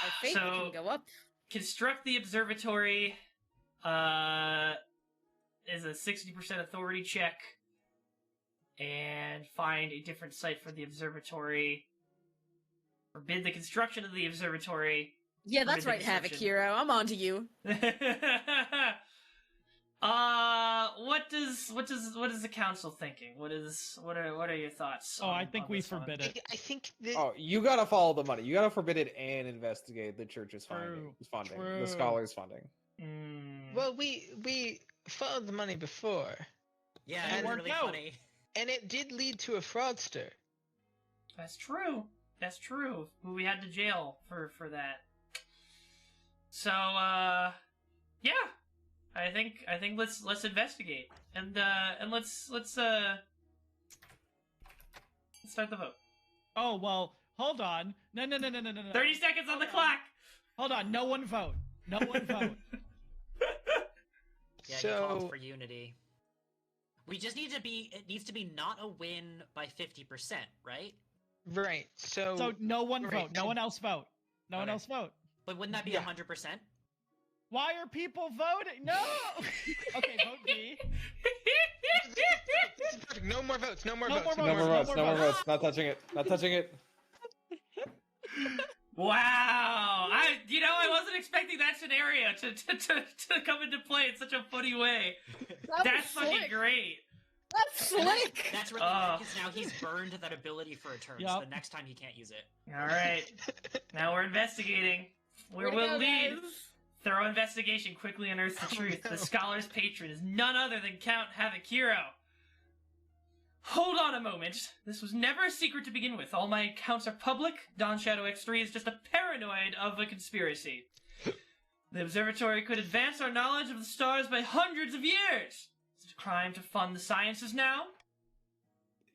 Our faith can go up. Construct the observatory is a 60% authority check. And find a different site for the observatory. Forbid the construction of the observatory. Yeah, that's right, Havoc Hero. I'm on to you. What is the council thinking? What are your thoughts? I think we forbid it. I think that... Oh, you gotta follow the money. You gotta forbid it and investigate the church's funding, True. the scholars' funding. Well, we followed the money before. Yeah, And it's it really worked out. funny. And it did lead to a fraudster. That's true. Who we had to jail for that. So, yeah. I think let's investigate and let's Let's start the vote. Oh, well, hold on. No. 30 seconds on the clock. Hold on, no one vote. No one vote. Yeah, So- you called for unity. We just need to be. It needs to be not a win by 50%, right? Right. So no one Right, vote. No one else vote. No one Okay. else vote. But wouldn't that be Yeah. 100%? Why are people voting? No! Okay, vote B. This is perfect. No more votes. No more No votes. more No more votes. no No more more votes. Not touching it. Not touching it. Wow. I wasn't expecting that scenario to come into play in such a funny way. That's fucking slick. great. That's slick. That's really good because now he's burned that ability for a turn. So Yup. the next time he can't use it. All right. Now we're investigating. Way We to will go, lead. guys. Thorough investigation quickly unearths the truth. no. The scholar's patron is none other than Count Havakiro. Hold on a moment. This was never a secret to begin with. All my accounts are public. Dawn Shadow X3 is just a paranoid of a conspiracy. The observatory could advance our knowledge of the stars by hundreds of years. Is it a crime to fund the sciences now?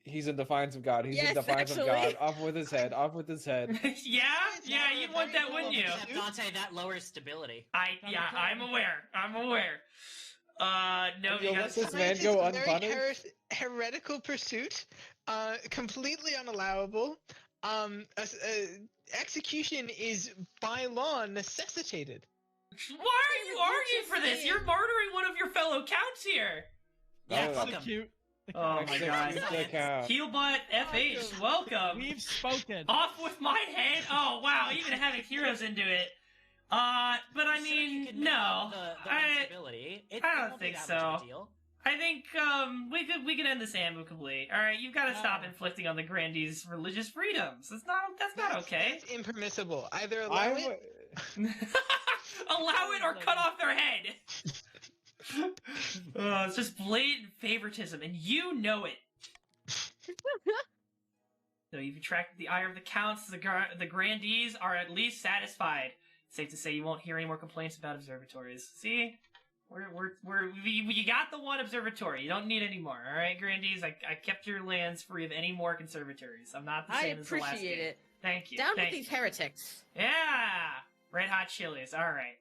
He's in defiance of God. He's Yes, in defiance actually. of God. Off with his head. Off with his head. Yeah, you'd want that, wouldn't you? Except Dante, that lowers stability. I'm aware. No, You'll let because this man Science go is a very unpunished? heretical pursuit. Completely unallowable. Execution is by law necessitated. why are you arguing for this? You're murdering one of your fellow counts here. Yeah, Oh, fuck him. Execute the Oh count. my Execute god. the count. Healbot FH, welcome. We've spoken. Off with my head. Oh wow, even having heroes into it. But I Sure, you mean, can no. The I instability. I It don't won't be think that much of so. a deal. I think we could end this amicably. All right, you've got to stop No. inflicting on the grandees religious freedoms. That's not okay. That's impermissible. Either allow it. Allow it or cut off their head. It's just blatant favoritism, and you know it. So you've attracted the ire of the counts. The grandees are at least satisfied. Safe to say you won't hear any more complaints about observatories. See, you got the one observatory. You don't need any more. All right, grandees. I kept your lands free of any more conservatories. I'm not the I same as the last appreciate game. it. Thank you. Down with Thank these you. heretics. Yeah! Red hot chilies. Alright.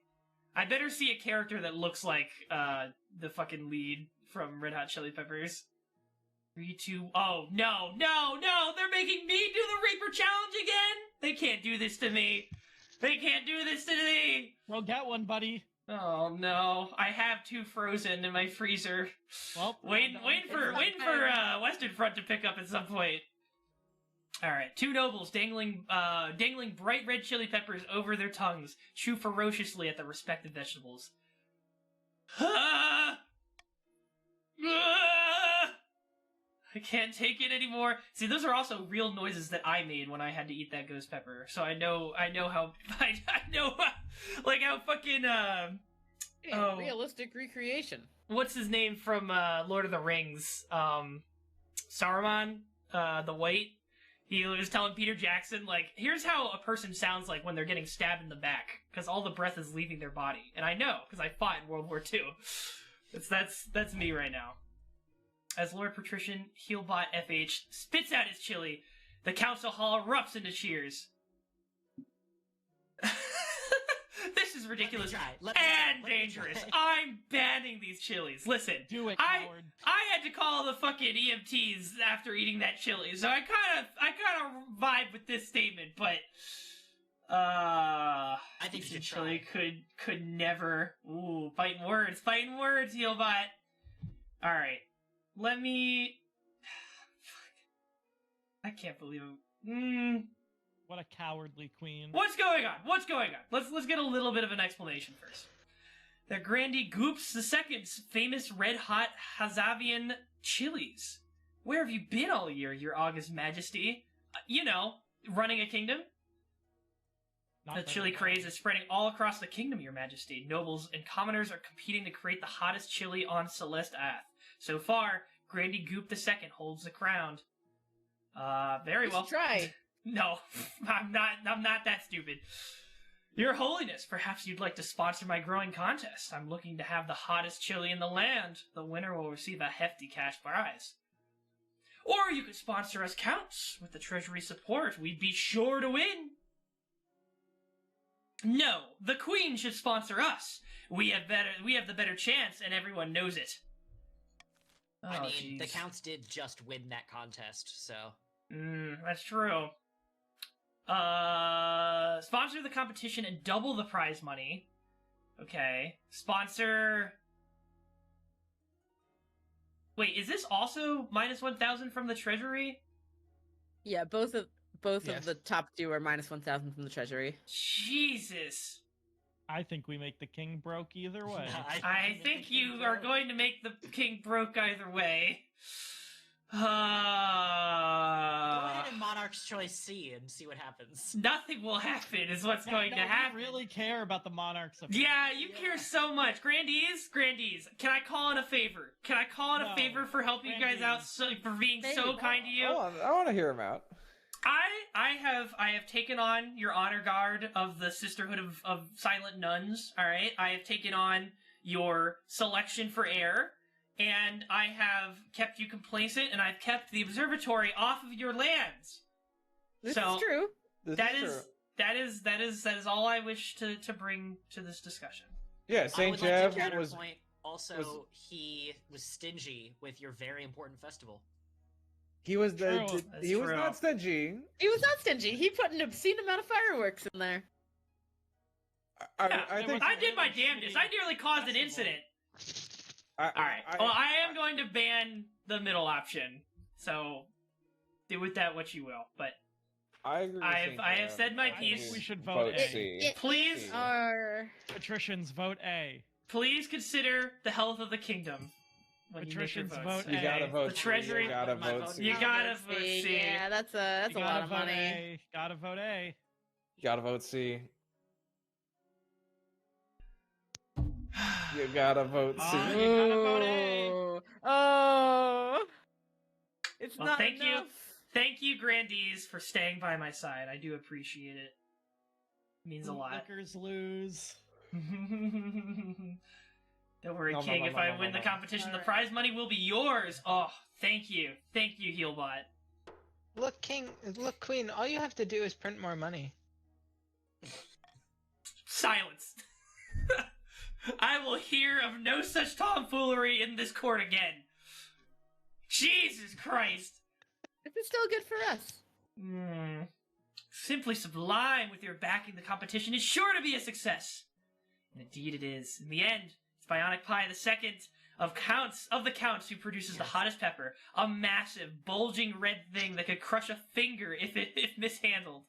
I better see a character that looks like the fucking lead from Red Hot Chili Peppers. 3, 2... Oh, no! They're making me do the Reaper Challenge again! They can't do this to me! They can't do this to me! Well, get one, buddy. Oh, no. I have 2 frozen in my freezer. Well, Waiting for Western Front to pick up at some point. All right, 2 nobles dangling bright red chili peppers over their tongues, chew ferociously at the respective vegetables. I can't take it anymore. See, those are also real noises that I made when I had to eat that ghost pepper. So I know how I know like how fucking Oh. Realistic recreation. what's his name from Lord of the Rings? Saruman, the White. He was telling Peter Jackson, like, here's how a person sounds like when they're getting stabbed in the back, because all the breath is leaving their body. And I know, because I fought in World War II. That's me right now. As Lord Patrician Healbot FH spits out his chili, the council hall erupts into cheers. This is ridiculous Let me try. and dangerous. I'm banning these chilies. Listen, do it, I coward. had to call the fucking EMTs after eating that chili, so I kind of vibe with this statement, but I think you the should chili try. could never. Ooh, fighting words, Healbot. All right, let me. I can't believe it. What a cowardly queen. What's going on? Let's get a little bit of an explanation first. The Grandee Goops II's famous red hot Hazavian chilies. Where have you been all year, your august majesty? Running a kingdom? Not The very chili well. craze is spreading all across the kingdom, your majesty. Nobles and commoners are competing to create the hottest chili on Celeste Ath. So far, Grandee Goop II holds the crown. Very well. Let's try. No, I'm not that stupid. Your Holiness, perhaps you'd like to sponsor my growing contest. I'm looking to have the hottest chili in the land. The winner will receive a hefty cash prize. Or you could sponsor us counts. With the treasury support, we'd be sure to win. No, the queen should sponsor us. We have the better chance, and everyone knows it. I Oh, mean, the jeez. counts did just win that contest, so... That's true. Sponsor the competition and double the prize money. Okay. Sponsor... Wait, is this also minus 1,000 from the treasury? Yeah, both of Yes. the top two are minus 1,000 from the treasury. Jesus. I think we make the king broke either way. I think you are going to make the king broke either way. Go ahead and Monarch's Choice C and see what happens. Nothing will happen is what's going to happen. You really care about the monarchs. Yeah, you care so much. Grandees, can I call in a favor? Can I call in a No. favor for helping you guys out, for being so kind to you? I want to hear him out. I have taken on your honor guard of the Sisterhood of Silent Nuns, alright? I have taken on your selection for heir, and I have kept you complacent, and I've kept the observatory off of your lands. This So- is true. That is all I wish to bring to this discussion. Yeah, I Saint would like to Jeff counterpoint, also, he was stingy with your very important festival. he was True. he was True. not stingy. He was not stingy. He put an obscene amount of fireworks in there. Yeah, I think I did my damnedest. I nearly caused an incident. Alright, well, I am going to ban the middle option, so do with that what you will, but I agree. with Saint I have Jeff. said my I think piece. We should vote A. C. Please, Are Patricians vote A. please consider the health of the kingdom when you make your Patricians votes. vote You A. gotta vote. The C. treasury- You gotta My vote. vote. C. You gotta vote C. Yeah, that's a You lot gotta of vote money. A. Gotta vote A. You gotta vote C. You gotta vote C. Ah, you gotta vote A. Oh, it's Well, not thank you. enough. Thank you, Grandees, for staying by my side. I do appreciate it. It means a lot. Lickers lose. Don't worry, No, no, King. no, If no, I no, win no, the no. competition, the Alright. prize money will be yours. Oh, thank you. Thank you, Healbot. Look, King, look, Queen, all you have to do is print more money. Silence. I will hear of no such tomfoolery in this court again. Jesus Christ. This is still good for us. Simply sublime with your backing. The competition is sure to be a success. And indeed it is. In the end, it's Bionic Pie the second of the counts who produces the hottest pepper. A massive, bulging red thing that could crush a finger if mishandled.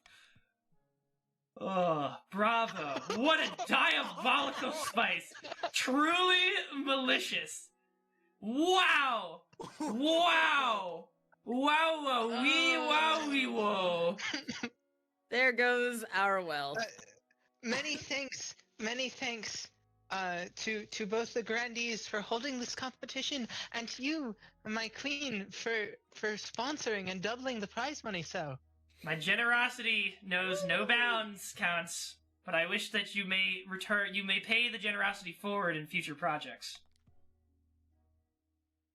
Oh, bravo. What a diabolical spice. Truly malicious. Wow. Wow. Wow, wee, whoa. There goes our wealth. Many thanks to both the grandees for holding this competition, and to you, my queen, for sponsoring and doubling the prize money. So My generosity knows no bounds, Counts, but I wish that you may pay the generosity forward in future projects.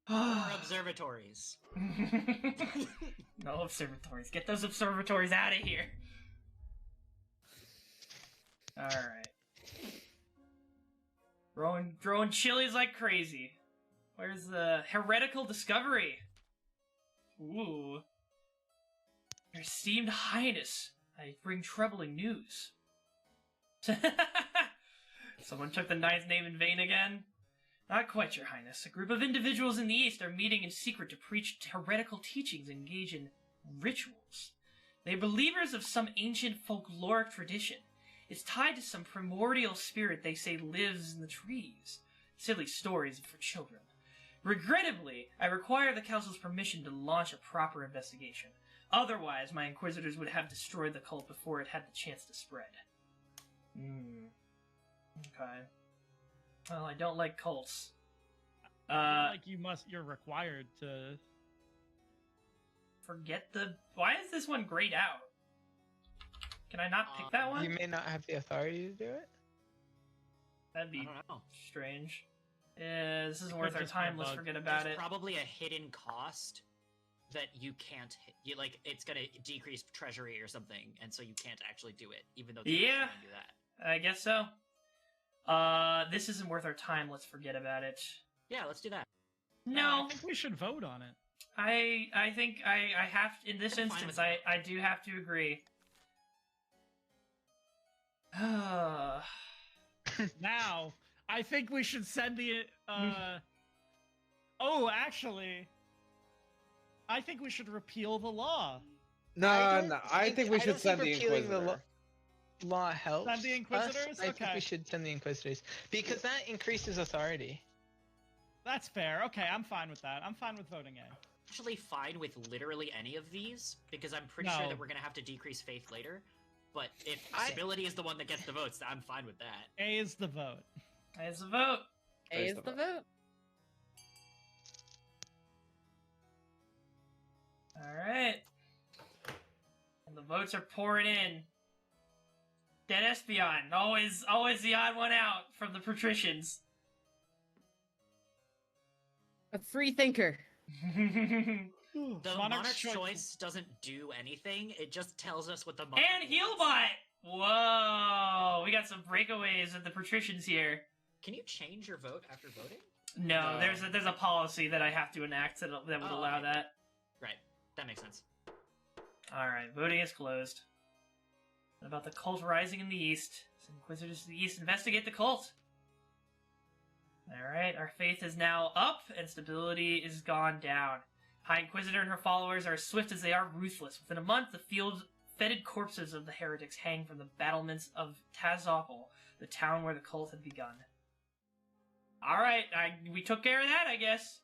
More observatories. No observatories. Get those observatories out of here. Alright. Throwing chilies like crazy. Where's the heretical discovery? Ooh. Your esteemed highness, I bring troubling news. Someone took the knight's name in vain again? Not quite, your highness. A group of individuals in the east are meeting in secret to preach heretical teachings and engage in rituals. They are believers of some ancient folkloric tradition. It's tied to some primordial spirit they say lives in the trees. Silly stories for children. Regrettably, I require the council's permission to launch a proper investigation. Otherwise, my inquisitors would have destroyed the cult before it had the chance to spread. Okay. Well, I don't like cults. Like you're required to. Forget the... Why is this one grayed out? Can I not pick that one? you may not have the authority to do it. That'd I be don't know. strange. Yeah, this isn't It worth could our just be a time. Let's bug. forget about There's it. probably a hidden cost. that you can't you like it's gonna decrease treasury or something, and so you can't actually do it, even though Yeah. can do that. I guess so. This isn't worth our time. Let's forget about it. Yeah, let's do that. No, I think we should vote on it. I think I have in this I'm fine instance with I do have to agree. Now, I think we should send the. Oh, actually, I think we should repeal the law. I think we should send the repealing Inquisitor. Law helps. Send the Inquisitors? Us. I Okay. think we should send the Inquisitors because that increases authority. That's fair. Okay, I'm fine with that. I'm fine with voting A. Actually fine with literally any of these, because I'm pretty No. sure that we're gonna have to decrease faith later. But if stability is the one that gets the votes, I'm fine with that. A is the vote. As a vote. A is the vote. All right. And the votes are pouring in. Dead Espion, always the odd one out from the patricians. A free thinker. The Monarch's choice doesn't do anything. It just tells us what the monarch And Healbot! Whoa! We got some breakaways at the patricians here. Can you change your vote after voting? No, No. there's a policy that I have to enact that would Oh, allow okay. that. Right. That makes sense. Alright, voting is closed. What about the cult rising in the east? Inquisitors to the east investigate the cult. Alright, our faith is now up, and stability is gone down. High Inquisitor and her followers are swift as they are ruthless. Within a month, the field-fetid corpses of the heretics hang from the battlements of Tazopol, the town where the cult had begun. Alright, we took care of that, I guess.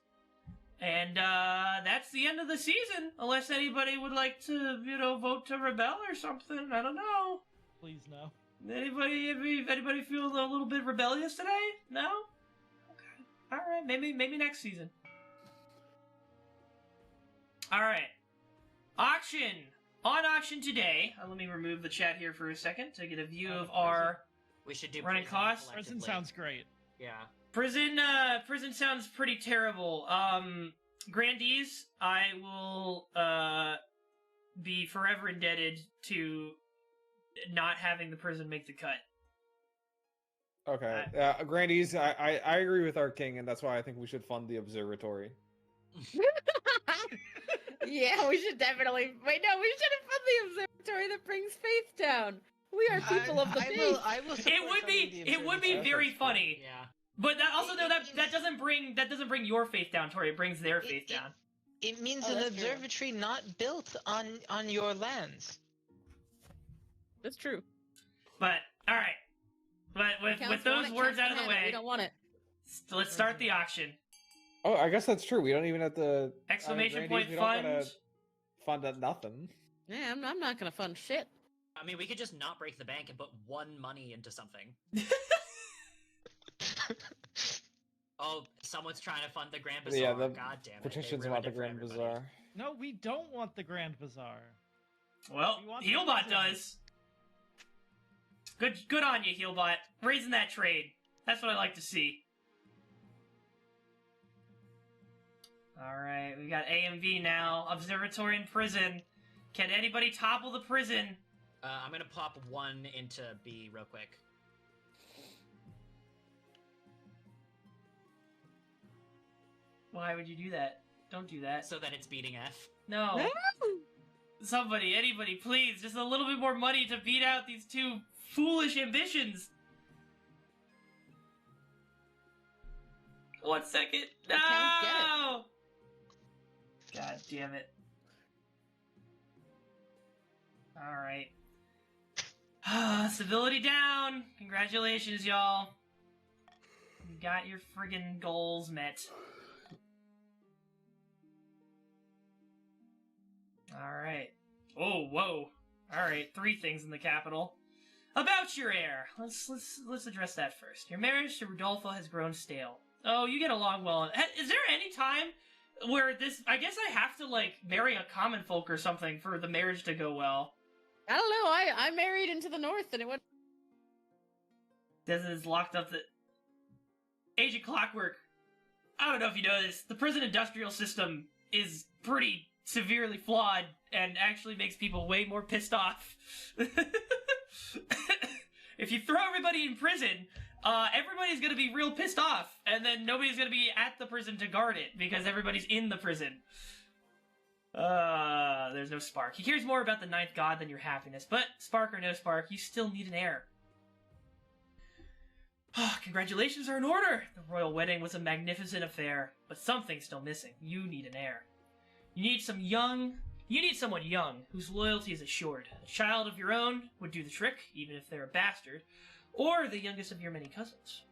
And, that's the end of the season, unless anybody would like to, vote to rebel or something. I don't know. Please no. Anybody feel a little bit rebellious today? No? Okay. Alright, maybe next season. Alright. Auction! On auction today, let me remove the chat here for a second to get a view of our We should do running prison costs. Prison collectively. sounds great. Yeah. Prison sounds pretty terrible. Grandees, I will, be forever indebted to not having the prison make the cut. Okay. Grandies, I agree with our king, and that's why I think we should fund the observatory. Yeah, we should definitely. Wait, no, we shouldn't fund the observatory that brings faith down. We are people of the faith. I will It support would funding be the it would be observatory. very funny. Yeah. But that also though that doesn't bring your faith down, Tori. It brings their faith down. It means Oh, an that's true. observatory not built on your lands. That's true. But all right. But with those words out of the way, we don't want it. let's start the auction. Oh, I guess that's true. We don't even have to. Exclamation Grandies, point we don't gotta fund. fund at nothing. Yeah, I'm not gonna fund shit. I mean, we could just not break the bank and put one money into something. Oh, someone's trying to fund the Grand Bazaar. Yeah, the God damn it. they petitions ruined about the it for Grand everybody. Bazaar. No, we don't want the Grand Bazaar. Well, We want the Healbot prison. does. Good on you, Healbot. Raising that trade. That's what I like to see. Alright, we got AMV now. Observatory and prison. Can anybody topple the prison? I'm gonna pop one into B real quick. Why would you do that? Don't do that. So that it's beating F. No. Somebody, anybody, please, just a little bit more money to beat out these two foolish ambitions. 1 second. No! can't God damn it. Alright. Stability down. Congratulations, y'all. You got your friggin' goals met. Alright. Oh, whoa. Alright, 3 things in the capital. About your heir. Let's address that first. Your marriage to Rudolfo has grown stale. Oh, you get along well. Is there any time where this... I guess I have to, like, marry a common folk or something for the marriage to go well. I don't know. I married into the north, and it went. Desmond is locked up the... Agent Clockwork. I don't know if you know this. The prison industrial system is pretty severely flawed and actually makes people way more pissed off. If you throw everybody in prison, everybody's gonna be real pissed off, and then nobody's gonna be at the prison to guard it, because everybody's in the prison. There's no spark. He cares more about the ninth god than your happiness, but spark or no spark, you still need an heir. Congratulations are in order! The royal wedding was a magnificent affair, but something's still missing. You need an heir. You need someone young, whose loyalty is assured. A child of your own would do the trick, even if they're a bastard, or the youngest of your many cousins.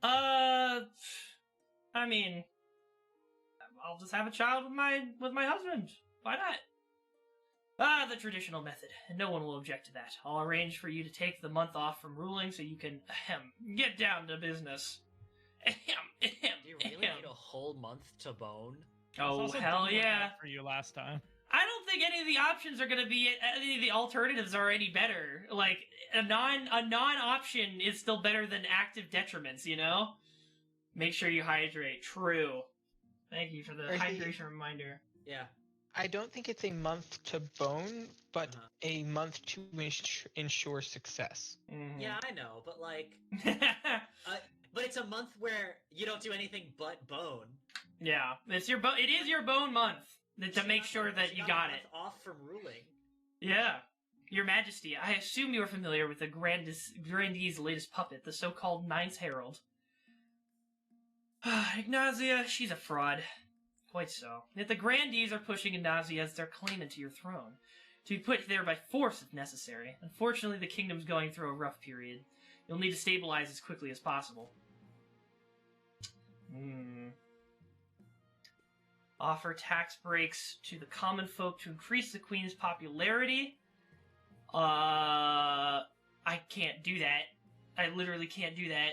I mean, I'll just have a child with my husband. Why not? The traditional method, and no one will object to that. I'll arrange for you to take the month off from ruling so you can, get down to business. Do you really need a whole month to bone? Oh, hell yeah. For you last time. I don't think any of the options are gonna be, any of the alternatives are any better. Like, a non-option is still better than active detriments, you know? Make sure you hydrate. True. Thank you for the hydration reminder. Yeah. I don't think it's a month to bone, but a month to ensure success. Mm-hmm. Yeah, I know, but like... but it's a month where you don't do anything but bone. Yeah, it is your bone month to make sure that you got it. Off from ruling. Yeah. Your Majesty, I assume you are familiar with the Grandee's latest puppet, the so-called Ninth Herald. Ignazia, she's a fraud. Quite so. Yet the Grandees are pushing Ignazia as their claimant to your throne, to be put there by force if necessary. Unfortunately, the kingdom's going through a rough period. You'll need to stabilize as quickly as possible. Offer tax breaks to the common folk to increase the queen's popularity. I can't do that. I literally can't do that.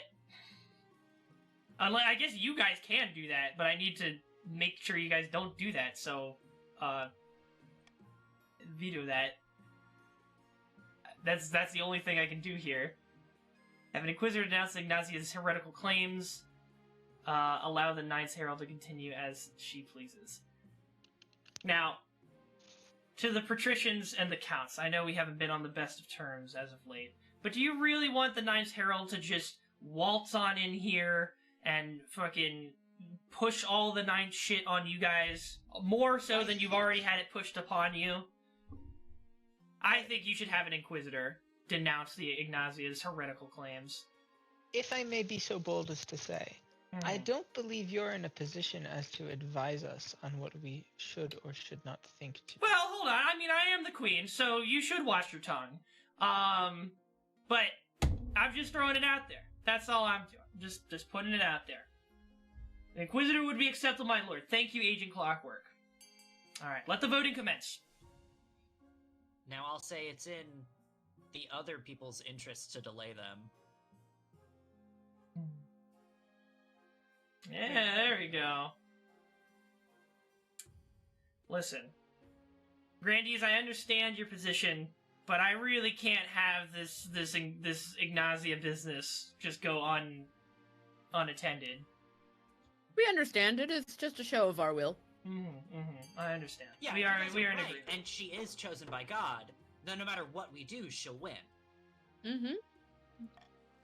I guess you guys can do that, but I need to make sure you guys don't do that, so, veto that. That's the only thing I can do here. Have an Inquisitor denounce Ignazia's heretical claims. Allow the Ninth Herald to continue as she pleases. Now, to the patricians and the counts, I know we haven't been on the best of terms as of late, but do you really want the Ninth Herald to just waltz on in here and fucking push all the ninth shit on you guys, more so than you've already had it pushed upon you? I think you should have an Inquisitor denounce the Ignazia's heretical claims. If I may be so bold as to say, I don't believe you're in a position as to advise us on what we should or should not think to. Well, hold on. I mean, I am the queen, so you should watch your tongue. But I'm just throwing it out there. That's all I'm doing. Just putting it out there. The Inquisitor would be acceptable, my lord. Thank you, Agent Clockwork. Alright, let the voting commence. Now I'll say it's in the other people's interest to delay them. Yeah, there we go. Listen, Grandees, I understand your position, but I really can't have this Ignazia business just go unattended. We understand it. It's just a show of our will. I understand. Yeah, we are in right, agreement. and she is chosen by God. Then no matter what we do, she'll win. All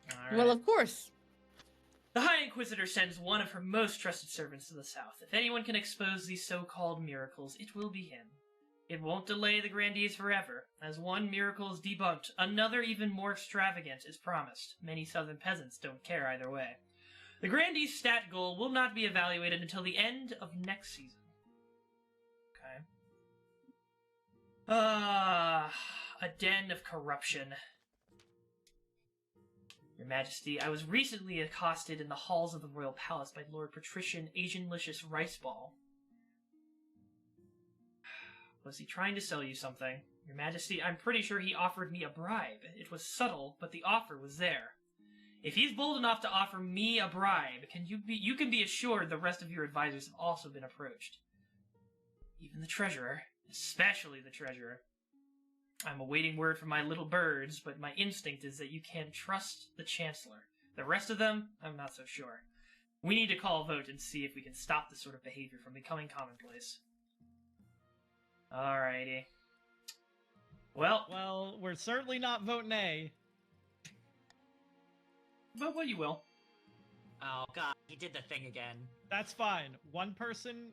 right. Well, of course. The High Inquisitor sends one of her most trusted servants to the south. If anyone can expose these so-called miracles, it will be him. It won't delay the Grandees forever. As one miracle is debunked, another even more extravagant is promised. Many southern peasants don't care either way. The Grandees' stat goal will not be evaluated until the end of next season. Okay. A den of corruption. Your Majesty, I was recently accosted in the halls of the royal palace by Lord Patrician Asianlicious Riceball. Was he trying to sell you something? Your Majesty, I'm pretty sure he offered me a bribe. It was subtle, but the offer was there. If he's bold enough to offer me a bribe, you can be assured the rest of your advisors have also been approached. Even the Treasurer, especially the Treasurer. I'm awaiting word from my little birds, but my instinct is that you can trust the Chancellor. The rest of them, I'm not so sure. We need to call a vote and see if we can stop this sort of behavior from becoming commonplace. Alrighty. Well, we're certainly not voting A. Vote what you will. Oh god, he did the thing again. That's fine. One person.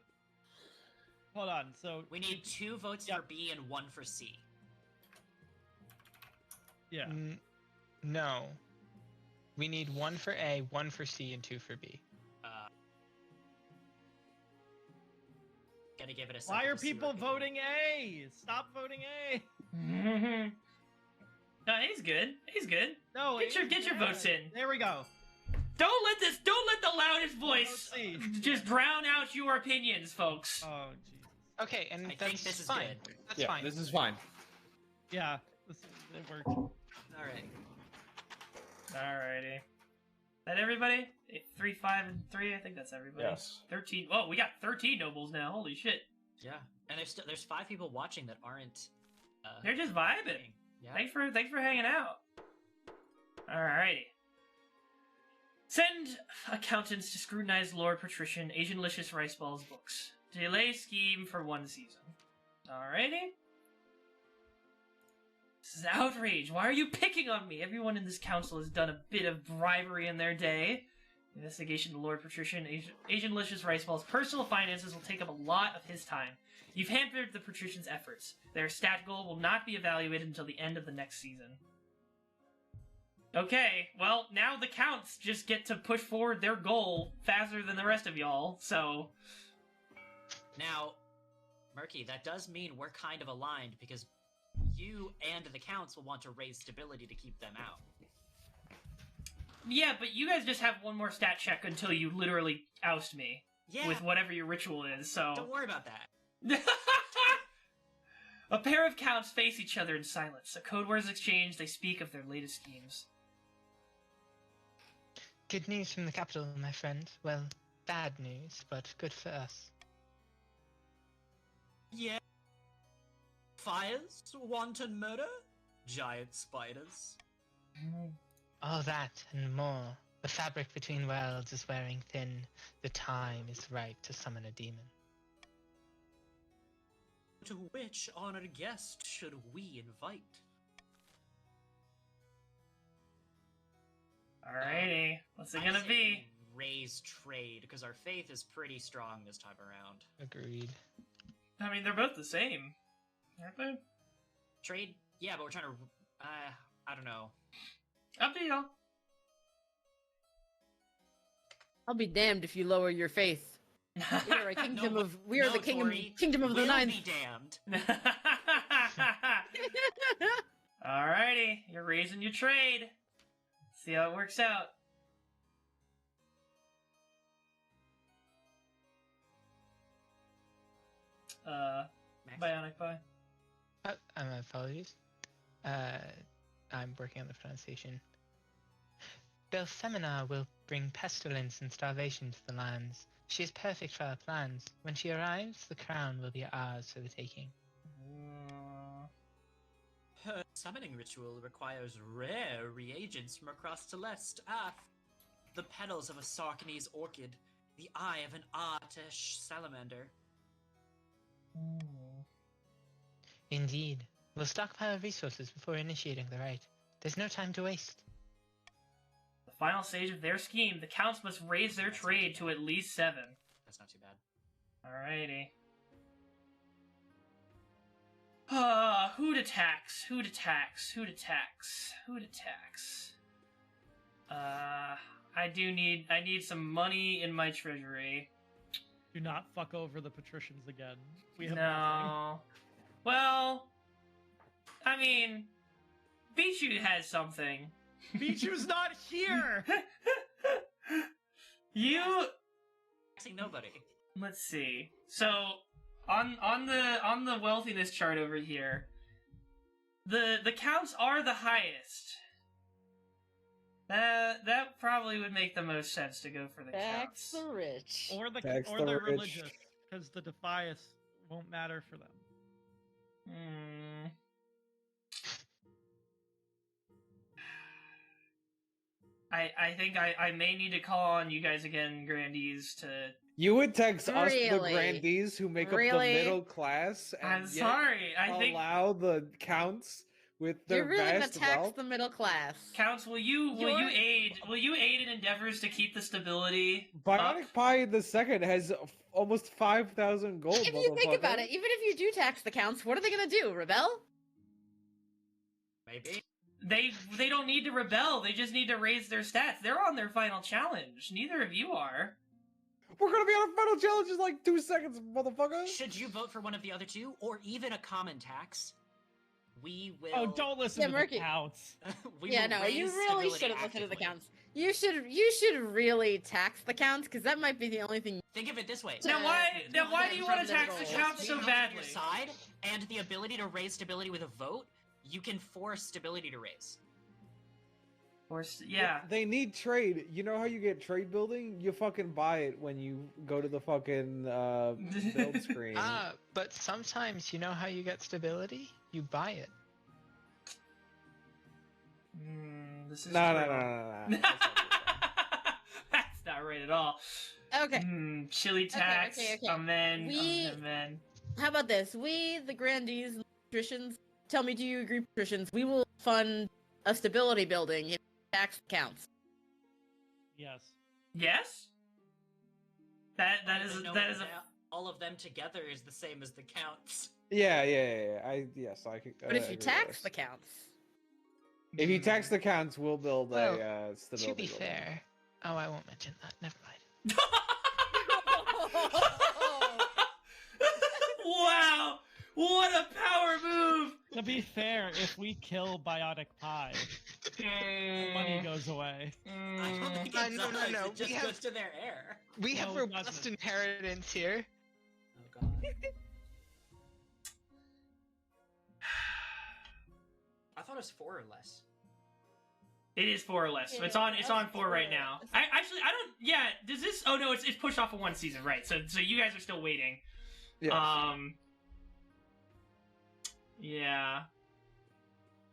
Hold on. So We need 2 votes Yep. for B and 1 for C. yeah. No. We need 1 for A, 1 for C, and 2 for B. Gotta give it a second. Why are to see people where voting A? Stop voting A. No, he's good. He's good. No, Get your yeah. votes in. There we go. Don't let the loudest voice C. just drown out your opinions, folks. Oh, jeez. Okay, and I that's think this is fine. good. That's Yeah, fine. this is fine. Yeah, it worked. Alright. Alrighty. That everybody? 3, 5, and 3. I think that's everybody. Yes. 13. Oh, we got 13 nobles now. Holy shit. Yeah. And there's 5 people watching that aren't They're just vibing. Yeah. Thanks for hanging out. Alrighty. Send accountants to scrutinize Lord Patrician Asian-licious Riceball's books. Delay scheme for 1 season. Alrighty. This is outrage. Why are you picking on me? Everyone in this council has done a bit of bribery in their day. Investigation to Lord Patrician Asian-licious Riceball's personal finances will take up a lot of his time. You've hampered the Patricians' efforts. Their stat goal will not be evaluated until the end of the next season. Okay, well, now the Counts just get to push forward their goal faster than the rest of y'all, so... Now, Murky, that does mean we're kind of aligned because you and the Counts will want to raise stability to keep them out. Yeah, but you guys just have one more stat check until you literally oust me. Yeah. With whatever your ritual is, so... Don't worry about that. A pair of Counts face each other in silence. A code words exchange, they speak of their latest schemes. Good news from the capital, my friend. Well, bad news, but good for us. Yeah. Fires? Wanton murder? Giant spiders? All that and more. The fabric between worlds is wearing thin. The time is right to summon a demon. To which honored guest should we invite? Alrighty, what's it I gonna say be? we raise trade, because our faith is pretty strong this time around. Agreed. I mean, they're both the same, aren't they? Trade? Yeah, but we're trying to... I don't know. Up to y'all. I'll be damned if you lower your faith. We are a kingdom of. We are no, the Tori, kingdom of the we'll ninth. be damned. Alrighty, you're raising your trade. See how it works out. Max? Bionic Pie. My apologies. I'm working on the pronunciation. Belsemina will bring pestilence and starvation to the lands. She is perfect for our plans. When she arrives, the crown will be ours for the taking. Her summoning ritual requires rare reagents from across Celeste. The petals of a Sarkanese orchid, the eye of an Artesh salamander. Indeed. We'll stockpile resources before initiating the rite. There's no time to waste. The final stage of their scheme, the Counts must raise their trade to at least 7. That's not too bad. Alrighty. Who'd attacks? Who'd attacks? Who'd attacks? Who'd attacks? I need some money in my treasury. Do not fuck over the patricians again. We have No. Well, I mean, Bichu has something. nothing. Bichu's not here! You... Actually, nobody. Let's see. So, on the wealthiness chart over here, the Counts are the highest. That probably would make the most sense to go for the Tax Counts. the rich. Or the Tax or the the rich. religious, because the Defias won't matter for them. I think I may need to call on you guys again, Grandees, to... You would text us, the Really? grandees who make up Really? the middle class, and I'm yet sorry. I think... allow the counts with their You're really gonna vast tax wealth. the middle class. Counts, will you aid in endeavors to keep the stability Bionic up? Pie the Second has almost 5,000 gold. If you think about motherfucker. it, even if you do tax the counts, what are they gonna do? Rebel? Maybe. They don't need to rebel. They just need to raise their stats. They're on their final challenge. Neither of you are. We're gonna be on a final challenge in like 2 seconds, motherfucker. Should you vote for one of the other two, or even a common tax? We will. Oh, don't listen Yeah, to Murky. the counts. we Yeah, will no, raise you really stability should have listened to the actively. counts. You should really tax the counts, because that might be the only thing. Think of it this way. Now why do you want to from tax the the goals. counts The so counts on badly? your side, and the ability to raise stability with a vote, you can force stability to raise. Yeah. They need trade. You know how you get trade building? You fucking buy it when you go to the fucking build screen. But sometimes you know how you get stability? You buy it. This is No. That's not right at all. Okay. Chili tax. okay. Amen. How about this? We, the grandees, and patricians, tell me, do you agree, patricians? We will fund a stability building if tax counts. Yes. Yes. That is No, that is a all of them together is the same as the counts. Yeah. I could. But if you tax the counts, if you tax the counts, we'll build a stability. To be building. fair, oh, I won't mention that. Never mind. Wow! What a power move! To be fair, if we kill Bionic Pie, money goes away. I don't think it No, does. no. It just We goes have- to their heir. We have No, it robust doesn't. inheritance here. Oh god. I thought it was 4 or less. It is 4 or less. So it's on 4 right now. I don't. Yeah. Does this? Oh no, it's pushed off of 1 season, right? So you guys are still waiting. Yeah. Yeah.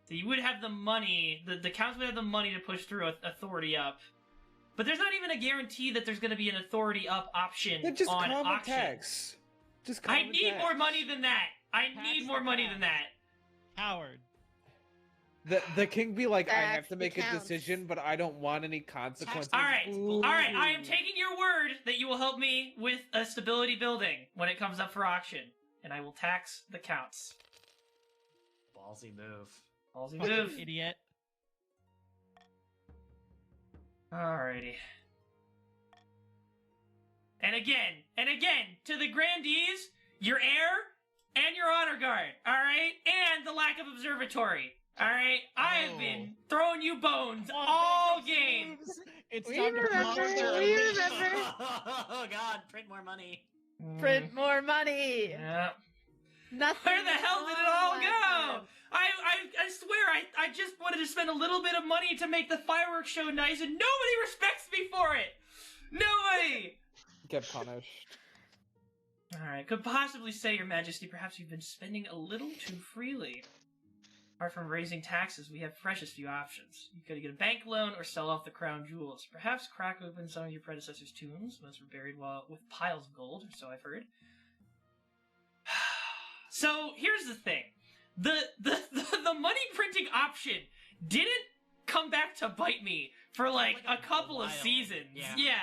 So you would have the money. The counts would have the money to push through authority up. But there's not even a guarantee that there's going to be an authority up option Then just on common auction. tax. Just I common need tax. more money than that. I Tax need the more money tax. than that. Howard. The king be like, I Tax have to the make a counts. decision, but I don't want any consequences. All right, Ooh. all right. I am taking your word that you will help me with a stability building when it comes up for auction, and I will tax the counts. Ballsy move. Ballsy Fucking move. idiot. Alrighty. And again, to the grandees, your heir, and your honor guard, alright? And the lack of observatory, alright? I have been throwing you bones all game. It's We time to remember, monster we unleash. remember. Oh god, print more money. Print more money. Yeah. Nothing. Where the hell did it all last go? time. I swear, I just wanted to spend a little bit of money to make the fireworks show nice, and nobody respects me for it! Nobody! Get punished. Alright, could possibly say, Your Majesty, perhaps you've been spending a little too freely. Apart from raising taxes, we have precious few options. You could get a bank loan or sell off the crown jewels. Perhaps crack open some of your predecessors' tombs. Most were buried with piles of gold, or so I've heard. So, here's the thing. The money printing option didn't come back to bite me for like a couple of while. seasons. Yeah.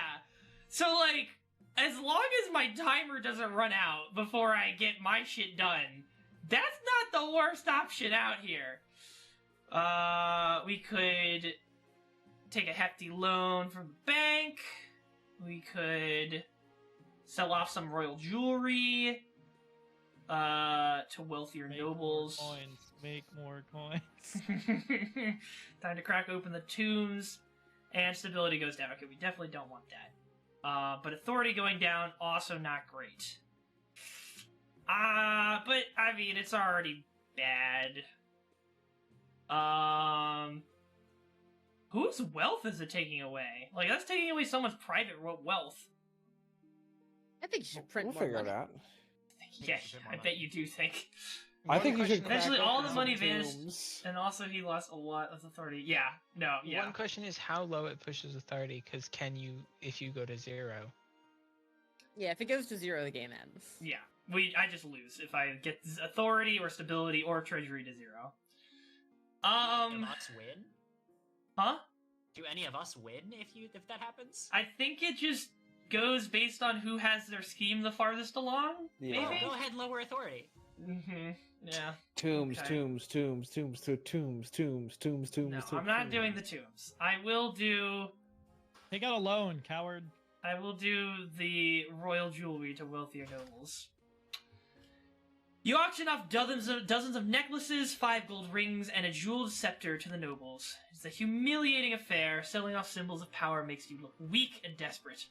So like, as long as my timer doesn't run out before I get my shit done, that's not the worst option out here. We could take a hefty loan from the bank. We could sell off some royal jewelry to wealthier Make nobles. More coins. Make more coins. Time to crack open the tombs, and stability goes down. Okay, we definitely don't want that. But authority going down, also not great. But I mean, it's already bad. Whose wealth is it taking away? Like, that's taking away someone's private wealth. I think you should print We'll more figure money. it out. Yeah, I bet you do think. I think you should. Eventually, crack all open the some money vanished, tombs. and also he lost a lot of authority. Yeah, no, yeah. One question is how low it pushes authority, because can you, if you go to 0? Yeah, if it goes to 0, the game ends. Yeah, I just lose if I get authority or stability or treasury to 0. Do any of us win? Huh? Do any of us win if that happens? I think it just goes based on who has their scheme the farthest along. Yeah. Maybe. Go ahead and lower authority. Mm-hmm. Yeah. Tombs, Okay. tombs. No, I'm not doing the tombs. I will do. Take out a loan, coward. I will do the royal jewelry to wealthier nobles. You auction off dozens of necklaces, 5 gold rings, and a jeweled scepter to the nobles. It's a humiliating affair. Selling off symbols of power makes you look weak and desperate.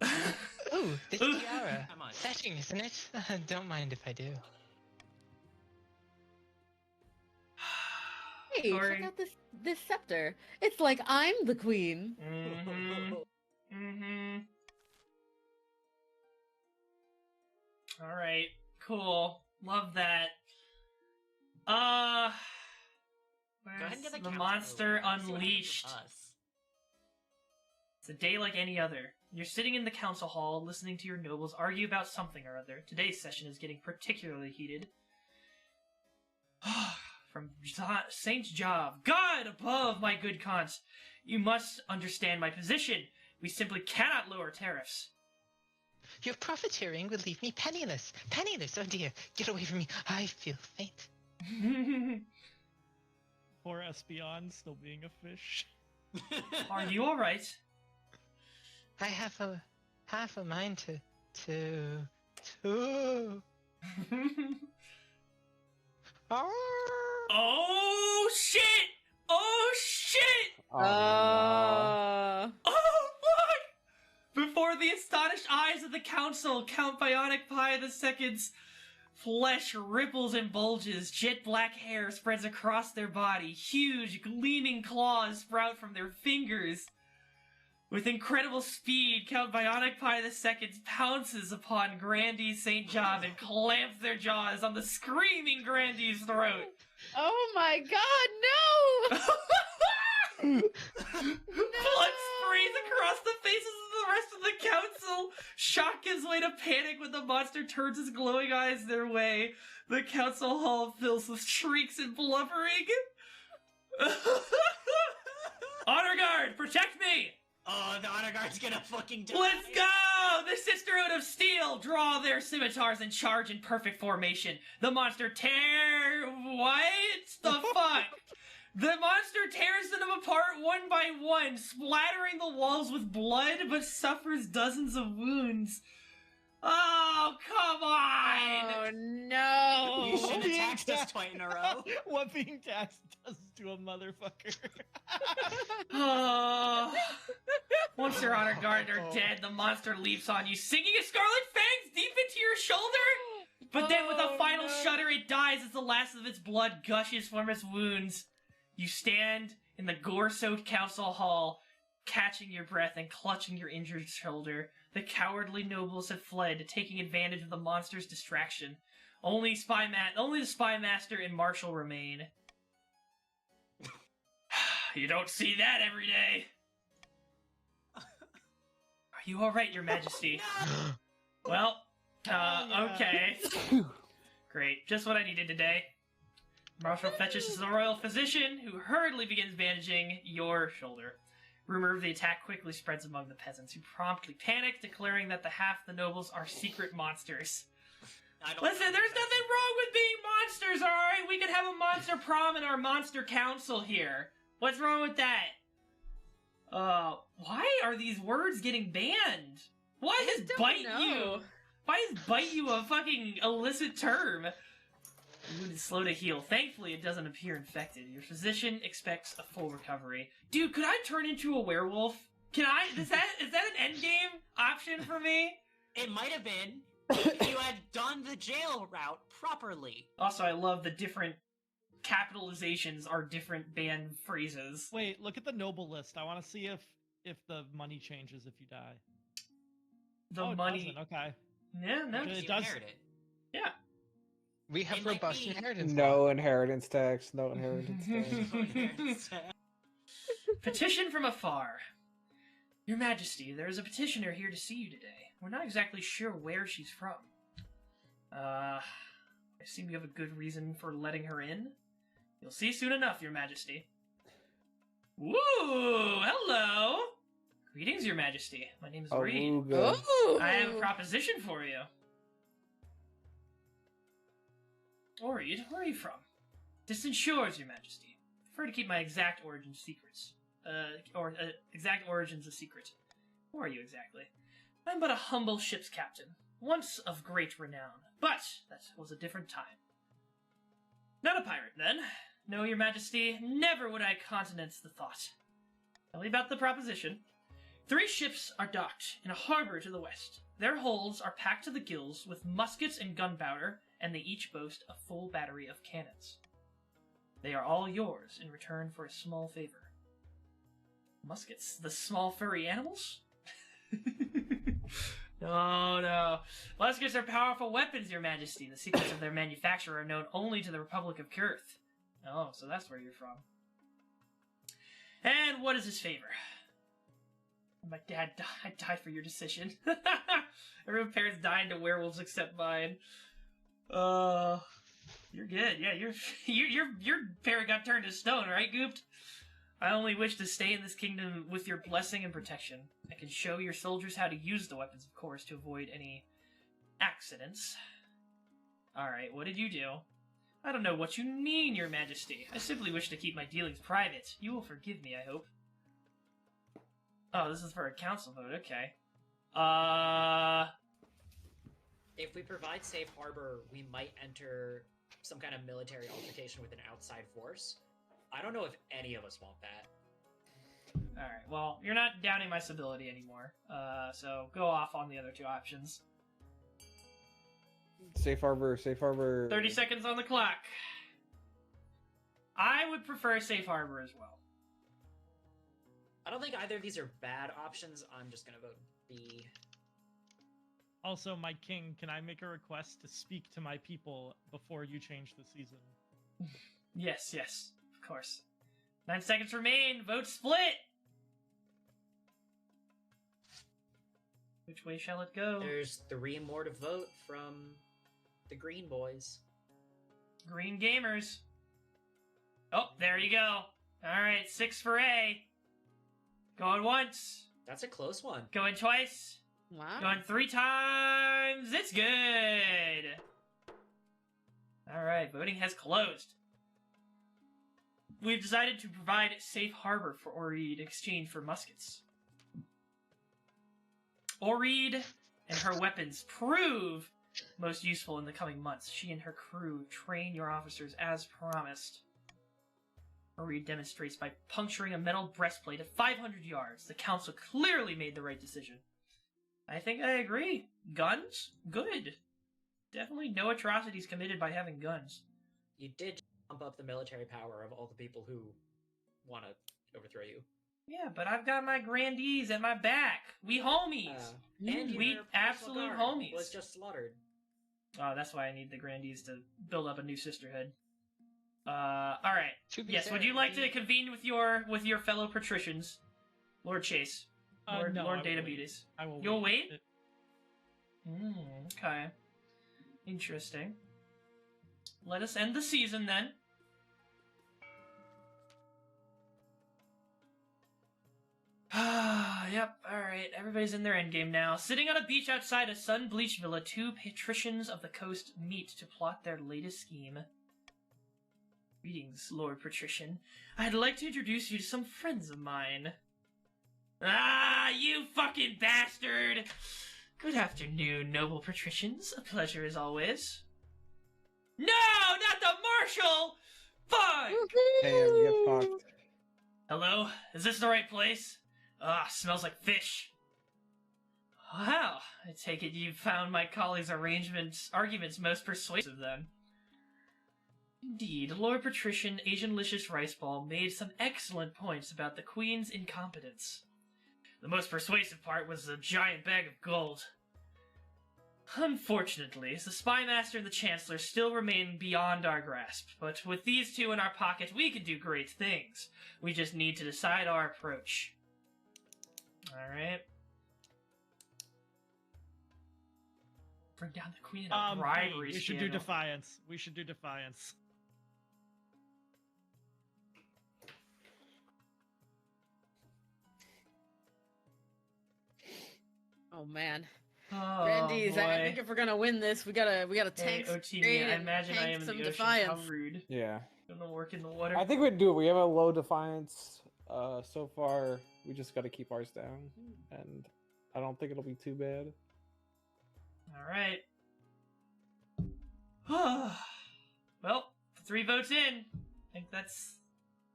Ooh, the Ooh. tiara. Come on. Fetching, isn't it? Don't mind if I do. Hey, Sorry. check out this scepter. It's like I'm the queen. Mm-hmm. Mm-hmm. Alright, cool. Love that. Go ahead Where's and get the the council monster over. Let's see what happens with unleashed? us. It's a day like any other. You're sitting in the council hall, listening to your nobles argue about something or other. Today's session is getting particularly heated. From Saint Job, God above, my good Kant, you must understand my position. We simply cannot lower tariffs. Your profiteering would leave me penniless. Penniless, oh dear. Get away from me. I feel faint. Poor Espion still being a fish. Are you alright? I have half a mind to... Oh shit! Oh shit! Uh, Oh fuck! Before the astonished eyes of the council, Count Bionic Pie II's flesh ripples and bulges, jet black hair spreads across their body, huge gleaming claws sprout from their fingers. With incredible speed, Count Bionic Pie II pounces upon Grandy St. Job and clamps their jaws on the screaming Grandy's throat. oh my god, no! Blood sprays across the faces of the rest of the council. Shock gives way to panic when the monster turns his glowing eyes their way. The council hall fills with shrieks and blubbering. Honor guard, protect me! Oh, the honor guard's gonna fucking die. Let's go! The Sisterhood of Steel draw their scimitars and charge in perfect formation. The monster What the fuck? The monster tears them apart one by one, splattering the walls with blood, but suffers dozens of wounds. Oh, come on! Oh no! You shouldn't have taxed us twice in a row. What being taxed does to a motherfucker. Oh. Once your honor guard are dead, the monster leaps on you, sinking its scarlet fangs deep into your shoulder! But then with a final shudder, it dies as the last of its blood gushes from its wounds. You stand in the gore-soaked council hall, catching your breath and clutching your injured shoulder. The cowardly nobles have fled, taking advantage of the monster's distraction. Only the spy master and marshal remain. You don't see that every day. Are you alright, your majesty? Well, okay. Great, just what I needed today. Marshal fetches the royal physician, who hurriedly begins bandaging your shoulder. Rumor of the attack quickly spreads among the peasants, who promptly panic, declaring that half the nobles are secret monsters. Listen, there's nothing wrong with being monsters, alright? We could have a monster prom in our monster council here. What's wrong with that? Why are these words getting banned? Why is bite you? Why is bite you a fucking illicit term? Wound is slow to heal. Thankfully, it doesn't appear infected. Your physician expects a full recovery. Dude, could I turn into a werewolf? Can I? Is that an endgame option for me? It might have been if you had done the jail route properly. Also, I love the different capitalizations are different banned phrases. Wait, look at the noble list. I want to see if the money changes if you die. The it money. doesn't. Okay. Yeah, no. It You does. inherit it. Yeah. We have It might robust be- inheritance law. No inheritance tax. No inheritance tax. No inheritance tax. Petition from afar. Your Majesty, there is a petitioner here to see you today. We're not exactly sure where she's from. I assume you have a good reason for letting her in? You'll see soon enough, Your Majesty. Woo! Hello! Greetings, Your Majesty. My name is Reed. Awooga. Oh! I have a proposition for you. Reed, where are you from? Distant shores, Your Majesty. I prefer to keep my exact origins secrets. Exact origins a secret. Who are you exactly? I'm but a humble ship's captain, once of great renown, but that was a different time. Not a pirate, then. No, Your Majesty, never would I countenance the thought. Tell me about the proposition. 3 ships are docked in a harbor to the west. Their holds are packed to the gills with muskets and gunpowder, and they each boast a full battery of cannons. They are all yours in return for a small favor. Muskets? The small furry animals? No. Muskets are powerful weapons, Your Majesty. The secrets of their manufacture are known only to the Republic of Kurth. Oh, so that's where you're from. And what is his favor? My dad died for your decision. Everyone's parents died to werewolves except mine. You're good. Yeah, your parent got turned to stone, right, Gooped? I only wish to stay in this kingdom with your blessing and protection. I can show your soldiers how to use the weapons, of course, to avoid any accidents. Alright, what did you do? I don't know what you mean, Your Majesty. I simply wish to keep my dealings private. You will forgive me, I hope. Oh, this is for a council vote, okay. If we provide safe harbor, we might enter some kind of military altercation with an outside force. I don't know if any of us want that. Alright, well, you're not doubting my civility anymore, so go off on the other 2 options. Safe harbor. Safe harbor. 30 seconds on the clock. I would prefer safe harbor as well. I don't think either of these are bad options. I'm just gonna vote B. Also, my king, can I make a request to speak to my people before you change the season? Yes, of course. 9 seconds remain. Vote split. Which way shall it go? There's 3 more to vote from the Green Boys. Green Gamers. Oh, there you go. Alright, 6 for A. Going once. That's a close one. Going twice. Wow. Going 3 times. It's good. Alright, voting has closed. We've decided to provide safe harbor for Oreed in exchange for muskets. Oreed and her weapons prove most useful in the coming months. She and her crew train your officers as promised. Oreed demonstrates by puncturing a metal breastplate at 500 yards. The council clearly made the right decision. I think I agree. Guns? Good. Definitely no atrocities committed by having guns. You did pump up the military power of all the people who want to overthrow you. Yeah, but I've got my grandees at my back. We homies. And We your absolute personal guard homies. was just slaughtered. Oh, that's why I need the grandees to build up a new sisterhood. Alright. To be Yes, fair, would you like to the- convene with your fellow patricians? Lord Chase. Lord, No, Lord I will wait. Databetes. I will. You'll wait? It- Okay. Interesting. Let us end the season then. Yep, alright. Everybody's in their endgame now. Sitting on a beach outside a sun-bleached villa, 2 patricians of the coast meet to plot their latest scheme. Greetings, Lord Patrician. I'd like to introduce you to some friends of mine. Ah, you fucking bastard! Good afternoon, noble patricians. A pleasure as always. No, not the marshal! Fuck! Damn, you get fucked. Hello? Is this the right place? Ah, smells like fish. Wow, I take it you found my colleague's arguments most persuasive then. Indeed, Lord Patrician Asian-licious Riceball made some excellent points about the Queen's incompetence. The most persuasive part was the giant bag of gold. Unfortunately, the Spymaster and the Chancellor still remain beyond our grasp, but with these two in our pocket, we can do great things. We just need to decide our approach. Alright. Bring down the Queen in a bribery we should do defiance. We should do defiance. Oh man. Oh, Grandees, boy. I think if we're gonna win this, we gotta tank Hey, some OT, trade I and imagine I tank am in some the ocean. defiance. How rude. Yeah. Gonna work in the water. I think we do. We have a low defiance. So far, we just got to keep ours down, and I don't think it'll be too bad. Alright. Well, 3 votes in. I think that's...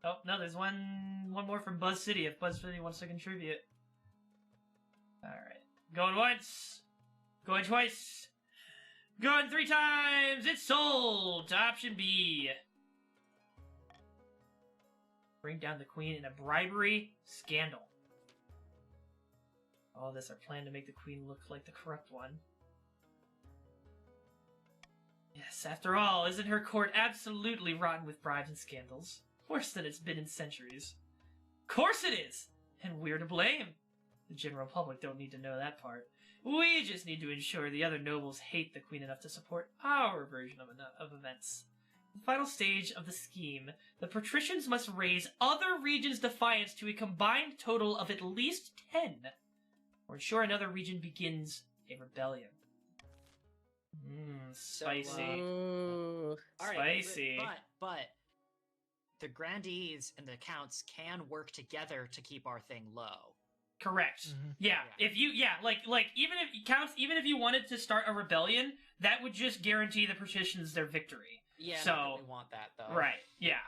Oh, no, there's one more from Buzz City, if Buzz City wants to contribute. Alright. Going once. Going twice. Going 3 times! It's sold! To option B. Bring down the Queen in a bribery scandal. All this our plan to make the Queen look like the corrupt one. Yes, after all, isn't her court absolutely rotten with bribes and scandals? Worse than it's been in centuries. Of course it is! And we're to blame. The general public don't need to know that part. We just need to ensure the other nobles hate the Queen enough to support our version of events. The final stage of the scheme, the patricians must raise other regions' defiance to a combined total of at least 10, or ensure another region begins a rebellion. Spicy. Ooh. Spicy. But the grandees and the counts can work together to keep our thing low. Correct. Mhm. Yeah. If you, like even if you wanted to start a rebellion, that would just guarantee the patricians their victory. Yeah, So- I don't really want that though. Right. Yeah.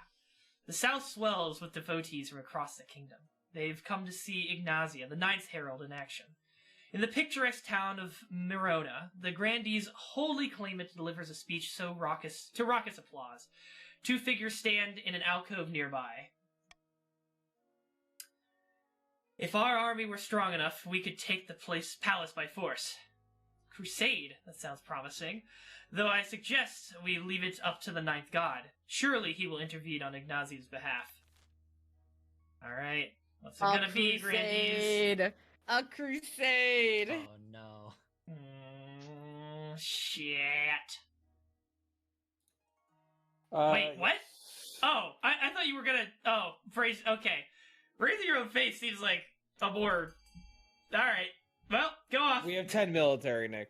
The south swells with devotees from across the kingdom. They've come to see Ignazia, the Ninth Herald, in action. In the picturesque town of Mirona, the grandee's holy claimant delivers a speech so raucous applause. 2 figures stand in an alcove nearby. If our army were strong enough, we could take the palace by force. Crusade, that sounds promising. Though I suggest we leave it up to the Ninth God. Surely he will intervene on Ignazia's behalf. Alright, what's it gonna be, grandees? A crusade! Oh no. Shit. Uh, Wait, what? Oh, I thought you were gonna... Oh, phrase... Okay. Raising your own face seems like a more... Alright. Well, go off. We have 10 military, Nick.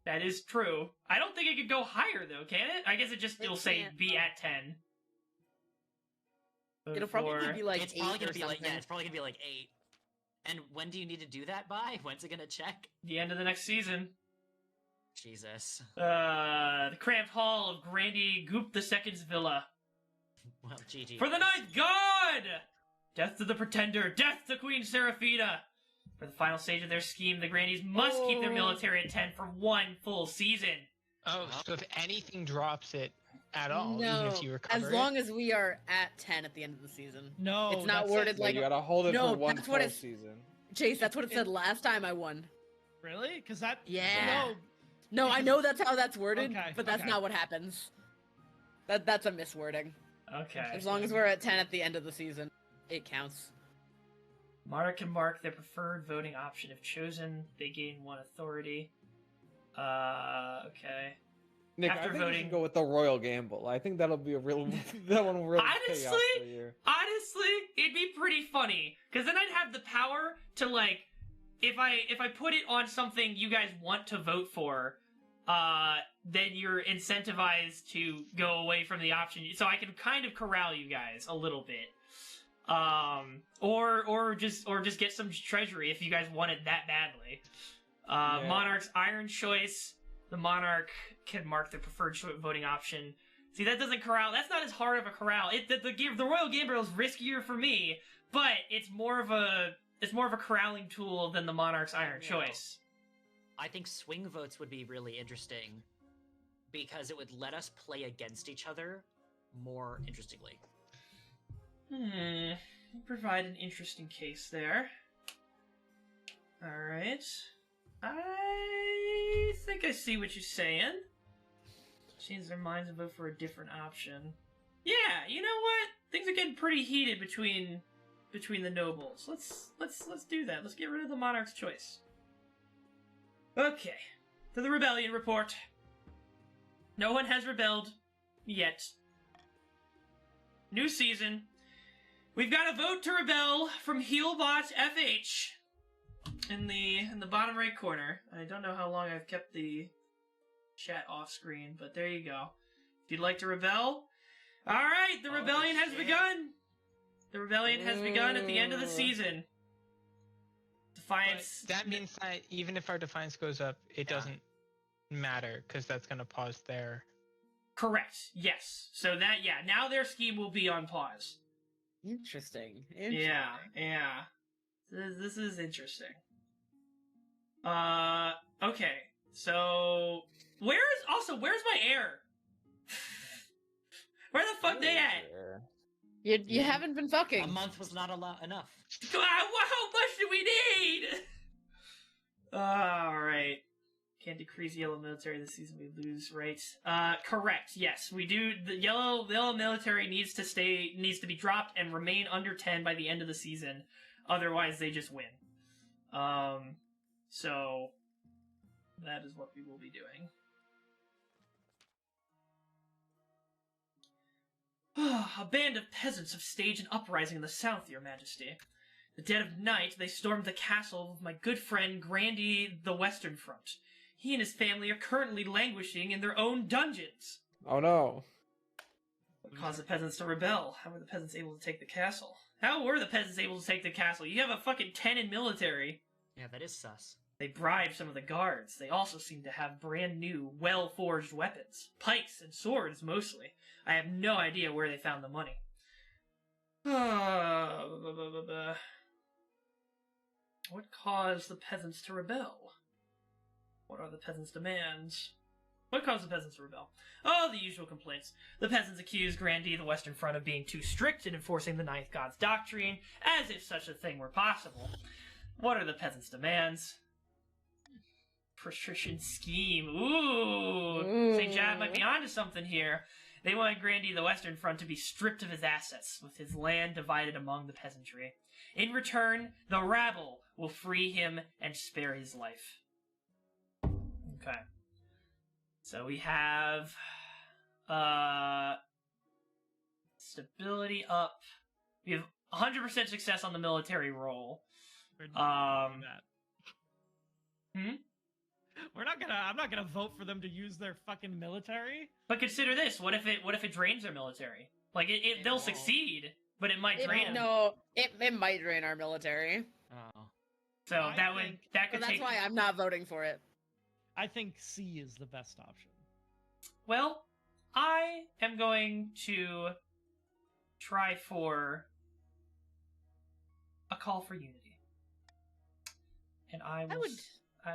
That is true. I don't think it could go higher, though, can it? I guess it'll say can't. be at 10. It'll probably be like It's 8 probably or gonna be something. like it's probably gonna be like 8. And when do you need to do that by? When's it gonna check? the end of the next season. Jesus. The cramped hall of Grandee Goop II's villa. Well, GG. For the Ninth God! Death to the Pretender! Death to Queen Seraphina! For the final stage of their scheme, the Grandees must keep their military at 10 for 1 full season. Oh, so if anything drops it at all, No, even if you recover as long as we are at 10 at the end of the season. No, It's not that's worded it. Like, like... you gotta hold it No, for 1 that's what full it's- season. Chase, that's what it said last time I won. Really? Because that. Yeah. No, No, I know that's how that's worded, Okay, but that's okay. not what happens. That's a miswording. Okay. As long as we're at 10 at the end of the season, it counts. Monarch can mark their preferred voting option. If chosen, they gain 1 authority. Okay. Nick, After I think you voting- should go with the Royal Gamble. I think that'll be a real... that one will really pay off Honestly? for you. Honestly, it'd be pretty funny. Because then I'd have the power to, like, if I put it on something you guys want to vote for, then you're incentivized to go away from the option. So I can kind of corral you guys a little bit. Or just get some treasury if you guys want it that badly. Yeah. Monarch's Iron Choice. The Monarch can mark the preferred voting option. See, that doesn't corral. That's not as hard of a corral. The Royal Gamble is riskier for me, but it's more of a corralling tool than the Monarch's Iron Yeah. Choice. I think swing votes would be really interesting because it would let us play against each other more interestingly. Provide an interesting case there. Alright. I think I see what you're saying. Change their minds and vote for a different option. Yeah, you know what? Things are getting pretty heated between the nobles. Let's do that. Let's get rid of the monarch's choice. Okay. To the rebellion report. No one has rebelled yet. New season. We've got a vote to rebel from Healbot FH in the bottom right corner. I don't know how long I've kept the chat off screen, but there you go. If you'd like to rebel, all right, the rebellion has begun. The rebellion has begun at the end of the season. Defiance. But that means that even if our defiance goes up, it doesn't matter because that's going to pause their. Correct. Yes. So that now their scheme will be on pause. Interesting. Yeah. This is interesting. Okay. So where's my heir? Where the fuck they at? You haven't been fucking. A month was not enough. How much do we need? All right. Can't decrease yellow military this season. We lose, right? Correct. Yes, we do. The yellow military needs to be dropped and remain under 10 by the end of the season. Otherwise, they just win. So that is what we will be doing. A band of peasants have staged an uprising in the south, Your Majesty. The dead of night, they stormed the castle of my good friend Grandy the Western Front. He and his family are currently languishing in their own dungeons. Oh no. What caused the peasants to rebel? How were the peasants able to take the castle? How were the peasants able to take the castle? You have a fucking 10 in military. Yeah, that is sus. They bribed some of the guards. They also seem to have brand new, well-forged weapons. Pikes and swords, mostly. I have no idea where they found the money. What caused the peasants to rebel? What are the peasants' demands? What caused the peasants to rebel? Oh, the usual complaints. The peasants accuse Grandy, the Western Front, of being too strict in enforcing the Ninth God's doctrine, as if such a thing were possible. What are the peasants' demands? Patrician scheme. Ooh. St. Jab might be onto something here. They want Grandy, the Western Front, to be stripped of his assets, with his land divided among the peasantry. In return, the rabble will free him and spare his life. Okay. So we have stability up. We have 100% success on the military roll. I'm not gonna vote for them to use their fucking military. But consider this: what if it drains their military? Like they'll succeed, but it might drain them. No, it might drain our military. Oh. So that could that's take. why I'm not voting for it. I think C is the best option. Well, I am going to try for a call for unity, and I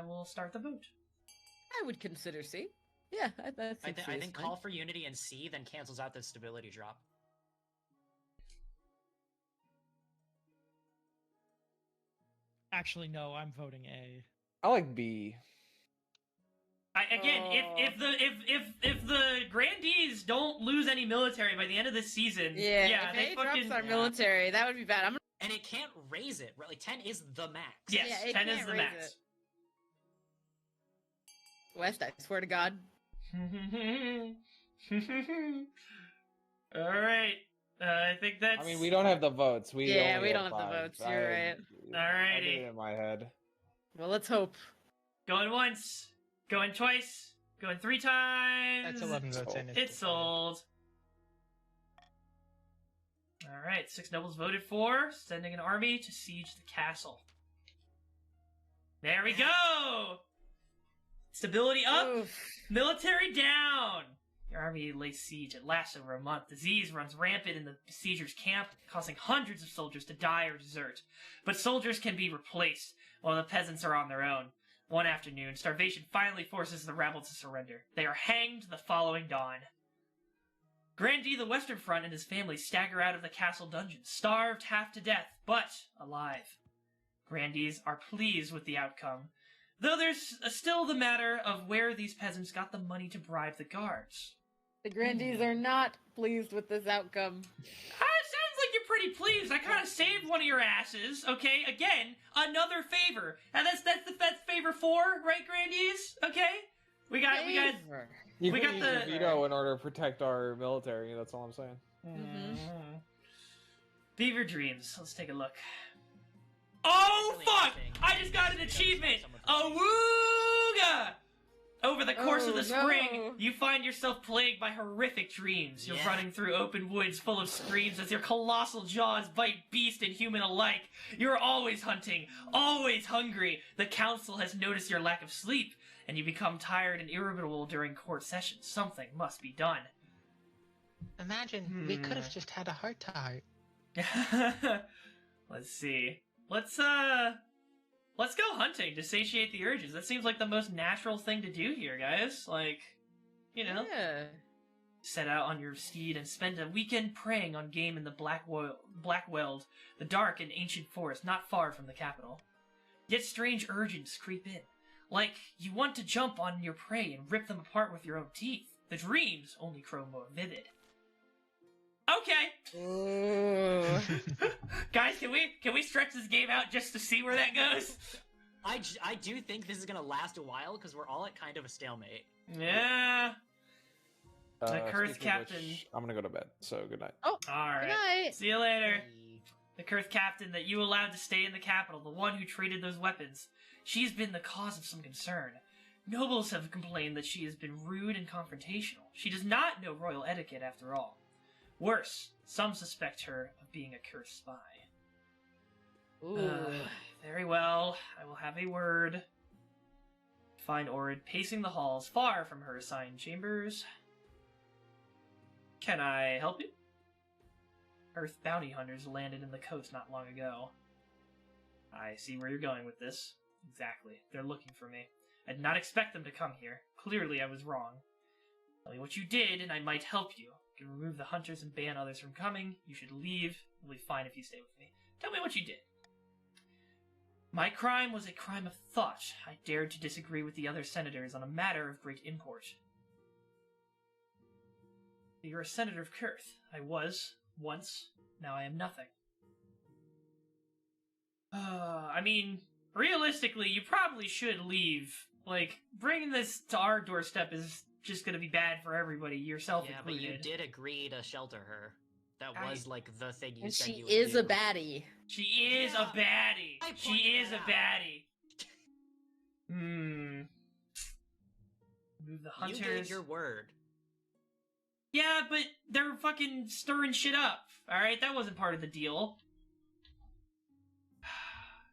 will start the vote. I would consider C. Yeah, I think call for unity and C then cancels out the stability drop. Actually, no, I'm voting A. I like B. If the grandees don't lose any military by the end of this season, if they A drops fucking our military, that would be bad. And it can't raise it, right? Like 10 is the max. Yes, it 10 is can't the raise max. it. West, I swear to God. All right. I think that's. I mean, we don't have the votes. We don't have five. the votes. You're right. I Alrighty. did it in my head. Well, let's hope. Going once, going twice, going 3 times. That's 11 votes in. It's sold. All right, 6 nobles voted for sending an army to siege the castle. There we go. Stability up, Oof. military down. The army lays siege. It lasts over a month. Disease runs rampant in the besiegers' camp, causing hundreds of soldiers to die or desert. But soldiers can be replaced, while the peasants are on their own. One afternoon, starvation finally forces the rabble to surrender. They are hanged the following dawn. Grandy, the Western Front, and his family stagger out of the castle dungeon, starved half to death, but alive. Grandees are pleased with the outcome, Though there's still the matter of where these peasants got the money to bribe the guards. The grandees are not pleased with this outcome. It sounds like you're pretty pleased. I kind of saved one of your asses, okay? Again, another favor. And that's favor 4, right, grandees? Okay? We got You We can got use the- your veto in order to protect our military. That's all I'm saying. Beaver Dreams. Let's take a look. Oh, Actually, fuck! interesting. I just got an achievement! Awooga! Over the course of the spring, no. you find yourself plagued by horrific dreams. You're Yeah. running through open woods full of screams as your colossal jaws bite beast and human alike. You're always hunting, always hungry. The council has noticed your lack of sleep, and you become tired and irritable during court sessions. Something must be done. Imagine we could have just had a heart to heart. Let's see. Let's go hunting to satiate the urges. That seems like the most natural thing to do here, guys. Like, you know, Yeah. set out on your steed and spend a weekend preying on game in the Blackweld, the dark and ancient forest not far from the capital. Yet strange urges creep in. Like, you want to jump on your prey and rip them apart with your own teeth. The dreams only grow more vivid. Okay! Ooh. Guys, can we stretch this game out just to see where that goes? I do think this is gonna last a while because we're all at kind of a stalemate. Yeah. The cursed Speaking of which, captain. I'm gonna go to bed. So good night. All Good right. night. See you later. The cursed captain that you allowed to stay in the capital, the one who traded those weapons. She's been the cause of some concern. Nobles have complained that she has been rude and confrontational. She does not know royal etiquette after all. Worse, some suspect her of being a cursed spy. Ooh. Very well, I will have a word. Find Orid pacing the halls far from her assigned chambers. Can I help you? Earth bounty hunters landed in the coast not long ago. I see where you're going with this. Exactly. They're looking for me. I did not expect them to come here. Clearly I was wrong. Tell me what you did, and I might help you. You can remove the hunters and ban others from coming. You should leave. It'll be fine if you stay with me. Tell me what you did. My crime was a crime of thought. I dared to disagree with the other senators on a matter of great import. You're a senator of Kurth. I was, once. Now I am nothing. I mean, realistically, you probably should leave. Like, bringing this to our doorstep is just gonna be bad for everybody, yourself Yeah, but included. you did agree to shelter her. That was like the thing you And said she you would is do. a baddie. She is a baddie. I She pointed is a that out. baddie. Move the You hunters. gave your word. Yeah, but they're fucking stirring shit up. Alright, that wasn't part of the deal.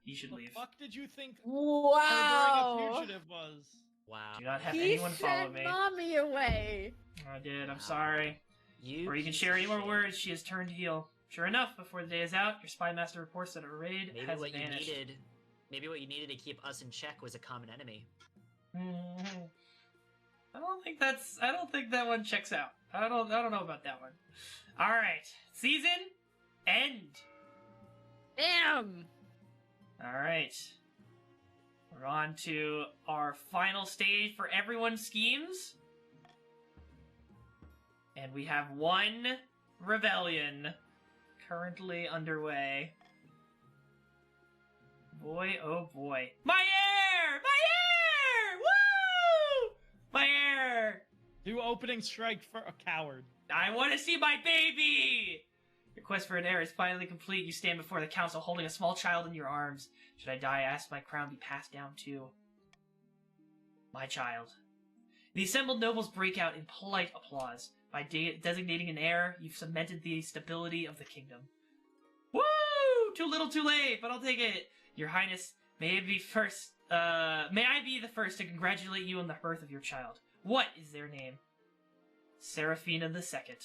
You should leave. The fuck did you think Wow. harboring a fugitive was? Wow. Do not have He anyone follow sent me. mommy away. I did, I'm Wow. sorry. You Or you can piece share of any more shit. words, she has turned heel. Sure enough, before the day is out, your spy master reports that a raid Maybe has what vanished. maybe what you needed to keep us in check was a common enemy. Mhm. I don't think that one checks out. I don't know about that one. Alright. Season end. Damn. Alright. We're on to our final stage for everyone's schemes. And we have one rebellion currently underway. Boy, oh boy. My heir! My heir! Woo! My heir! Do opening strike for a coward. I want to see my baby! Your quest for an heir is finally complete. You stand before the council holding a small child in your arms. Should I die, ask my crown be passed down to my child. The assembled nobles break out in polite applause. By designating an heir, you've cemented the stability of the kingdom. Woo! Too little, too late, but I'll take it. Your Highness, may I be the first to congratulate you on the birth of your child. What is their name? Seraphina II.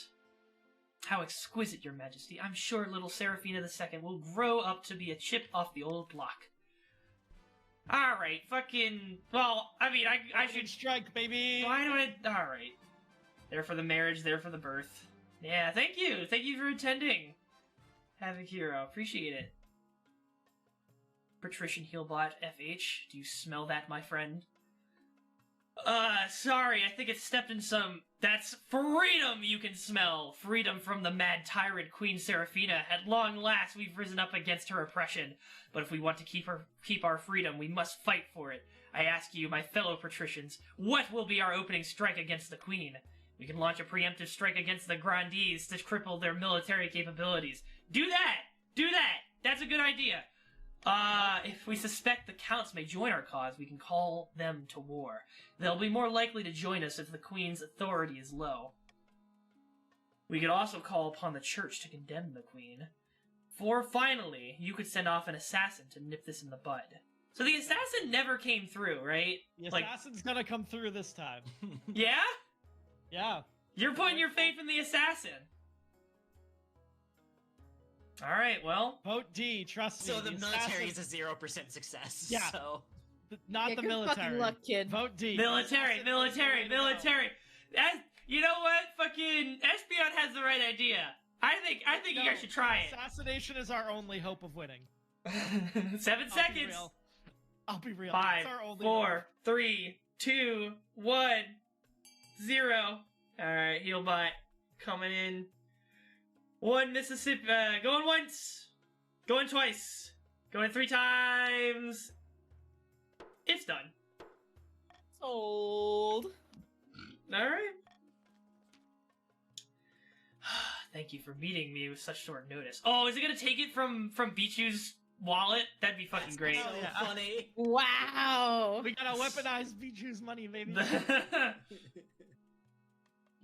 How exquisite, Your Majesty. I'm sure little Seraphina II will grow up to be a chip off the old block. Alright, fucking... Well, I mean, I Opening should... strike, baby. Why do I... Alright. There for the marriage, there for the birth. Yeah, thank you. Thank you for attending. Havoc Hero. Appreciate it. Patrician Healbot FH. Do you smell that, my friend? Sorry, I think it stepped in some... That's freedom you can smell! Freedom from the mad tyrant Queen Seraphina. At long last, we've risen up against her oppression. But if we want to keep our freedom, we must fight for it. I ask you, my fellow patricians, what will be our opening strike against the Queen? We can launch a preemptive strike against the Grandees to cripple their military capabilities. Do that! Do that! That's a good idea. If we suspect the Counts may join our cause, we can call them to war. They'll be more likely to join us if the Queen's authority is low. We could also call upon the Church to condemn the Queen. For finally, you could send off an assassin to nip this in the bud. So the assassin never came through, right? The assassin's gonna come through this time. Yeah? Yeah. You're putting your faith in the assassin. Alright, well. Vote D, trust me. So the military is a 0% success. Yeah. So. Not Yeah, the good military. fucking luck, kid. Vote D. Military. You know what? Fucking Espeon has the right idea. I think you guys should try it. Assassination is our only hope of winning. 7 seconds. I'll be real. 5, It's our only 4, hope. 3, 2, 1, 0. Alright, Healbot coming in. 1 Mississippi, going once, going twice, going 3 times. It's done. Sold. Alright. Thank you for meeting me with such short notice. Oh, is it gonna take it from Bichu's wallet? That'd be fucking great. So funny. Wow. We gotta weaponize Biju's money, baby.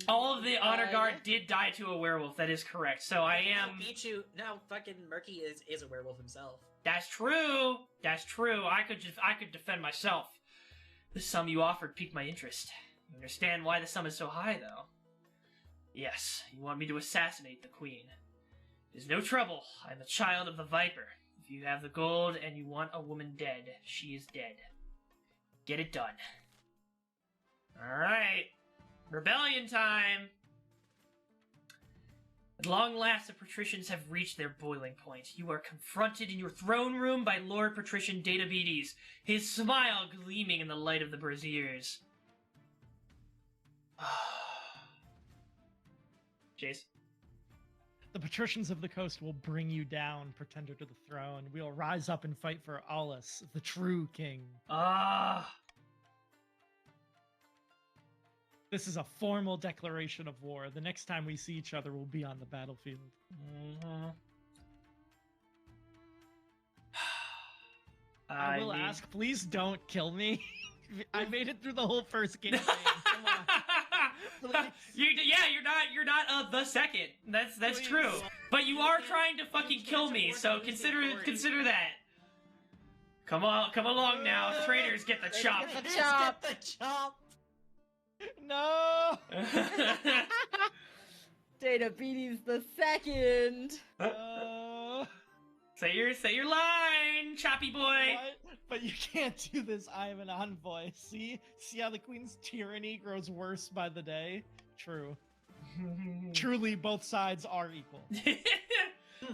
All of the honor guard did die to a werewolf. That is correct. So I am. Pichu. No, fucking Murky is a werewolf himself. That's true. That's true. I could defend myself. The sum you offered piqued my interest. You understand why the sum is so high, though? Yes, you want me to assassinate the queen. There's no trouble. I'm a child of the Viper. If you have the gold and you want a woman dead, she is dead. Get it done. Alright. Rebellion time! At long last, the patricians have reached their boiling point. You are confronted in your throne room by Lord Patrician Decapitation, his smile gleaming in the light of the braziers. Jace? The patricians of the coast will bring you down, pretender to the throne. We'll rise up and fight for Aulus, the true king. This is a formal declaration of war. The next time we see each other, we'll be on the battlefield. I will ask, please don't kill me. I made it through the whole first campaign. Come on. You're not the second. That's Please. true. But you are trying to fucking kill me, so consider that. Come along now. Traitors get the chop. Get the chop. Get the chop. No! Decapitation the second. Say your line, choppy boy. What? But you can't do this. I am an envoy. See how the queen's tyranny grows worse by the day? True. Truly, both sides are equal.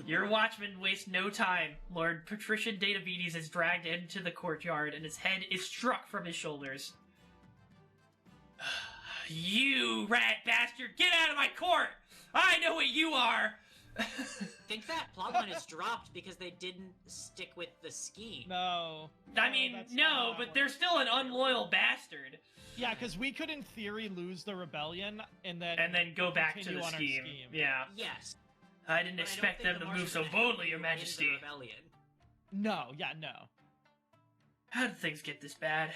Your watchman wastes no time. Lord Patrician Decapitation is dragged into the courtyard, and his head is struck from his shoulders. You rat bastard! Get out of my court! I know what you are! Think that plotline is dropped because they didn't stick with the scheme. No. I mean, no, but they're still an unloyal bastard. Yeah, because we could, in theory, lose the rebellion and then go back to continue the on our scheme. Yeah. Yes. I didn't But expect I don't them think to the move Martians so are gonna boldly, Your win the Majesty. rebellion. No, no. How did things get this bad?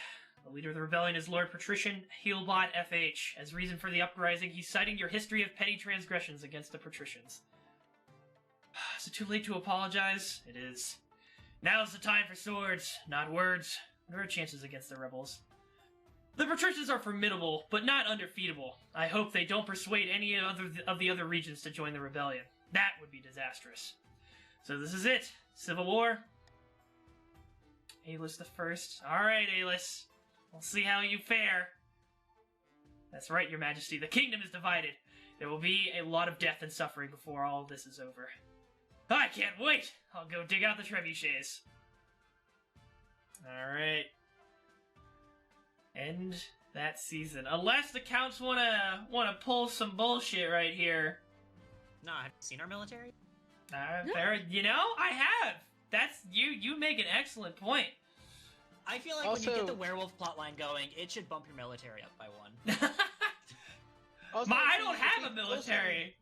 The leader of the rebellion is Lord Patrician Healbot FH. As reason for the uprising, he's citing your history of petty transgressions against the patricians. Is it too late to apologize? It is. Now's the time for swords, not words. What are our chances against the rebels? The patricians are formidable, but not undefeatable. I hope they don't persuade any of the other regions to join the rebellion. That would be disastrous. So this is it. Civil war. Aelus the First. Alright, Aelus. We'll see how you fare. That's right, Your Majesty. The kingdom is divided. There will be a lot of death and suffering before all this is over. I can't wait! I'll go dig out the trebuchets. Alright. End that season. Unless the counts wanna pull some bullshit right here. No, have you seen our military? You know, I have. That's you make an excellent point. I feel like when you get the werewolf plotline going, it should bump your military up by one. I don't have a military.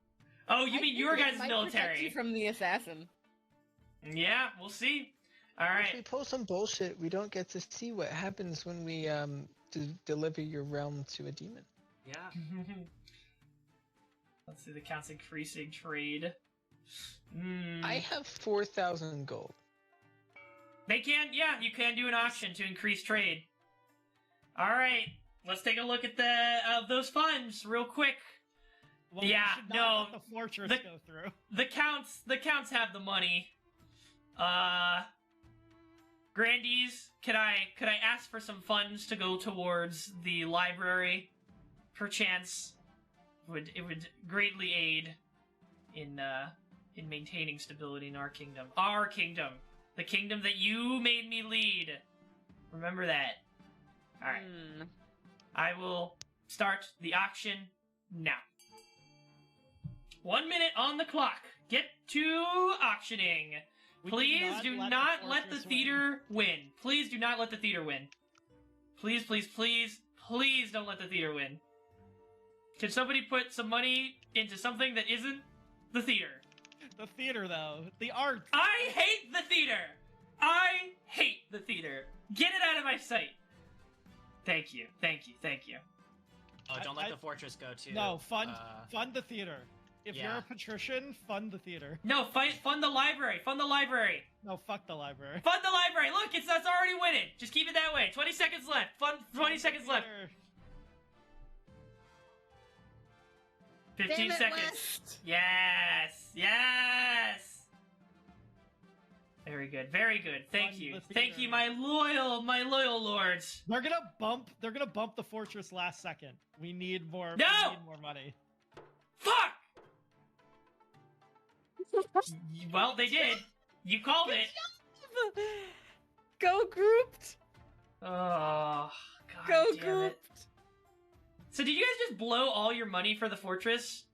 Oh, you mean your guys' might military? protect you from the assassin. Yeah, we'll see. All right. If we pull some bullshit, we don't get to see what happens when we deliver your realm to a demon. Yeah. Let's see the counts increasing trade. I have 4,000 gold. They can, yeah, you can do an auction to increase trade. All right, let's take a look at those funds real quick. Well, Yeah, we should not no, let the fortress the- go through. The counts have the money. Grandees, could I ask for some funds to go towards the library? Perchance, it would greatly aid in maintaining stability in our kingdom. Our kingdom, the kingdom that you made me lead. Remember that. All right. I will start the auction now. 1 minute on the clock. Get to auctioning. Please do not let the theater win. Please do not let the theater win. Please, please, please, please don't let the theater win. Can somebody put some money into something that isn't the theater? The theater, though. The art. I hate the theater! I hate the theater. Get it out of my sight. Thank you, thank you, thank you. Oh, don't let the fortress go too. No, fund the theater. If Yeah. you're a patrician, fund the theater. No, fund the library. Fund the library. No, fuck the library. Fund the library. Look, that's already winning. Just keep it that way. 20 seconds left. Fund 20 seconds left. 15 Damn it, seconds. West. Yes. Yes. Very good. Very good. Thank Fund you. the Thank you, theater. my loyal lords. They're gonna bump the fortress last second. We need more. No! We need more money. Fuck. Well, they did. You called it. Go grouped. Oh, God Go damn it. grouped. So did you guys just blow all your money for the fortress?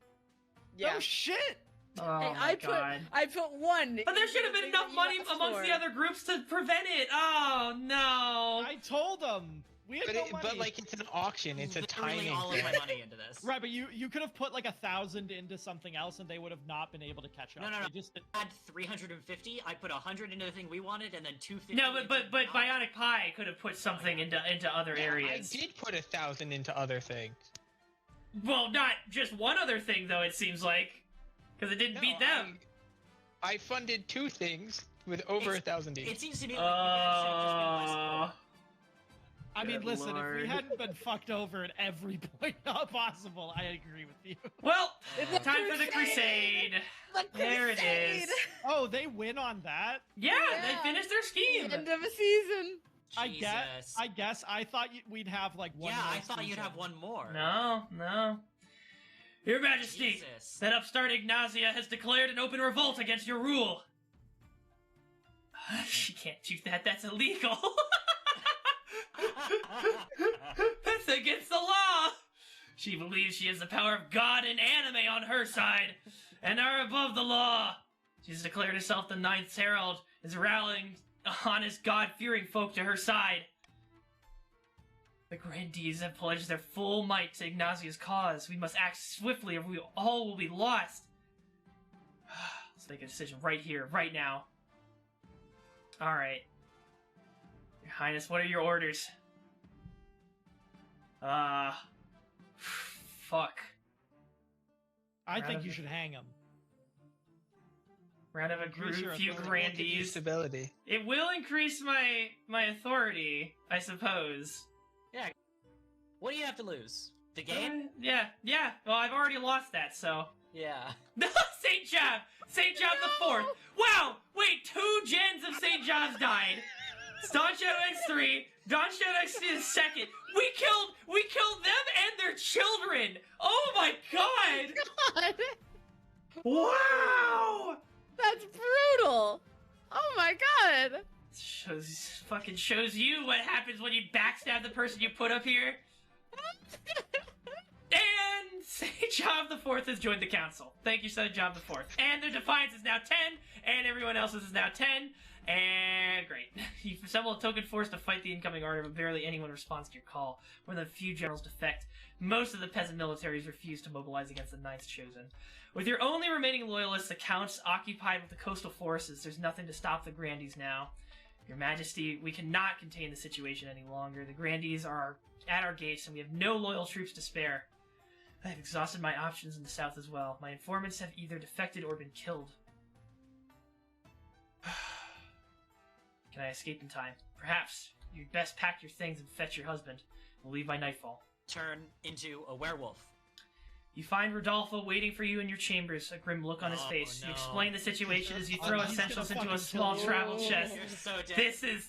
Yeah. Oh shit! Oh Hey, my God. I put one. But there should have been enough money amongst the other groups to prevent it. Oh no. I told them we had no money. But like it's an auction, it's a Literally timing all of thing. my money into this. Right, but you could have put like 1,000 into something else, and they would have not been able to catch up. No. They just I had 350. I put 100 into the thing we wanted, and then 250. No, but into Bionic Pie could have put something into other I areas. did put 1,000 into other things. Well, not just one other thing though. It seems like because it didn't beat them. I funded 2 things with over 1,000 each. It seems to me like you guys should have just been less poor. I mean, Good listen, if Lord. we hadn't been fucked over at every point possible, I agree with you. Well, The time for the crusade. There it is. Oh, they win on that? Yeah, Yeah. they finished their scheme. End of a season. Jesus. I guess I thought we'd have like one. Yeah, more I thought you'd season. have one more. No. Your Majesty, Jesus. that upstart Ignazia has declared an open revolt against your rule. She can't do that. That's illegal. That's against the law. She believes she has the power of God and anime on her side, and are above the law. She's declared herself the Ninth Herald, is rallying honest, God-fearing folk to her side. The grandees have pledged their full might to Ignazia's cause. We must act swiftly, or we all will be lost. Let's make a decision right here, right now. All right. Your Highness, what are your orders? Fuck. I think you should hang him. Round of a Increase your few authority. grandees. Stability. It will increase my authority, I suppose. Yeah. What do you have to lose? The game? Yeah. Well, I've already lost that, so. Yeah. St. Job! St. Job the Fourth! Wow! Wait, 2 gens of St. Job's died! Dawn Shadow X3, Dawn Shadow X is second. We killed them and their children! Oh my god! God, Wow! that's brutal. Oh my god. Fucking shows you what happens when you backstab the person you put up here. And St. John the Fourth has joined the council. Thank you, St. John the Fourth. And their defiance is now 10, and everyone else's is now 10. And great. You assemble a token force to fight the incoming order, but barely anyone responds to your call. More than a few generals defect. Most of the peasant militaries refuse to mobilize against the Ninth Chosen. With your only remaining loyalists, the Counts, occupied with the coastal forces, there's nothing to stop the Grandees now. Your Majesty, we cannot contain the situation any longer. The Grandees are at our gates, and we have no loyal troops to spare. I have exhausted my options in the south as well. My informants have either defected or been killed. Can I escape in time? Perhaps. You'd best pack your things and fetch your husband. We'll leave by nightfall. Turn into a werewolf. You find Rodolfo waiting for you in your chambers, a grim look on his face. No. You explain the situation as you throw He's essentials gonna into a fucking small kill travel you. chest. You're so dead.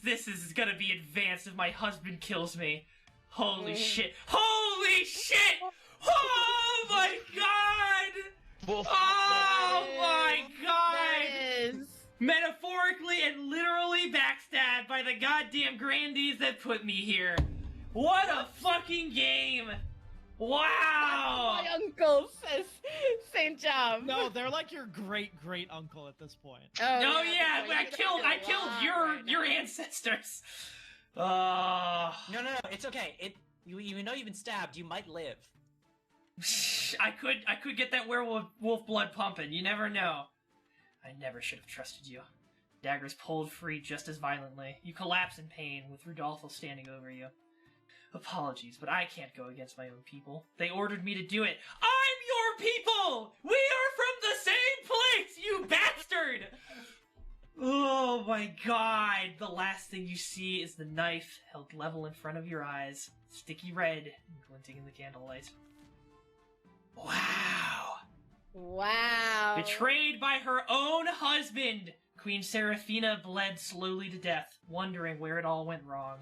This is gonna be advanced if my husband kills me. Holy shit. Holy shit! Oh my god! Wolf. Oh my god! That is. Metaphorically and literally backstabbed by the goddamn Grandees that put me here. What a fucking game! Wow! My uncle says St. John. No, they're like your great uncle at this point. Oh yeah, that's why I you killed get your along right ancestors. No, it's okay. You know you've been stabbed. You might live. I could get that werewolf blood pumping. You never know. I never should have trusted you. Daggers pulled free just as violently. You collapse in pain, with Rodolfo standing over you. Apologies, but I can't go against my own people. They ordered me to do it. I'm your people! We are from the same place, you bastard! Oh my god. The last thing you see is the knife held level in front of your eyes, sticky red and glinting in the candlelight. Wow. Wow. Betrayed by her own husband, Queen Seraphina bled slowly to death, wondering where it all went wrong.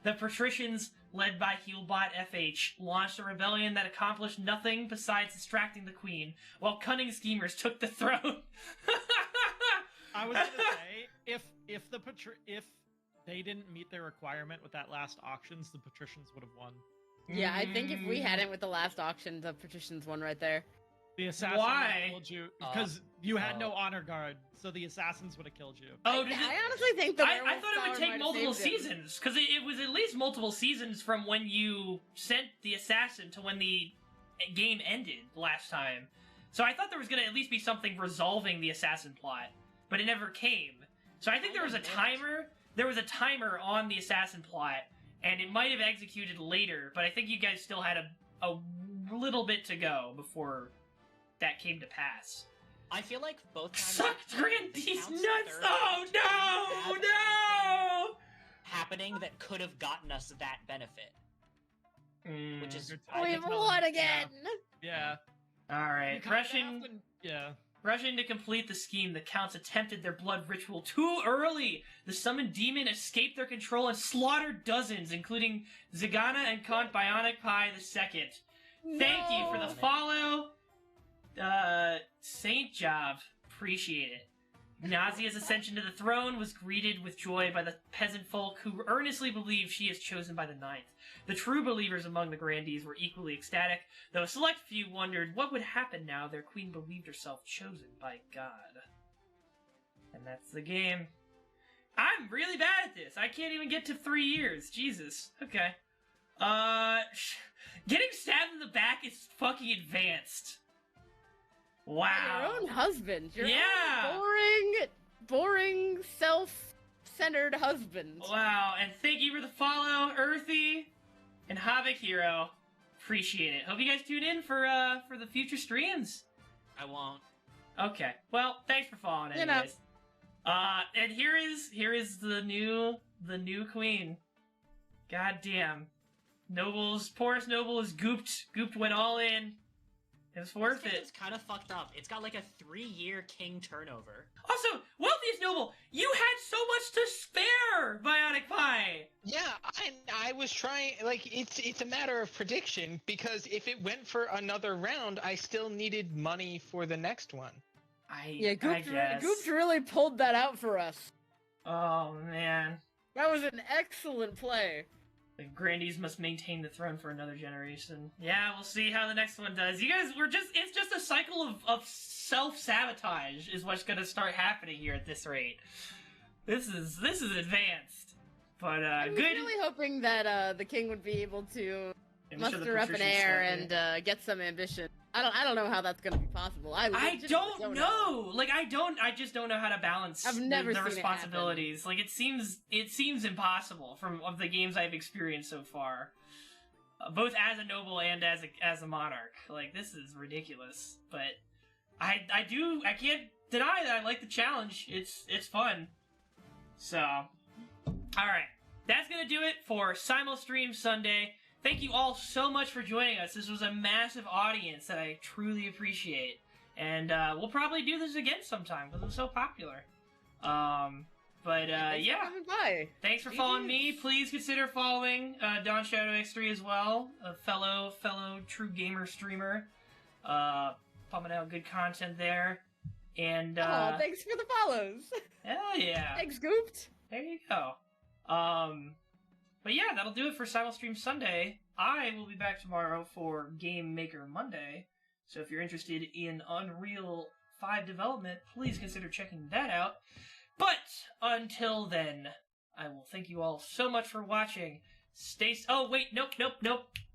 The patricians, led by Healbot FH, launched a rebellion that accomplished nothing besides distracting the queen, while cunning schemers took the throne. I was gonna say, if they didn't meet their requirement with that last auctions, the patricians would have won. Yeah, I think if we hadn't with the last auction, the patricians won right there. The assassins Why? killed you because you had no honor guard, so the assassins would have killed you. Oh, I honestly think the I werewolf thought it would power take might have multiple saved him. seasons, because it was at least multiple seasons from when you sent the assassin to when the game ended last time. So I thought there was going to at least be something resolving the assassin plot, but it never came. So I think there was a timer. There was a timer on the assassin plot, and it might have executed later, but I think you guys still had a little bit to go before that came to pass. I feel like both times Sucked Grandees Count's nuts! third Oh no! bad No! happening that could have gotten us that benefit, which is We've won again. Yeah. Alright, You kinda rushing have to- yeah. Rushing to complete the scheme, the Counts attempted their blood ritual too early. The summoned demon escaped their control and slaughtered dozens, including Zigana and Count Bionic Pie II. Thank you for the follow, Saint Job. Appreciate it. Nazia's ascension to the throne was greeted with joy by the peasant folk who earnestly believe she is chosen by the Ninth. The true believers among the Grandees were equally ecstatic, though a select few wondered what would happen now their queen believed herself chosen by God. And that's the game. I'm really bad at this. I can't even get to 3 years. Jesus. Okay. Getting stabbed in the back is fucking advanced. Wow. Your own husband. Your Yeah. own boring, self-centered husband. Wow, and thank you for the follow, Earthy and Havoc Hero. Appreciate it. Hope you guys tune in for the future streams. I won't. Okay. Well, thanks for following You know. anyways. And here is the new queen. God damn. Nobles, poorest noble is gooped. Gooped went all in. It was worth It's it. kind of fucked up. It's got like a 3-year king turnover. Also, wealthiest noble, you had so much to spare, Bionic Pie. Yeah, I was trying, like, it's a matter of prediction, because if it went for another round, I still needed money for the next one. Yeah, I guess. Gooped really pulled that out for us. Oh man. That was an excellent play. The Grandies must maintain the throne for another generation. Yeah, we'll see how the next one does. You guys, it's just a cycle of self-sabotage is what's gonna start happening here at this rate. This is advanced. But, I was really hoping that, the king would be able to muster up an air and, get some ambition. I don't know how that's gonna be possible. I don't know. Like, I just don't know how to balance I've never the seen responsibilities. Like, it seems impossible of the games I've experienced so far. Both as a noble and as a monarch. Like, this is ridiculous. But I can't deny that I like the challenge. It's fun. So, alright. That's gonna do it for Simul-Stream Sunday. Thank you all so much for joining us. This was a massive audience that I truly appreciate. And we'll probably do this again sometime because it's so popular. Yeah. Thanks for coming by. Thanks for following me. Please consider following Don Shadow X3 as well, a fellow true gamer streamer. Pumping out good content there. And thanks for the follows. Hell yeah. Thanks, Gooped. There you go. But yeah, that'll do it for Simul-Stream Sunday. I will be back tomorrow for Game Maker Monday. So if you're interested in Unreal 5 development, please consider checking that out. But until then, I will thank you all so much for watching. Oh, wait, nope.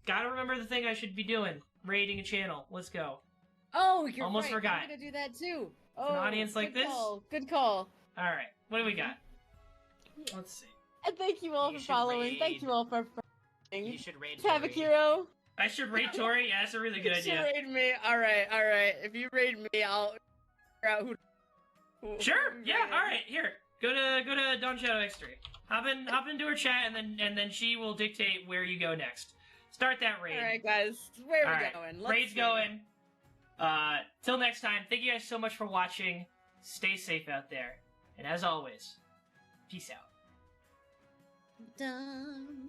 Gotta remember the thing I should be doing. Raiding a channel. Let's go. Oh, you're Almost right. forgot. I'm gonna do that too. An audience like this? Good call. Alright, what do we got? Let's see. And thank you all You for should following. raid. Thank you all for You should raid Havoc Tori. Hero. I should raid Tori? Yeah, that's a really good You should idea. raid me. Alright. If you raid me, I'll figure out who Sure, yeah, raiding. alright, here. Go to Don Shadow X3. Hop into her chat and then she will dictate where you go next. Start that raid. Alright, guys. Where are we Alright, going? Let's raid's see. going. Till next time, thank you guys so much for watching. Stay safe out there. And as always, peace out. Dun,